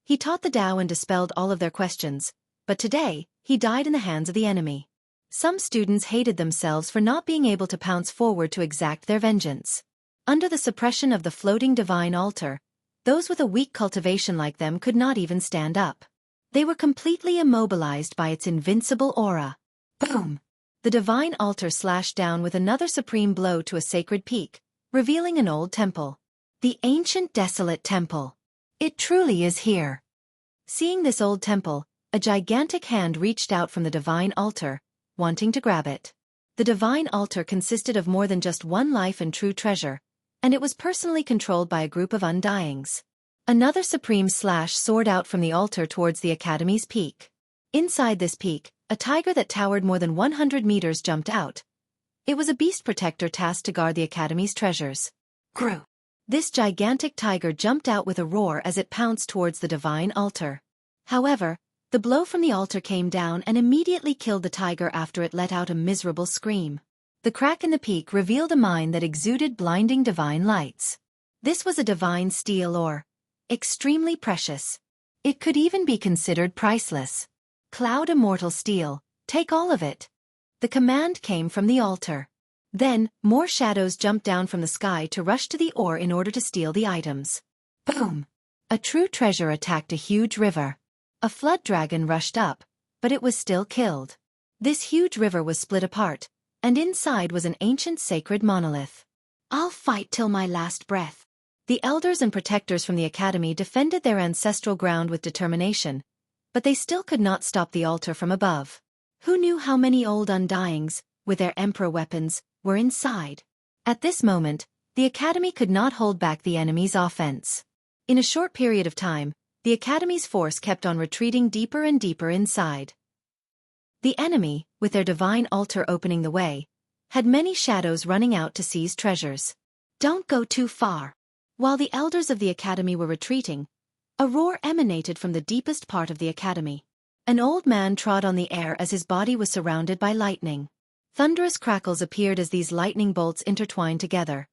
He taught the Tao and dispelled all of their questions, but today, he died in the hands of the enemy. Some students hated themselves for not being able to pounce forward to exact their vengeance. Under the suppression of the floating divine altar, those with a weak cultivation like them could not even stand up. They were completely immobilized by its invincible aura. Boom! The divine altar slashed down with another supreme blow to a sacred peak, revealing an old temple. The ancient desolate temple. It truly is here. Seeing this old temple, a gigantic hand reached out from the divine altar, wanting to grab it. The divine altar consisted of more than just one life and true treasure, and it was personally controlled by a group of undyings. Another supreme slash soared out from the altar towards the Academy's peak. Inside this peak, a tiger that towered more than 100 meters jumped out. It was a beast protector tasked to guard the Academy's treasures. Grew. This gigantic tiger jumped out with a roar as it pounced towards the divine altar. However, the blow from the altar came down and immediately killed the tiger after it let out a miserable scream. The crack in the peak revealed a mine that exuded blinding divine lights. This was a divine steel ore. Extremely precious. It could even be considered priceless. Cloud immortal steel, take all of it. The command came from the altar. Then, more shadows jumped down from the sky to rush to the ore in order to steal the items. Boom! A true treasure attacked a huge river. A flood dragon rushed up, but it was still killed. This huge river was split apart, and inside was an ancient sacred monolith. I'll fight till my last breath. The elders and protectors from the Academy defended their ancestral ground with determination, but they still could not stop the altar from above. Who knew how many old undyings, with their emperor weapons, were inside? At this moment, the Academy could not hold back the enemy's offense. In a short period of time, the Academy's force kept on retreating deeper and deeper inside. The enemy, with their divine altar opening the way, had many shadows running out to seize treasures. Don't go too far. While the elders of the Academy were retreating, a roar emanated from the deepest part of the Academy. An old man trod on the air as his body was surrounded by lightning. Thunderous crackles appeared as these lightning bolts intertwined together.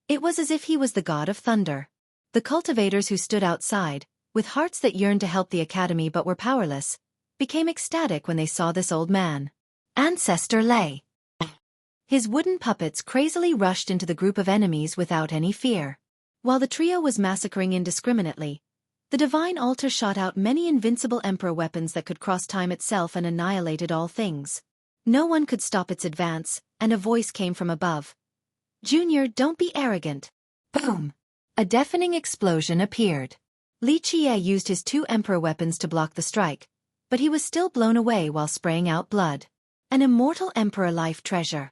It was as if he was the god of thunder. The cultivators who stood outside, with hearts that yearned to help the Academy but were powerless, became ecstatic when they saw this old man. Ancestor Lei. His wooden puppets crazily rushed into the group of enemies without any fear. While the trio was massacring indiscriminately, the divine altar shot out many invincible emperor weapons that could cross time itself and annihilated all things. No one could stop its advance, and a voice came from above. Junior, don't be arrogant. Boom! A deafening explosion appeared. Li Qie used his 2 emperor weapons to block the strike, but he was still blown away while spraying out blood. An immortal emperor life treasure.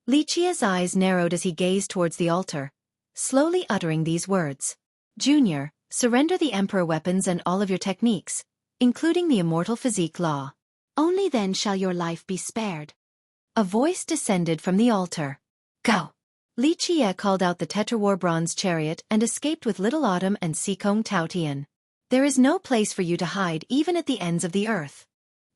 Li Qie's eyes narrowed as he gazed towards the altar, slowly uttering these words. Junior, surrender the emperor weapons and all of your techniques, including the immortal physique law. Only then shall your life be spared. A voice descended from the altar. Go! Li Jie called out the Tetrawar bronze chariot and escaped with Little Autumn and Sikong Taotian. There is no place for you to hide even at the ends of the earth.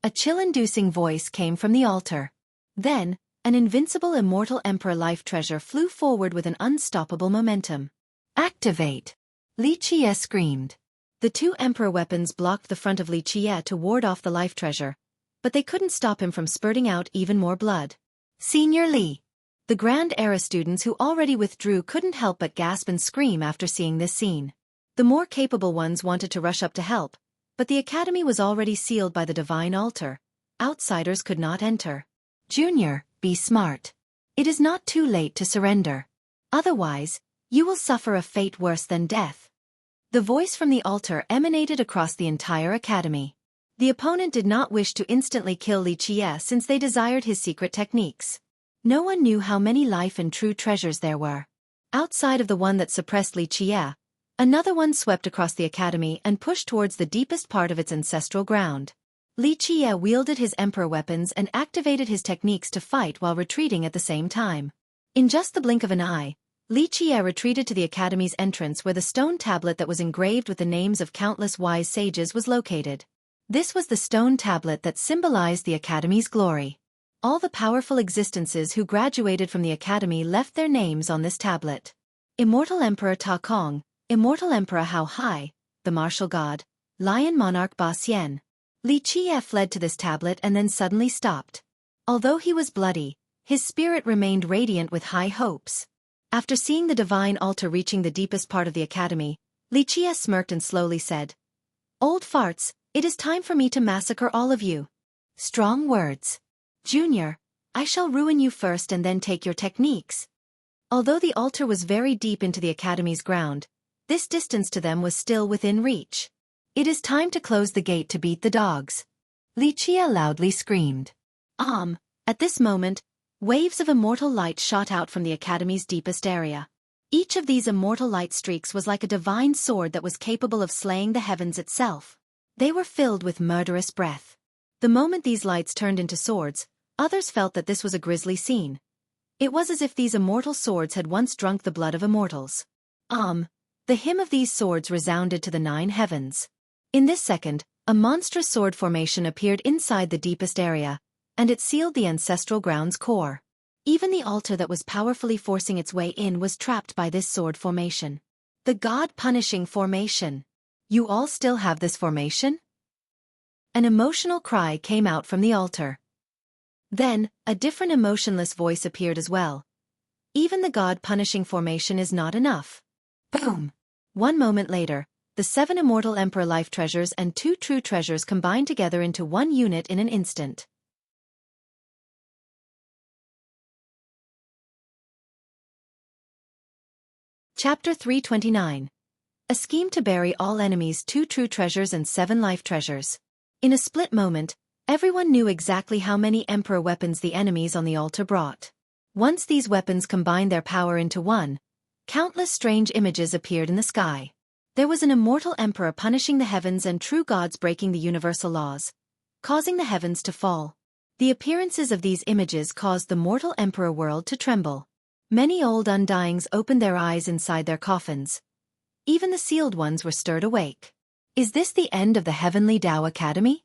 A chill-inducing voice came from the altar. Then, an invincible immortal emperor life treasure flew forward with an unstoppable momentum. Activate! Li Jie screamed. The two emperor weapons blocked the front of Li Jie to ward off the life treasure, but they couldn't stop him from spurting out even more blood. Senior Li! The Grand Era students who already withdrew couldn't help but gasp and scream after seeing this scene. The more capable ones wanted to rush up to help, but the academy was already sealed by the divine altar. Outsiders could not enter. Junior, be smart. It is not too late to surrender. Otherwise, you will suffer a fate worse than death. The voice from the altar emanated across the entire academy. The opponent did not wish to instantly kill Li Jie since they desired his secret techniques. No one knew how many life and true treasures there were. Outside of the one that suppressed Li Jie, another one swept across the academy and pushed towards the deepest part of its ancestral ground. Li Jie wielded his emperor weapons and activated his techniques to fight while retreating at the same time. In just the blink of an eye, Li Jie retreated to the academy's entrance where the stone tablet that was engraved with the names of countless wise sages was located. This was the stone tablet that symbolized the academy's glory. All the powerful existences who graduated from the academy left their names on this tablet. Immortal Emperor Ta Kong, Immortal Emperor Hao Hai, the Martial God, Lion Monarch Ba Xian. Li Jie fled to this tablet and then suddenly stopped. Although he was bloody, his spirit remained radiant with high hopes. After seeing the divine altar reaching the deepest part of the academy, Li Jie smirked and slowly said, "Old farts, it is time for me to massacre all of you." Strong words. Junior, I shall ruin you first and then take your techniques. Although the altar was very deep into the academy's ground, this distance to them was still within reach. It is time to close the gate to beat the dogs. Li Jie loudly screamed. At this moment, waves of immortal light shot out from the academy's deepest area. Each of these immortal light streaks was like a divine sword that was capable of slaying the heavens itself. They were filled with murderous breath. The moment these lights turned into swords, others felt that this was a grisly scene. It was as if these immortal swords had once drunk the blood of immortals. The hymn of these swords resounded to the 9 heavens. In this second, a monstrous sword formation appeared inside the deepest area, and it sealed the ancestral ground's core. Even the altar that was powerfully forcing its way in was trapped by this sword formation. The God-punishing formation. You all still have this formation? An emotional cry came out from the altar. Then, a different emotionless voice appeared as well. Even the God-punishing formation is not enough. Boom! 1 moment later, the 7 immortal emperor life treasures and 2 true treasures combined together into one unit in an instant. Chapter 329. A scheme to bury all enemies, 2 true treasures and 7 life treasures. In a split moment, everyone knew exactly how many emperor weapons the enemies on the altar brought. Once these weapons combined their power into one, countless strange images appeared in the sky. There was an immortal emperor punishing the heavens and true gods breaking the universal laws, causing the heavens to fall. The appearances of these images caused the mortal emperor world to tremble. Many old undyings opened their eyes inside their coffins. Even the sealed ones were stirred awake. Is this the end of the Heavenly Tao Academy?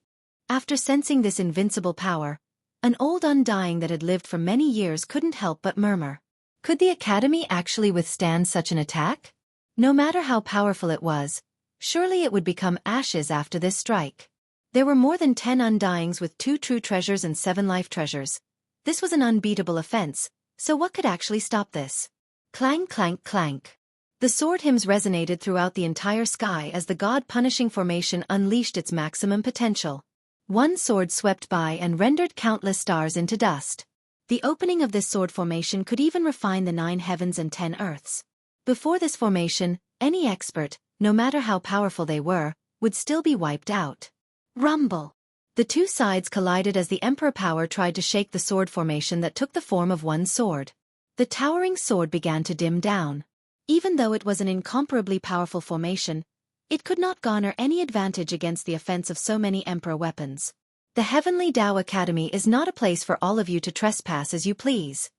After sensing this invincible power, an old undying that had lived for many years couldn't help but murmur. Could the Academy actually withstand such an attack? No matter how powerful it was, surely it would become ashes after this strike. There were more than 10 undyings with 2 true treasures and 7 life treasures. This was an unbeatable offense, so what could actually stop this? Clang, clank, clank. The sword hymns resonated throughout the entire sky as the God-punishing formation unleashed its maximum potential. One sword swept by and rendered countless stars into dust. The opening of this sword formation could even refine the 9 heavens and 10 earths. Before this formation, any expert, no matter how powerful they were, would still be wiped out. Rumble! The 2 sides collided as the Emperor power tried to shake the sword formation that took the form of one sword. The towering sword began to dim down. Even though it was an incomparably powerful formation, it could not garner any advantage against the offense of so many Emperor weapons. The Heavenly Tao Academy is not a place for all of you to trespass as you please.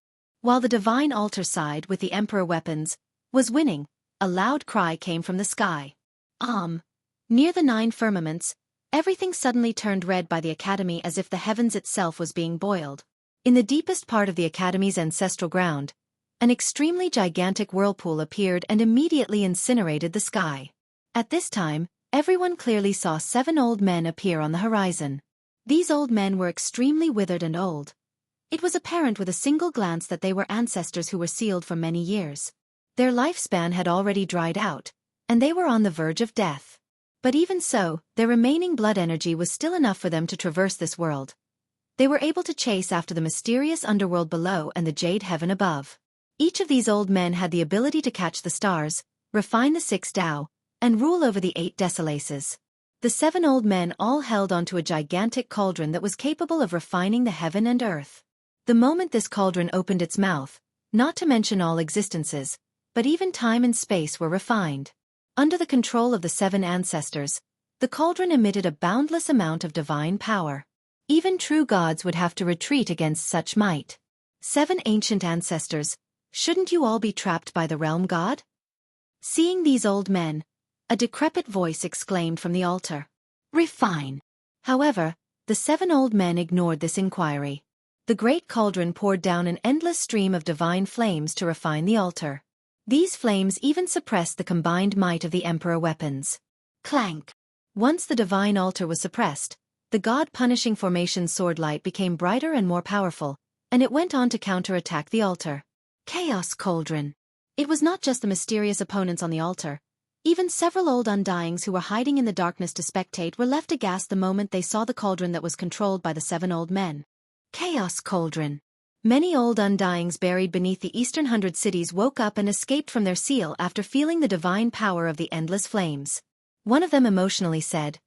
While the divine altar side with the emperor weapons was winning, a loud cry came from the sky. Near the 9 firmaments, everything suddenly turned red by the academy as if the heavens itself was being boiled. In the deepest part of the academy's ancestral ground, an extremely gigantic whirlpool appeared and immediately incinerated the sky. At this time, everyone clearly saw 7 old men appear on the horizon. These old men were extremely withered and old. It was apparent with a single glance that they were ancestors who were sealed for many years. Their lifespan had already dried out, and they were on the verge of death. But even so, their remaining blood energy was still enough for them to traverse this world. They were able to chase after the mysterious underworld below and the jade heaven above. Each of these old men had the ability to catch the stars, refine the 6 Tao, and rule over the 8 Desolaces. The 7 old men all held onto a gigantic cauldron that was capable of refining the heaven and earth. The moment this cauldron opened its mouth, not to mention all existences, but even time and space were refined. Under the control of the 7 ancestors, the cauldron emitted a boundless amount of divine power. Even true gods would have to retreat against such might. 7 ancient ancestors, shouldn't you all be trapped by the realm god? Seeing these old men, a decrepit voice exclaimed from the altar. Refine. However, the 7 old men ignored this inquiry. The great cauldron poured down an endless stream of divine flames to refine the altar. These flames even suppressed the combined might of the emperor weapons. Clank. Once the divine altar was suppressed, the god-punishing formation sword light became brighter and more powerful, and it went on to counter-attack the altar. Chaos Cauldron. It was not just the mysterious opponents on the altar. Even several old undyings who were hiding in the darkness to spectate were left aghast the moment they saw the cauldron that was controlled by the 7 old men. Chaos Cauldron. Many old undyings buried beneath the eastern 100 cities woke up and escaped from their seal after feeling the divine power of the endless flames. One of them emotionally said,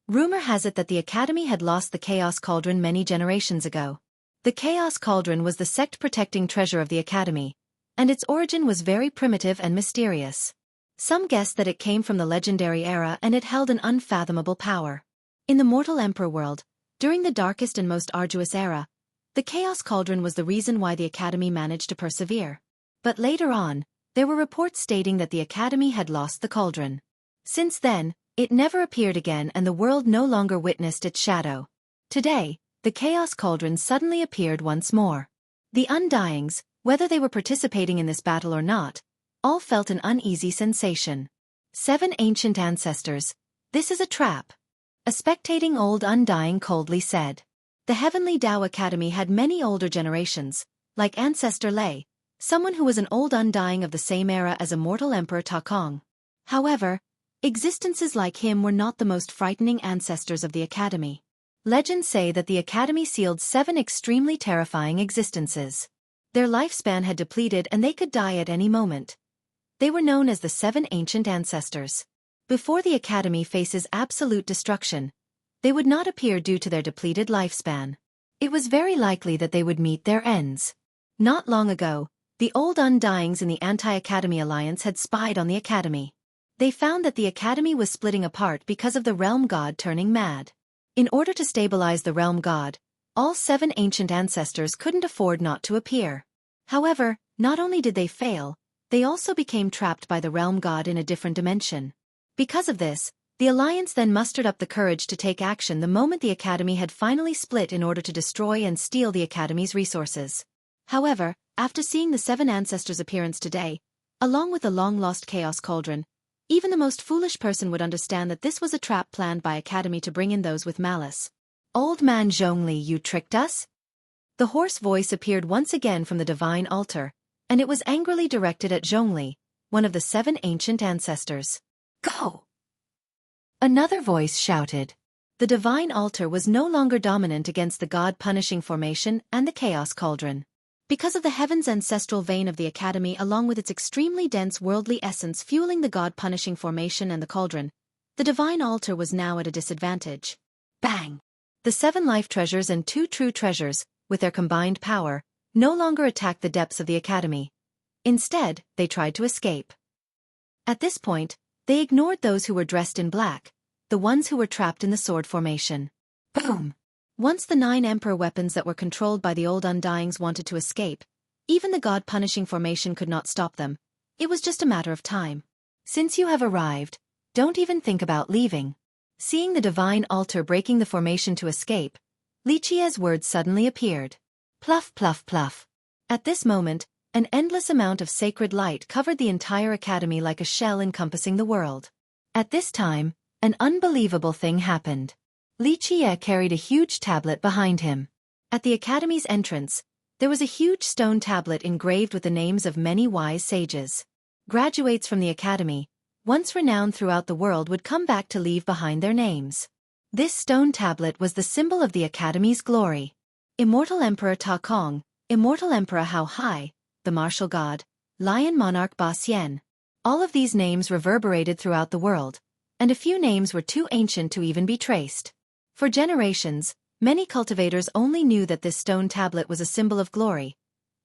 "Rumor has it that the Academy had lost the Chaos Cauldron many generations ago. The Chaos Cauldron was the sect-protecting treasure of the Academy, and its origin was very primitive and mysterious. Some guessed that it came from the legendary era and it held an unfathomable power. In the mortal emperor world, during the darkest and most arduous era, the Chaos Cauldron was the reason why the Academy managed to persevere. But later on, there were reports stating that the Academy had lost the cauldron. Since then, it never appeared again and the world no longer witnessed its shadow. Today, the Chaos Cauldron suddenly appeared once more. The Undyings, whether they were participating in this battle or not, all felt an uneasy sensation. 7 ancient ancestors. This is a trap. A spectating old Undying coldly said. The Heavenly Tao Academy had many older generations, like Ancestor Lei, someone who was an old Undying of the same era as immortal Emperor Ta Kong. However, existences like him were not the most frightening ancestors of the Academy. Legends say that the Academy sealed 7 extremely terrifying existences. Their lifespan had depleted and they could die at any moment. They were known as the 7 ancient ancestors. Before the Academy faces absolute destruction, they would not appear due to their depleted lifespan. It was very likely that they would meet their ends. Not long ago, the old Undyings in the Anti-Academy Alliance had spied on the Academy. They found that the Academy was splitting apart because of the Realm God turning mad. In order to stabilize the Realm God, all 7 ancient ancestors couldn't afford not to appear. However, not only did they fail, they also became trapped by the Realm God in a different dimension. Because of this, the Alliance then mustered up the courage to take action the moment the Academy had finally split in order to destroy and steal the Academy's resources. However, after seeing the 7 ancestors' appearance today, along with the long-lost Chaos Cauldron, even the most foolish person would understand that this was a trap planned by Academy to bring in those with malice. Old man Zhongli, you tricked us? The hoarse voice appeared once again from the divine altar, and it was angrily directed at Zhongli, one of the 7 ancient ancestors. Go! Another voice shouted. The divine altar was no longer dominant against the god-punishing formation and the Chaos Cauldron. Because of the heaven's ancestral vein of the Academy along with its extremely dense worldly essence fueling the god-punishing formation and the cauldron, the divine altar was now at a disadvantage. Bang! The 7 life treasures and 2 true treasures, with their combined power, no longer attacked the depths of the Academy. Instead, they tried to escape. At this point, they ignored those who were dressed in black, the ones who were trapped in the sword formation. Boom! Once the 9 emperor weapons that were controlled by the old Undyings wanted to escape, Even the God-punishing formation could not stop them. It was just a matter of time. Since you have arrived, don't even think about leaving. Seeing the divine altar breaking the formation to escape, Li Qi's words suddenly appeared. Pluff, pluff, pluff. At this moment, an endless amount of sacred light covered the entire academy like a shell encompassing the world. At this time, an unbelievable thing happened. Li Qie carried a huge tablet behind him. At the academy's entrance, there was a huge stone tablet engraved with the names of many wise sages. Graduates from the academy, once renowned throughout the world, would come back to leave behind their names. This stone tablet was the symbol of the academy's glory. Immortal Emperor Ta Kong, Immortal Emperor Hao Hai, the Martial God, Lion Monarch Ba Xian. All of these names reverberated throughout the world, and a few names were too ancient to even be traced. For generations, many cultivators only knew that this stone tablet was a symbol of glory.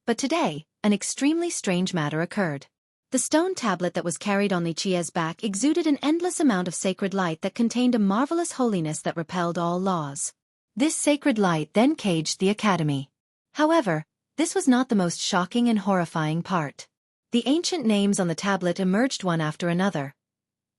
But today, an extremely strange matter occurred. The stone tablet that was carried on Li Qie's back exuded an endless amount of sacred light that contained a marvelous holiness that repelled all laws. This sacred light then caged the academy. However, this was not the most shocking and horrifying part. The ancient names on the tablet emerged one after another,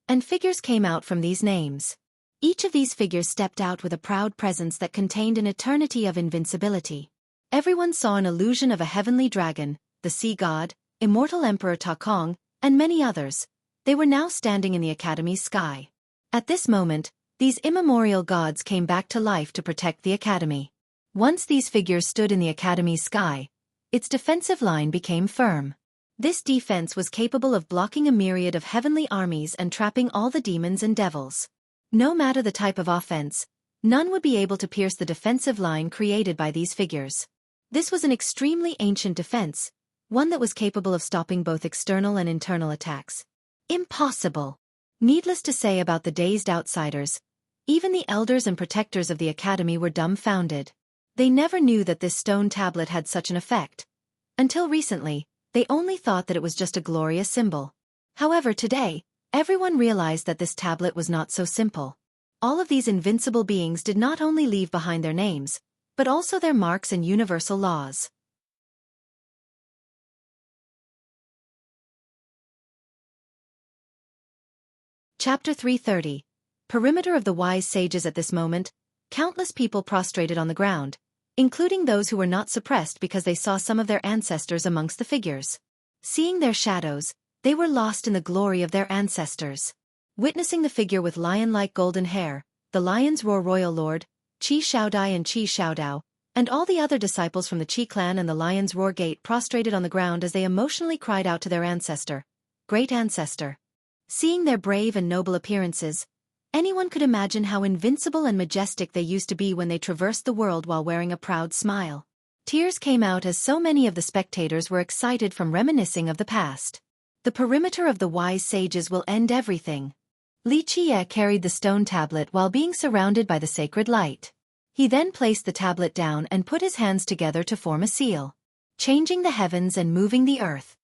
and figures came out from these names. Each of these figures stepped out with a proud presence that contained an eternity of invincibility. Everyone saw an illusion of a heavenly dragon, the sea god, Immortal Emperor Ta Kong, and many others. They were now standing in the academy's sky. At this moment, these immemorial gods came back to life to protect the academy. Once these figures stood in the academy's sky, its defensive line became firm. This defense was capable of blocking a myriad of heavenly armies and trapping all the demons and devils. No matter the type of offense, none would be able to pierce the defensive line created by these figures. This was an extremely ancient defense, one that was capable of stopping both external and internal attacks. Impossible! Needless to say about the dazed outsiders, even the elders and protectors of the academy were dumbfounded. They never knew that this stone tablet had such an effect. Until recently, they only thought that it was just a glorious symbol. However, today, everyone realized that this tablet was not so simple. All of these invincible beings did not only leave behind their names, but also their marks and universal laws. Chapter 330. Perimeter of the Wise Sages. At this moment, countless people prostrated on the ground, including those who were not suppressed because they saw some of their ancestors amongst the figures. Seeing their shadows, they were lost in the glory of their ancestors. Witnessing the figure with lion-like golden hair, the Lion's Roar Royal Lord, Qi Shaodai and Qi Shaodao, and all the other disciples from the Qi clan and the Lion's Roar Gate prostrated on the ground as they emotionally cried out to their ancestor, Great Ancestor. Seeing their brave and noble appearances, anyone could imagine how invincible and majestic they used to be when they traversed the world while wearing a proud smile. Tears came out as so many of the spectators were excited from reminiscing of the past. The perimeter of the wise sages will end everything. Li Qie carried the stone tablet while being surrounded by the sacred light. He then placed the tablet down and put his hands together to form a seal, changing the heavens and moving the earth.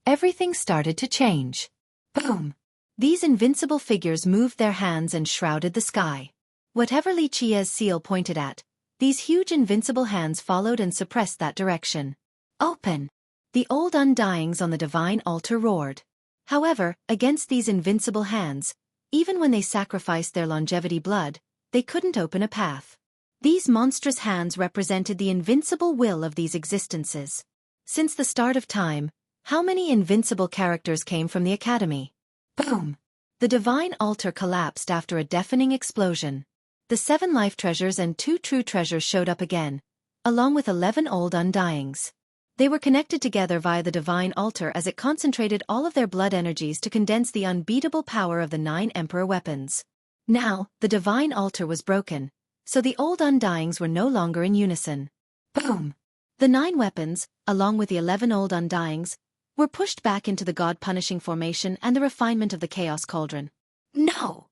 Everything started to change. Boom! These invincible figures moved their hands and shrouded the sky. Whatever Li Qie's seal pointed at, these huge invincible hands followed and suppressed that direction. Open! The old undyings on the divine altar roared. However, against these invincible hands, even when they sacrificed their longevity blood, they couldn't open a path. These monstrous hands represented the invincible will of these existences. Since the start of time, how many invincible characters came from the academy? Boom! The divine altar collapsed after a deafening explosion. The 7 life treasures and 2 true treasures showed up again, along with 11 old undyings. They were connected together via the divine altar as it concentrated all of their blood energies to condense the unbeatable power of the 9 emperor weapons. Now, the divine altar was broken, so the old undyings were no longer in unison. Boom! The 9 weapons, along with the 11 old undyings, were pushed back into the God-punishing formation and the refinement of the Chaos Cauldron. No!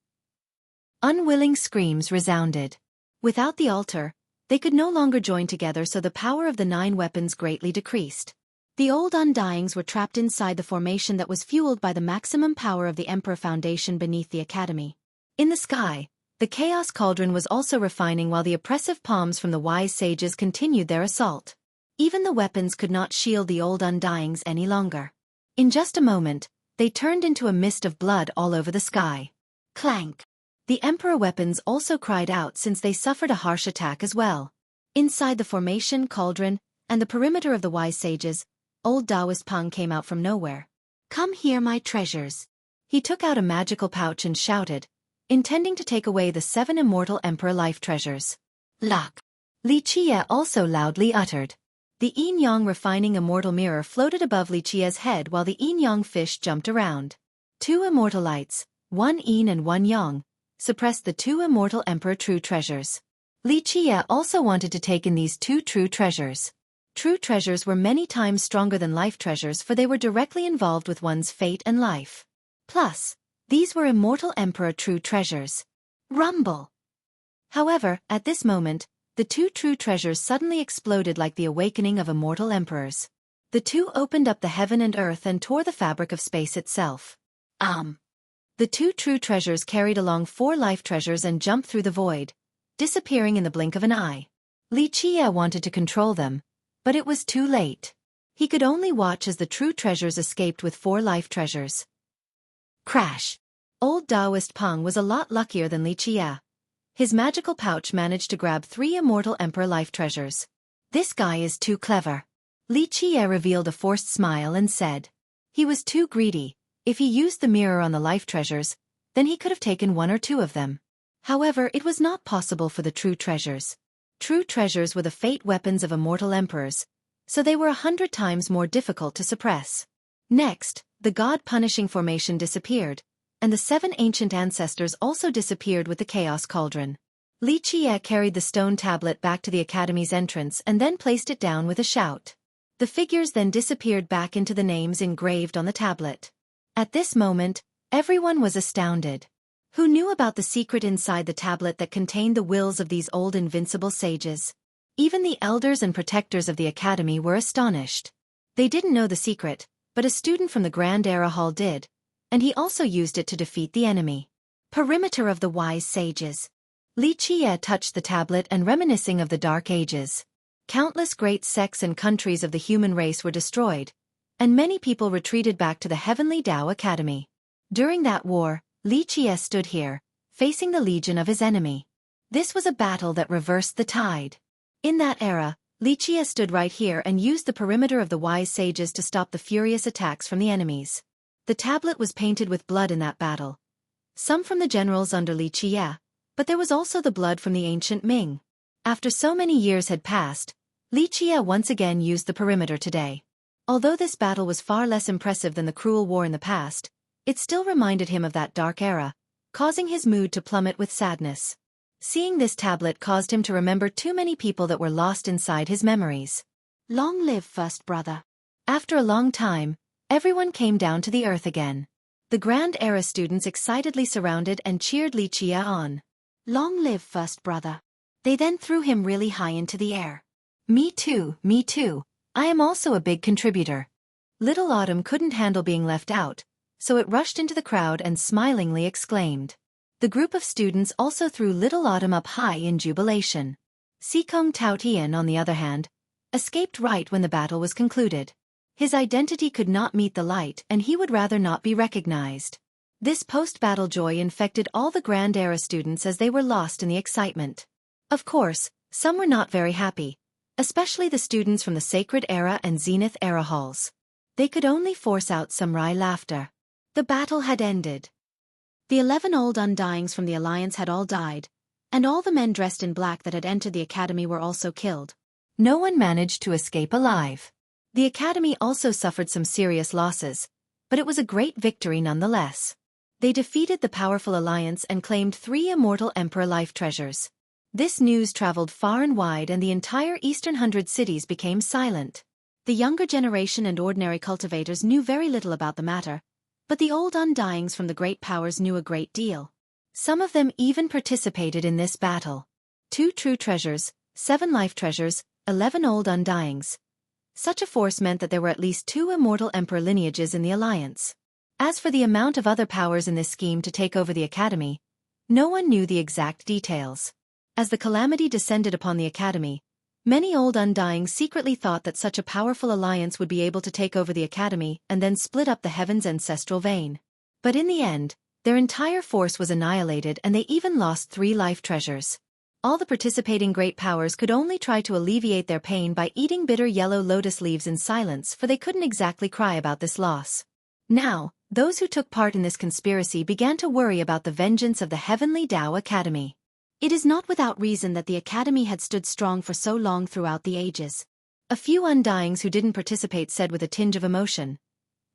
Unwilling screams resounded. Without the altar, they could no longer join together, so the power of the 9 weapons greatly decreased. The old undyings were trapped inside the formation that was fueled by the maximum power of the Emperor Foundation beneath the academy. In the sky, the Chaos Cauldron was also refining while the oppressive palms from the wise sages continued their assault. Even the weapons could not shield the old Undyings any longer. In just a moment, they turned into a mist of blood all over the sky. Clank! The Emperor weapons also cried out since they suffered a harsh attack as well. Inside the formation, cauldron, and the perimeter of the wise sages, old Taoist Peng came out from nowhere. "Come here, my treasures." He took out a magical pouch and shouted, intending to take away the 7 immortal Emperor life treasures. "Luck!" Li Qie also loudly uttered. The yin-yang refining immortal mirror floated above Li Qie's head while the yin-yang fish jumped around. 2 immortal lights, 1 yin and 1 yang, suppressed the 2 immortal Emperor true treasures. Li Qie also wanted to take in these 2 true treasures. True treasures were many times stronger than life treasures, for they were directly involved with one's fate and life. Plus, these were immortal Emperor true treasures. Rumble! However, at this moment, the 2 true treasures suddenly exploded like the awakening of immortal emperors. The 2 opened up the heaven and earth and tore the fabric of space itself. The 2 true treasures carried along 4 life treasures and jumped through the void, disappearing in the blink of an eye. Li Qie wanted to control them, but it was too late. He could only watch as the true treasures escaped with 4 life treasures. Crash! Old Taoist Peng was a lot luckier than Li Qie. His magical pouch managed to grab 3 immortal Emperor life treasures. "This guy is too clever." Li Qie revealed a forced smile and said. He was too greedy. If he used the mirror on the life treasures, then he could have taken 1 or 2 of them. However, it was not possible for the true treasures. True treasures were the fate weapons of immortal emperors, so they were 100 times more difficult to suppress. Next, the god-punishing formation disappeared, and the 7 ancient ancestors also disappeared with the chaos cauldron. Li Qie carried the stone tablet back to the academy's entrance and then placed it down with a shout. The figures then disappeared back into the names engraved on the tablet. At this moment, everyone was astounded. Who knew about the secret inside the tablet that contained the wills of these old invincible sages? Even the elders and protectors of the academy were astonished. They didn't know the secret, but a student from the Grand Era Hall did, and he also used it to defeat the enemy. Perimeter of the wise sages. Li Qie touched the tablet and reminiscing of the Dark Ages. Countless great sects and countries of the human race were destroyed, and many people retreated back to the Heavenly Tao Academy. During that war, Li Qie stood here, facing the legion of his enemy. This was a battle that reversed the tide. In that era, Li Qie stood right here and used the perimeter of the wise sages to stop the furious attacks from the enemies. The tablet was painted with blood in that battle. Some from the generals under Li Qie, but there was also the blood from the ancient Ming. After so many years had passed, Li Qie once again used the perimeter today. Although this battle was far less impressive than the cruel war in the past, it still reminded him of that dark era, causing his mood to plummet with sadness. Seeing this tablet caused him to remember too many people that were lost inside his memories. Long live first brother. After a long time, everyone came down to the earth again. The Grand Era students excitedly surrounded and cheered Li Qie on. Long live first brother. They then threw him really high into the air. Me too, me too. I am also a big contributor. Little Autumn couldn't handle being left out, so it rushed into the crowd and smilingly exclaimed. The group of students also threw Little Autumn up high in jubilation. Sikong Tao Tian, on the other hand, escaped right when the battle was concluded. His identity could not meet the light and he would rather not be recognized. This post-battle joy infected all the Grand Era students as they were lost in the excitement. Of course, some were not very happy, especially the students from the Sacred Era and Zenith Era halls. They could only force out some wry laughter. The battle had ended. The 11 old Undyings from the Alliance had all died, and all the men dressed in black that had entered the academy were also killed. No one managed to escape alive. The academy also suffered some serious losses, but it was a great victory nonetheless. They defeated the powerful Alliance and claimed 3 immortal Emperor life treasures. This news traveled far and wide and the entire Eastern 100 cities became silent. The younger generation and ordinary cultivators knew very little about the matter, but the old Undyings from the great powers knew a great deal. Some of them even participated in this battle. 2 true treasures, 7 life treasures, 11 old Undyings. Such a force meant that there were at least 2 immortal emperor lineages in the Alliance. As for the amount of other powers in this scheme to take over the academy, no one knew the exact details. As the calamity descended upon the academy, Many old Undyings secretly thought that such a powerful alliance would be able to take over the academy and then split up the heaven's ancestral vein. But in the end, their entire force was annihilated and they even lost 3 life treasures. All the participating great powers could only try to alleviate their pain by eating bitter yellow lotus leaves in silence, for they couldn't exactly cry about this loss. Now, those who took part in this conspiracy began to worry about the vengeance of the Heavenly Tao Academy. It is not without reason that the Academy had stood strong for so long throughout the ages. A few Undyings who didn't participate said with a tinge of emotion,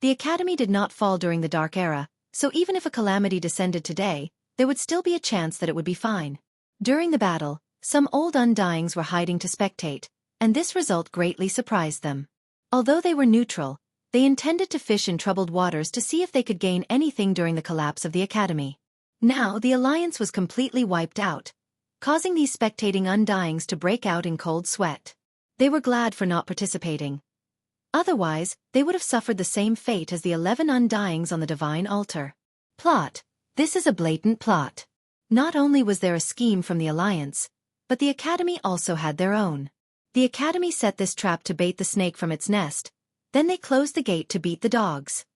"The Academy did not fall during the Dark Era, so even if a calamity descended today, there would still be a chance that it would be fine." During the battle, some old Undyings were hiding to spectate, and this result greatly surprised them. Although they were neutral, they intended to fish in troubled waters to see if they could gain anything during the collapse of the Academy. Now the alliance was completely wiped out, causing these spectating Undyings to break out in cold sweat. They were glad for not participating. Otherwise, they would have suffered the same fate as the 11 Undyings on the divine altar. Plot. This is a blatant plot. Not only was there a scheme from the Alliance, but the Academy also had their own. The Academy set this trap to bait the snake from its nest, then they closed the gate to beat the dogs.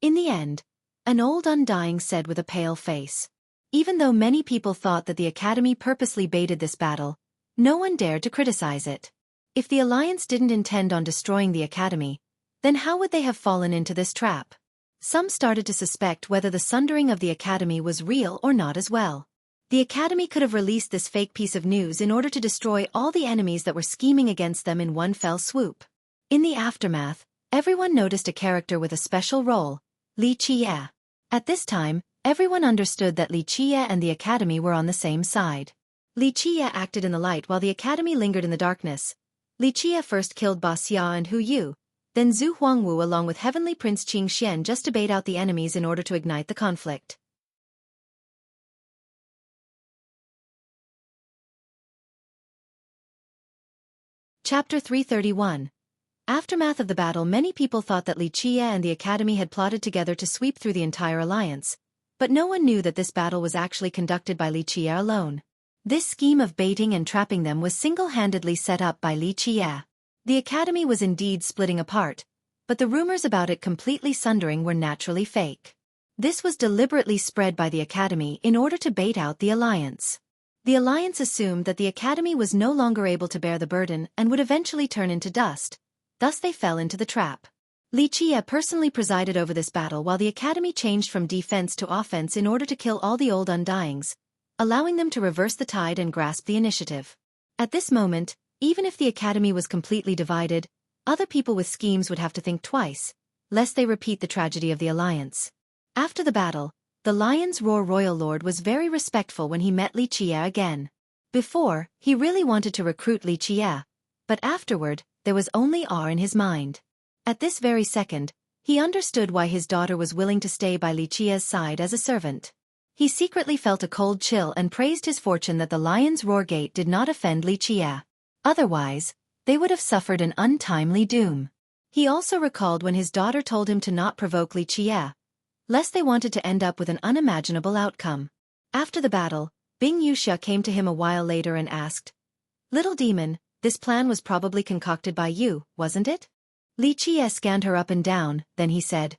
In the end, an old Undying said with a pale face. Even though many people thought that the Academy purposely baited this battle, no one dared to criticize it. If the Alliance didn't intend on destroying the Academy, then how would they have fallen into this trap? Some started to suspect whether the sundering of the Academy was real or not as well. The Academy could have released this fake piece of news in order to destroy all the enemies that were scheming against them in one fell swoop. In the aftermath, everyone noticed a character with a special role, Li Qie. At this time, everyone understood that Li Qie and the Academy were on the same side. Li Qie acted in the light while the Academy lingered in the darkness. Li Qie first killed Ba Xia and Hu Yu, then Zhu Huangwu along with Heavenly Prince Qing Xian just to bait out the enemies in order to ignite the conflict. Chapter 331. Aftermath of the battle. Many people thought that Li Qie and the Academy had plotted together to sweep through the entire alliance, but no one knew that this battle was actually conducted by Li Qie alone. This scheme of baiting and trapping them was single-handedly set up by Li Qie. The Academy was indeed splitting apart, but the rumors about it completely sundering were naturally fake. This was deliberately spread by the Academy in order to bait out the alliance. The Alliance assumed that the Academy was no longer able to bear the burden and would eventually turn into dust, thus they fell into the trap. Li Qie personally presided over this battle while the Academy changed from defense to offense in order to kill all the old Undyings, allowing them to reverse the tide and grasp the initiative. At this moment, even if the Academy was completely divided, other people with schemes would have to think twice, lest they repeat the tragedy of the Alliance. After the battle, the Lion's Roar Royal Lord was very respectful when he met Li Qie again. Before, he really wanted to recruit Li Qie, but afterward, there was only awe in his mind. At this very second, he understood why his daughter was willing to stay by Li Qie's side as a servant. He secretly felt a cold chill and praised his fortune that the Lion's Roar Gate did not offend Li Qie. Otherwise, they would have suffered an untimely doom. He also recalled when his daughter told him to not provoke Li Qie, lest they wanted to end up with an unimaginable outcome. After the battle, Bing Yuxia came to him a while later and asked, "Little demon, this plan was probably concocted by you, wasn't it?" Li Qie scanned her up and down, then he said,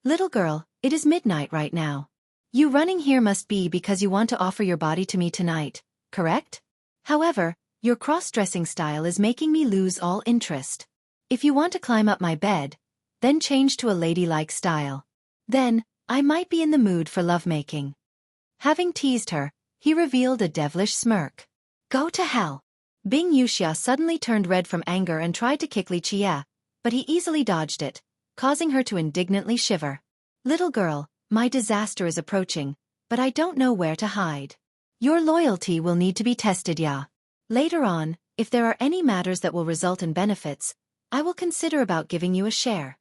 "Little girl, it is midnight right now. You running here must be because you want to offer your body to me tonight, correct? However, your cross-dressing style is making me lose all interest. If you want to climb up my bed, then change to a ladylike style. Then, I might be in the mood for lovemaking." Having teased her, he revealed a devilish smirk. "Go to hell." Bing Yuxia suddenly turned red from anger and tried to kick Li Qie, but he easily dodged it, causing her to indignantly shiver. "Little girl, my disaster is approaching, but I don't know where to hide. Your loyalty will need to be tested, ya. Later on, if there are any matters that will result in benefits, I will consider about giving you a share."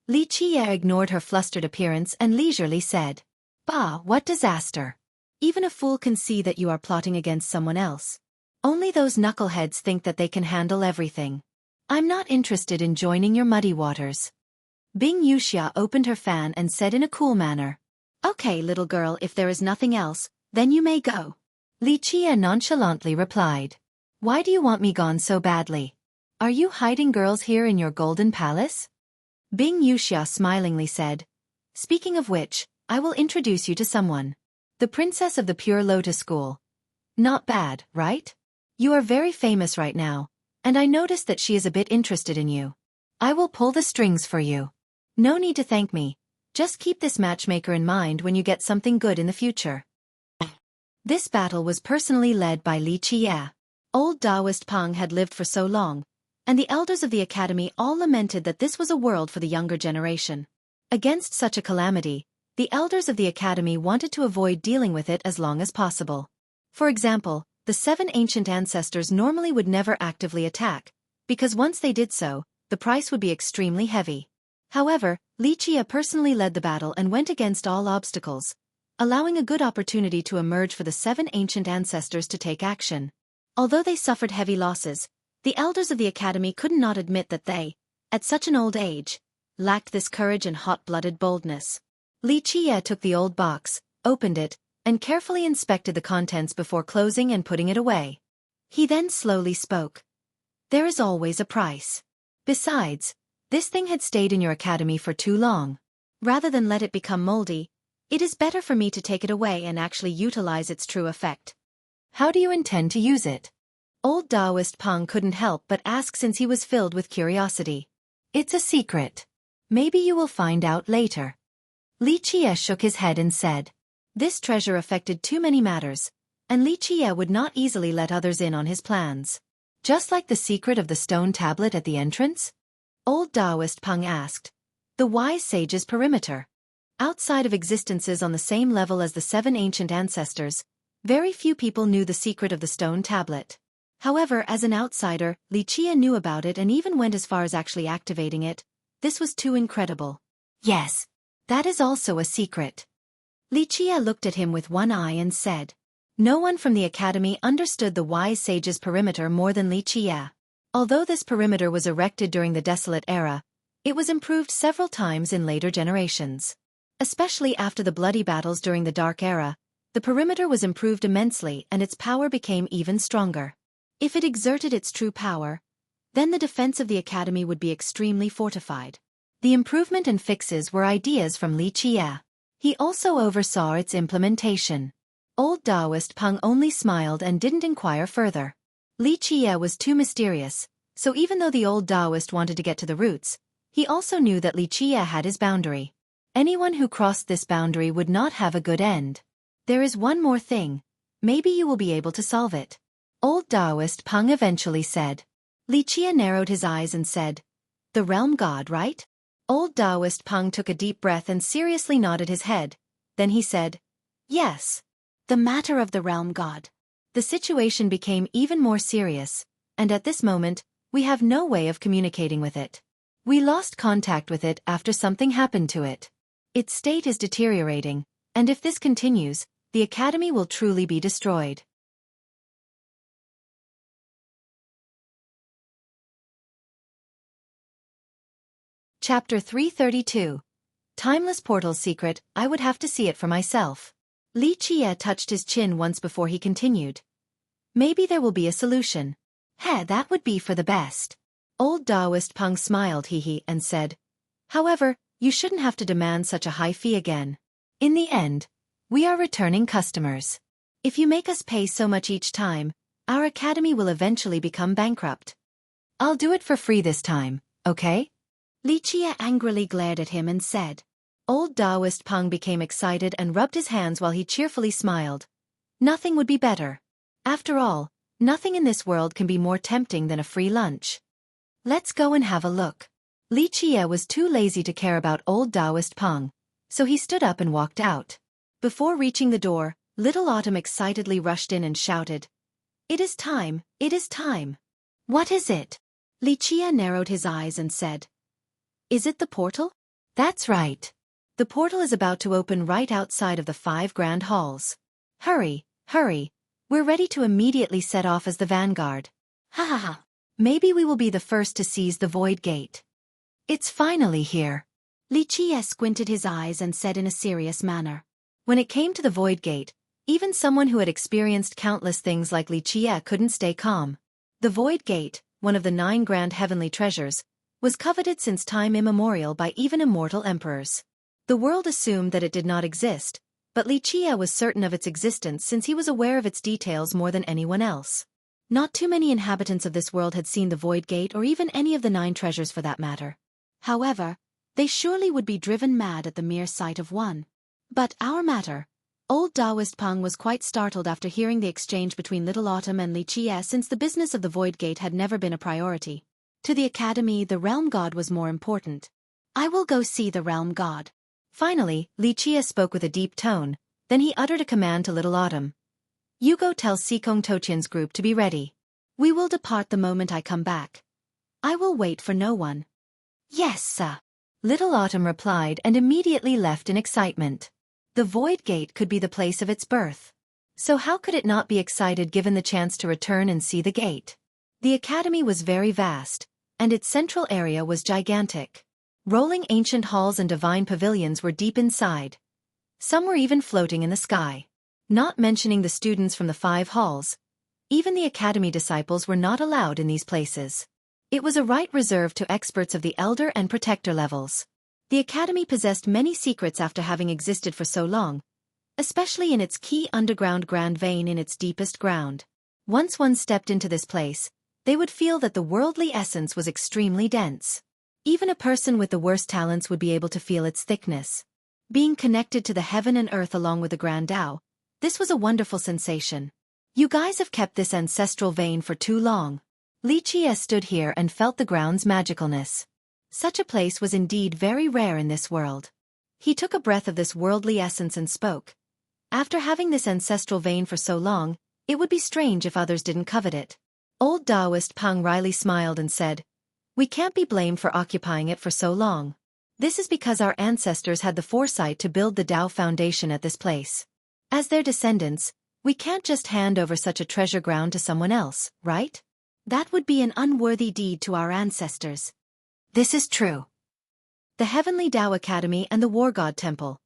Li Qie ignored her flustered appearance and leisurely said, "Bah, what disaster. Even a fool can see that you are plotting against someone else. Only those knuckleheads think that they can handle everything. I'm not interested in joining your muddy waters." Bing Yuxia opened her fan and said in a cool manner, "Okay, little girl, if there is nothing else, then you may go." Li Qie nonchalantly replied, Why do you want me gone so badly? Are you hiding girls here in your golden palace? Bing Yuxia smilingly said. Speaking of which, I will introduce you to someone. The princess of the Pure Lotus School. Not bad, right? You are very famous right now, and I noticed that she is a bit interested in you. I will pull the strings for you. No need to thank me. Just keep this matchmaker in mind when you get something good in the future. This battle was personally led by Li Qie. Old Taoist Peng had lived for so long, and the elders of the academy all lamented that this was a world for the younger generation. Against such a calamity, the elders of the academy wanted to avoid dealing with it as long as possible. For example, the 7 ancient ancestors normally would never actively attack, because once they did so, the price would be extremely heavy. However, Li Qie personally led the battle and went against all obstacles, allowing a good opportunity to emerge for the 7 ancient ancestors to take action. Although they suffered heavy losses, the elders of the academy could not admit that they, at such an old age, lacked this courage and hot-blooded boldness. Li Qie took the old box, opened it, and carefully inspected the contents before closing and putting it away. He then slowly spoke. There is always a price. Besides, this thing had stayed in your academy for too long. Rather than let it become moldy, it is better for me to take it away and actually utilize its true effect. How do you intend to use it? Old Taoist Peng couldn't help but ask since he was filled with curiosity. It's a secret. Maybe you will find out later. Li Qie shook his head and said. This treasure affected too many matters, and Li Qie would not easily let others in on his plans. Just like the secret of the stone tablet at the entrance? Old Taoist Peng asked. The wise sage's perimeter. Outside of existences on the same level as the 7 ancient ancestors, very few people knew the secret of the stone tablet. However, as an outsider, Li Qie knew about it and even went as far as actually activating it. This was too incredible. Yes, that is also a secret. Li Qie looked at him with one eye and said. No one from the academy understood the wise sage's perimeter more than Li Qie. Although this perimeter was erected during the Desolate Era, it was improved several times in later generations. Especially after the bloody battles during the Dark Era, the perimeter was improved immensely and its power became even stronger. If it exerted its true power, then the defense of the academy would be extremely fortified. The improvement and fixes were ideas from Li Qie. He also oversaw its implementation. Old Taoist Peng only smiled and didn't inquire further. Li Qie was too mysterious, so even though the old Taoist wanted to get to the roots, he also knew that Li Qie had his boundary. Anyone who crossed this boundary would not have a good end. There is one more thing. Maybe you will be able to solve it. Old Taoist Peng eventually said. Li Qie narrowed his eyes and said, The realm god, right? Old Taoist Peng took a deep breath and seriously nodded his head. Then he said, Yes. The matter of the realm god. The situation became even more serious, and at this moment, we have no way of communicating with it. We lost contact with it after something happened to it. Its state is deteriorating, and if this continues, the academy will truly be destroyed. Chapter 332. Timeless Portal's Secret. I would have to see it for myself. Li Qie touched his chin once before he continued. Maybe there will be a solution. That would be for the best. Old Taoist Peng smiled and said, However, you shouldn't have to demand such a high fee again. In the end, we are returning customers. If you make us pay so much each time, our academy will eventually become bankrupt. I'll do it for free this time, okay? Li Qie angrily glared at him and said. Old Taoist Peng became excited and rubbed his hands while he cheerfully smiled. Nothing would be better. After all, nothing in this world can be more tempting than a free lunch. Let's go and have a look. Li Qie was too lazy to care about old Taoist Peng, so he stood up and walked out. Before reaching the door, Little Autumn excitedly rushed in and shouted. It is time, it is time. What is it? Li Qie narrowed his eyes and said. Is it the portal? That's right. The portal is about to open right outside of the 5 grand halls. Hurry, hurry. We're ready to immediately set off as the vanguard. Ha ha ha. Maybe we will be the first to seize the void gate. It's finally here. Li Qie squinted his eyes and said in a serious manner. When it came to the void gate, even someone who had experienced countless things like Li Qie couldn't stay calm. The Void Gate, one of the 9 grand heavenly treasures, was coveted since time immemorial by even immortal emperors. The world assumed that it did not exist, but Li Qie was certain of its existence since he was aware of its details more than anyone else. Not too many inhabitants of this world had seen the Void Gate or even any of the 9 treasures for that matter. However, they surely would be driven mad at the mere sight of one. But our matter. Old Taoist Peng was quite startled after hearing the exchange between Little Autumn and Li Qie since the business of the Void Gate had never been a priority. To the academy, the realm god was more important. I will go see the realm god. Finally, Li Qie spoke with a deep tone, then he uttered a command to Little Autumn. You go tell Sikong Toqian's group to be ready. We will depart the moment I come back. I will wait for no one. Yes, sir. Little Autumn replied and immediately left in excitement. The Void Gate could be the place of its birth. So how could it not be excited given the chance to return and see the gate? The academy was very vast, and its central area was gigantic. Rolling ancient halls and divine pavilions were deep inside. Some were even floating in the sky. Not mentioning the students from the 5 halls. Even the academy disciples were not allowed in these places. It was a right reserved to experts of the elder and protector levels. The academy possessed many secrets after having existed for so long, especially in its key underground grand vein in its deepest ground. Once one stepped into this place, they would feel that the worldly essence was extremely dense. Even a person with the worst talents would be able to feel its thickness. Being connected to the heaven and earth along with the Grand Tao, this was a wonderful sensation. You guys have kept this ancestral vein for too long. Li Qie stood here and felt the ground's magicalness. Such a place was indeed very rare in this world. He took a breath of this worldly essence and spoke. After having this ancestral vein for so long, it would be strange if others didn't covet it. Old Taoist Peng wryly smiled and said, We can't be blamed for occupying it for so long. This is because our ancestors had the foresight to build the Tao foundation at this place. As their descendants, we can't just hand over such a treasure ground to someone else, right? That would be an unworthy deed to our ancestors. This is true. The Heavenly Tao Academy and the War God Temple.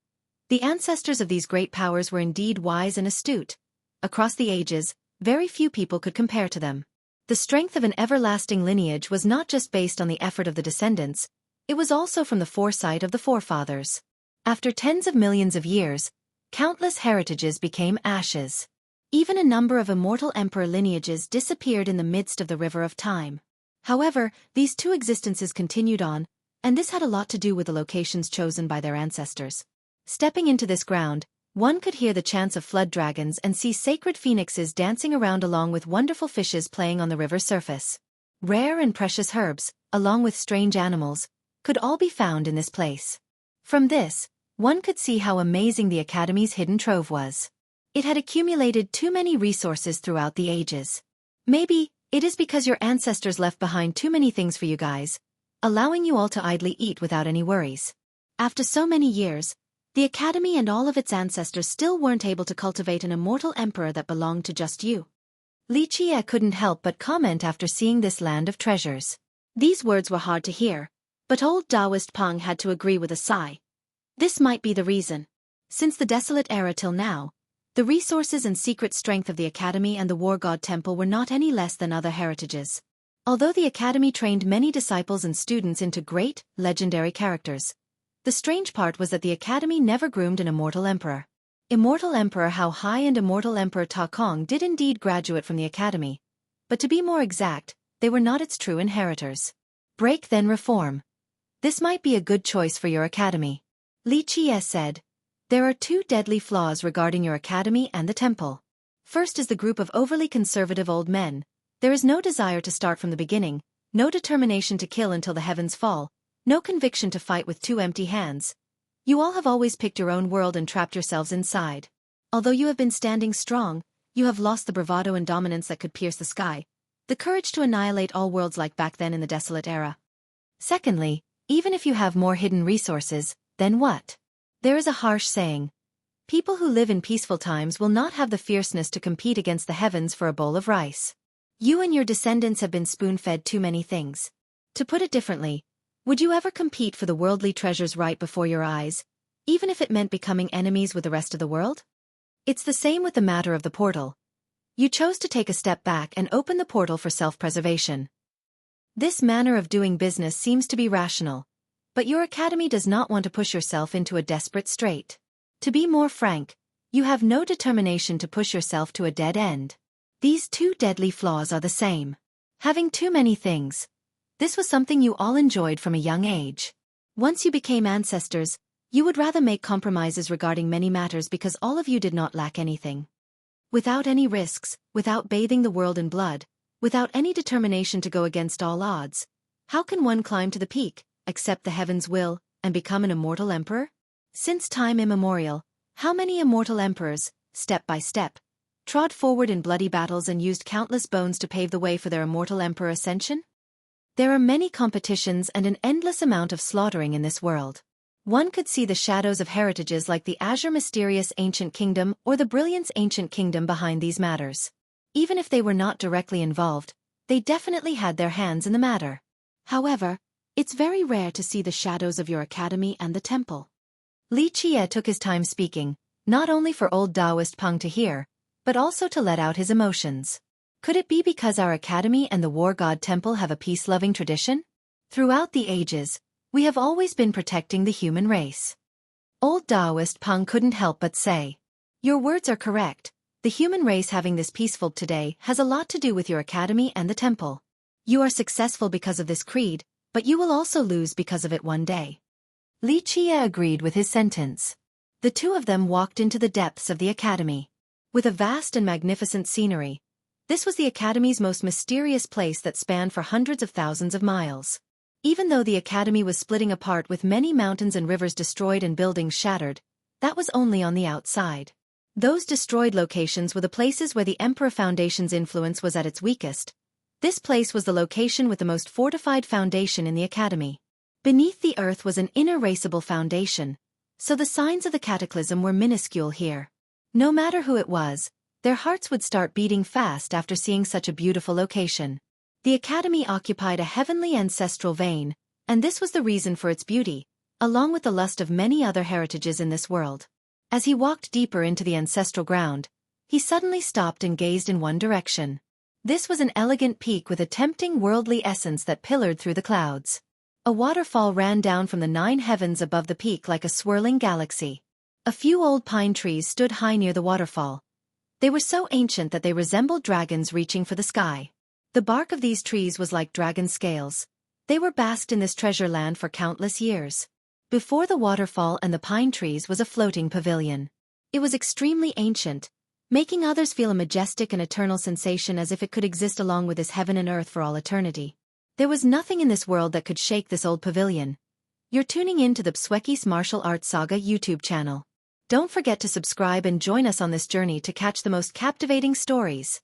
The ancestors of these great powers were indeed wise and astute. Across the ages, very few people could compare to them. The strength of an everlasting lineage was not just based on the effort of the descendants, it was also from the foresight of the forefathers. After tens of millions of years, countless heritages became ashes. Even a number of immortal emperor lineages disappeared in the midst of the river of time. However, these 2 existences continued on, and this had a lot to do with the locations chosen by their ancestors. Stepping into this ground, one could hear the chants of flood dragons and see sacred phoenixes dancing around along with wonderful fishes playing on the river's surface. Rare and precious herbs, along with strange animals, could all be found in this place. From this, one could see how amazing the Academy's hidden trove was. It had accumulated too many resources throughout the ages. Maybe, it is because your ancestors left behind too many things for you guys, allowing you all to idly eat without any worries. After so many years, the Academy and all of its ancestors still weren't able to cultivate an immortal emperor that belonged to just you. Li Qie couldn't help but comment after seeing this land of treasures. These words were hard to hear, but old Taoist Peng had to agree with a sigh. This might be the reason. Since the desolate era till now, the resources and secret strength of the Academy and the War God Temple were not any less than other heritages. Although the Academy trained many disciples and students into great, legendary characters, the strange part was that the Academy never groomed an immortal emperor. Immortal Emperor Hao Hai and Immortal Emperor Ta Kong did indeed graduate from the Academy, but to be more exact, they were not its true inheritors. Break then reform. This might be a good choice for your Academy. Li Qie said. There are 2 deadly flaws regarding your academy and the temple. First is the group of overly conservative old men. There is no desire to start from the beginning, no determination to kill until the heavens fall, no conviction to fight with 2 empty hands. You all have always picked your own world and trapped yourselves inside. Although you have been standing strong, you have lost the bravado and dominance that could pierce the sky, the courage to annihilate all worlds like back then in the desolate era. Secondly, even if you have more hidden resources, then what? There is a harsh saying. People who live in peaceful times will not have the fierceness to compete against the heavens for a bowl of rice. You and your descendants have been spoon-fed too many things. To put it differently, would you ever compete for the worldly treasures right before your eyes, even if it meant becoming enemies with the rest of the world? It's the same with the matter of the portal. You chose to take a step back and open the portal for self-preservation. This manner of doing business seems to be rational, but your academy does not want to push yourself into a desperate strait. To be more frank, you have no determination to push yourself to a dead end. These two deadly flaws are the same. Having too many things. This was something you all enjoyed from a young age. Once you became ancestors, you would rather make compromises regarding many matters because all of you did not lack anything. Without any risks, without bathing the world in blood, without any determination to go against all odds, how can one climb to the peak, accept the heaven's will, and become an immortal emperor? Since time immemorial, how many immortal emperors, step by step, trod forward in bloody battles and used countless bones to pave the way for their immortal emperor ascension? There are many competitions and an endless amount of slaughtering in this world. One could see the shadows of heritages like the Azure Mysterious Ancient Kingdom or the Brilliance Ancient Kingdom behind these matters. Even if they were not directly involved, they definitely had their hands in the matter. However, it's very rare to see the shadows of your academy and the temple. Li Qie took his time speaking, not only for old Taoist Peng to hear, but also to let out his emotions. Could it be because our academy and the War God Temple have a peace-loving tradition? Throughout the ages, we have always been protecting the human race. Old Taoist Peng couldn't help but say, "Your words are correct. The human race having this peaceful today has a lot to do with your academy and the temple. You are successful because of this creed, but you will also lose because of it one day." Li Qie agreed with his sentence. The two of them walked into the depths of the academy. With a vast and magnificent scenery, this was the academy's most mysterious place that spanned for hundreds of thousands of miles. Even though the academy was splitting apart with many mountains and rivers destroyed and buildings shattered, that was only on the outside. Those destroyed locations were the places where the Emperor Foundation's influence was at its weakest. This place was the location with the most fortified foundation in the academy. Beneath the earth was an inerasable foundation, so the signs of the cataclysm were minuscule here. No matter who it was, their hearts would start beating fast after seeing such a beautiful location. The academy occupied a heavenly ancestral vein, and this was the reason for its beauty, along with the lust of many other heritages in this world. As he walked deeper into the ancestral ground, he suddenly stopped and gazed in one direction. This was an elegant peak with a tempting worldly essence that pillared through the clouds. A waterfall ran down from the 9 heavens above the peak like a swirling galaxy. A few old pine trees stood high near the waterfall. They were so ancient that they resembled dragons reaching for the sky. The bark of these trees was like dragon scales. They were basked in this treasure land for countless years. Before the waterfall and the pine trees was a floating pavilion. It was extremely ancient, making others feel a majestic and eternal sensation as if it could exist along with this heaven and earth for all eternity. There was nothing in this world that could shake this old pavilion. You're tuning in to the Xueqi's Martial Arts Saga YouTube channel. Don't forget to subscribe and join us on this journey to catch the most captivating stories.